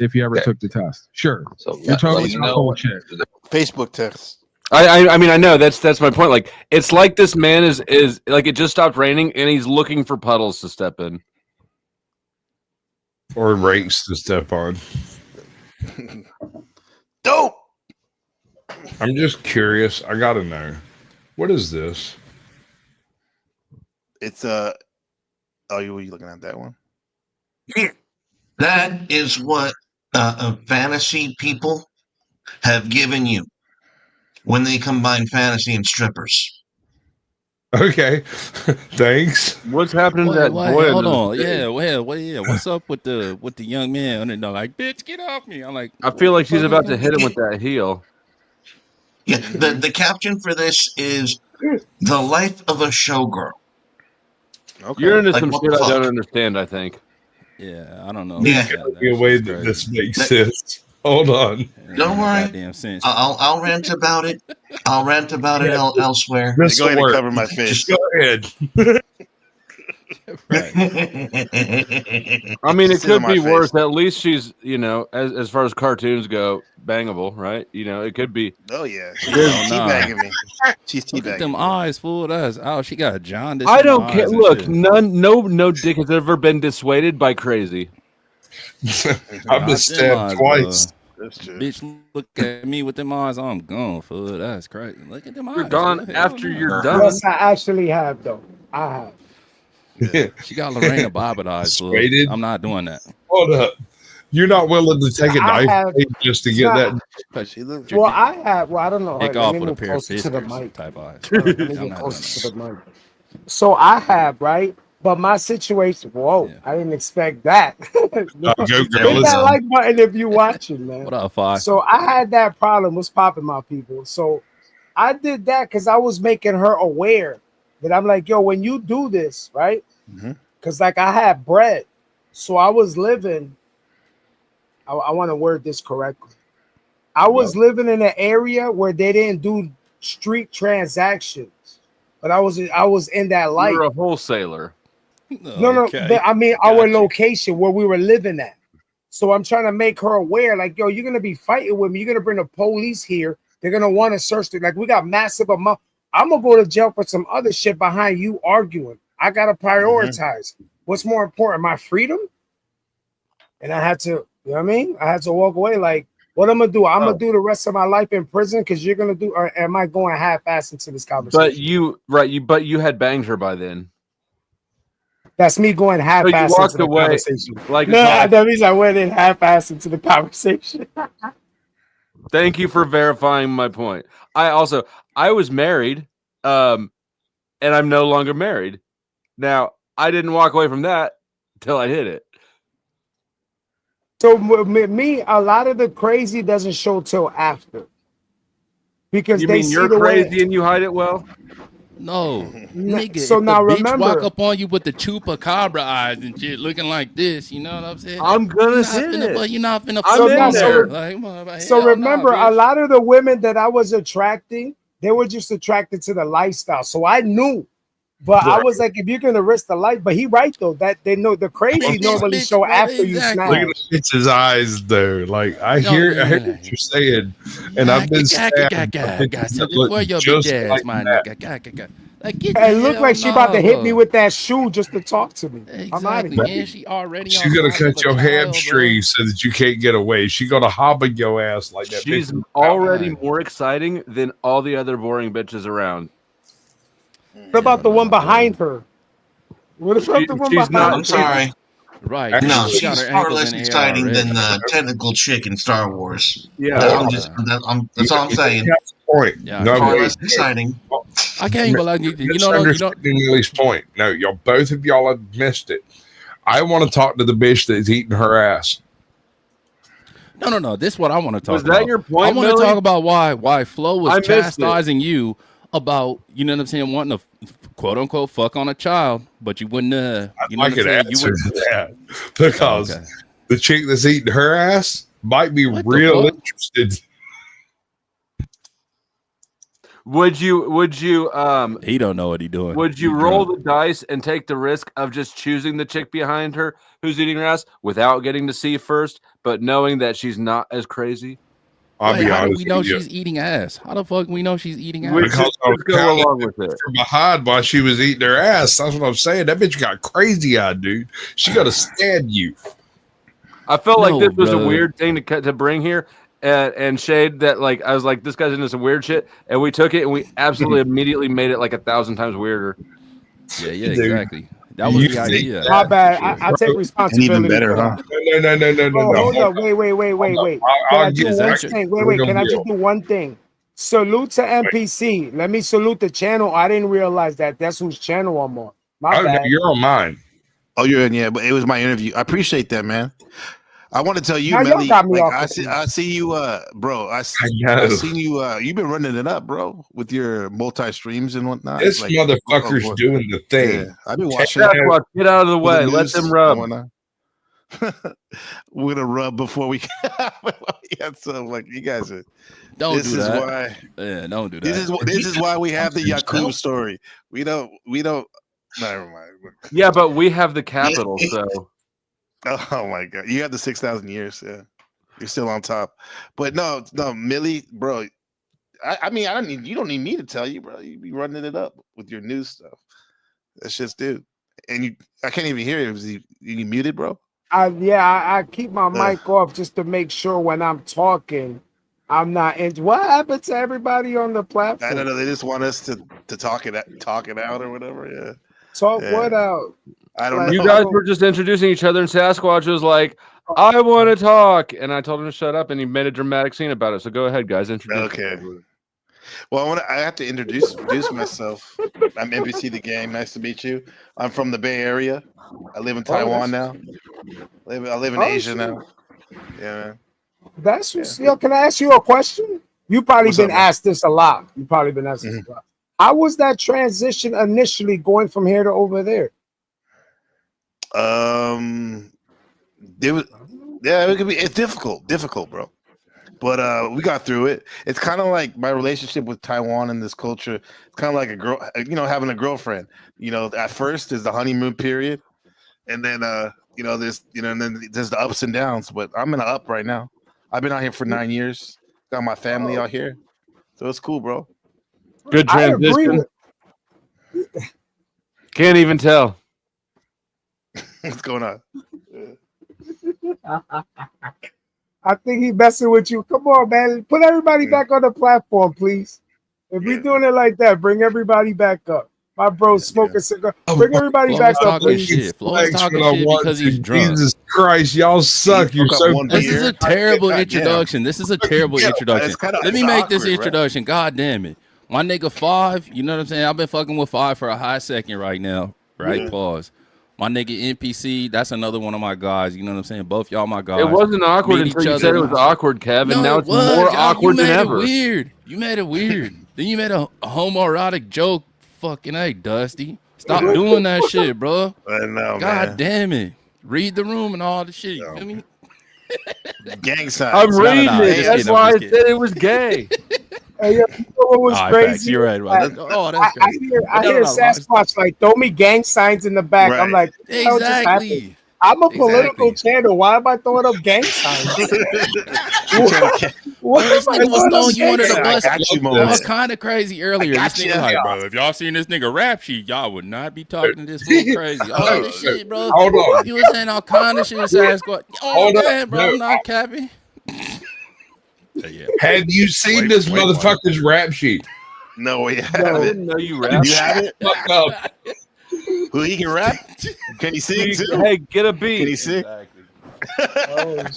If you ever took the test, sure. So You're totally let me know. bullshit. Facebook test. I mean I know that's my point. Like it's like this man is like it just stopped raining and he's looking for puddles to step in. Or rakes to step on. Dope. I'm just curious. I gotta know. What is this? It's Oh, you were looking at that one? That is what fantasy people have given you when they combine fantasy and strippers. Okay. Thanks. What's happening to that boy? Hold on. Yeah, yeah. What's up with the young man? And they're like, bitch, get off me. I'm like, I feel like she's about to hit him with that heel. Yeah, the caption for this is the life of a showgirl. Okay. You're into Like, some what shit the I don't fuck? understand, I think. Yeah, I don't know. Yeah. There's gotta be a way that this makes sense. Hold on. Don't worry. Goddamn sense. I'll rant about it. I'll rant about it elsewhere. This Go ahead will and work. cover my face. Just go ahead. I mean, it Sit on could my be face. worse. At least she's, as far as cartoons go, bangable, right? It could be. Oh yeah, she's Oh, nah. teabagging me. She's Look at them teabagging. eyes, fool. Oh, she got jaundice. I in don't the care. eyes and Look, shit. no dick has ever been dissuaded by crazy. I've Not been them stabbed eyes, twice. That's true. Bitch, look at me with them eyes. I'm gone, fool. That's crazy. Look at them eyes. You're gone fool. after Hell you're no. done. Yes, I actually have though. I have. Yeah. She got Lorena Bobbitt eyes, fool. Persuaded. I'm not doing that. Hold up. You're not willing to take a I knife have- just to get that. Well, I don't know. Take Let off me with a move pair of closer to the fisters mic. type eyes. Let me I'm get not closer doing to the mic. So I have, right? But my situation, whoa, I didn't expect that. Go, Hit girl. that like button if you're watching, man. What up, Fi? So I had that problem. What's popping, my people? So I did that because I was making her aware that I'm like, yo, when you do this, right? Because like I had bread, so I was living. I want to word this correctly. I was living in an area where they didn't do street transactions, but I was in that light. You're a wholesaler. No, but I mean our location where we were living at. So I'm trying to make her aware, like, yo, you're gonna be fighting with me. You're gonna bring the police here. They're gonna want to search it. Like, we got massive amount. I'm gonna go to jail for some other shit behind you arguing. I gotta prioritize. What's more important, my freedom? And I had to, you know what I mean? I had to walk away. Like, what I'm gonna do? I'm gonna do the rest of my life in prison because you're gonna do, or am I going half-ass into this conversation? But you had banged her by then. That's me going half-ass walked into the away conversation. like a No, dog. that means I went in half-ass into the conversation. Thank you for verifying my point. I was married, and I'm no longer married. Now, I didn't walk away from that until I hit it. So with me, a lot of the crazy doesn't show till after. Because You they mean see you're the way- crazy and you hide it well? No, nigga. So if now the bitch remember- walk up on you with the chupacabra eyes and shit, looking like this, you know what I'm saying? I'm gonna You're not hit finna, it. but you're not finna. So fuck now- with so her. re- Like, motherfucker, So hell remember, nah, a bitch. lot of the women that I was attracting, they were just attracted to the lifestyle. So I knew, but I was like, if you're gonna risk the life, but he right though, that they know the crazy normally show after you smash. Look at the bitch's eyes, though. Like I hear what you're saying, and I've been stabbed. Got something for your just bitch ass, like my that. nigga. Like, get It the looked hell like she about to hit me no. with that shoe just to talk to me. I'm out of Exactly, here. and she already She's on gonna top of cut a your child, hamstring so that you can't get away. She's gonna hobble your ass like that. She's bitch. already more exciting than all the other boring bitches around. What about the one behind her? What about the one she's behind her? I'm sorry. Right. No, she got she's her far ankles less in the air exciting than already. the technical chick in Star Wars. Yeah. That's all I'm saying. Point. Yeah, No, far wait. less exciting. I can't even like you know Misunderstanding Lily's point. No, y'all both of y'all have missed it. I want to talk to the bitch that's eating her ass. No. This is what I want to talk Was about. that your point, I want to Millie? talk about why Flo I was missed it. chastising you about, you know what I'm saying, wanting to quote unquote fuck on a child, but you wouldn't. You know I what I'm could saying? You answer would. that because Okay. the chick that's eating her ass might be What the real fuck? interested. Would you He don't know what he doing. would you He roll drunk. the dice and take the risk of just choosing the chick behind her who's eating her ass without getting to see first, but knowing that she's not as crazy? I'll be how do honest we know with you. she's eating ass? How the fuck we know she's eating ass? Because I was go kinda along with it. from behind while she was eating her ass. That's what I'm saying. That bitch got crazy eyed, dude. She got to stab you. I felt No, like this was brother. a weird thing to bring here and shade that, like, I was like, this guy's into some weird shit, and we took it and we absolutely immediately made it like 1,000 times weirder. Yeah, Dude, exactly. That was you the think idea. that- My bad. for sure. I take responsibility. better, for huh? that. No. Oh, hold up. Wait. Can I do one thing? Wait. Can I just do one thing? Salute to NPC. Let me salute the channel. I didn't realize that. That's whose channel I'm on. My Oh, no, bad. you're on mine. Oh, you're in, yeah, but it was my interview. I appreciate that, man. I want to tell you, Now y'all Melly, got me like, off I see you, bro. I know. seen you. You've been running it up, bro, with your multi streams and whatnot. This like, motherfucker's doing the thing. Yeah, I've been watching. Sasquatch, get out of the with way. Let news them and rub. whatnot. We're gonna rub before we. Yeah, so like you guys are. Don't this do is that. why. Yeah, don't do that. This is why we have the Yakub story. We don't. Never mind. Yeah, but we have the capital, so. Oh my god, you have the 6,000 years. Yeah, you're still on top. But no, Millie, bro. I mean, you don't need me to tell you, bro. You be running it up with your news stuff. That's just dude. And I can't even hear you. Was you muted, bro? I keep my mic off just to make sure when I'm talking, I'm not in. What happened to everybody on the platform? I don't know. They just want us to talk it out or whatever. Yeah. Talk what out? I don't know. You guys were just introducing each other, and Sasquatch was like, I want to talk, and I told him to shut up, and he made a dramatic scene about it. So go ahead, guys. Introduce. Okay. Well, I have to introduce myself. I'm NBC the Game. Nice to meet you. I'm from the Bay Area. I live in Taiwan now. I live in Asia now. Yeah, man. That's yo. Can I ask you a question? You probably What's been up, man? asked this a lot. You probably been asked this a lot. How was that transition initially going from here to over there? It's difficult, bro. But we got through it. It's kind of like my relationship with Taiwan and this culture. It's kind of like a girl, having a girlfriend. At first there's the honeymoon period, and then there's and then there's the ups and downs. But I'm in an up right now. I've been out here for 9 years. Got my family out here, so it's cool, bro. Good transition. Can't even tell. What's going on? I think he messing with you. Come on, man. Put everybody back on the platform, please. If we doing it like that, bring everybody back up. My bro smoking cigar. Bring everybody back up, please. Flo's talking shit because he's drunk. Jesus Christ, y'all suck. You're so. This is a terrible introduction. This is a terrible introduction. Let me make this introduction. God damn it. My nigga 5, you know what I'm saying? I've been fucking with 5 for a hot second right now. Right? Yeah. Pause. My nigga NPC, that's another one of my guys. You know what I'm saying? Both y'all my guys. It wasn't awkward until you said it was awkward, Kev, and now it's more awkward than ever. You made it weird. Then you made a homoerotic joke. Fucking hey, Dusty. Stop doing that shit, bro. I know, God man. damn it. Read the room and all the shit. You feel me? Gang signs. I'm reading it. That's why I said it was gay. Hey, you know what was crazy? Facts, you're right. That's crazy. I hear Sasquatch like throw me gang signs in the back. I'm like, exactly. I'm a political channel. Why am I throwing up gang signs? What This nigga was throwing you under the bus. I got you, That was Moses. kind of crazy earlier. I got This you. nigga like, bro, if y'all seen this nigga rap sheet, y'all would not be talking to this fool crazy. All this shit, bro. Hold on. You was saying all kind of shit, Sasquatch. Hold man, up. bro, No. I'm not capping. Have you seen this motherfucker's rap sheet? No, we I haven't. didn't know you rapped. You have it? Fuck up. Who he can rap? Can he sing too? Hey, get a beat. Can he sing?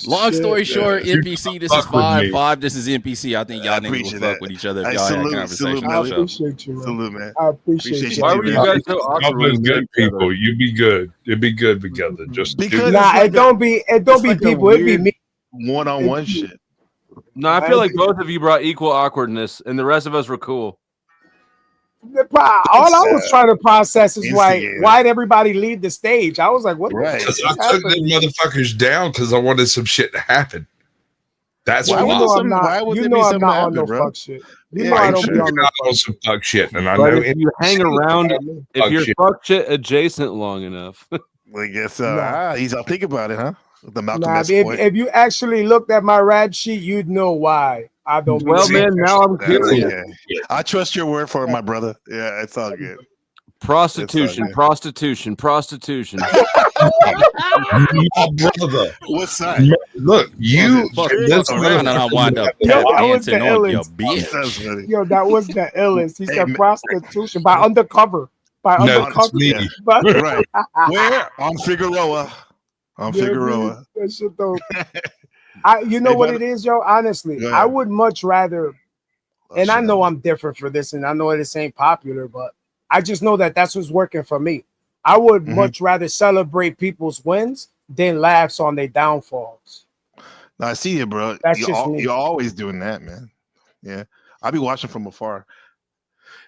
Long story short, Dude, NPC, this is fuck with 5. me. 5, this is NPC. I think y'all niggas appreciate will that. fuck with each other if Hey, y'all had a salute, conversation. salute, I for sure. appreciate you. Salute, man. I appreciate Appreciate you. Why were you guys so Y'all awkward? been when good you did people. You'd be good. It'd be good together. Just Because do Nah, it's like it don't be like people. It be me. One-on-one shit. No, I feel like both of you brought equal awkwardness, and the rest of us were cool. All I was trying to process is Instigator. why'd everybody leave the stage? I was like, what? Right. The fuck because just I took happened? them motherfuckers down because I wanted some shit to happen. That's Why You why. would know some- I'm not. why would You there know be I'm something not on happen, no bro? fuck shit. You Yeah, know I I'm don't sure be on you're no not fuck on some fuck shit, and I But know if you hang around, if fuck you're shit. fuck shit adjacent long enough, Well, I guess No. he's I'll think about it, huh? The Malcolm Nah, X if, point. if you actually looked at my rad sheet, you'd know why I don't. Be well, on man, that now I'm That's curious. okay. I trust your word for it, my brother. Yeah, it's all good. Prostitution, It's prostitution, prostitution. My brother. What side? Look, you Fuck, this fuck around and I wind up Yo, tap that was dancing the on your illest. bitch. That's funny. Yo, that was the illest. He Hey, said man. prostitution by undercover. By No, undercover. it's me. Yeah. But- Right. Where? On Figueroa. On Yeah, Figueroa. man, that shit though. You know Hey, what brother. it is, yo? Honestly, Go I ahead. would much rather, and I know I'm different for this, and I know this ain't popular, but I just know that that's what's working for me. I would Mhm. much rather celebrate people's wins than laughs on their downfalls. No, I see you, bro. That's just me. You're always doing that, man. Yeah. I'll be watching from afar.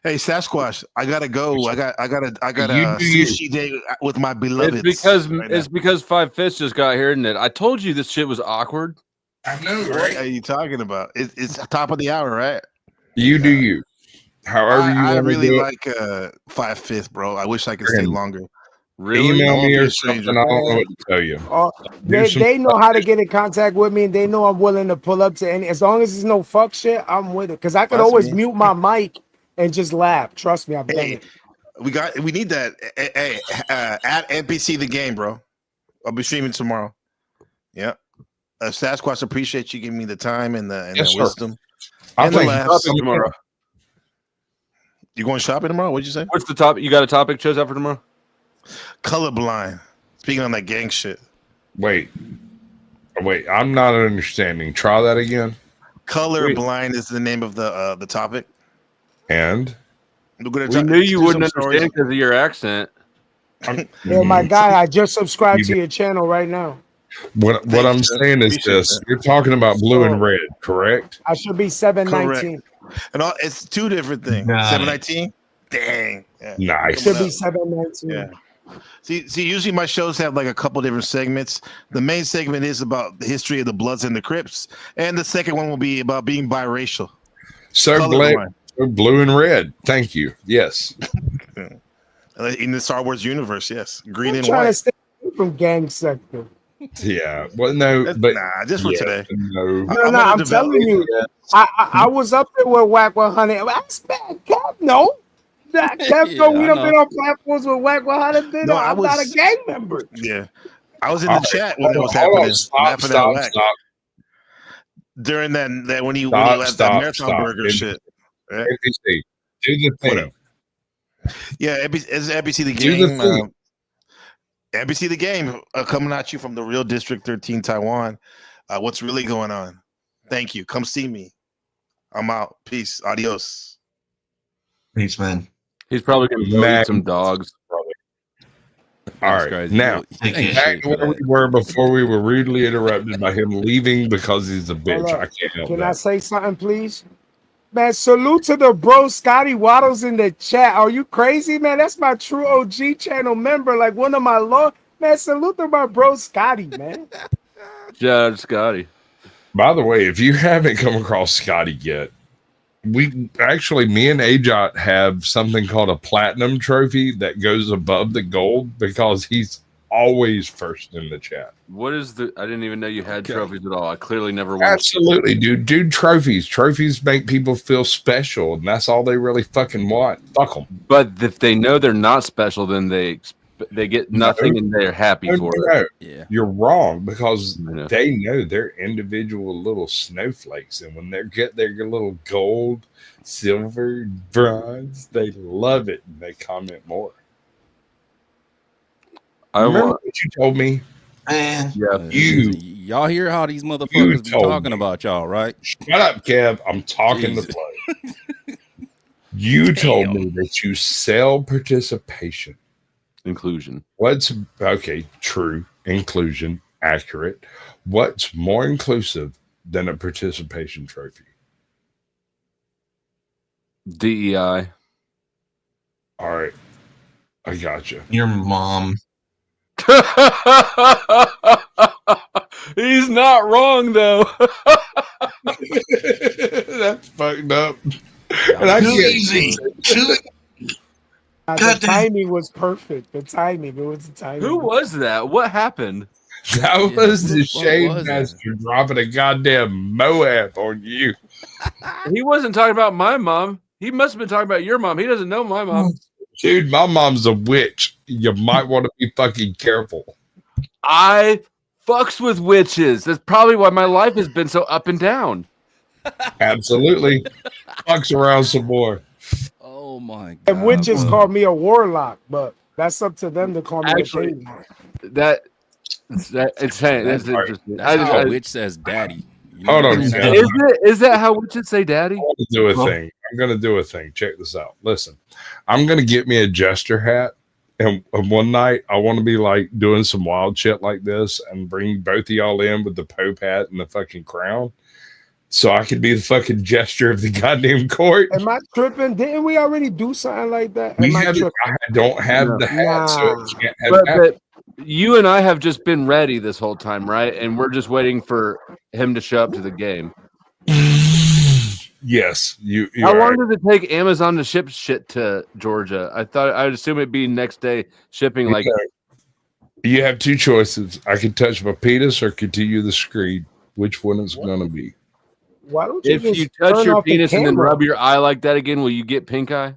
Hey, Sasquatch, I gotta go. I got You a do you. sushi day with my beloved. It's because 5 Fists just got here, isn't it? I told you this shit was awkward. I know, What right? are you talking about? It's top of the hour, right? You do you. However you I want really to do like 5/5, bro. I wish I could stay Friend. longer. it. Really? Email I won't me be or a stranger. something. I don't know what to tell you. They, some they know how to get in contact with me, and they know I'm willing to pull up to any. As long as there's no fuck shit, I'm with it. Because I could That's always me. mute my mic and just laugh. Trust me, I've done Hey, it. we need that. Hey, at NPC the game, bro. I'll be streaming tomorrow. Yeah. Sasquatch, appreciate you giving me the time and the Yes, sir. wisdom. I And the think laughs. Topic tomorrow. You going shopping tomorrow? What'd you say? What's the topic? You got a topic chose out for tomorrow? Colorblind. Speaking on that gang shit. Wait. Wait, I'm not understanding. Try that again. Colorblind is the name of the topic. And we knew you wouldn't understand because of your accent. Yeah, my guy, I just subscribed to your channel right now. What I'm saying is this: you're talking about blue and red, correct? I should be 719. And it's two different things. 719. Dang. Yeah. Nice. Should be 719. Yeah. See, usually my shows have like a couple different segments. The main segment is about the history of the Bloods and the Crips, and the second one will be about being biracial. So blue and red. Thank you. Yes. In the Star Wars universe, yes. Green and trying white. to stay from gang sector. Yeah. Well, no, but just for today. No, I'm telling you. I was up there with Whack 100. That's bad. Kev, no. Kev, no, we done been on platforms with Whack 100. No, I'm not a gang member. Yeah. I was in the chat when it was happening. Stop. During that when you had that marathon burger shit. Right? NBC, do the thing. Yeah, it's NBC the game. NBC the game coming at you from the Real District 13 Taiwan. What's really going on? Thank you. Come see me. I'm out. Peace. Adios. Peace, man. He's probably going to eat some dogs. All right. Now, back to where we were before we were rudely interrupted by him leaving because he's a bitch. I can't help Can that. I say something, please? Man, salute to the bro Scotty Waddles in the chat. Are you crazy, man? That's my true OG channel member, like one of my Lord. Man, salute to my bro Scotty, man. Judge Scotty. By the way, if you haven't come across Scotty yet, me and Ajot have something called a platinum trophy that goes above the gold because he's always first in the chat. What is the? I didn't even know you had trophies at all. I clearly never won. Absolutely, dude. Trophies make people feel special, and that's all they really fucking want. Fuck them. But if they know they're not special, then they get nothing, and they're happy for it. Yeah, you're wrong because they know they're individual little snowflakes, and when they get their little gold, silver, bronze, they love it and they comment more. Remember what you told me? Man, y'all hear how these motherfuckers be talking about y'all, right? Shut up, Kev. I'm talking to play. You told me that you sell participation. Inclusion. True. Inclusion. Accurate. What's more inclusive than a participation trophy? DEI. All right. I got you. Your mom. He's not wrong though. That's fucked up. And I easy. The timing was perfect. The timing. It was the timing. Who was that? What happened? That was the Shade Master dropping a goddamn Moab on you. He wasn't talking about my mom. He must have been talking about your mom. He doesn't know my mom. Dude, my mom's a witch. You might want to be fucking careful. I fucks with witches. That's probably why my life has been so up and down. Absolutely. Fucks around some more. Oh my god. And witches call me a warlock, but that's up to them to call me a shade. That's how a witch says daddy. You know Hold on. Is that how witches say daddy? I'm gonna do a thing. Check this out. Listen, I'm gonna get me a jester hat, and one night I want to be like doing some wild shit like this, and bring both of y'all in with the Pope hat and the fucking crown, so I could be the fucking jester of the goddamn court. Am I tripping? Didn't we already do something like that? I don't have the hat, so it can't have but you and I have just been ready this whole time, right? And we're just waiting for him to show up to the game. Yes, How long does it take Amazon to ship shit to Georgia? I'd assume it'd be next day shipping. Like, you have two choices. I can touch my penis or continue the screen. Which one is going to be? Why don't you if you touch your penis and then rub your eye like that again, will you get pink eye?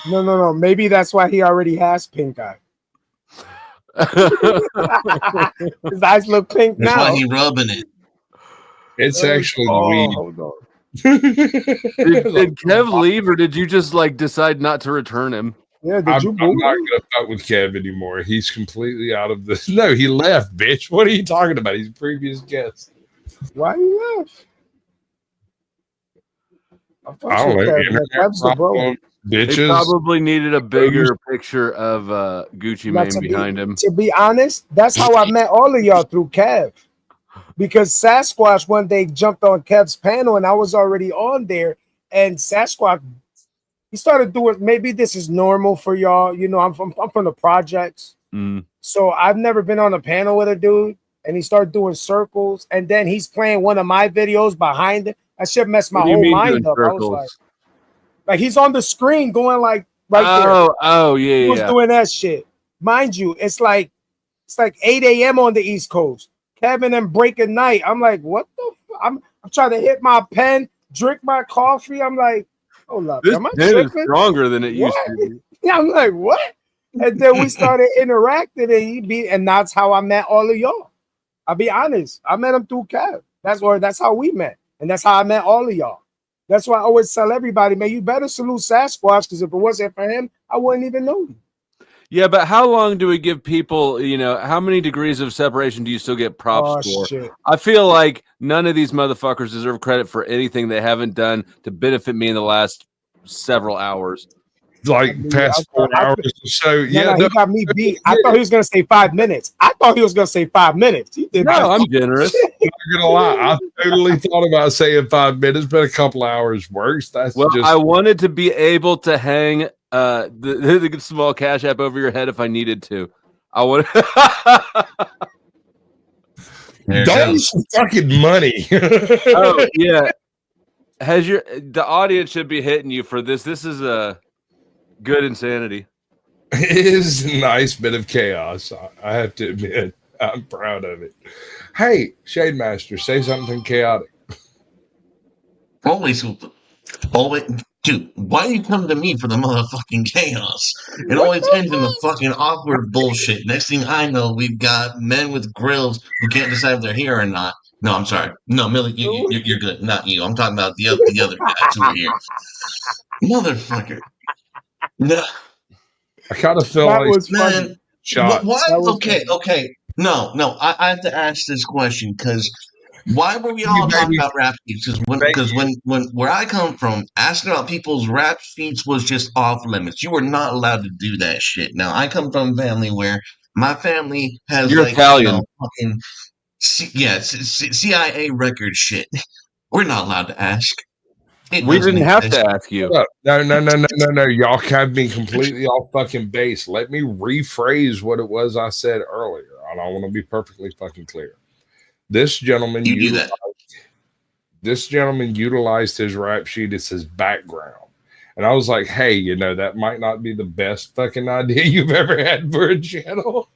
No. Maybe that's why he already has pink eye. His eyes look pink That's now. why he rubbing it. It's actually weed. Did Kev leave, or did you just like decide not to return him? Yeah, did I'm you not boo going him? to fuck with Kev anymore. He's completely out of this. No, he left, bitch. What are you talking about? He's a previous guest. Why you left? I don't know. Internet Kev's the bro. problem, They bitches. probably needed a bigger picture of Gucci Now, Mane behind him. to be honest, that's how I met all of y'all through Kev. Because Sasquatch one day jumped on Kev's panel and I was already on there. And Sasquatch, he started doing, maybe this is normal for y'all. You know, I'm from the projects. So I've never been on a panel with a dude. And he started doing circles. And then he's playing one of my videos behind it. That shit messed my What do you whole mean mind doing up. I was circles? like he's on the screen going like right there. Oh, yeah, He was yeah. doing that shit. Mind you, it's like 8 a.m. on the East Coast. Kevin and breaking night. I'm like, what the fuck? I'm trying to hit my pen, drink my coffee. I'm like, hold up. This Am I pen is tripping? stronger than it used What? to be. Yeah, I'm like, what? And then we started interacting and that's how I met all of y'all. I'll be honest. I met him through Kev. That's how we met. And that's how I met all of y'all. That's why I always tell everybody, man, you better salute Sasquatch, because if it wasn't for him, I wouldn't even know you. Yeah, but how long do we give people, how many degrees of separation do you still get props for? Shit. I feel like none of these motherfuckers deserve credit for anything they haven't done to benefit me in the last several hours. Like past 4 hours or so. Yeah, he got me beat. I thought he was going to say 5 minutes. I thought he was going to say 5 minutes. He did No, I'm generous. I'm not gonna lie. I totally thought about saying 5 minutes, but a couple hours works. That's Well, just I wanted to be able to hang the small cash app over your head if I needed to. I would. don't some fucking money. Oh yeah, the audience should be hitting you for this? This is a good insanity. It is a nice bit of chaos. I have to admit, I'm proud of it. Hey, Shade Master, say something chaotic. Always, dude, why do you come to me for the motherfucking chaos? It always ends in the fucking awkward bullshit. Next thing I know, we've got men with grills who can't decide if they're here or not. No, I'm sorry. No, Millie, you're good. Not you. I'm talking about the other guys who are here. Motherfucker. No. I kind of feel That like was funny. Okay. No. I have to ask this question because why were we all talking about rap feats? Because when where I come from, asking about people's rap feats was just off limits. You were not allowed to do that shit. Now I come from a family where my family has You're Italian. fucking CIA record shit. We're not allowed to ask. We didn't have to ask you. No. Y'all have me completely off fucking base. Let me rephrase what it was I said earlier. And I want to be perfectly fucking clear. This gentleman utilized his rap sheet as his background. And I was like, hey, that might not be the best fucking idea you've ever had for a channel.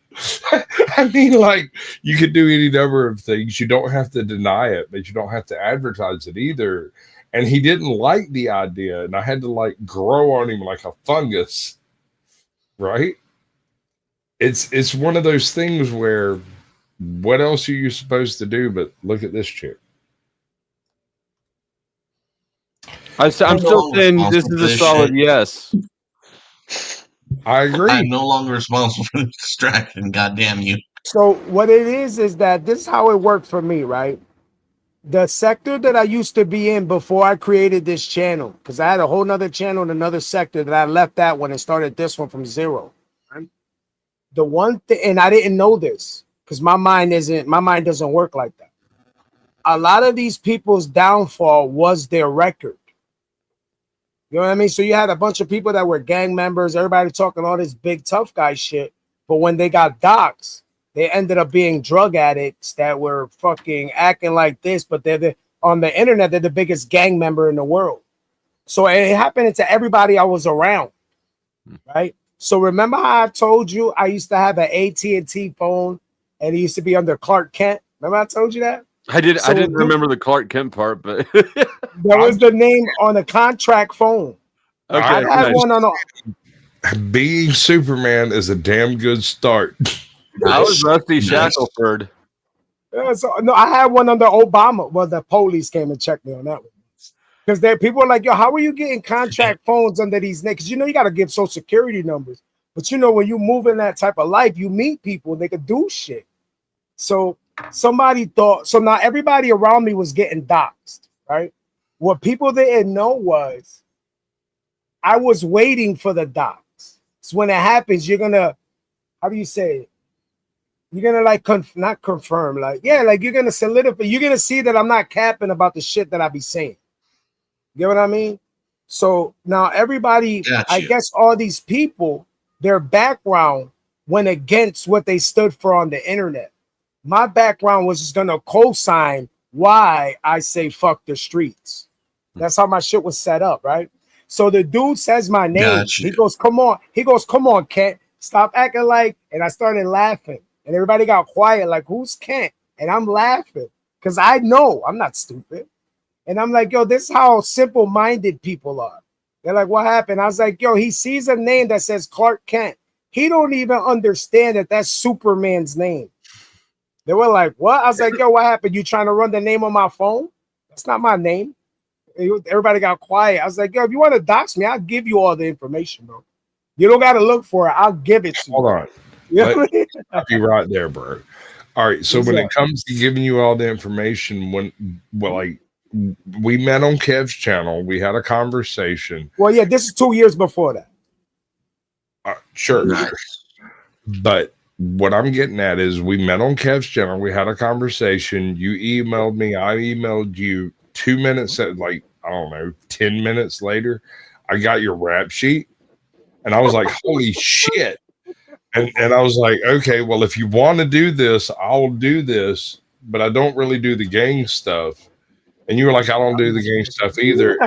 I mean, like, you could do any number of things. You don't have to deny it, but you don't have to advertise it either. And he didn't like the idea, and I had to grow on him like a fungus. Right? It's one of those things where what else are you supposed to do but look at this chick? I'm still saying this is a solid yes. I agree. I'm no longer responsible for the distraction. Goddamn you. So what it is that this is how it worked for me, right? The sector that I used to be in before I created this channel, because I had a whole nother channel in another sector that I left that one and started this one from zero. Right? The one thing, and I didn't know this because my mind doesn't work like that. A lot of these people's downfall was their record. You know what I mean? So you had a bunch of people that were gang members, everybody talking all this big tough guy shit. But when they got doxxed, they ended up being drug addicts that were fucking acting like this, but on the internet, they're the biggest gang member in the world. So it happened to everybody I was around, right? So remember how I told you I used to have an AT&T phone and it used to be under Clark Kent? Remember I told you that? I didn't remember the Clark Kent part, but that was the name on a contract phone. Okay, I had one on being Superman is a damn good start. I was Rusty Shackelford. Yeah, so, no, I had one under Obama. Well, the police came and checked me on that one. Because there people are like, yo, how are you getting contract phones under these names? Because you know you got to give social security numbers. But you know, when you move in that type of life, you meet people and they could do shit. So somebody thought, so now everybody around me was getting doxxed, right? What people didn't know was I was waiting for the dox. So when it happens, you're gonna, how do you say it? You're gonna like not confirm, like, yeah, like you're gonna solidify, you're gonna see that I'm not capping about the shit that I be saying. You know what I mean? So now everybody, I guess all these people, their background went against what they stood for on the internet. My background was just gonna co-sign why I say fuck the streets. That's how my shit was set up, right? So the dude says my name. He goes, come on. He goes, come on, Kent. Stop acting like, and I started laughing. And everybody got quiet, like, who's Kent? And I'm laughing because I know I'm not stupid. And I'm like, yo, this is how simple-minded people are. They're like, what happened? I was like, yo, he sees a name that says Clark Kent. He don't even understand that that's Superman's name. They were like, what? I was like, yo, what happened? You trying to run the name on my phone? That's not my name. Everybody got quiet. I was like, yo, if you want to dox me, I'll give you all the information, bro. You don't got to look for it. I'll give it to you. Hold on. I'll be right there, bro. All right. So when it comes to giving you all the information, like we met on Kev's channel, we had a conversation. Well, yeah, this is 2 years before that. Sure. But what I'm getting at is we met on Kev's channel. We had a conversation. You emailed me. I emailed you 2 minutes, like, I don't know, 10 minutes later. I got your rap sheet and I was like, holy shit. And I was like, okay, well, if you want to do this, I'll do this, but I don't really do the gang stuff. And you were like, I don't do the gang stuff either.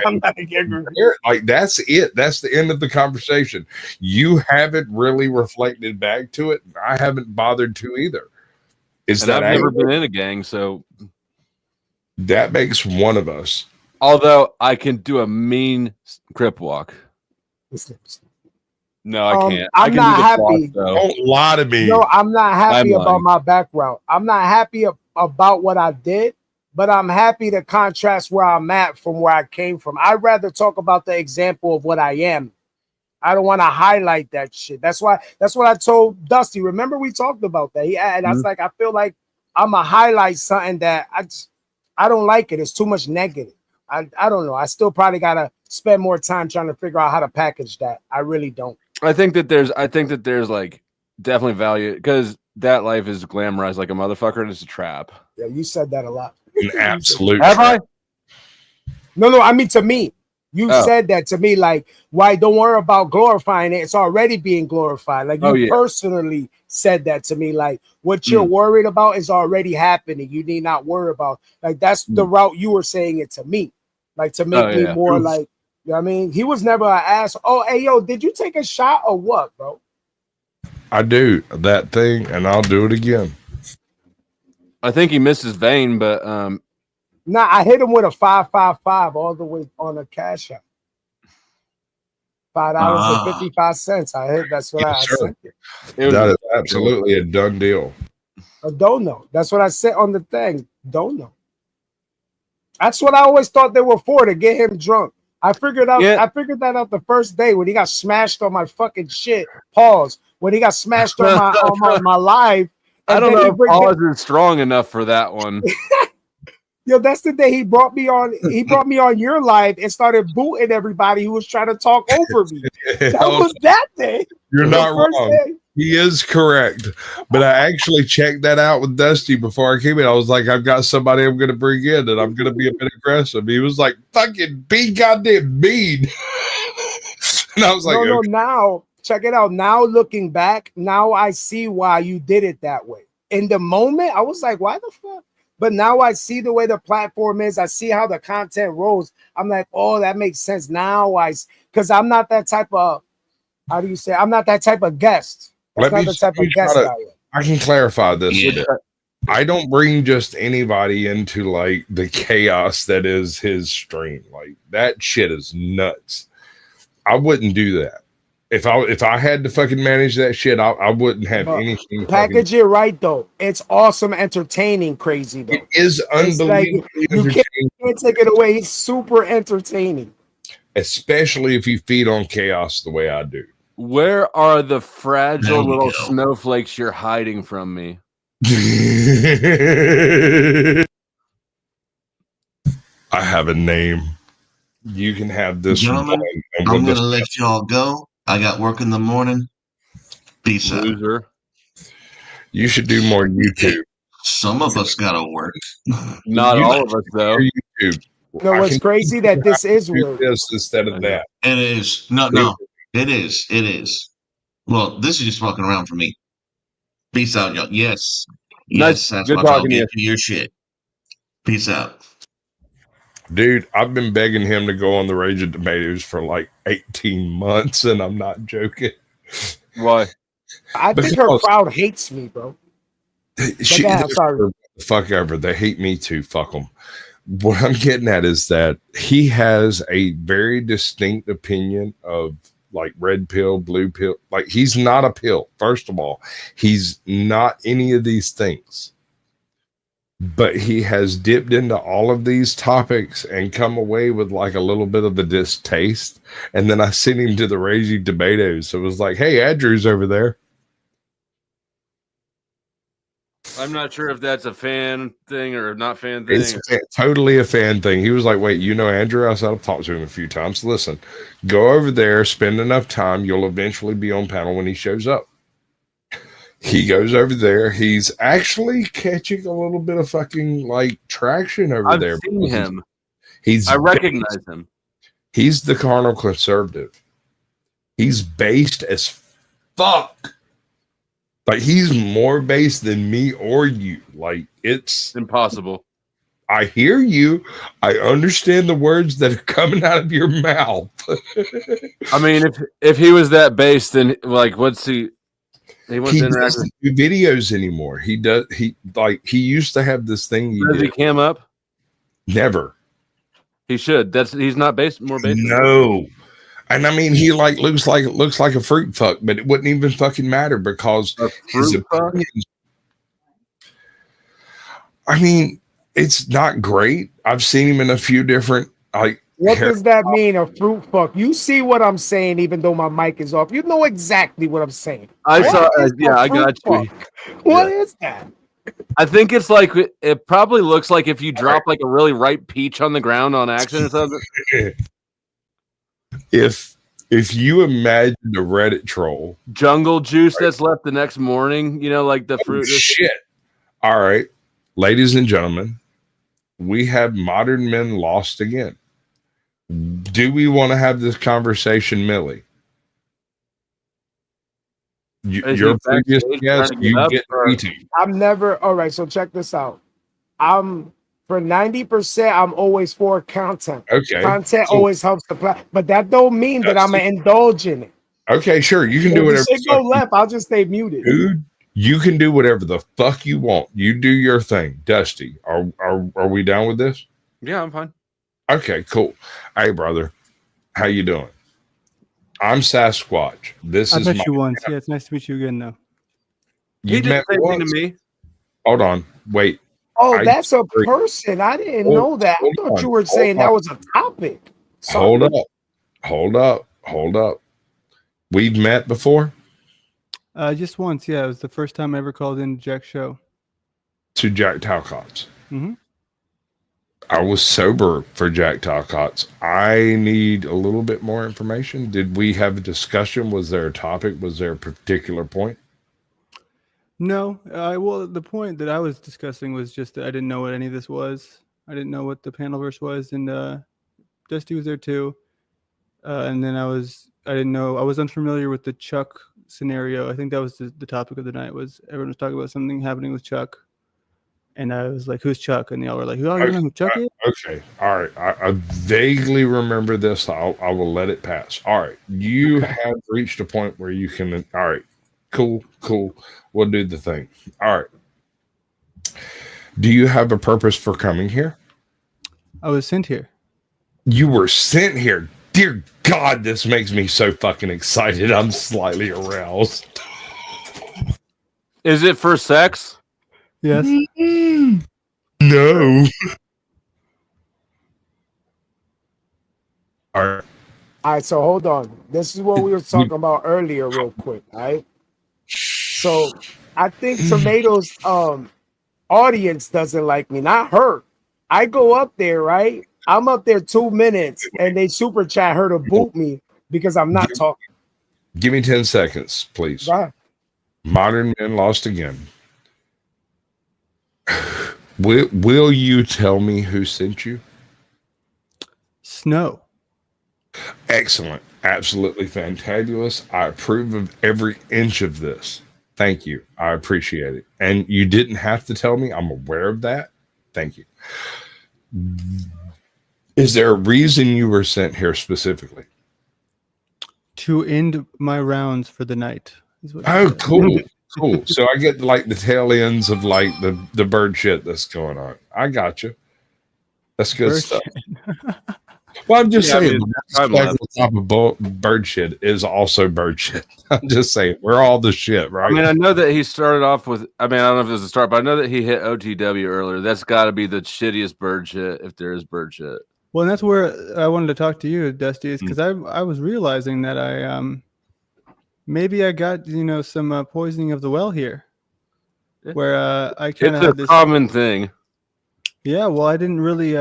Like, that's it. That's the end of the conversation. You haven't really reflected back to it. I haven't bothered to either. I've never been in a gang, so that makes one of us. Although I can do a mean crip walk. No, I can't. I'm not happy. Don't lie to me. No, I'm not happy about my background. I'm not happy about what I did, but I'm happy to contrast where I'm at from where I came from. I'd rather talk about the example of what I am. I don't want to highlight that shit. That's what I told Dusty. Remember we talked about that. And I was like, I feel like I'm gonna highlight something that I don't like it. It's too much negative. I don't know. I still probably gotta spend more time trying to figure out how to package that. I really don't. I think that there's like definitely value because that life is glamorized like a motherfucker and it's a trap. Yeah, you said that a lot. An absolute Have I? No, I mean to me. You said that to me, like, why don't worry about glorifying it. It's already being glorified. Like you personally said that to me. Like what you're worried about is already happening. You need not worry about. Like that's the route you were saying it to me. Like to make me more like, you know what I mean? He was never an ass. Oh, hey, yo, did you take a shot or what, bro? I do that thing and I'll do it again. I think he missed his vein, but nah, I hit him with a 555 all the way on a cash out. $5.55. I hit. That's what I said. That is absolutely a done deal. I don't know. That's what I said on the thing. Don't know. That's what I always thought they were for, to get him drunk. I figured out. I figured that out the first day when he got smashed on my fucking shit. Pause. When he got smashed on my live. I don't know if pause is strong enough for that one. Yo, that's the day he brought me on. He brought me on your live and started booting everybody who was trying to talk over me. That was that day. You're not wrong. He is correct. But I actually checked that out with Dusty before I came in. I was like, I've got somebody I'm going to bring in and I'm going to be a bit aggressive. He was like, fucking be goddamn mean. And I was like, no, now check it out. Now looking back, now I see why you did it that way. In the moment, I was like, why the fuck? But now I see the way the platform is. I see how the content rolls. I'm like, oh, that makes sense. Now because I'm not that type of, how do you say? I'm not that type of guest. That's not the type of guest I can clarify this a bit. I don't bring just anybody into like the chaos that is his stream. Like that shit is nuts. I wouldn't do that. If I had to fucking manage that shit, I wouldn't have anything. Package it right though. It's awesome, entertaining, crazy though. It is It's like unbelievably you can't take it away. It's super entertaining. Especially if you feed on chaos the way I do. Where are the fragile There we little go. snowflakes you're hiding from me? I have a name. You can have this Gentlemen, one. And I'm we'll going to let y'all go. I got work in the morning. Peace out. Loser. You should do more YouTube. Some of us got to work. Not all of us, though. YouTube. You know what's crazy that this is work. This instead of that. It is. No. It is. It is. Well, this is just fucking around for me. Peace out, y'all. Yes. Nice. Yes, Good Sasquatch, I'll talking to get you your shit. Peace out. Dude, I've been begging him to go on the Rage of Tomatoes for like 18 months, and I'm not joking. Why? I think her crowd hates me, bro. Sorry. Fuck ever. They hate me too. Fuck them. What I'm getting at is that he has a very distinct opinion of like red pill, blue pill. Like he's not a pill. First of all, he's not any of these things. But he has dipped into all of these topics and come away with like a little bit of a distaste. And then I sent him to the Raging Tomatoes. So it was like, hey, Andrew's over there. I'm not sure if that's a fan thing or not fan thing. It's totally a fan thing. He was like, wait, you know Andrew? I said, I've talked to him a few times. Listen, go over there, spend enough time. You'll eventually be on panel when he shows up. He goes over there. He's actually catching a little bit of fucking like traction over there. I've seen him. I recognize him. He's the carnal conservative. He's based as fuck. Like he's more based than me or you. Like it's impossible. I hear you. I understand the words that are coming out of your mouth. I mean, if he was that based, then like, what's he? He wants to interact doesn't do videos anymore. He does. He used to have this thing. Does he cam up? Never. He should. He's not based more based. No. And I mean, he like looks like a fruit fuck, but it wouldn't even fucking matter because his opinions. I mean, it's not great. I've seen him in a few different like. What does that mean, a fruit fuck? You see what I'm saying, even though my mic is off. You know exactly what I'm saying. I got you. What is that? I think it's like it probably looks like if you drop like a really ripe peach on the ground on accident or something. If you imagine the Reddit troll, jungle juice that's left the next morning, you know, like the fruit. Shit. All right, ladies and gentlemen, we have modern men lost again. Do we want to have this conversation, Millie? Your previous guest, you get meeting. I'm never. All right, so check this out. I'm for 90%. I'm always for content. Okay, content always helps the plan, but that don't mean that I'm gonna indulge in it. Okay, sure, you can do whatever. If go left, I'll just stay muted. Dude, you can do whatever the fuck you want. You do your thing, Dusty. Are we down with this? Yeah, I'm fine. Okay, cool. Hey, brother, how you doing? I'm Sasquatch. I met you once. Yeah, it's nice to meet you again, though. You met the same thing once? to me. Hold on, wait. Oh, that's a person. I didn't know that. I thought you were saying that was a topic. Hold up. We've met before? Just once. Yeah, it was the first time I ever called in Jack's show. To Jack Talcott's. Mm-hmm. I was sober for Jack Talcott's. I need a little bit more information. Did we have a discussion? Was there a topic? Was there a particular point? No. Well, the point that I was discussing was just that I didn't know what any of this was. I didn't know what the Panelverse was, and Dusty was there too. And then I didn't know. I was unfamiliar with the Chuck scenario. I think that was the topic of the night. Was everyone was talking about something happening with Chuck? And I was like, who's Chuck? And y'all were like, oh, you know who Chuck is? Okay. All right. I vaguely remember this. I will let it pass. All right. You have reached a point where you can. All right. Cool. We'll do the thing. All right. Do you have a purpose for coming here? I was sent here. You were sent here. Dear God, this makes me so fucking excited. I'm slightly aroused. Is it for sex? Yes. No. All right, so hold on. This is what we were talking about earlier, real quick. All right. So I think Tomato's audience doesn't like me, not her. I go up there, right? I'm up there 2 minutes, and they super chat her to boot me because I'm not talking. Give me 10 seconds, please. Right. Modern Men lost again. Will you tell me who sent you? Snow. Excellent. Absolutely fantabulous. I approve of every inch of this. Thank you. I appreciate it. And you didn't have to tell me. I'm aware of that. Thank you. Is there a reason you were sent here specifically? To end my rounds for the night. Oh, cool. Cool. So I get like the tail ends of like the bird shit that's going on. I got you. That's good Bird stuff. Well, I'm just saying, I mean, the top of bird shit is also bird shit. I'm just saying, we're all the shit, right? I mean, I know that he started off with. I mean, I don't know if it was a start, but I know that he hit OTW earlier. That's got to be the shittiest bird shit if there is bird shit. Well, and that's where I wanted to talk to you, Dusty, is because I was realizing that I maybe I got some poisoning of the well here, where I kind of It's had a this common thing. Yeah, well, I didn't really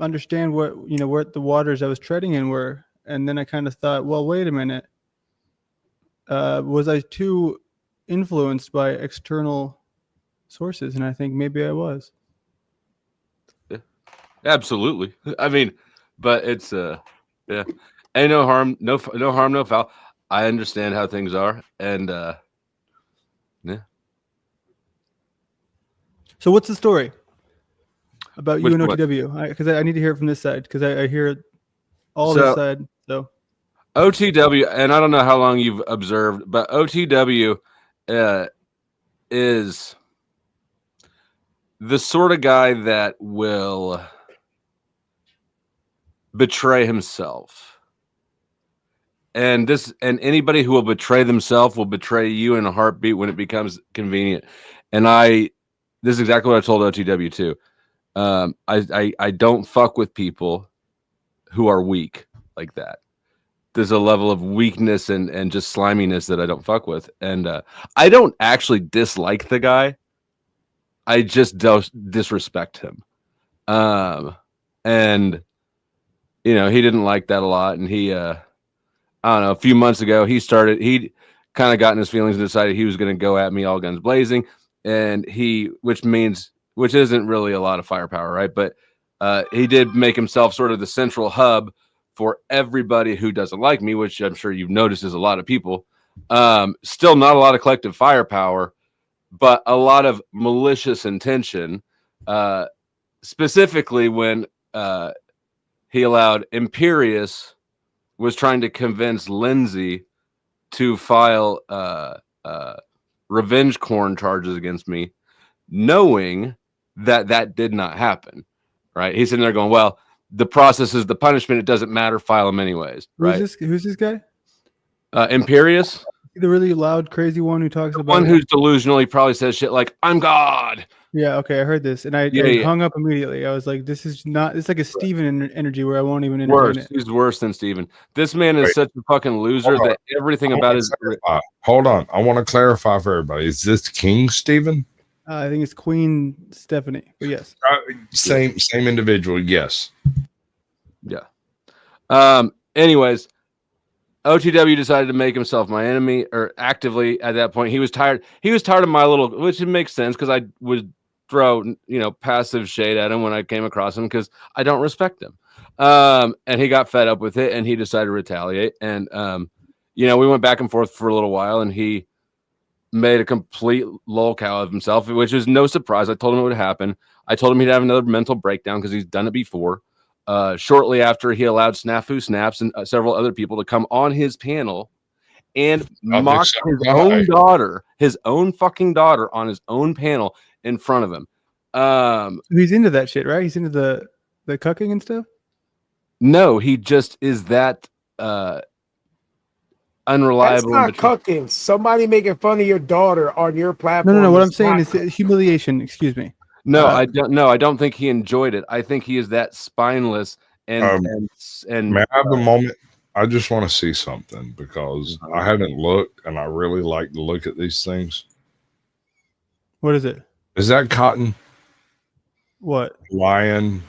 understand what the waters I was treading in were, and then I kind of thought, well, wait a minute, was I too influenced by external sources? And I think maybe I was. Yeah, absolutely. I mean, but it's yeah, ain't no harm, no harm, no foul. I understand how things are, and yeah. So what's the story about you Which and one? OTW? Because I need to hear it from this side, because I hear all So- this side. So OTW, and I don't know how long you've observed, but OTW is the sort of guy that will betray himself. And anybody who will betray themselves will betray you in a heartbeat when it becomes convenient. And this is exactly what I told OTW too. I don't fuck with people who are weak like that. There's a level of weakness and just sliminess that I don't fuck with. And I don't actually dislike the guy. I just disrespect him. And he didn't like that a lot. And he, I don't know, a few months ago, he kind of got in his feelings and decided he was going to go at me all guns blazing. And which isn't really a lot of firepower, right? But he did make himself sort of the central hub for everybody who doesn't like me, which I'm sure you've noticed is a lot of people. Still not a lot of collective firepower, but a lot of malicious intention, specifically when he allowed Imperius was trying to convince Lindsay to file revenge corn charges against me, knowing that did not happen, right? He's sitting there going, well, the process is the punishment. It doesn't matter. File them anyways, right? Who's this guy? Imperius? The really loud, crazy one who talks about one who's delusional. He probably says shit like, I'm God. Yeah, okay, I heard this, and I Yeah. hung up immediately. I was like, "This is not." It's like a Steven energy where I won't even entertain Worse. it. He's worse than Steven. This man is Wait. such a fucking loser Hold on. that everything about his. Hold on. I want to clarify for everybody. Is this King Stephen? I think it's Queen Stephanie. But yes, Same individual. Yes. Yeah. Anyways, OTW decided to make himself my enemy, or actively at that point. He was tired. He was tired of my little, which it makes sense because I would throw, passive shade at him when I came across him because I don't respect him. And he got fed up with it and he decided to retaliate. And, we went back and forth for a little while and he made a complete lolcow of himself, which is no surprise. I told him it would happen. I told him he'd have another mental breakdown because he's done it before. Shortly after, he allowed Snafu Snaps and several other people to come on his panel and mock his own daughter, his own fucking daughter, on his own panel in front of him. he's into that shit, right? He's into the cucking and stuff. No, he just is that unreliable. That's not cucking. Somebody making fun of your daughter on your platform. No. What I'm saying is humiliation. Excuse me. No, I don't. No, I don't think he enjoyed it. I think he is that spineless and may I have a moment? I just want to see something because I haven't looked, and I really like to look at these things. What is it? Is that cotton? What? Lion.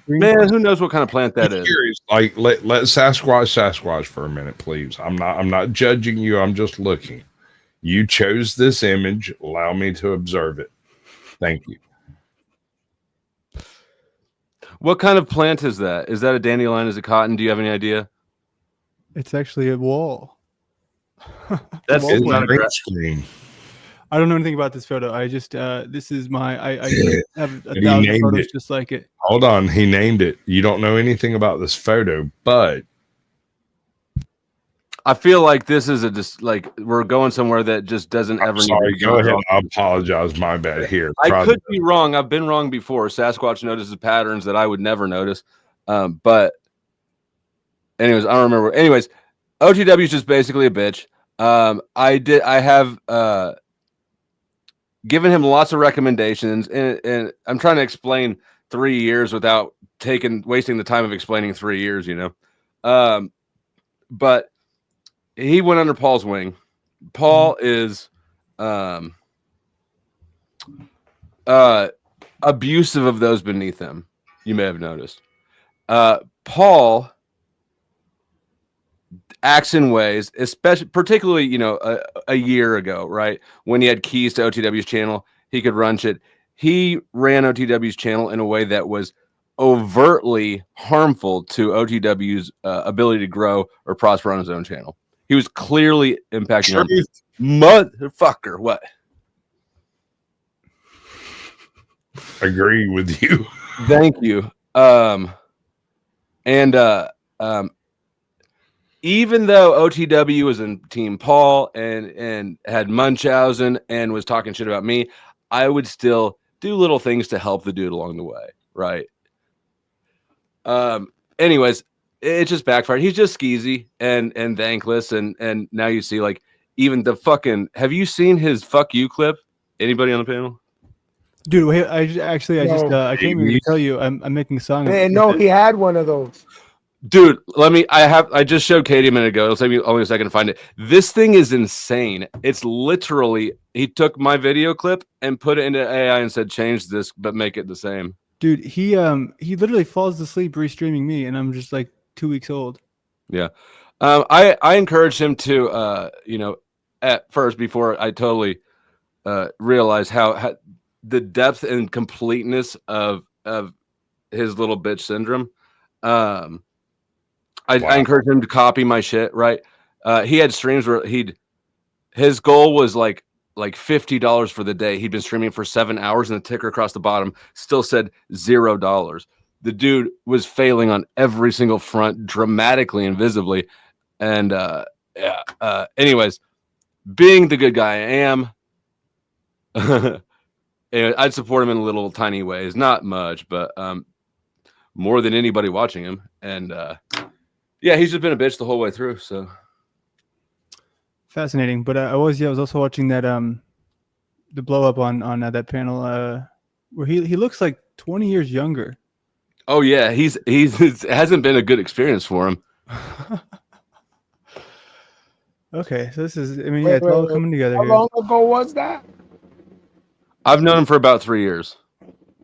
Man, who knows what kind of plant that is? Curious. Like let Sasquatch for a minute, please. I'm not judging you. I'm just looking. You chose this image. Allow me to observe it. Thank you. What kind of plant is that? Is that a dandelion? Is it cotton? Do you have any idea? It's actually a wall. That's not a green grass. screen. I don't know anything about this photo. I just this is my I have a And he thousand named photos it. just like it. Hold on, he named it. You don't know anything about this photo, but I feel like this is just like we're going somewhere that just doesn't ever. sorry. need to Go be ahead. wrong. I apologize. My bad. Here, I try could be wrong. I've been wrong before. Sasquatch notices patterns that I would never notice. But anyways, I don't remember. Anyways, OTW is just basically a bitch. I have given him lots of recommendations, and I'm trying to explain 3 years without wasting the time of explaining 3 years, you know. But he went under Paul's wing. Paul is abusive of those beneath him. You may have noticed. Paul acts in ways, especially particularly, you know, a year ago, right? When he had keys to OTW's channel, he could run shit. He ran OTW's channel in a way that was overtly harmful to OTW's ability to grow or prosper on his own channel. He was clearly impacting on motherfucker. What? agree with you. Thank you. Even though OTW was in Team Paul and had Munchausen and was talking shit about me, I would still do little things to help the dude along the way, right? Anyways, it just backfired. He's just skeezy and thankless, and now you see like even the fucking. Have you seen his "fuck you" clip? Anybody on the panel? Dude, wait, I came here to tell you I'm making a song. Man, no, he had one of those. Dude, I just showed Katie a minute ago. It'll take me only a second to find it. This thing is insane. It's literally, he took my video clip and put it into AI and said, change this, but make it the same. Dude, he literally falls asleep restreaming me, and I'm just like 2 weeks old. Yeah. I encouraged him to, you know, at first, before I totally realized how the depth and completeness of his little bitch syndrome. I encouraged him to copy my shit, right? He had streams where his goal was like $50 for the day. He'd been streaming for 7 hours, and the ticker across the bottom still said $0. The dude was failing on every single front, dramatically and visibly. And anyways, being the good guy I am, I'd support him in little tiny ways, not much, but more than anybody watching him. And yeah, he's just been a bitch the whole way through. So fascinating. But I was also watching that the blow up on that panel where he looks like 20 years younger. Oh yeah, it hasn't been a good experience for him. Okay, so this is, I mean, it's all coming together. How long ago was that? I've known him for about 3 years.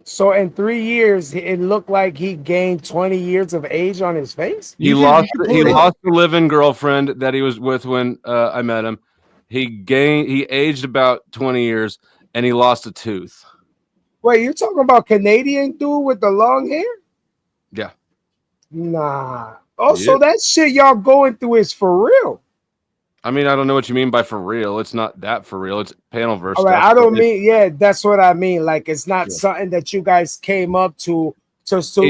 So in 3 years, it looked like he gained 20 years of age on his face. He lost the live-in girlfriend that he was with when I met him. He aged about 20 years, and he lost a tooth. Wait, you're talking about Canadian dude with the long hair? Yeah. Nah. Oh, so that shit y'all going through is for real. I mean, I don't know what you mean by for real. It's not that for real. It's panel verse. All right, I don't mean, yeah, that's what I mean. Like, it's not something that you guys came up to soap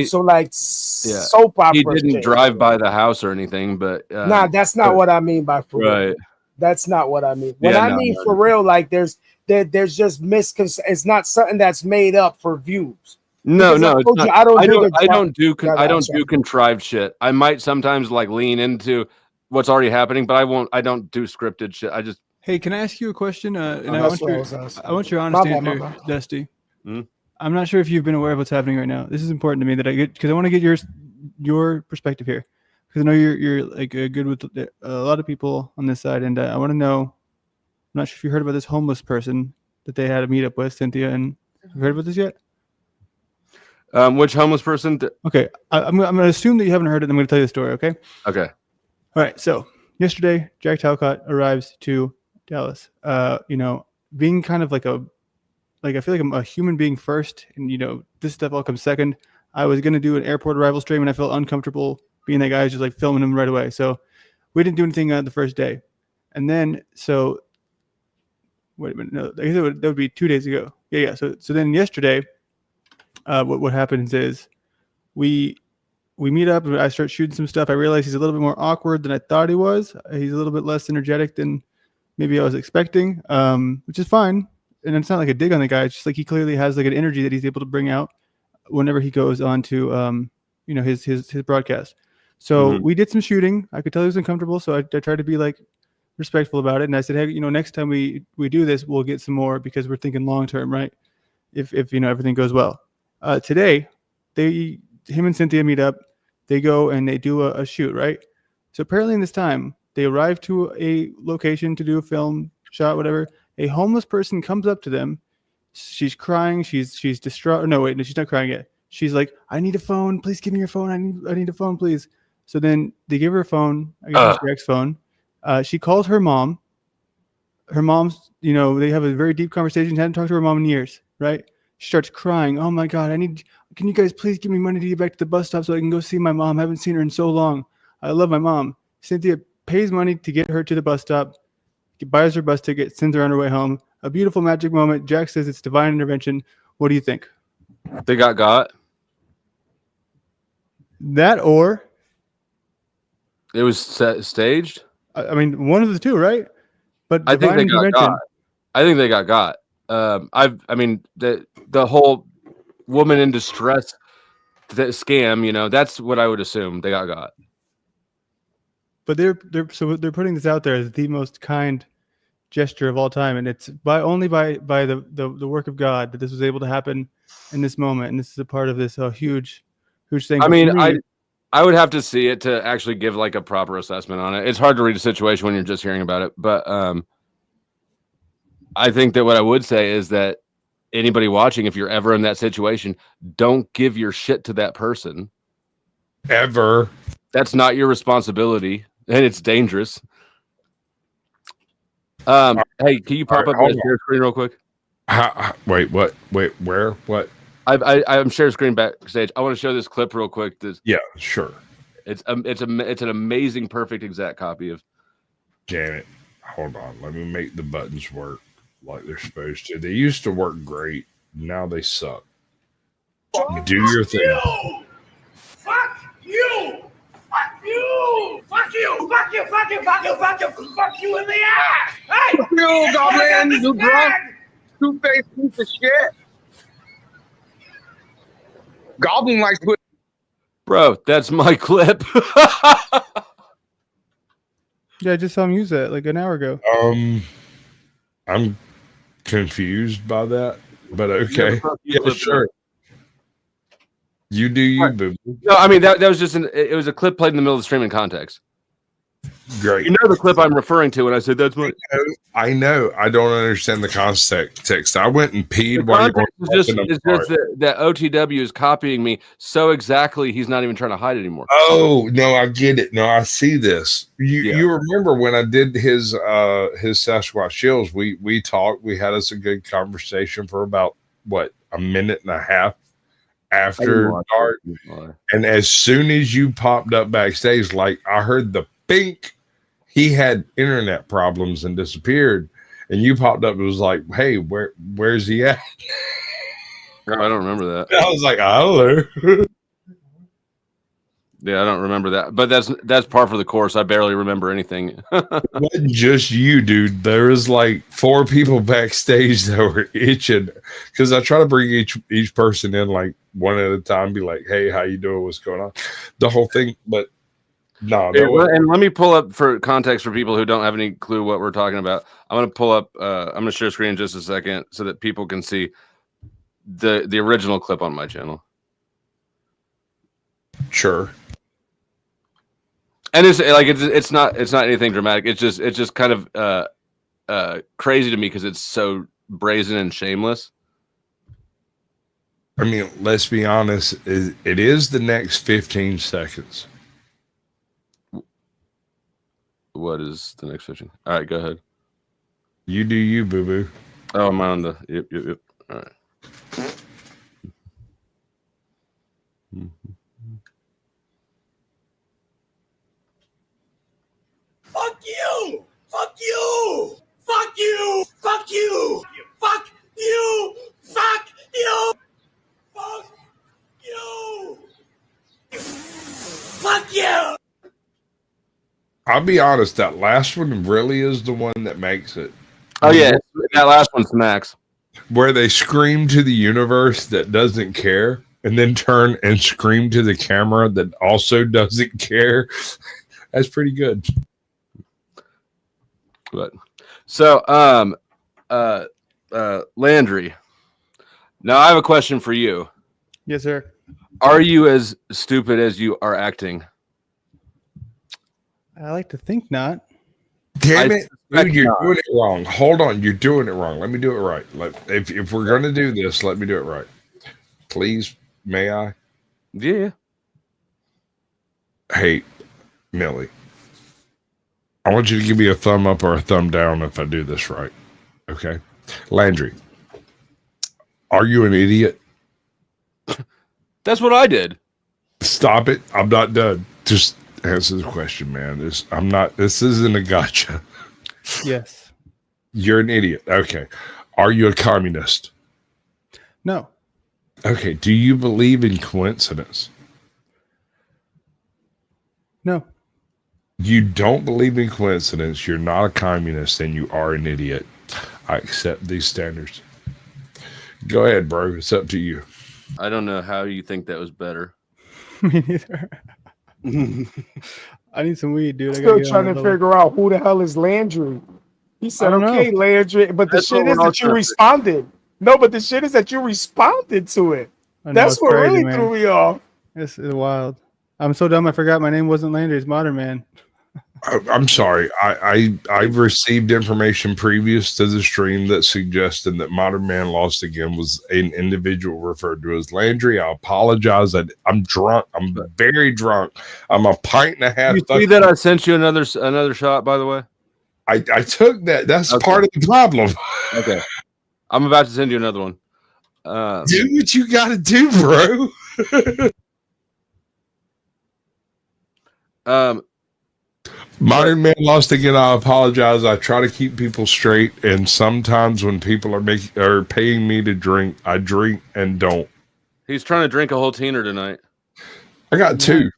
opera. He didn't drive by the house or anything, but nah, that's not what I mean by for real. Right. That's not what I mean. When I mean for real, like there's just it's not something that's made up for views. No, Because I no, it's told you not. I don't I do don't. the I don't do. Yeah, I I'm don't sorry. do contrived shit. I might sometimes like lean into what's already happening, but I won't. I don't do scripted shit. I just. Hey, can I ask you a question? And I That's want what I your was asking. I want your honest My answer, bad. Dusty. Hmm? I'm not sure if you've been aware of what's happening right now. This is important to me that I get because I want to get your perspective here because I know you're like good with a lot of people on this side, and I want to know. I'm not sure if you heard about this homeless person that they had a meetup with, Cynthia, and have you heard about this yet? Which homeless person? Okay, I'm going to assume that you haven't heard it. And I'm going to tell you the story. Okay. Okay. All right. So yesterday, Jack Talcott arrives to Dallas. Being kind of like I feel like I'm a human being first, and this stuff all comes second. I was gonna do an airport arrival stream, and I felt uncomfortable being that guy, just like filming him right away. So we didn't do anything the first day, and then wait a minute, no, I guess that would be 2 days ago. Yeah. So then yesterday, what happens is we meet up, and I start shooting some stuff. I realize he's a little bit more awkward than I thought he was. He's a little bit less energetic than maybe I was expecting, which is fine. And it's not like a dig on the guy. It's just like he clearly has like an energy that he's able to bring out whenever he goes on to his broadcast. So we did some shooting. I could tell he was uncomfortable, so I tried to be like respectful about it. And I said, hey, next time we do this, we'll get some more because we're thinking long term, right? If everything goes well. Today, him and Cynthia meet up. They go and they do a shoot, right? So apparently in this time, they arrive to a location to do a film shot, whatever. A homeless person comes up to them. She's crying. She's distraught. No, wait, no, she's not crying yet. She's like, I need a phone. Please give me your phone. I need a phone, please. So then they give her a phone. I guess it's Jack's phone. She calls her mom. Her mom's, they have a very deep conversation. Hadn't talked to her mom in years, right? She starts crying. Oh my God, can you guys please give me money to get back to the bus stop so I can go see my mom? I haven't seen her in so long. I love my mom. Cynthia pays money to get her to the bus stop. Buys her bus ticket, sends her on her way home. A beautiful magic moment. Jack says it's divine intervention. What do you think? They got. That or it was staged. I mean, one of the two, right? But I think they intervention. got. I think they got. I mean, the whole woman in distress scam. That's what I would assume they got. But they're putting this out there as the most kind gesture of all time, and it's only by the work of God that this was able to happen in this moment, and this is a part of this huge thing. I mean, I would have to see it to actually give like a proper assessment on it. It's hard to read a situation when you're just hearing about it, but I think that what I would say is that anybody watching, if you're ever in that situation, don't give your shit to that person ever. That's not your responsibility, and it's dangerous. Hey, can you pop up that share screen real quick? Wait, what? Wait, where? What? I'm share screen backstage. I want to show this clip real quick. Yeah, sure. It's an amazing, perfect, exact copy of. Janet, hold on. Let me make the buttons work like they're supposed to. They used to work great. Now they suck. Do your thing. Fuck you! Fuck you! Fuck you! Fuck you! Fuck you! Fuck you! Fuck you! Fuck you in the ass! Hey! Fuck you, Goblin! You drunk, two-faced piece of shit. Goblin likes put. Bro, that's my clip. Yeah, I just saw him use that like an hour ago. I'm confused by that, but okay. Yeah, sure. You do you, boo. No, I mean that was just it was a clip played in the middle of the stream in context. Great. You know the clip I'm referring to when I said that's what I know. I don't understand the context. I went and peed while you were it's just that OTW is copying me so exactly he's not even trying to hide it anymore. Oh no, I get it. No, I see this. You remember when I did his Sasquatch Shills, we talked, we had us a good conversation for about a minute and a half after dark. And as soon as you popped up backstage, like I heard the pink, he had internet problems and disappeared, and you popped up. It was like, hey, where's he at? I don't remember that. I was like, I don't know. Yeah, I don't remember that, but that's par for the course. I barely remember anything. It wasn't just you, dude. There was like 4 people backstage that were itching because I try to bring each person in like one at a time, be like, "Hey, how you doing? What's going on?" The whole thing, but no, Hey, and let me pull up for context for people who don't have any clue what we're talking about. I'm going to pull up. I'm going to share screen in just a second so that people can see the original clip on my channel. Sure. And it's not anything dramatic. It's just kind of crazy to me because it's so brazen and shameless. I mean, let's be honest. It is the next 15 seconds. What is the next 15? All right, go ahead. You do you, boo boo. Oh, I'm on the yep. All right. Fuck you! Fuck you! Fuck you! Fuck you! Fuck you! Fuck you! Fuck you! Fuck you! I'll be honest. That last one really is the one that makes it. Oh yeah, that last one's Max. Where they scream to the universe that doesn't care, and then turn and scream to the camera that also doesn't care. That's pretty good. But so, Landry. Now I have a question for you. Yes, sir. Are you as stupid as you are acting? I like to think not. Damn it, dude, you're doing it wrong. Hold on, you're doing it wrong. Let me do it right. If we're gonna do this, let me do it right. Please, may I? Yeah. Hey, Millie. I want you to give me a thumb up or a thumb down if I do this right. Okay. Landry, are you an idiot? That's what I did. Stop it. I'm not done. Just answer the question, man. This isn't a gotcha. Yes. You're an idiot. Okay. Are you a communist? No. Okay. Do you believe in coincidence? No. You don't believe in coincidence. You're not a communist, and you are an idiot. I accept these standards. Go ahead, bro. It's up to you. I don't know how you think that was better. Me neither. I need some weed, dude. Still trying to figure out who the hell is Landry. He said, "Okay, Landry," but the shit is that you responded. No, but the shit is that you responded to it. That's what really threw me off. This is wild. I'm so dumb. I forgot my name wasn't Landry. It's Modern Man. I'm sorry. I've received information previous to the stream that suggested that Modern Man Lost Again was an individual referred to as Landry. I apologize. I'm drunk. I'm very drunk. I'm a pint and a half. You see that I sent you another shot, by the way? I took that. That's part of the problem. Okay. I'm about to send you another one. Do what you got to do, bro. Modern Man Lost Again. I apologize. I try to keep people straight, and sometimes when people are paying me to drink, I drink and don't. He's trying to drink a whole teener tonight. I got 2.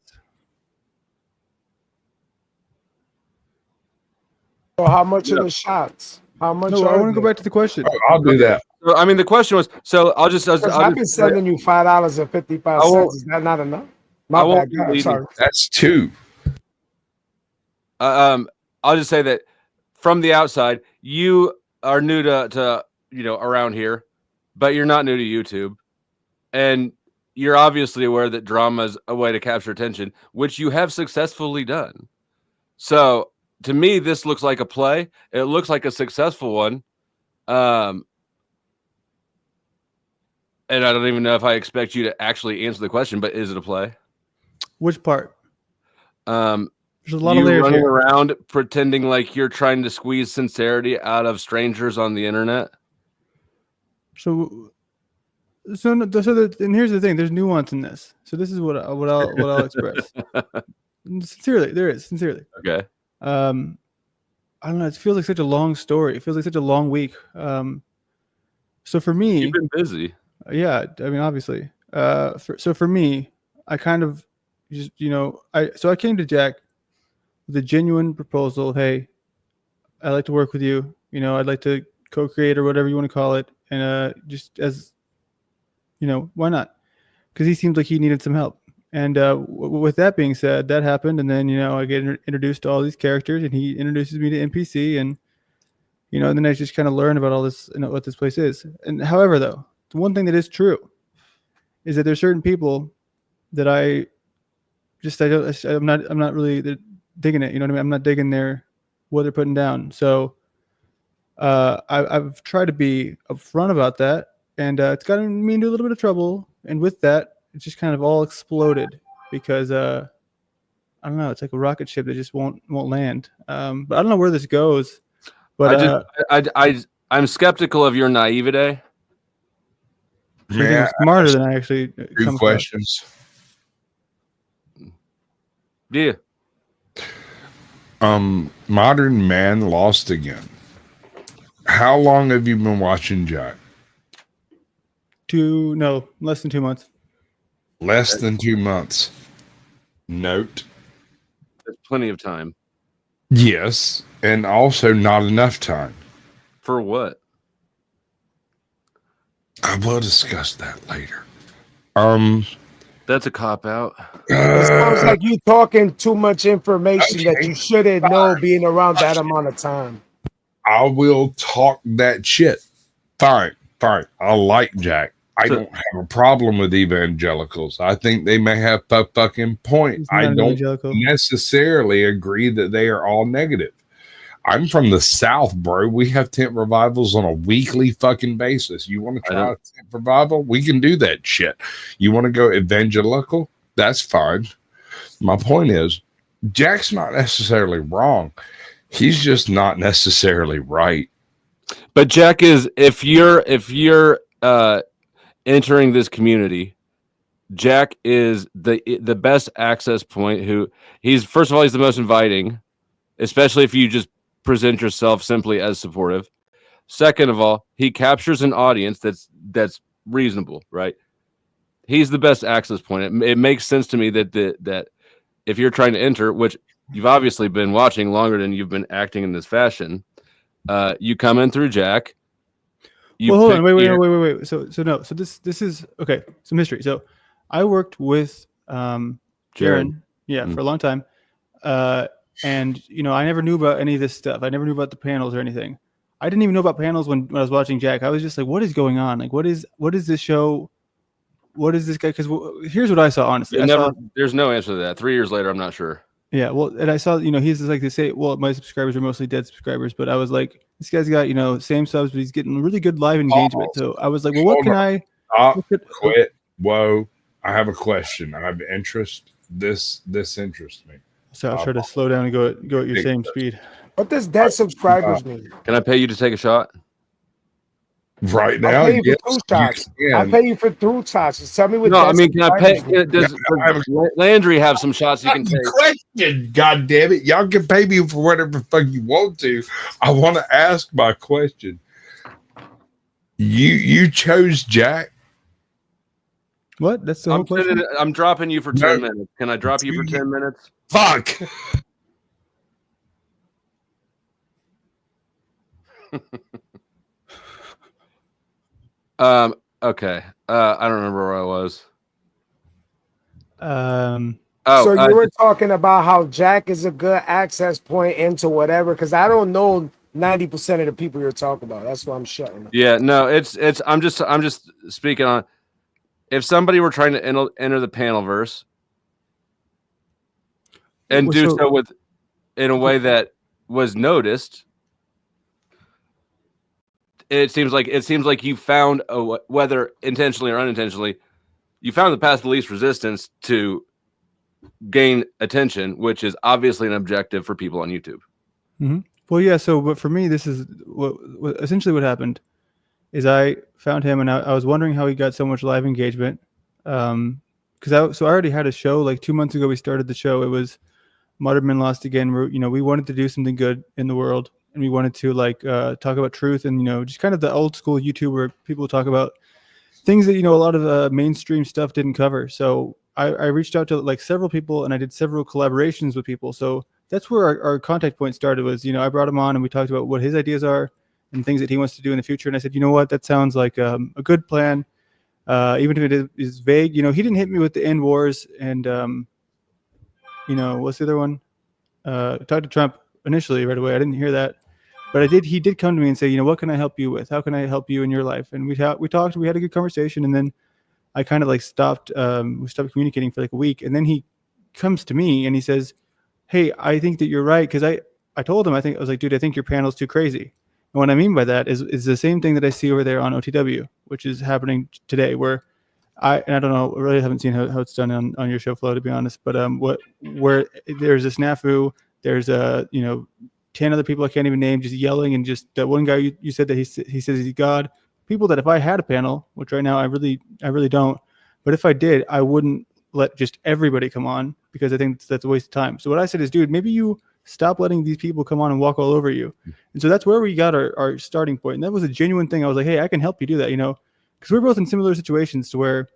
So how much are the shots? How much? No, I want to go back to the question. I'll do that. So, I mean, the question was. So I've been sending you $5.55. Is that not enough? My bad. God, sorry. That's 2. I'll just say that from the outside, you are new to around here, but you're not new to YouTube, and you're obviously aware that drama is a way to capture attention, which you have successfully done. So to me, this looks like a play. It looks like a successful one. And I don't even know if I expect you to actually answer the question, but is it a play? Which part? There's a lot of layers running here. around pretending like you're trying to squeeze sincerity out of strangers on the internet. And here's the thing: there's nuance in this. So this is what I'll express. Sincerely, there is sincerely. Okay. I don't know. It feels like such a long story. It feels like such a long week. So for me, you've been busy. Yeah, I mean, obviously. So for me, I kind of, just, I came to Jack with a genuine proposal. Hey, I'd like to work with you. I'd like to co-create or whatever you want to call it. And just as, why not? Because he seemed like he needed some help. And with that being said, that happened. And then, I get introduced to all these characters, and he introduces me to NPC. And, and then I just kind of learn about all this, what this place is. And however, though, the one thing that is true is that there's certain people that I'm not really digging it. You know what I mean? I'm not digging what they're putting down. So I've tried to be upfront about that, and it's gotten me into a little bit of trouble. And with that, it just kind of all exploded because I don't know. It's like a rocket ship that just won't land. But I don't know where this goes. But I'm skeptical of your naivete. You're smarter than I actually. Two questions. Yeah. Modern Man lost again. How long have you been watching Jack? Less than 2 months. Less than 2 months. Note. There's plenty of time. Yes, and also not enough time. For what? I will discuss that later. That's a cop out. It sounds like you talking too much information that you shouldn't know being around that amount of time. I will talk that shit. Fine. I like Jack. I don't have a problem with evangelicals. I think they may have a fucking point. I don't necessarily agree that they are all negative. I'm from the South, bro. We have tent revivals on a weekly fucking basis. You want to try a tent revival? We can do that shit. You want to go evangelical? That's fine. My point is, Jack's not necessarily wrong. He's just not necessarily right. But Jack is, if you're entering this community, Jack is the best access point. He's first of all, he's the most inviting, especially if you just present yourself simply as supportive. Second of all, he captures an audience that's reasonable, right? He's the best access point. It makes sense to me that if you're trying to enter, which you've obviously been watching longer than you've been acting in this fashion, you come in through Jack. Hold on, wait. So this is okay. Some history. So I worked with Jaron, for a long time. And I never knew about any of this stuff. I never knew about the panels or anything. I didn't even know about panels when I was watching Jack. I was just like, what is going on? Like, what is this show? What is this guy? Because here's what I saw, honestly. There's no answer to that. 3 years later, I'm not sure. Yeah, well, and I saw, he's just like, they say, well, my subscribers are mostly dead subscribers, but I was like, this guy's got, same subs, but he's getting really good live engagement. So I was like, well, what can I quit? Whoa, I have a question. I have interest. This interests me. So I'll try to slow down and go at your same speed. What does dead subscribers mean? Can I pay you to take a shot? Right now, I pay you for 2 shots. Just tell me what. No, I mean, can I pay? Does Landry have some shots you can take? Question, God damn it! Y'all can pay me for whatever the fuck you want to. I want to ask my question. You chose Jack. What? That's the whole question. I'm dropping you for 10 minutes. Can I drop you for 10 minutes? Fuck. Okay. I don't remember where I was. So you were talking about how Jack is a good access point into whatever, because I don't know 90% of the people you're talking about. That's why I'm shutting up. Yeah, no, I'm just speaking on if somebody were trying to enter the panelverse and do so in a way that was noticed. It seems like you found whether intentionally or unintentionally, you found the path of least resistance to gain attention, which is obviously an objective for people on YouTube. Mm-hmm. Well, yeah. So, but for me, this is what essentially what happened is I found him and I was wondering how he got so much live engagement. Because I already had a show like 2 months ago. We started the show. It was Modern Men Lost Again. We wanted to do something good in the world. And we wanted to talk about truth and, just kind of the old school YouTube where people talk about things that, a lot of mainstream stuff didn't cover. So I reached out to like several people, and I did several collaborations with people. So that's where our contact point started. Was, you know, I brought him on and we talked about what his ideas are and things that he wants to do in the future. And I said, you know what, that sounds like a good plan, even if it is vague. You know, he didn't hit me with the end wars and you know, what's the other one? Talked to Trump initially right away. I didn't hear that, but he did come to me and say, you know, what can I help you with? How can I help you in your life? And we talked, we had a good conversation, and then I kind of like stopped communicating for like a week. And then he comes to me and he says, hey, I think that you're right. Cause I told him, I was like, dude, I think your panel's too crazy. And what I mean by that is the same thing that I see over there on OTW, which is happening today, where I don't know, I really haven't seen how it's done on your show flow, to be honest, but where there's a snafu, there's 10 other people I can't even name just yelling, and just that one guy you said that he says he's God. People that if I had a panel, which right now I really don't, but if I did, I wouldn't let just everybody come on, because I think that's a waste of time. So what I said is, dude, maybe you stop letting these people come on and walk all over you. And so that's where we got our starting point. And that was a genuine thing. I was like, hey, I can help you do that, you know, because we're both in similar situations to where,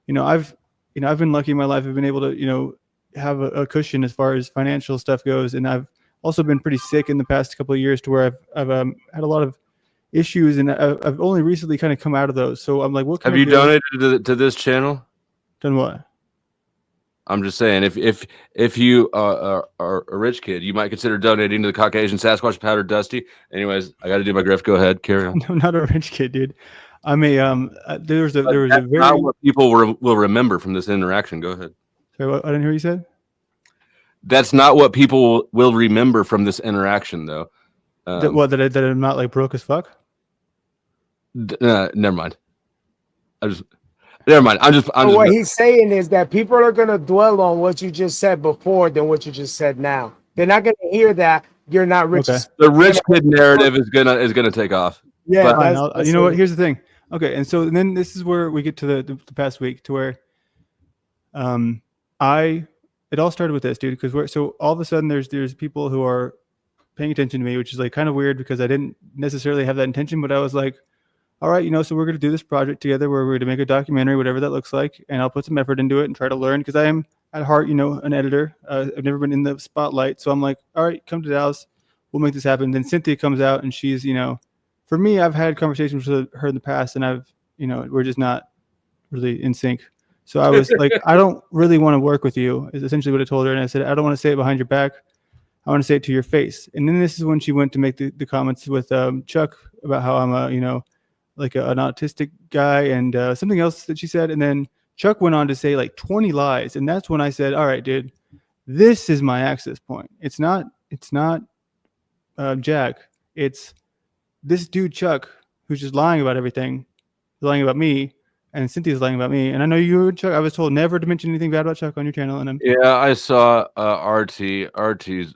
you know, I've been lucky in my life. I've been able to, you know, have a cushion as far as financial stuff goes. And I've also been pretty sick in the past couple of years to where I've had a lot of issues, and I've only recently kind of come out of those. So I'm like, what can Have I you do? donated to this channel? Done what? I'm just saying, if you are a rich kid, you might consider donating to the Caucasian Sasquatch Powder Dusty. Anyways, I got to do my grift. Go ahead, carry on. I'm not a rich kid, dude. I'm a there was a very not what people will remember from this interaction. Go ahead. Sorry, what? I didn't hear what you said. That's not what people will remember from this interaction, though. That I'm not like broke as fuck. Never mind. Never mind. What he's saying is that people are gonna dwell on what you just said before than what you just said now. They're not gonna hear that you're not rich. Okay. The rich kid narrative is gonna take off. Yeah, Fine, you know what? Here's the thing. Okay, and so then this is where we get to the past week, to where it all started with this, dude, because so all of a sudden there's people who are paying attention to me, which is like kind of weird because I didn't necessarily have that intention, but I was like, all right, you know, so we're going to do this project together where we're going to make a documentary, whatever that looks like, and I'll put some effort into it and try to learn, because I am at heart, you know, an editor. I've never been in the spotlight, so I'm like, all right, come to Dallas, we'll make this happen. Then Cynthia comes out, and she's, you know, for me, I've had conversations with her in the past, and we're just not really in sync. So I was like, I don't really want to work with you, is essentially what I told her. And I said, I don't want to say it behind your back. I want to say it to your face. And then this is when she went to make the comments with Chuck about how I'm an autistic guy, and something else that she said. And then Chuck went on to say like 20 lies. And that's when I said, all right, dude, this is my access point. It's not Jack. It's this dude, Chuck, who's just lying about everything, lying about me. And Cynthia's lying about me. And I know you and Chuck, I was told never to mention anything bad about Chuck on your channel. And yeah, I saw RT's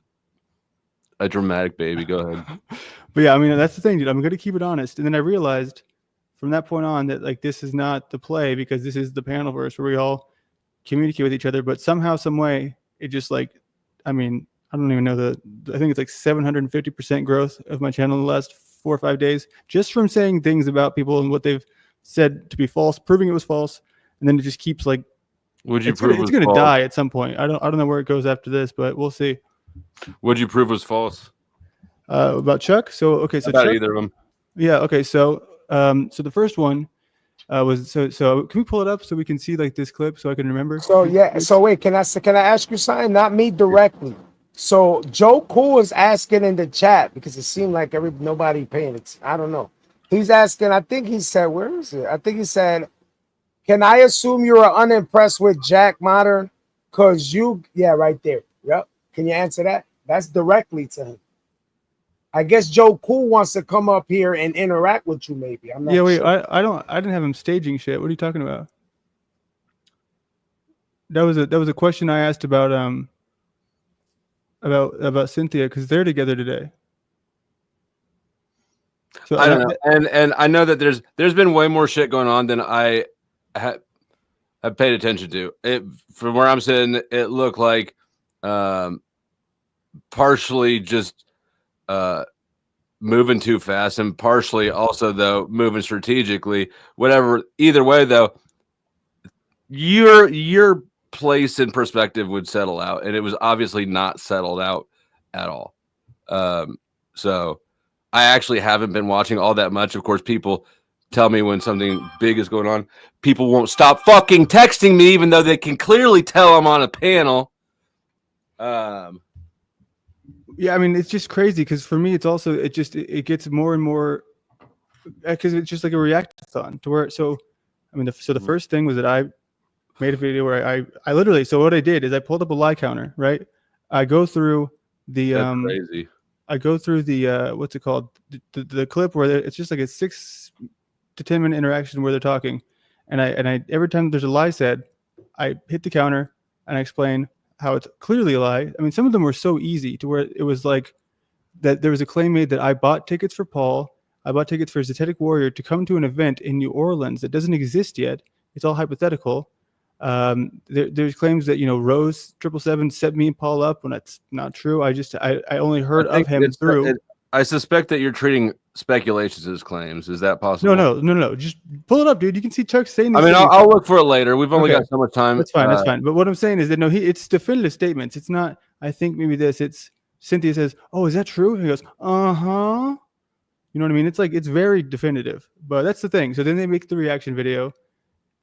a dramatic baby. Go ahead. But yeah, I mean, that's the thing, dude. I'm going to keep it honest. And then I realized from that point on that like this is not the play, because this is the panelverse where we all communicate with each other. But somehow, some way, it just like, I mean, I don't even know I think it's like 750% growth of my channel in the last 4 or 5 days, just from saying things about people and what they've said to be false, proving it was false, and then it just keeps like. Would you it's prove gonna, it's going to die at some point? I don't know where it goes after this, but we'll see. Would you prove was false? About Chuck? So okay, so about Chuck, either of them. Yeah. Okay, so the first one was so can we pull it up so we can see like this clip so I can remember? So yeah, so wait, can I ask you something? Not me directly. So Joe Cool is asking in the chat, because it seemed like nobody paying it. I don't know. He's asking, I think he said, where is it? I think he said, can I assume you are unimpressed with Jack Modern? Because right there. Yep. Can you answer that? That's directly to him. I guess Joe Cool wants to come up here and interact with you, maybe. I'm not wait, sure. I didn't have him staging shit. What are you talking about? That was a question I asked about Cynthia, because they're together today. So I don't know, and I know that there's been way more shit going on than I have paid attention to. It from where I'm sitting, it looked like partially just moving too fast, and partially also though moving strategically. Whatever, either way though, your place and perspective would settle out, and it was obviously not settled out at all. So I actually haven't been watching all that much. Of course, people tell me when something big is going on. People won't stop fucking texting me, even though they can clearly tell I'm on a panel. Yeah, I mean, it's just crazy because for me, it's also it gets more and more because it's just like a react-a-thon to where. So, I mean, the first thing was that I made a video where I literally. So what I did is I pulled up a lie counter, right? I go through the That's crazy. I go through the what's it called, the clip where it's just like a 6 to 10 minute interaction where they're talking, and I every time there's a lie said, I hit the counter and I explain how it's clearly a lie. I mean, some of them were so easy to where it was like that there was a claim made that I bought tickets for Paul, I bought tickets for Zetetic Warrior to come to an event in New Orleans that doesn't exist yet. It's all hypothetical. There's claims that Rose 777 set me and Paul up when that's not true. I only heard of him through. I suspect that you're treating speculations as claims. Is that possible? No. Just pull it up, dude. You can see Chuck saying. I mean, I'll look for it later. We've only got so much time. That's fine. That's fine. But what I'm saying is that it's definitive statements. It's not. I think maybe this. It's Cynthia says, "Oh, is that true?" And he goes, "Uh huh." You know what I mean? It's like it's very definitive. But that's the thing. So then they make the reaction video.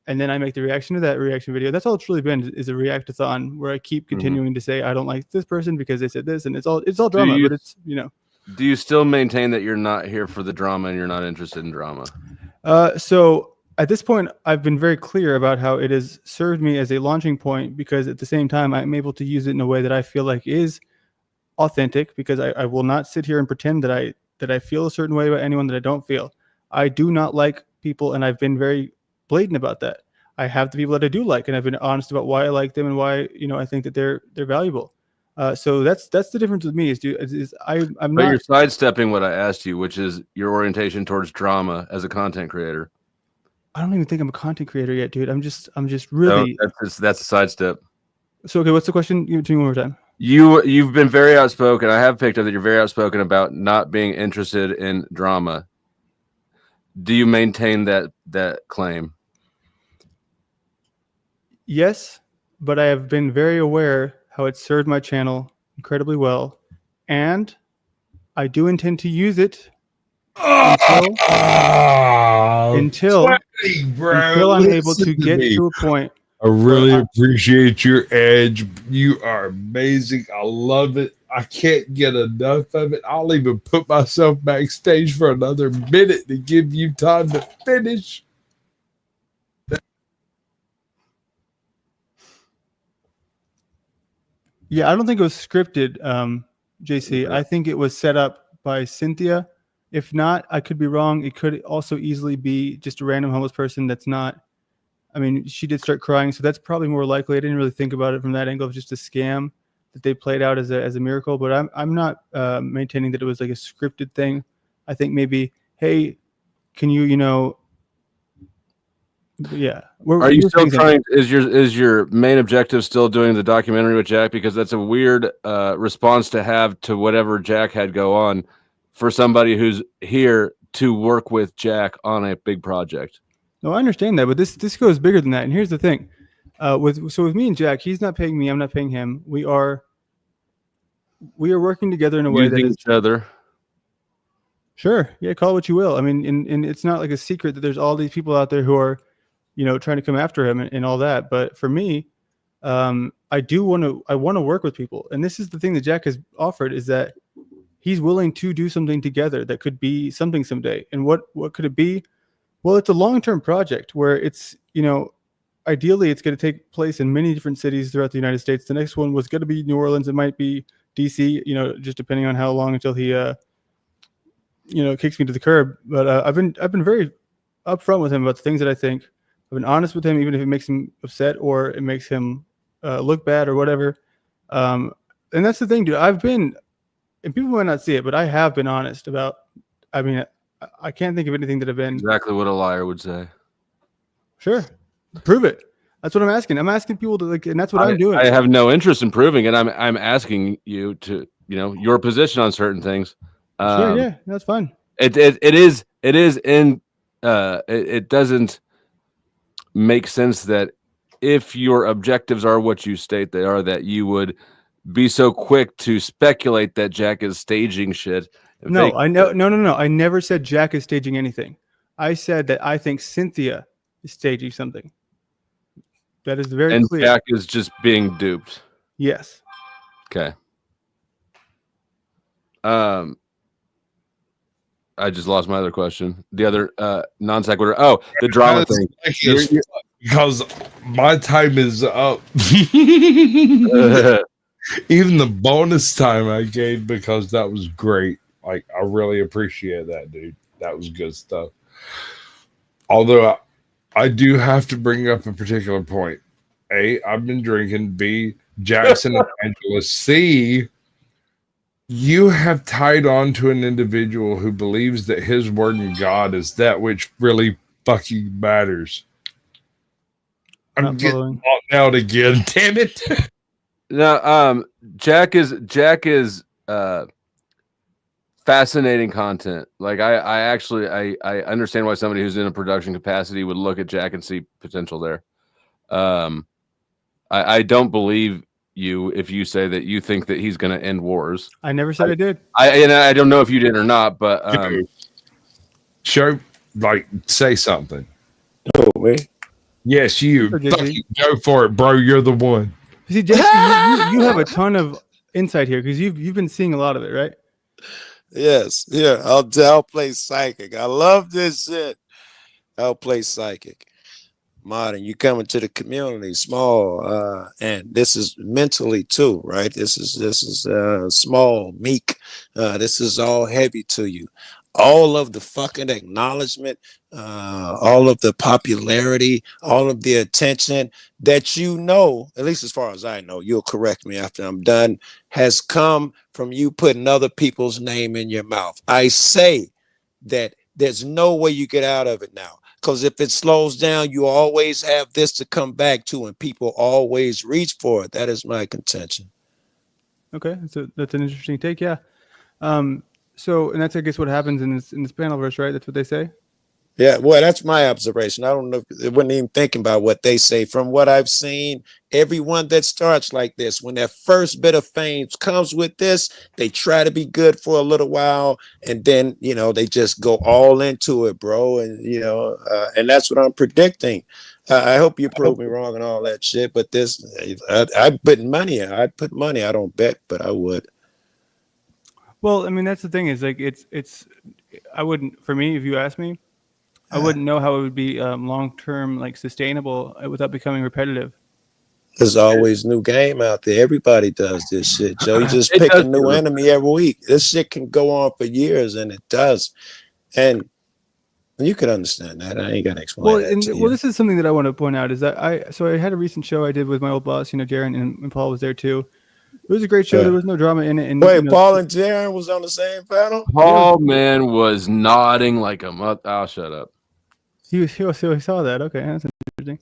And then I make the reaction to that reaction video. That's all it's really been is a react-a-thon where I keep continuing to say I don't like this person because they said this, and it's all drama. But it's Do you still maintain that you're not here for the drama and you're not interested in drama? So at this point, I've been very clear about how it has served me as a launching point because at the same time, I'm able to use it in a way that I feel like is authentic because I will not sit here and pretend that I feel a certain way about anyone that I don't feel. I do not like people, and I've been very blatant about that. I have the people that I do like, and I've been honest about why I like them and why I think that they're valuable. So that's the difference with me I'm but not. You're sidestepping what I asked you, which is your orientation towards drama as a content creator. I don't even think I'm a content creator yet, dude. I'm just really. No, that's a sidestep. So okay, what's the question? Give it to me one more time. You've been very outspoken. I have picked up that you're very outspoken about not being interested in drama. Do you maintain that claim? Yes, but I have been very aware how it served my channel incredibly well, and I do intend to use it until I'm able to get to a point. I really appreciate your edge. You are amazing. I love it. I can't get enough of it. I'll even put myself backstage for another minute to give you time to finish. Yeah, I don't think it was scripted, JC. I think it was set up by Cynthia. If not, I could be wrong. It could also easily be just a random homeless person that's not. I mean, she did start crying, so that's probably more likely. I didn't really think about it from that angle of just a scam that they played out as a miracle. But I'm not maintaining that it was like a scripted thing. I think maybe, hey, can you yeah. Are you still trying? Is your main objective still doing the documentary with Jack? Because that's a weird response to have to whatever Jack had go on for somebody who's here to work with Jack on a big project. No, I understand that, but this goes bigger than that. And here's the thing: with me and Jack, he's not paying me, I'm not paying him. We are working together in a way that is each other. Sure, yeah, call it what you will. I mean, and it's not like a secret that there's all these people out there who are, trying to come after him and all that. But for me, I want to work with people, and this is the thing that Jack has offered is that he's willing to do something together that could be something someday. And what could it be? Well, it's a long-term project where it's, ideally it's going to take place in many different cities throughout the United States. The next one was going to be New Orleans. It might be DC, just depending on how long until he, kicks me to the curb. But I've been very upfront with him about the things that I think. I've been honest with him, even if it makes him upset or it makes him look bad or whatever. And that's the thing, dude. And people might not see it, but I have been honest about, I can't think of anything that I've been. Exactly what a liar would say. Sure. Prove it. That's what I'm asking. I'm asking people to and that's what I'm doing. I have no interest in proving it. I'm asking you to, your position on certain things. Sure, yeah, that's fine. It doesn't make sense that if your objectives are what you state they are, that you would be so quick to speculate that Jack is staging shit. No, I know. No. I never said Jack is staging anything. I said that I think Cynthia is staging something. That is very and clear. Jack is just being duped. Yes. Okay. I just lost my other question. The other non sequitur. Oh, the drama thing. Because my time is up. Even the bonus time I gave, because that was great. Like, I really appreciate that, dude. That was good stuff. Although I do have to bring up a particular point. A, I've been drinking. B, Jackson and Angela. C, you have tied on to an individual who believes that his word in God is that which really fucking matters. I'm getting out again. Damn it. No, Jack is fascinating content. Like I actually understand why somebody who's in a production capacity would look at Jack and see potential there. I don't believe you if you say that you think that he's going to end wars. I never said I did. I don't know if you did or not, but say something. Oh, man. Yes, you. Go for it, bro. You're the one. See, Jesse, you have a ton of insight here because you've been seeing a lot of it, right? Yes. Yeah. I'll play psychic. I love this shit. I'll play psychic. Modern, you come into the community small, and this is mentally too, right? This is small, meek. This is all heavy to you. All of the fucking acknowledgement, all of the popularity, all of the attention that at least as far as I know, you'll correct me after I'm done, has come from you putting other people's name in your mouth. I say that there's no way you get out of it now. Because if it slows down, you always have this to come back to, and people always reach for it. That is my contention. Okay, that's an interesting take. Yeah. So, and that's I guess what happens in this panelverse, right? That's what they say. Yeah, well, that's my observation. I don't know. I wasn't even thinking about what they say. From what I've seen, everyone that starts like this, when their first bit of fame comes with this, they try to be good for a little while, and then they just go all into it, bro. And and that's what I'm predicting. I hope you prove me wrong and all that shit. But this, I put money. I'd put money. I don't bet, but I would. Well, I mean, that's the thing is like it's. I wouldn't. For me, if you ask me, I wouldn't know how it would be long-term, like sustainable without becoming repetitive. There's always new game out there. Everybody does this shit, Joe. You just pick a new enemy every week. This shit can go on for years, and it does. And you can understand that. I ain't got to explain that to you. Well, this is something that I want to point out is that I had a recent show I did with my old boss, Jaron, and Paul was there too. It was a great show. There was no drama in it. And, wait, Paul and Jaron was on the same panel? Paul, man, was nodding like a mother. I'll shut up. He saw that. Okay, that's interesting.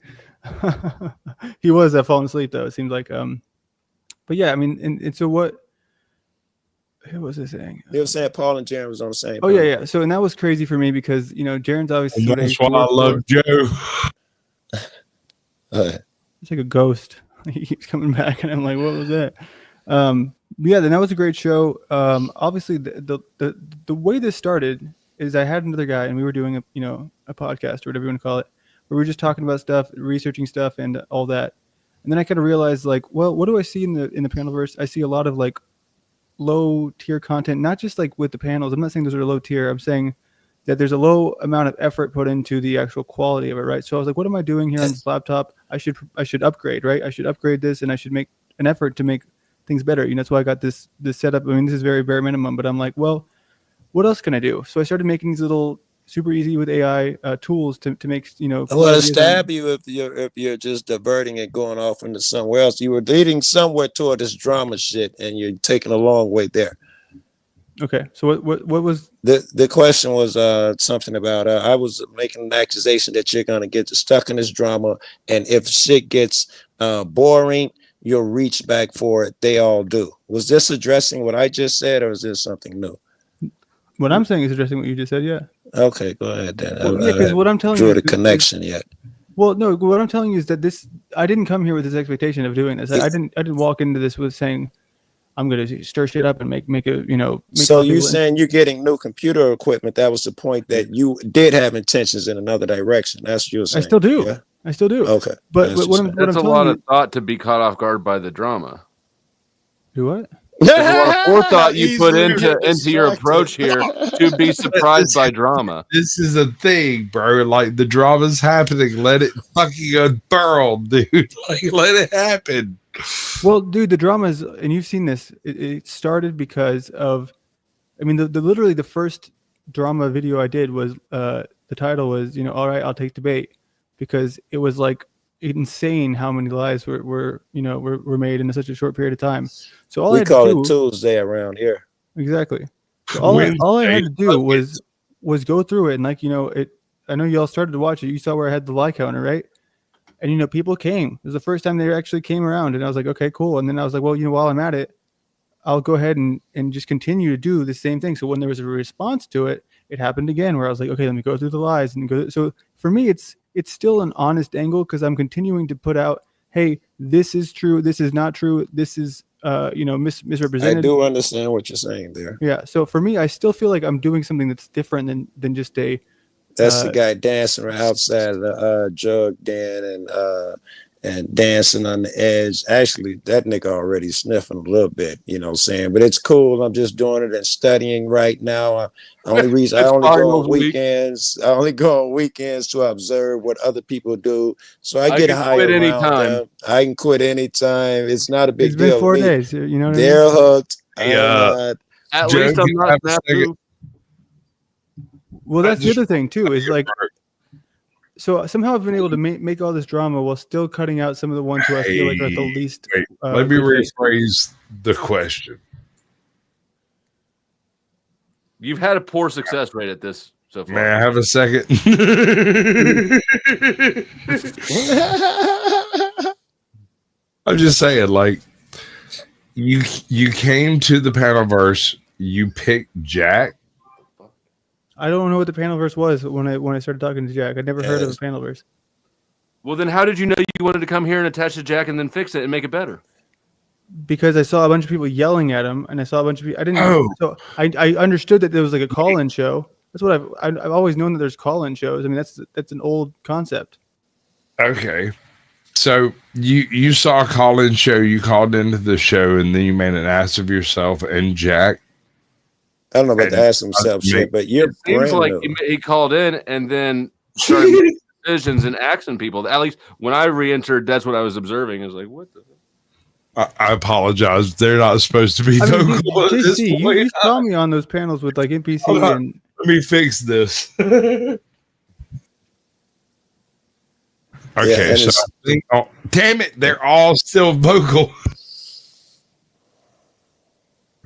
He was falling asleep though. It seems like. But yeah, I mean, and so what? Who was I saying? They were saying Paul and Jaron was on the same. Oh yeah. So and that was crazy for me because Jaron's obviously. That's why I love Joe. It's like a ghost. He keeps coming back, and I'm like, what was that? Yeah, then that was a great show. Obviously, the way this started is I had another guy, and we were doing a podcast or whatever you want to call it, where we were just talking about stuff, researching stuff, and all that. And then I kind of realized, like, well, what do I see in the panelverse? I see a lot of like low tier content, not just like with the panels. I'm not saying those are low tier. I'm saying that there's a low amount of effort put into the actual quality of it, right? So I was like, what am I doing here on this laptop? I should upgrade, right? I should upgrade this, and I should make an effort to make things better. That's why I got this setup. I mean, this is very bare minimum, but I'm like, well, what else can I do? So I started making these little super easy with AI tools to make I want to stab you if you're just diverting and going off into somewhere else. You were leading somewhere toward this drama shit, and you're taking a long way there. Okay, so what was the question? Was something about I was making an accusation that you're gonna get stuck in this drama, and if shit gets boring, you'll reach back for it. They all do. Was this addressing what I just said, or is this something new? What I'm saying is addressing what you just said. Yeah. Okay, go ahead then. Well, yeah, because what I'm telling drew you the connection yet. Well, no, what I'm telling you is that I didn't come here with this expectation of doing this. I didn't walk into this with saying I'm going to stir shit up and make a So you saying you're getting new computer equipment? That was the point that you did have intentions in another direction. That's what you're saying. I still do. Yeah? I still do. Okay. But That's what I'm That's a telling lot you, of thought to be caught off guard by the drama. do what? There's a lot of forethought you put Easily into your distracted. approach here to be surprised by drama. This is a thing, bro. Like the drama's happening. Let it fucking unfurl, dude. Like let it happen. Well, dude, the drama is, and you've seen this. It started because of, I mean, the literally the first drama video I did was the title was, all right, I'll take the bait, because it was like insane how many lies were made in such a short period of time. So all I We had call to do, it Tuesday around here. exactly. So all I had to do was go through it, and I know you all started to watch it. You saw where I had the lie counter, right? And people came. It was the first time they actually came around, and I was like, okay, cool. And then I was like, well, while I'm at it, I'll go ahead and just continue to do the same thing. So when there was a response to it, it happened again, where I was like, okay, let me go through the lies and go. So for me, it's still an honest angle, because I'm continuing to put out, hey, this is true, this is not true, this is misrepresented. I do understand what you're saying there. Yeah. So for me, I still feel like I'm doing something that's different than just a. That's the guy dancing around outside of the jug den and dancing on the edge. Actually, that nigga already sniffing a little bit, you know what I'm saying? But it's cool. I'm just doing it and studying right now. I only go on weekends. I only go on weekends to observe what other people do. So I get high around them. I can quit anytime. It's not a big deal. It's been 4 days. You know what They're I mean? hooked. Yeah. At least I'm not snapped. Well, that's the other thing too. Is like, so somehow I've been able to make all this drama while still cutting out some of the ones who I feel like are at the least. Wait, let me rephrase the question. You've had a poor success rate at this so far. May I have a second? I'm just saying, like, you came to the Panelverse, you picked Jack. I don't know what the Panelverse was when I started talking to Jack. I'd never heard of a Panelverse. Well, then how did you know you wanted to come here and attach to Jack and then fix it and make it better? Because I saw a bunch of people yelling at him, and I saw a bunch of people. I didn't. So I understood that there was like a call-in show. That's what I've always known, that there's call-in shows. I mean, that's an old concept. Okay. So you saw a call-in show, you called into the show, and then you made an ass of yourself and Jack. I don't know about the ass himself shit, but you're It seems like he called in and then started making decisions and asking people. At least when I re-entered, that's what I was observing. I was like, what the? I apologize. They're not supposed to be vocal at this JC, point. you saw me on those panels with like NPC and. Let me fix this. Okay, so I think, damn it, they're all still vocal.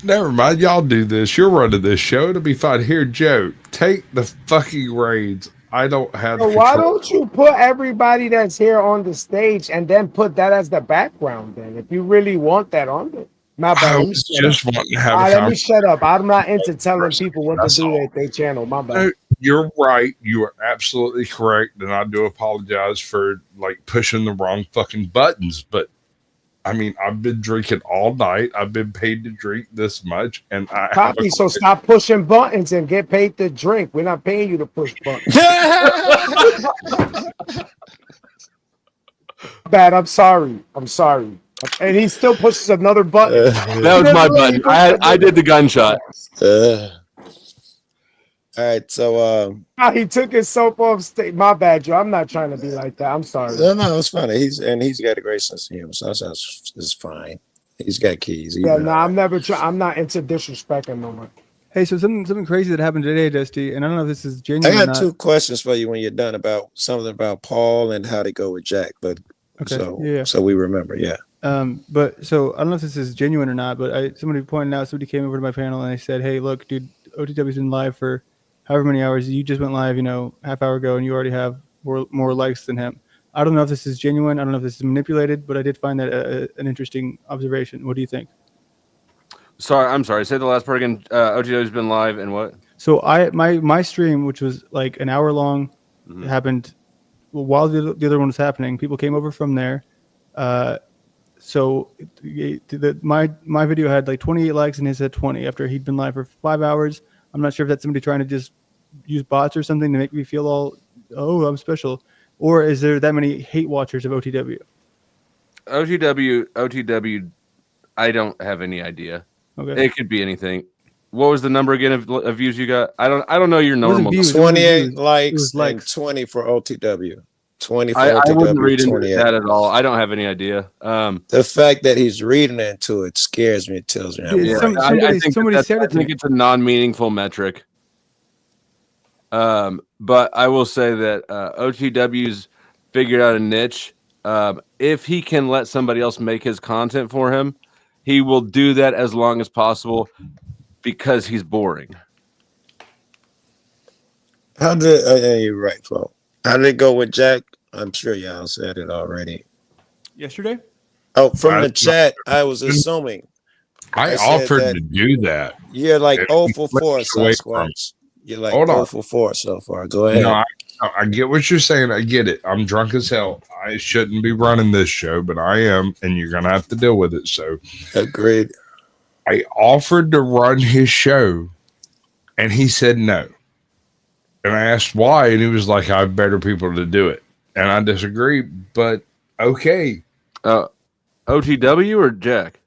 Never mind, y'all do this. You're running this show. It'll be fine. Here, Joe, take the fucking reins. I don't have. So why don't you put everybody that's here on the stage and then put that as the background? Then, if you really want that on there. My bad. I was just wanting to have. Let me shut up. I'm not into telling people what to do at their channel. My bad. No, you're right. You are absolutely correct, and I do apologize for like pushing the wrong fucking buttons. But I mean, I've been drinking all night. I've been paid to drink this much, and I Copy. So stop pushing buttons and get paid to drink. We're not paying you to push buttons. Bad. I'm sorry. And he still pushes another button. That was my button. I did the gunshot. All right, so he took his soap off stage. My bad, Joe. I'm not trying to be like that. I'm sorry. No, it's funny. He's got a great sense of humor, so it's fine. He's got keys. I'm not into disrespecting no one. Hey, so something crazy that happened today, Dusty, and I don't know if this is genuine. I got two questions for you when you're done about something about Paul and how they go with Jack. But so we remember, yeah. But so I don't know if this is genuine or not, but somebody pointed out, somebody came over to my panel and they said, hey, look, dude, OTW's been live for however many hours. You just went live, half hour ago, and you already have more likes than him. I don't know if this is genuine. I don't know if this is manipulated, but I did find that an interesting observation. What do you think? I'm sorry. Say the last part again. OTW's been live and what? So my stream, which was like an hour long, happened while the other one was happening. People came over from there. So my video had like 28 likes and his had 20 after he'd been live for 5 hours. I'm not sure if that's somebody trying to just use bots or something to make me feel all, oh, I'm special, or is there that many hate watchers of OTW? OTW. I don't have any idea. Okay. It could be anything. What was the number again of views you got? I don't know your normal. 28 likes and 20 for OTW. 20 for I OTW. wouldn't read into 28. that at all. I don't have any idea. The fact that he's reading into it scares me. It tells me. I think it's a non-meaningful metric. But I will say that OTW's figured out a niche. If he can let somebody else make his content for him, he will do that as long as possible because he's boring. How did you're right, Flo? How did it go with Jack? I'm sure y'all said it already. Yesterday? Oh, from the chat, I was assuming. I said offered that to do that. You're like And 0 he for flipped 4, away from it. Sasquatch. You're like Hold 0 on. for 4 so far. Go ahead. No, I get what you're saying. I get it. I'm drunk as hell. I shouldn't be running this show, but I am, and you're gonna have to deal with it. So, agreed. I offered to run his show, and he said no. And I asked why, and he was like, "I have better people to do it." And I disagree, but okay. OTW or Jack?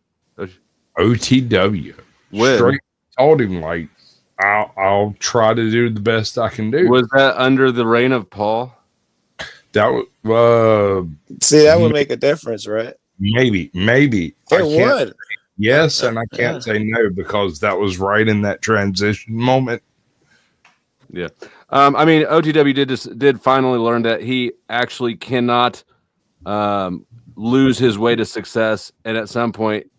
OTW. When? Straight told him like, I'll try to do the best I can do. Was that under the reign of Paul? That was see, that would make a difference, right? Maybe. It would. Yes, and I can't say no because that was right in that transition moment. Yeah. I mean, OTW did finally learn that he actually cannot lose his way to success, and at some point,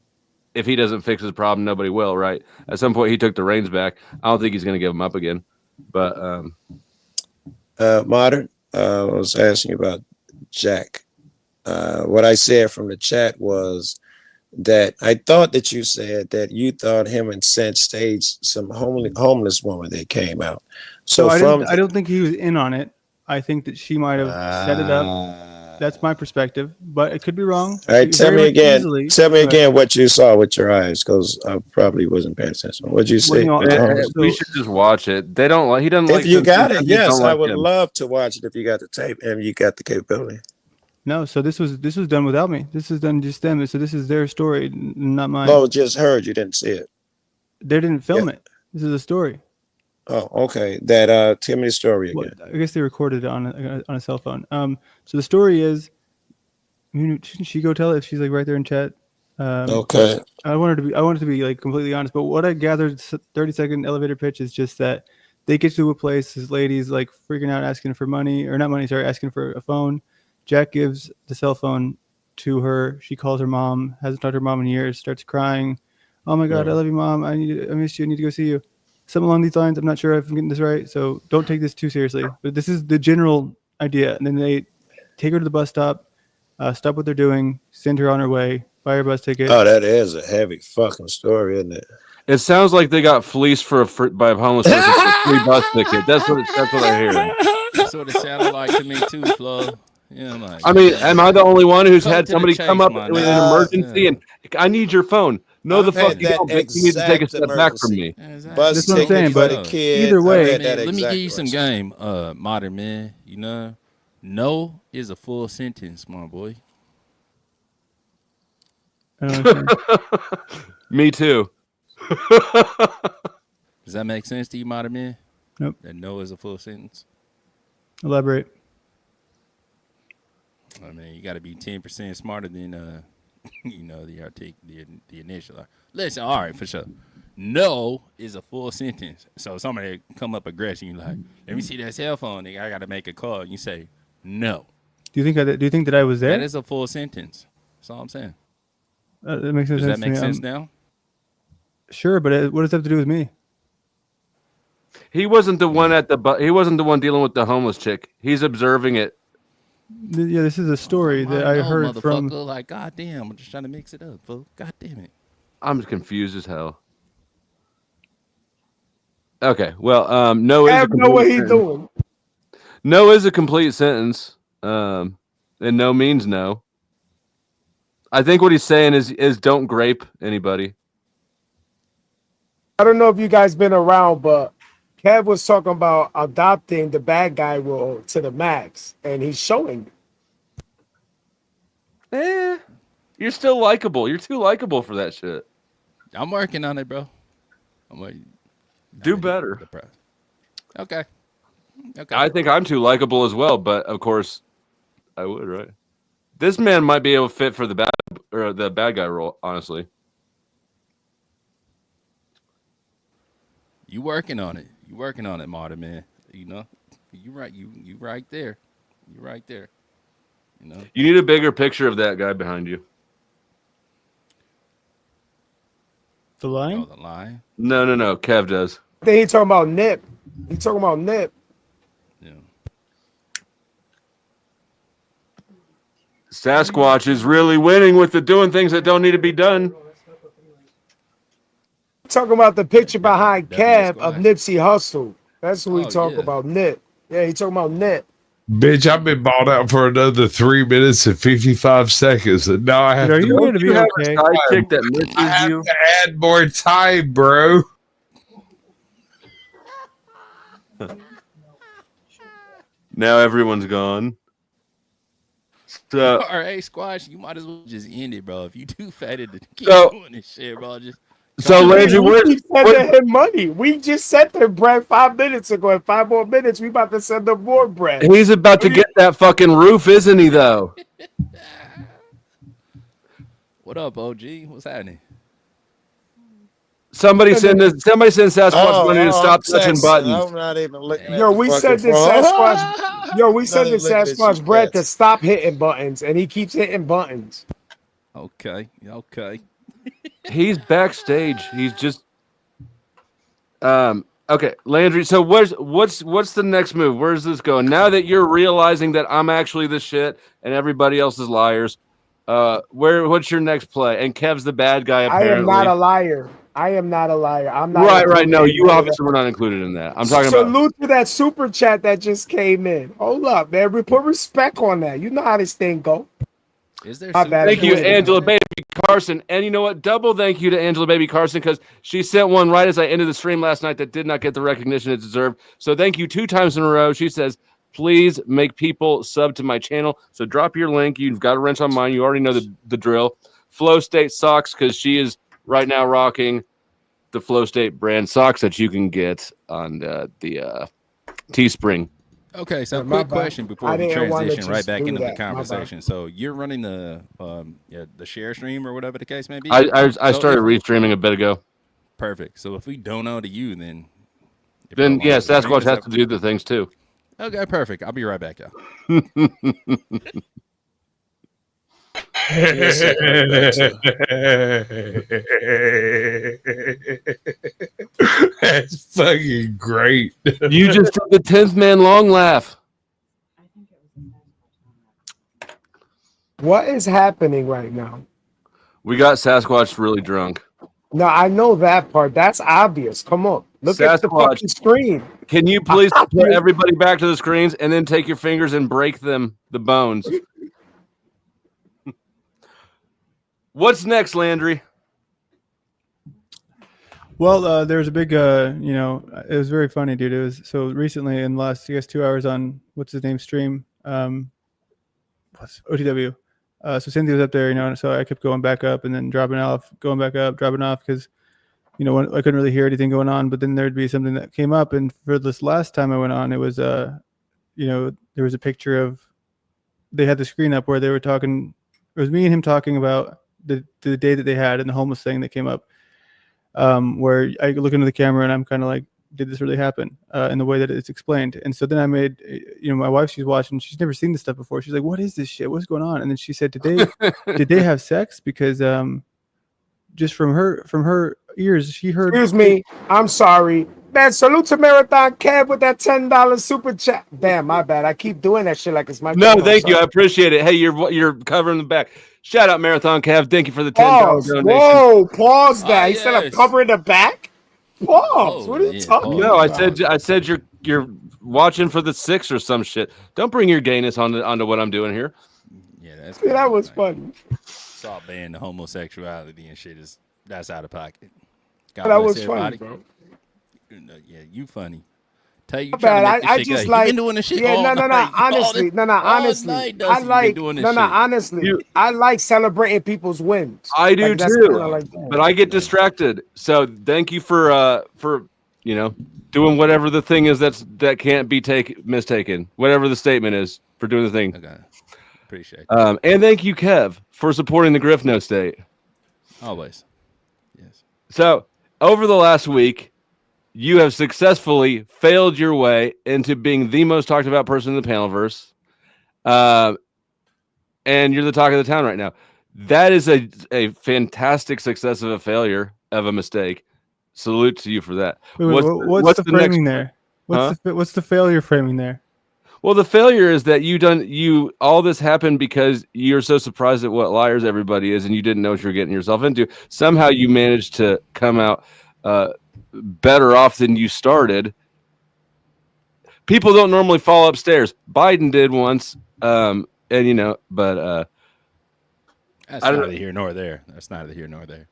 if he doesn't fix his problem, nobody will, right? At some point, he took the reins back. I don't think he's going to give them up again. But Modern, I was asking you about Jack. What I said from the chat was that I thought that you said that you thought him and Sense staged some homeless woman that came out. So I don't think he was in on it. I think that she might have set it up. That's my perspective, but it could be wrong. All right, tell me again. Tell me again what you saw with your eyes, because I probably wasn't paying attention. What'd you say? we should just watch it. They don't like. He doesn't like. If you got it, yes, I would him. love to watch it. If you got the tape and you got the capability. No, so this was done without me. This is done just them. So this is their story, not mine. No, just heard. You didn't see it. They didn't film it. This is a story. Oh, okay. That tell me the story again. Well, I guess they recorded it on a cell phone. So the story is, I mean, shouldn't she go tell it if she's like right there in chat? Okay. I wanted to be like completely honest, but what I gathered, 30-second elevator pitch is just that they get to a place. This lady's like freaking out, asking for money, or not money, sorry, asking for a phone. Jack gives the cell phone to her. She calls her mom. Hasn't talked to her mom in years. Starts crying. Oh my God, I love you, mom. I miss you. I need to go see you. Something along these lines. I'm not sure if I'm getting this right, so don't take this too seriously. But this is the general idea. And then they take her to the bus stop, stop what they're doing, send her on her way, buy her bus ticket. Oh, that is a heavy fucking story, isn't it? It sounds like they got fleeced by a homeless person for a free bus ticket. That's what I hear. That's what it sounded like to me too, Flo. Yeah, like, I mean, am I the only one who's had somebody come up man. with an emergency and I need your phone? No, the fuck you don't. You need to take a step back from me. That's what I'm saying. But either way, let me give you some game, modern man. You know, no is a full sentence, my boy. Me too. Does that make sense to you, modern man? Nope. That no is a full sentence. Elaborate. I mean, you got to be 10% smarter than the initial. Listen, all right, for sure. No is a full sentence. So somebody come up aggressive, you like, let me see that cell phone, nigga. I got to make a call. You say no. Do you think that I was there? That is a full sentence. That's all I'm saying. That makes no sense. Does that make sense me. now? Sure, but what does that have to do with me? He wasn't the one he wasn't the one dealing with the homeless chick. He's observing it. Yeah, this is a story that I heard from. Like, goddamn, I'm just trying to mix it up, folks. God damn it. I'm confused as hell. Okay, well, no. I have no what he's doing. No is a complete sentence, and no means no. I think what he's saying is don't grape anybody. I don't know if you guys been around, but Kev was talking about adopting the bad guy role to the max, and he's showing. You're still likable. You're too likable for that shit. I'm working on it, bro. Do better. Okay. I think I'm too likable as well, but of course, I would, right? This man might be able to fit for the bad guy role, honestly. You working on it. You working on it, Martin, man. You know, you right. You right there. You right there. You know. You need a bigger picture of that guy behind you. The line? Oh, the line. No. Kev does. I think he's talking about Nip. He's talking about Nip. Yeah. Sasquatch is really winning with the doing things that don't need to be done. Talking about the picture behind Kev of Nipsey Hussle. That's who we talk about, Nip. Yeah, he talking about Nip. Bitch, I've been balled out for another 3 minutes and 55 seconds, and now I have Are you going to be okay? I have to add more time, bro. Now everyone's gone. So, all right, Squash, you might as well just end it, bro. If you too fatted to keep So- doing this shit, bro, just. So, Landry, we sending him money. We just sent him bread 5 minutes ago. In 5 more minutes, we about to send him more bread. he's about to get that fucking roof, isn't he, though? What up, OG? What's happening? Somebody send Sasquatch money to stop touching buttons. I'm not even looking at Yo, the we fucking sent this phone. Sasquatch. Yo, we sent Not this even looking at Sasquatch you bread to cats. stop hitting buttons, and he keeps hitting buttons. Okay. He's backstage. He's just okay, Landry. So what's the next move? Where's this going? Now that you're realizing that I'm actually the shit and everybody else is liars, what's your next play? And Kev's the bad guy, apparently. I am not a liar. I'm not Right. No, included you in obviously were not included in that. I'm talking about Salute to that super chat that just came in. Hold up, man. We put respect on that. You know how this thing go. Is there? My bad. Thank you, Angela Baby Carson. And you know what? Double thank you to Angela Baby Carson, because she sent one right as I ended the stream last night that did not get the recognition it deserved. So thank you 2 times in a row. She says, please make people sub to my channel. So drop your link. You've got a wrench on mine. You already know the drill. Flow State socks, because she is right now rocking the Flow State brand socks that you can get on the Teespring. Okay, so My quick bad. question before I we didn't wanna transition right just back do into that. the My bad. conversation. So you're running the share stream or whatever the case may be. I So started if- restreaming a bit ago. Perfect. So if we don't know to you, then Yeah, Sasquatch has to do the things too. Okay, perfect. I'll be right back, y'all. That's fucking great. You just did the 10th man long laugh. What is happening right now? We got Sasquatch really drunk. No, I know that part. That's obvious. Come on. Look at the Sasquatch. fucking screen. Can you please put everybody back to the screens and then take your fingers and break the bones? What's next, Landry? Well, there's a big, it was very funny, dude. It was so recently in the last, I guess, 2 hours on what's his name stream, what's OTW. So Cynthia was up there, so I kept going back up and then dropping off, going back up, dropping off because, when I couldn't really hear anything going on. But then there'd be something that came up, and for this last time I went on, it was, there was a picture of, they had the screen up where they were talking. It was me and him talking about the day that they had and the homeless thing that came up. Where I look into the camera and I'm kind of like, did this really happen? In the way that it's explained. And so then I made, my wife, she's watching, she's never seen this stuff before. She's like, what is this shit? What's going on? And then she said, did they have sex? Because just from her ears, she heard. Excuse me. I'm sorry. Man, salute to Marathon Kev with that $10 super chat. Damn, my bad. I keep doing that shit like it's my No, thank you. I appreciate it. Hey, you're covering the back. Shout out Marathon Cav. Thank you for the $10 donation. Whoa, pause that. Instead of covering the back? Pause. What are you talking No, about? I said you're watching for the 6 or some shit. Don't bring your gayness onto what I'm doing here. Yeah, that's that was funny. stop banning the homosexuality and shit. That's out of pocket. God That bless was funny, everybody. bro. Yeah, you funny. Tell you My trying to bad. make this I shit just go. like, You been doing this shit yeah, all no, night. honestly, All honestly, night, I Dusty, you been like, doing this shit. honestly, I like celebrating people's wins. I do Like, that's too, kinda like that. but I get distracted. So thank you for doing whatever the thing is that can't be mistaken. Whatever the statement is for doing the thing. Okay, appreciate it. And thank you, Kev, for supporting the Griffno State. Always. Yes. So over the last week, you have successfully failed your way into being the most talked about person in the panelverse. And you're the talk of the town right now. That is a fantastic success of a failure of a mistake. Salute to you for that. What's the framing there? What's the failure framing there? Well, the failure is that all this happened because you're so surprised at what liars everybody is, and you didn't know what you're getting yourself into. Somehow you managed to come out better off than you started. People don't normally fall upstairs. Biden did once, but that's neither here nor there. That's neither here nor there.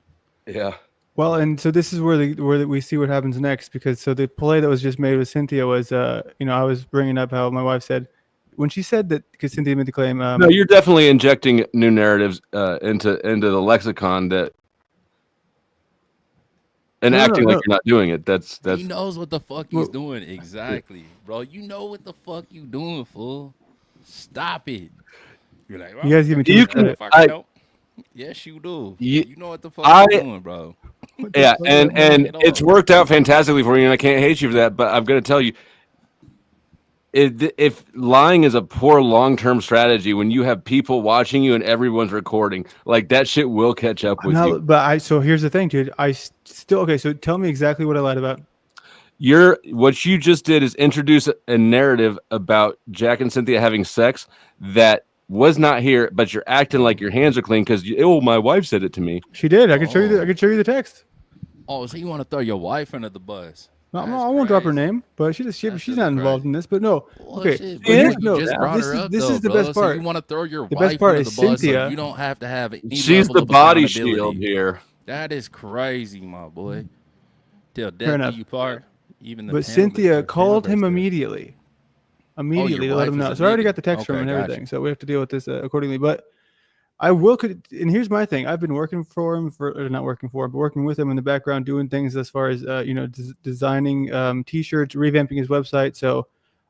Yeah. Well, and so this is where we see what happens next, because so the play that was just made with Cynthia was, I was bringing up how my wife said when she said that, because Cynthia made the claim. No, you're definitely injecting new narratives into the lexicon acting like you're not doing it. That's He knows what the fuck he's doing exactly, bro. You know what the fuck you doing, fool. Stop it. You're like, well, you guys give me too much credit. Yes, you do. You know what the fuck you're doing, bro. Yeah, and it's worked out fantastically for you, and I can't hate you for that. But I'm going to tell you, if lying is a poor long-term strategy, when you have people watching you and everyone's recording, like that shit will catch up with you. But so here's the thing, dude. Okay. So tell me exactly what I lied about. What you just did is introduce a narrative about Jack and Cynthia having sex that was not here, but you're acting like your hands are clean because my wife said it to me. She did. I could show you. I could show you the text. Oh, so you want to throw your wife under the bus? No, I won't drop her name, but she's not involved in this. But no, okay. Shit, But here's this is the best part. So you want to throw your the wife best part under is the bus? Cynthia. So you don't have to have any She's level the of body accountability. shield here. That is crazy, my boy. Till Fair death enough. do you part. Even the But Cynthia called him immediately to let him know. So I already got the text from him and everything. So we have to deal with this accordingly. But I will. And here's my thing. I've been working for him not working for him, but working with him in the background, doing things as far as designing T-shirts, revamping his website. So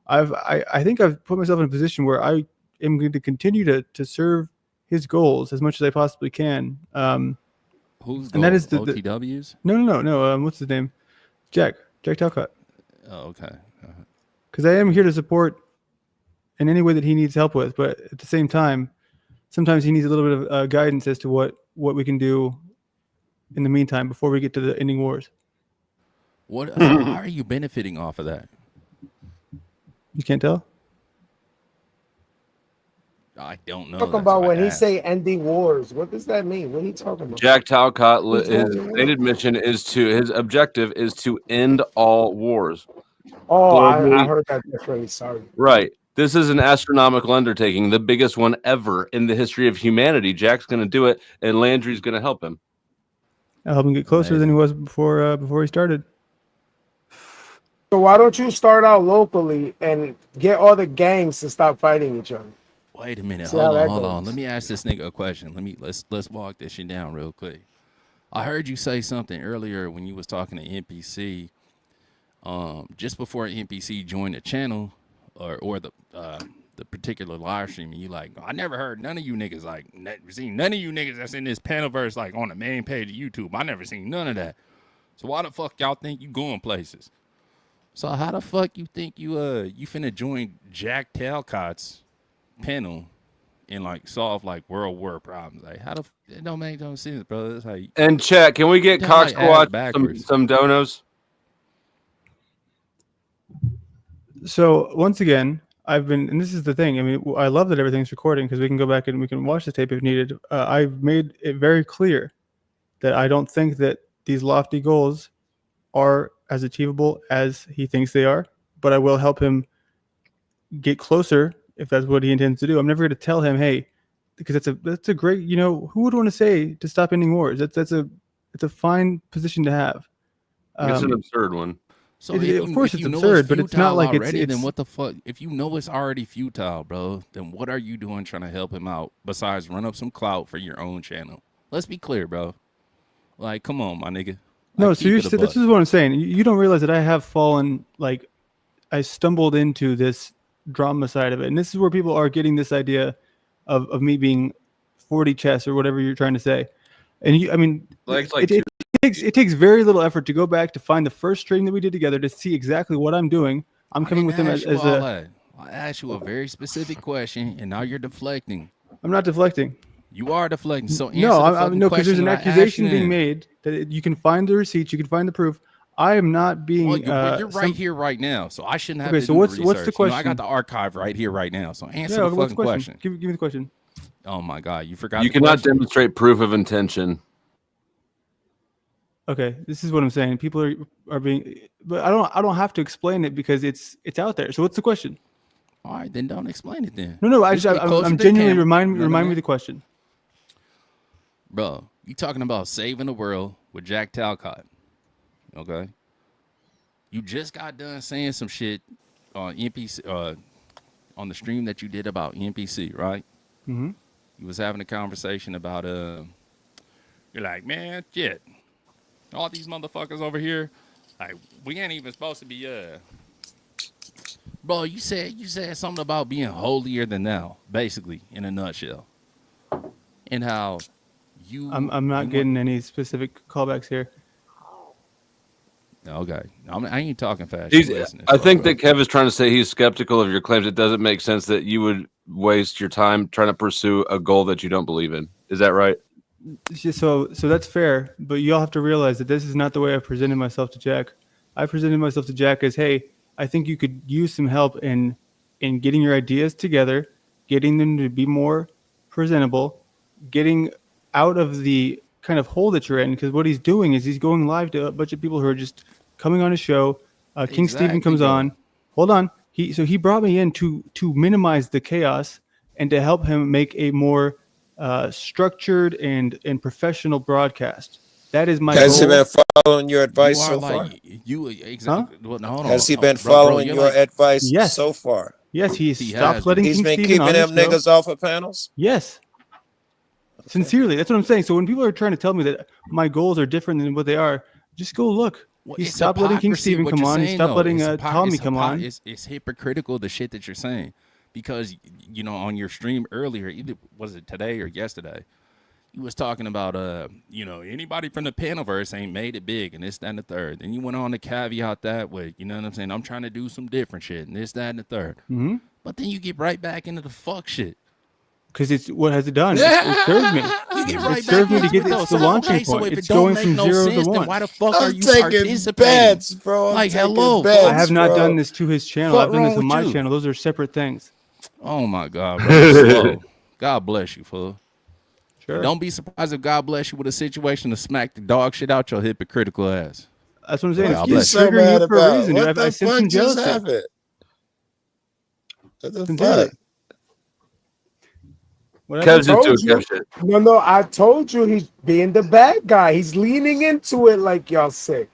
I think I've put myself in a position where I am going to continue to serve his goals as much as I possibly can. Who's and that is the OTWs? No. What's his name? Jack Talcott. Oh, okay. Because I am here to support in any way that he needs help with, but at the same time, sometimes he needs a little bit of guidance as to what we can do in the meantime before we get to the ending wars. How are you benefiting off of that? You can't tell? I don't know. Talking about when he say ending wars. What does that mean? What are you talking about? Jack Talcott, his stated mission his objective is to end all wars. Oh, I heard that differently. Sorry. Right. This is an astronomical undertaking, the biggest one ever in the history of humanity. Jack's going to do it, and Landry's going to help him. I'll help him get closer than he was before he started. So why don't you start out locally and get all the gangs to stop fighting each other? Wait a minute. See Hold how that on. goes. Let me ask this nigga a question. Let's walk this shit down real quick. I heard you say something earlier when you was talking to NPC. Just before NPC joined the channel or the particular live stream, and you like, I never heard none of you niggas seen none of you niggas that's in this panelverse like on the main page of YouTube. I never seen none of that. So why the fuck y'all think you going places? So how the fuck you think you finna join Jack Talcott's panel and like solve like world war problems? Like it don't make no sense, bro. That's how you. And chat, can we get CaucSquatch some donos? So once again, and this is the thing. I mean, I love that everything's recording because we can go back and we can watch the tape if needed. I've made it very clear that I don't think that these lofty goals are as achievable as he thinks they are, but I will help him get closer if that's what he intends to do. I'm never going to tell him, hey, because that's a great, you know, who would want to say to stop ending wars? It's a fine position to have. It's an absurd one. So Of course it's absurd, but it's not like already, it's then what the fuck? If you know it's already futile, bro, then what are you doing trying to help him out besides run up some clout for your own channel? Let's be clear, bro. Like, come on, my nigga. No, Like, so this is what I'm saying. You don't realize that I have fallen, like, I stumbled into this drama side of it, and this is where people are getting this idea of me being 40 chess or whatever you're trying to say. And it takes very little effort to go back to find the first stream that we did together to see exactly what I'm doing. I'm coming with him as a. I asked you a very specific question, and now you're deflecting. I'm not deflecting. You are deflecting. So no, because there's an accusation being made that you can find the receipts, you can find the proof. I am not being. Well, you're right here, right now, so I shouldn't have. Okay, to so do what's the the research. question? I got the archive right here, right now. So answer the what's fucking question. Give me the question. Oh my god, you forgot. You cannot demonstrate proof of intention. Okay, this is what I'm saying. People are being, but I don't have to explain it because it's out there. So what's the question? All right, then don't explain it then. No, Just get closer I'm to the genuinely camera. remind me the question. Bro, you talking about saving the world with Jack Talcott. Okay. You just got done saying some shit on NPC on the stream that you did about NPC, right? Mm-hmm. You was having a conversation about you're like, man, shit. All these motherfuckers over here, like, we ain't even supposed to be Bro, you said something about being holier than thou, basically, in a nutshell. And how I'm not getting any specific callbacks here. Okay, I ain't talking fast. I think that Kev is trying to say he's skeptical of your claims. It doesn't make sense that you would waste your time trying to pursue a goal that you don't believe in. Is that right? So that's fair, but you all have to realize that this is not the way I presented myself to Jack. I presented myself to Jack as, hey, I think you could use some help in getting your ideas together, getting them to be more presentable, getting out of the kind of hole that you're in, because what he's doing is he's going live to a bunch of people who are just coming on his show. King Steven comes on. Hold on. He brought me in to minimize the chaos and to help him make a more structured and professional broadcast. That is my goal. Has he been following your advice so far? Exactly. Well, no, hold on. Has he been following your advice so far? Yes, he's stopped letting King Steven keeping on them his show. niggas off of panels? Yes. Sincerely, that's what I'm saying. So when people are trying to tell me that my goals are different than what they are, just go look. He stopped letting King Steven come on. He stopped letting Tommy come on. It's hypocritical, the shit that you're saying, because on your stream earlier, either was it today or yesterday, you was talking about anybody from the Panaverse ain't made it big and this, that, and the third. Then you went on to caveat that with, you know what I'm saying? I'm trying to do some different shit and this, that, and the third. Mm-hmm. But then you get right back into the fuck shit. Because it's what has it done? It served me. It served me to get to the launching point. It's going from 0 to 1. Why the fuck are you participating? Bets, bro. Like, hello. I have not done this to his channel. I've done this on my channel. Those are separate things. Oh my God, bro. Slow. God bless you, fool. Sure. Don't be surprised if God bless you with a situation to smack the dog shit out your hypocritical ass. That's what I'm saying. God It's bless you. triggering you for a reason. What I the sense fuck some just jealousy. happened? What the Sincerely. fuck? No, I told you he's being the bad guy. He's leaning into it like y'all say.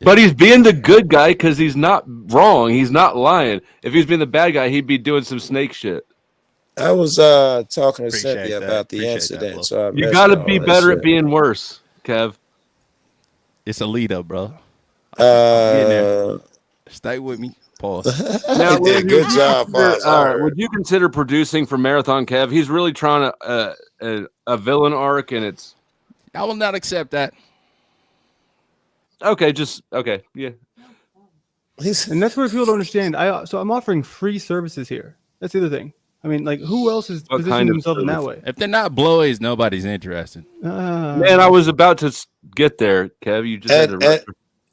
But he's being the good guy because he's not wrong. He's not lying. If he was being the bad guy, he'd be doing some snake shit. I was talking to Cynthia about the incident. So You got to be better at being worse, Kev. It's a lead up, bro. Stay with me. Pause. Now, good job, boss. Would you consider producing for Marathon Kev? He's really trying a villain arc, and it's. I will not accept that. Okay, yeah. And that's where people don't understand. So I'm offering free services here. That's the other thing. I mean, like, who else is positioning themselves in that way? If they're not blowies, nobody's interested. Man, I was about to get there, Kev. You just had to.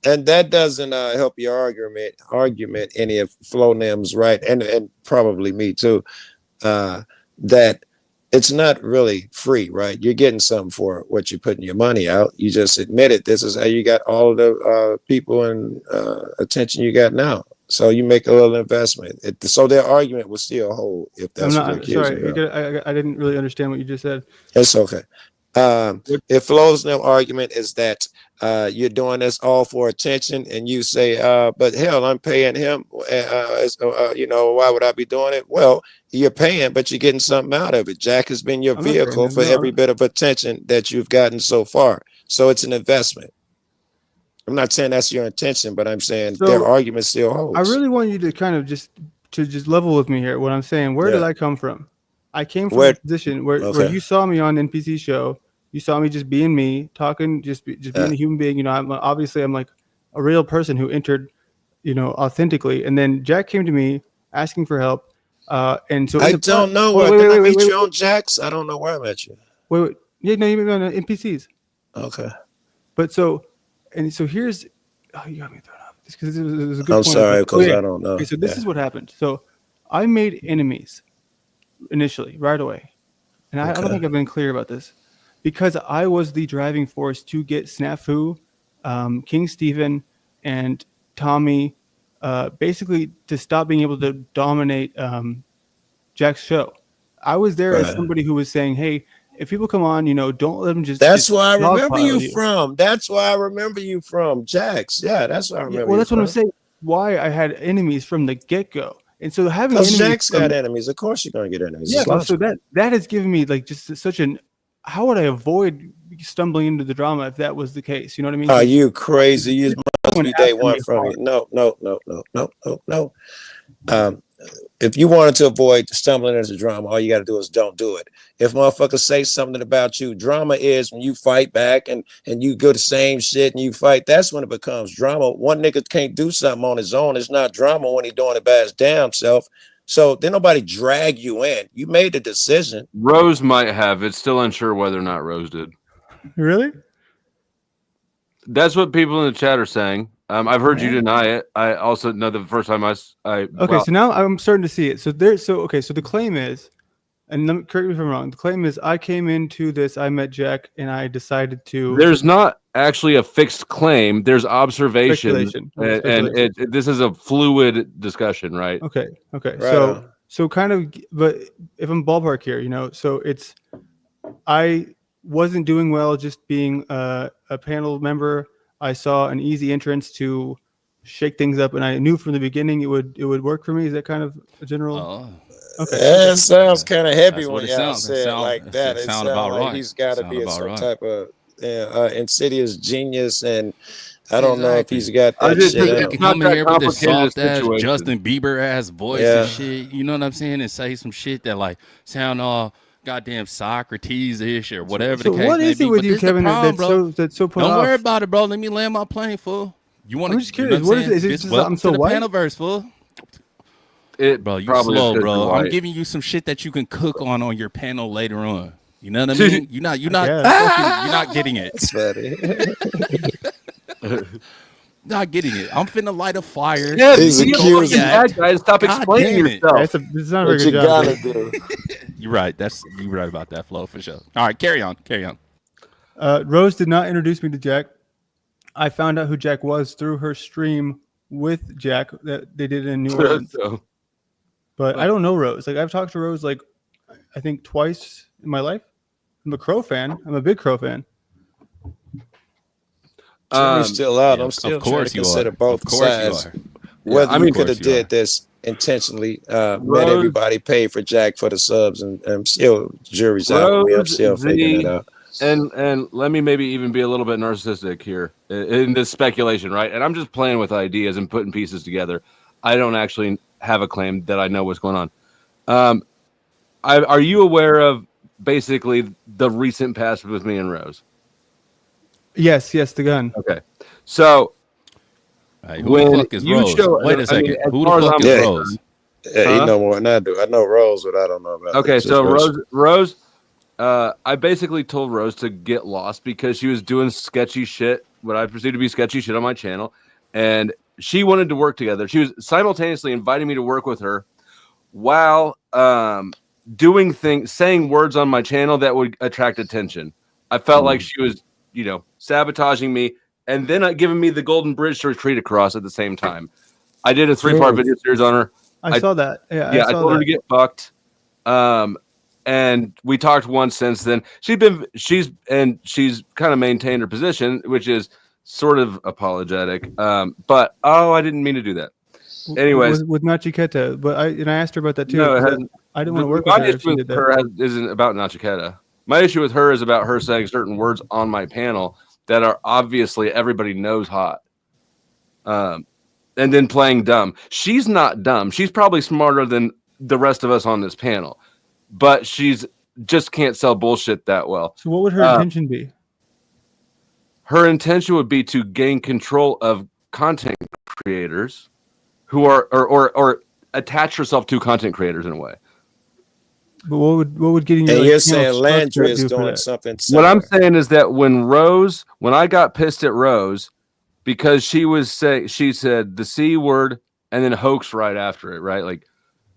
And that doesn't help your argument any of Flonim's right, and probably me too, that it's not really free, right? You're getting something for what you're putting your money out. You just admitted this is how you got all the people and attention you got now. So you make a little investment. So their argument will still hold if that's what they're accusing you of. I didn't really understand what you just said. It's okay. If Flo's no argument is that you're doing this all for attention, and you say, but hell, I'm paying him. Why would I be doing it? Well, you're paying, but you're getting something out of it. Jack has been your vehicle for every bit of attention that you've gotten so far. So it's an investment. I'm not saying that's your intention, but I'm saying their argument still holds. I really want you to kind of just level with me here. What I'm saying, where did I come from? I came from a position where you saw me on NPC show. You saw me just being me, talking, just being a human being. You know, I'm like a real person who entered, authentically. And then Jack came to me asking for help. And so I don't know where. Did I meet you on Jack's? I don't know where I met you. Wait. Yeah, no, you met me on NPCs. Okay. But so here's. Oh, you got me thrown off. Because it was a good I'm point. sorry, because I don't know. Okay, so this is what happened. So I made enemies initially, right away. And I don't think I've been clear about this. Because I was the driving force to get Snafu, King Stephen, and Tommy, basically to stop being able to dominate Jack's show. I was there as somebody who was saying, "Hey, if people come on, don't let them just." That's where I remember you from. That's where I remember you from, Jack's. Yeah, that's where I remember. Well, that's what I'm saying. Why I had enemies from the get-go, and so having enemies. Jack's got enemies. Of course, you're gonna get enemies. Yeah, so that has given me like just such an. How would I avoid stumbling into the drama if that was the case? You know what I mean? Are you crazy? You must be day one from you. No. If you wanted to avoid stumbling into drama, all you got to do is don't do it. If motherfuckers say something about you, drama is when you fight back and you go the same shit and you fight. That's when it becomes drama. One nigga can't do something on his own. It's not drama when he's doing it by his damn self. So then nobody drag you in. You made the decision. Rose might have. It's still unsure whether or not Rose did. Really? That's what people in the chat are saying. I've heard you deny it. I also know the first time so now I'm starting to see it. So the claim is, and correct me if I'm wrong, the claim is I came into this, I met Jack, and I decided to. There's not actually a fixed claim. There's observations, and this is a fluid discussion, right? Okay. Right so kind of, but if I'm ballpark here, so it's I wasn't doing well just being a panel member. I saw an easy entrance to shake things up, and I knew from the beginning it would work for me. Is that kind of a general? Okay. It sounds kind of heavy when y'all say it like that. It sounds like right. He's got to be some type of insidious genius, and I don't know if he's got that shit. Come in here with this soft ass Justin Bieber ass voice and shit. You know what I'm saying? And say some shit that like sound all goddamn Socrates-ish or whatever the case may be. What is it with you, Kevin? That's so put Don't off? worry about it, bro. Let me land my plane, fool. I'm just curious. What is it? Is it just I'm so white? Panelverse, fool. Bro, you slow, bro. I'm giving you some shit that you can cook on your panel later on. You know what I mean? You're not getting it. That's funny. Not getting it. I'm finna light a fire. Yeah, guys, stop explaining yourself. This is not a very good job. Do. You're right. You're right about that, Flo, for sure. All right, carry on. Rose did not introduce me to Jack. I found out who Jack was through her stream with Jack that they did in New Orleans. But I don't know Rose. Like I've talked to Rose like I think twice in my life. I'm a Crow fan. I'm a big Crow fan. Jimmy's still out. I'm still trying to consider both sides. Whether you could have did this intentionally, made everybody pay for Jack for the subs, and still jury's out. I'm still figuring it out. And let me maybe even be a little bit narcissistic here in this speculation, right? And I'm just playing with ideas and putting pieces together. I don't actually have a claim that I know what's going on. Are you aware of basically the recent past with me and Rose? Yes, the gun. Okay, so who the fuck is Rose? Wait a second. Who the fuck is Rose? Yeah, he know more than I do. I know Rose, but I don't know about. Okay, so Rose, I basically told Rose to get lost because she was doing sketchy shit, what I perceived to be sketchy shit on my channel, and she wanted to work together. She was simultaneously inviting me to work with her while doing things, saying words on my channel that would attract attention. I felt like she was, sabotaging me and then giving me the golden bridge to retreat across at the same time. I did a 3-part video series on her. I saw that. Yeah, I I saw told her that. to get fucked. And we talked once since then. She's kind of maintained her position, which is sort of apologetic. But I didn't mean to do that. Anyways, with Nachiketa, but I asked her about that too. no, I didn't want to work with her if she did that. Isn't about Nachiketa. My issue with her is about her saying certain words on my panel that are obviously everybody knows hot. And then playing dumb. She's not dumb. She's probably smarter than the rest of us on this panel, but she's just can't sell bullshit that well. So what would her intention be? Her intention would be to gain control of content creators who are or attach herself to content creators in a way. But what would getting And your you're like, saying Landry is do for doing that? something What similar. I'm saying is that when I got pissed at Rose because she said the C word and then hoax right after it, right? Like,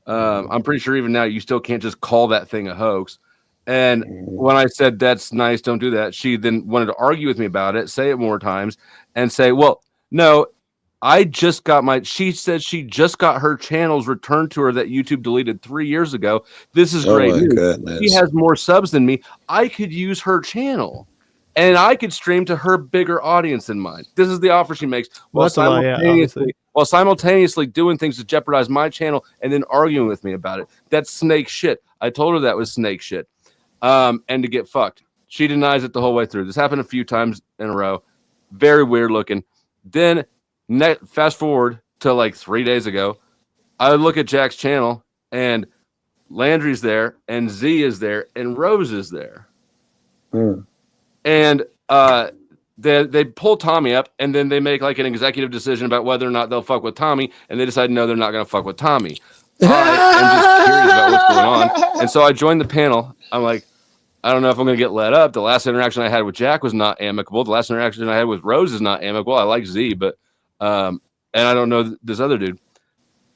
I'm pretty sure even now you still can't just call that thing a hoax. And when I said that's nice, don't do that, she then wanted to argue with me about it, say it more times, and say, well, no, she said she just got her channels returned to her that YouTube deleted 3 years ago. This is great my news. goodness. She has more subs than me. I could use her channel. And I could stream to her bigger audience than mine. This is the offer she makes while simultaneously doing things to jeopardize my channel and then arguing with me about it. That's snake shit. I told her that was snake shit. And to get fucked. She denies it the whole way through. This happened a few times in a row. Very weird looking. Then fast forward to like 3 days ago. I look at Jack's channel and Landry's there and Z is there and Rose is there. And they pull Tommy up, and then they make like an executive decision about whether or not they'll fuck with Tommy, and they decide no, they're not going to fuck with Tommy. I am just curious about what's going on, and so I joined the panel. I'm like, I don't know if I'm going to get let up. The last interaction I had with Jack was not amicable. The last interaction I had with Rose is not amicable. I like Z, but and I don't know this other dude.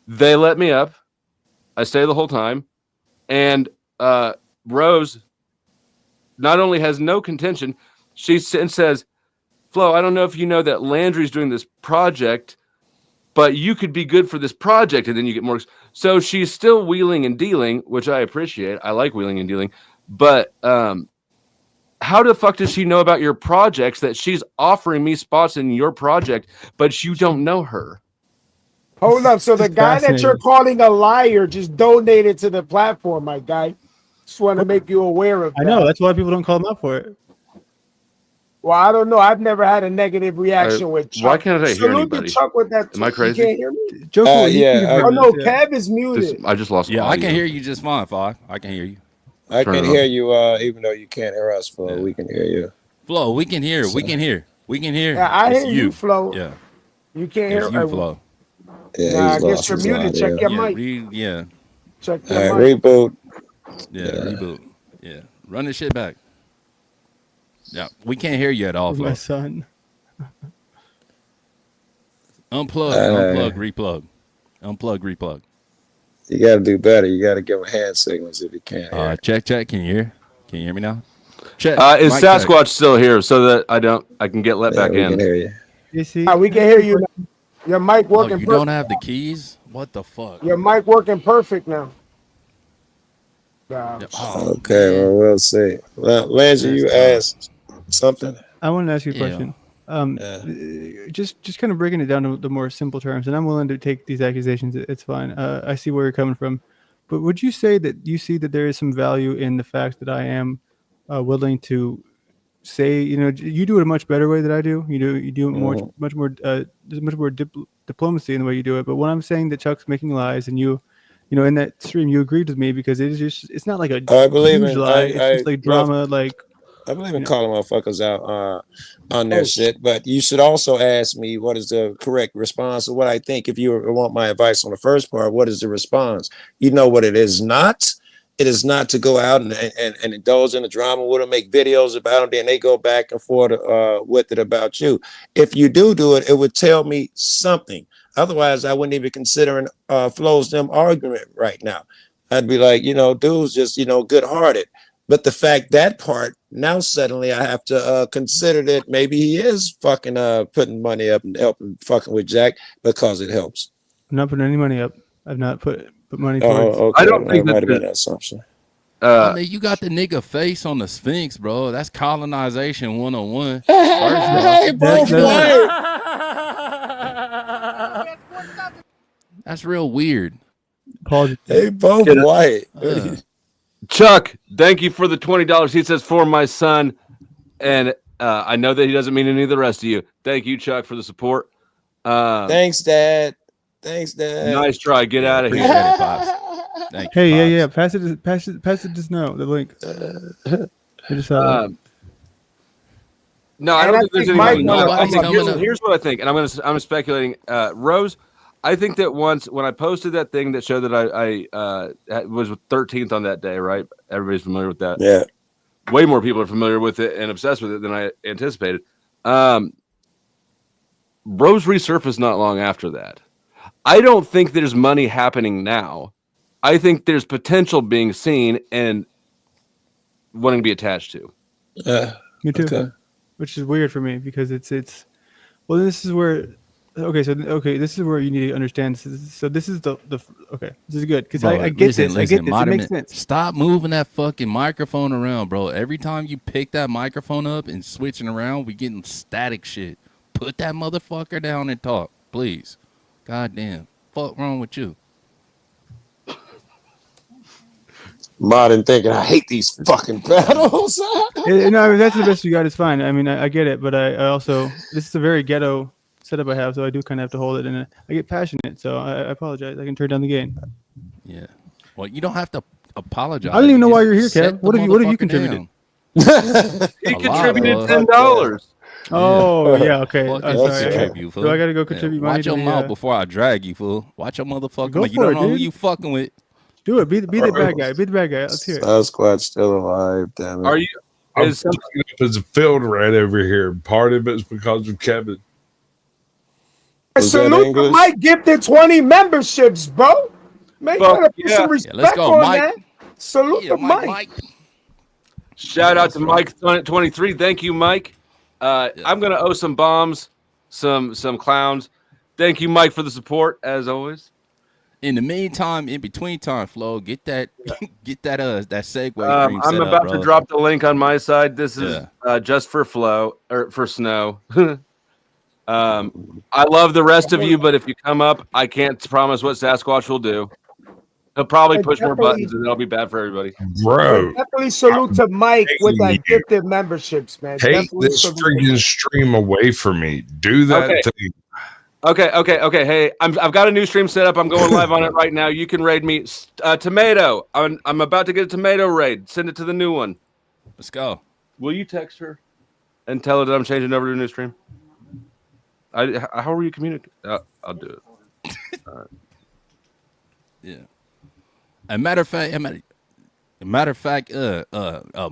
They let me up. I stay the whole time, and Rose not only has no contention, she says, Flo, I don't know if you know that Landry's doing this project, but you could be good for this project, and then you get more. So she's still wheeling and dealing, which I appreciate. I like wheeling and dealing. But how the fuck does she know about your projects that she's offering me spots in your project, but you don't know her? Hold up. So the guy that you're calling a liar just donated to the platform, my guy. Just want to make you aware of that. I know. That's why people don't call him out for it. Well, I don't know. I've never had a negative reaction with Chuck. Why can't I hear Salute anybody? to Chuck with that. Am I crazy? You can't hear me? Yeah. Oh, no. Kev is muted. I just lost. Yeah, I audio. can hear you just fine, Fog. I can hear you. I Turn can it hear on. you, even though you can't hear us, Flo. We can hear you. Flo, we can hear. We can hear. We can hear. Yeah, I It's hear you, Flo. Yeah. You can't It's hear you, Flo. Yeah, Nah, I he's guess lost you're his muted. audio. Check your Yeah, mic. yeah. Check All your right, mic. reboot. Yeah, reboot. Yeah. Run this shit back. Yeah. We can't hear you at all, Flo. My son. Unplug, replug. Unplug, replug. You got to do better. You got to give him hand signals if you can't hear. Check. Can you hear? Can you hear me now? Check. Is Mic Sasquatch check. still here so that I can get let back we in? can hear you. You see? We can hear you now. Your mic Oh, working you perfect. don't have the keys? What the fuck? Your mic working perfect now. Oh, Okay, well, we'll see. Landry, you asked something? I want to ask you a Yeah. question. Just kind of breaking it down to the more simple terms, and I'm willing to take these accusations. It's fine. I see where you're coming from, but would you say that you see that there is some value in the fact that I am willing to say, you do it a much better way than I do. You do it much more. There's much more diplomacy in the way you do it. But when I'm saying that Chuck's making lies, and you know, in that stream, you agreed with me because it's not like a I believe huge in lie. It's just like drama, I believe in calling motherfuckers out on their shit, but you should also ask me what is the correct response or what I think. If you want my advice on the first part, what is the response? You know what it is not? It is not to go out and indulge in the drama with them, make videos about them, then they go back and forth with it about you. If you do it, it would tell me something. Otherwise, I wouldn't even consider Flo's them argument right now. I'd be like, dude's just, good-hearted. But the fact that part, now suddenly I have to consider that maybe he is fucking putting money up and helping fucking with Jack because it helps. I'm not putting any money up. I've not put money towards. Oh, okay. I don't think that might that have been the- an assumption. I mean, you got the nigga face on the Sphinx, bro. That's colonization 101. Hey, both white. That's real weird. Apologies. They both Get it. white. Chuck, thank you for the $20. He says for my son, and I know that he doesn't mean any of the rest of you. Thank you, Chuck, for the support. Thanks, Dad. Thanks, Dad. Nice try. Get out of here. Appreciate it, Pops. Thank you, Hey, yeah. Pops. Pass it just now. The link. I just saw that. No, I And don't I think there's think anything. Mike Here's what I think, and I'm speculating. Rose, I think that once when I posted that thing that showed that I was 13th on that day, right? Everybody's familiar with that. Yeah. Way more people are familiar with it and obsessed with it than I anticipated. Rose resurfaced not long after that. I don't think there's money happening now. I think there's potential being seen and wanting to be attached to. Me too. Okay. Which is weird for me because it's. Well, this is where. This is where you need to understand. So this is the okay. This is good because I get this. I get this. It makes sense. Stop moving that fucking microphone around, bro. Every time you pick that microphone up and switching around, we getting static shit. Put that motherfucker down and talk, please. God damn. Fuck wrong with you? Modern thinking, I hate these fucking battles. No, I mean, that's the best you got. It's fine. I mean, I get it, but I also this is a very ghetto setup I have, so I do kind of have to hold it, and I get passionate, so I apologize. I can turn down the game. Yeah. Well, you don't have to apologize. I don't even know why you're here, Just set Kev. What the have you motherfucker contributed? He contributed $10. Oh yeah, okay. Fuck I'm you sorry. contribute, fool. Do I gotta go contribute money Watch to your the, mouth before I drag you, fool. Watch your motherfucking Go mouth. You for don't it, know who dude. you fucking with. Do it. Be the bad guy. Be the bad guy. Let's hear it. Sasquatch still alive, damn it. Are you? I'm fucking up as a field rat over here. Part of it's because of Kevin. Was that Salute to English? Mike gifted 20 memberships, bro. Man, you gotta put some respect let's go, on Mike. that. Salute to Mike. Shout out to Mike 23. Thank you, Mike. I'm gonna owe some bombs, some clowns. Thank you, Mike, for the support as always. In the meantime, in between time, Flo, get that that segue cream set I'm up, about bro. to drop the link on my side. This is just for Flo or for Snow. I love the rest of you, but if you come up, I can't promise what Sasquatch will do. He'll probably push more buttons, and it'll be bad for everybody. Bro, Definitely salute to Mike with that you. gifted memberships, man. Take Definitely this salute to freaking Mike. stream away from me. Do that Okay. thing. Okay. Hey, I've got a new stream set up. I'm going live on it right now. You can raid me. Tomato. I'm about to get a tomato raid. Send it to the new one. Let's go. Will you text her and tell her that I'm changing over to a new stream? How are you communicating? I'll do it. All right. Yeah. A matter of fact,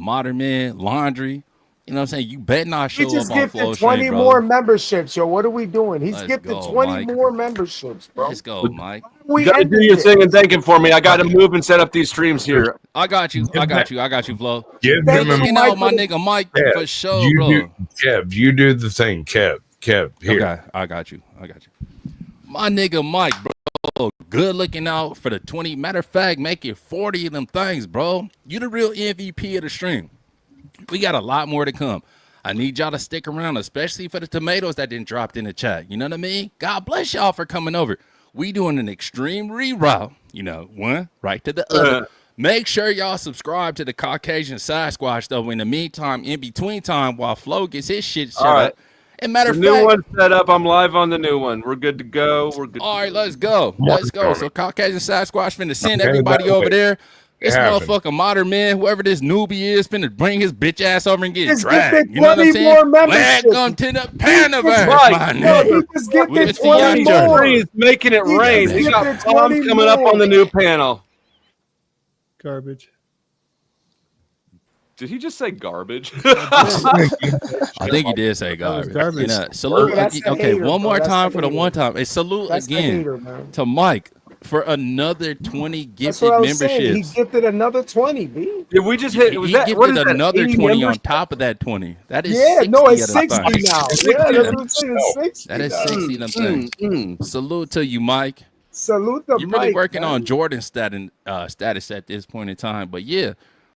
modern man, laundry. You know what I'm saying? You better not show He just up on gifted Flow 20 Stream, bro. more memberships, yo. What are we doing? He's Let's gifted go, 20 Mike. more memberships, bro. Let's go, Mike. You gotta do your thing and thank him for me. I got to move and set up these streams here. I got you, Flo. Give Good him a looking out, my nigga Mike, for sure, you bro. Kev, you do the thing, Kev, here. Okay, I got you. My nigga Mike, bro. Good looking out for the 20. Matter of fact, make it 40 of them things, bro. You the real MVP of the stream. We got a lot more to come. I need y'all to stick around, especially for the tomatoes that didn't drop in the chat. You know what I mean? God bless y'all for coming over. We doing an extreme reroute. You know, one right to the other. Make sure y'all subscribe to the Caucasian Sasquatch, though. In the meantime, in between time, while Flo gets his shit set All right. up. And matter The of new fact, one set up. I'm live on the new one. We're good to go. all right, let's go. Let's go. So Caucasian Sasquatch finna send Okay, everybody that over way. there. This It happened. motherfucking modern man, whoever this newbie is, finna bring his bitch ass over and get Just dragged. gifted You know what I'm 20 saying? more memberships. Welcome to the Panaverse, Right. my Yo, nigga. he just gifted We'll see 20 y'all more. He's making it He rain. just We got gifted bombs 20 coming up more. on the new panel. Garbage. Did he just say garbage? I think he did say garbage. garbage. You know, salute. That's the Okay, hater, one bro. more That's time the for the hater. one time. And salute That's the again hater, man. to Mike for another 20 That's gifted what I was saying. He memberships. gifted another 20, B. Did we just hit? Was He that, what gifted is that, another 80 20 on members? top of that 20. That is Yeah, 60 no, it's of them 60 things. now. 60 Yeah, that's of what I'm saying. It's 60. That is now. 60 of them things. Salute to you, Mike. Salute the You're really mic, working man. on Jordan's status at this point in time. But yeah,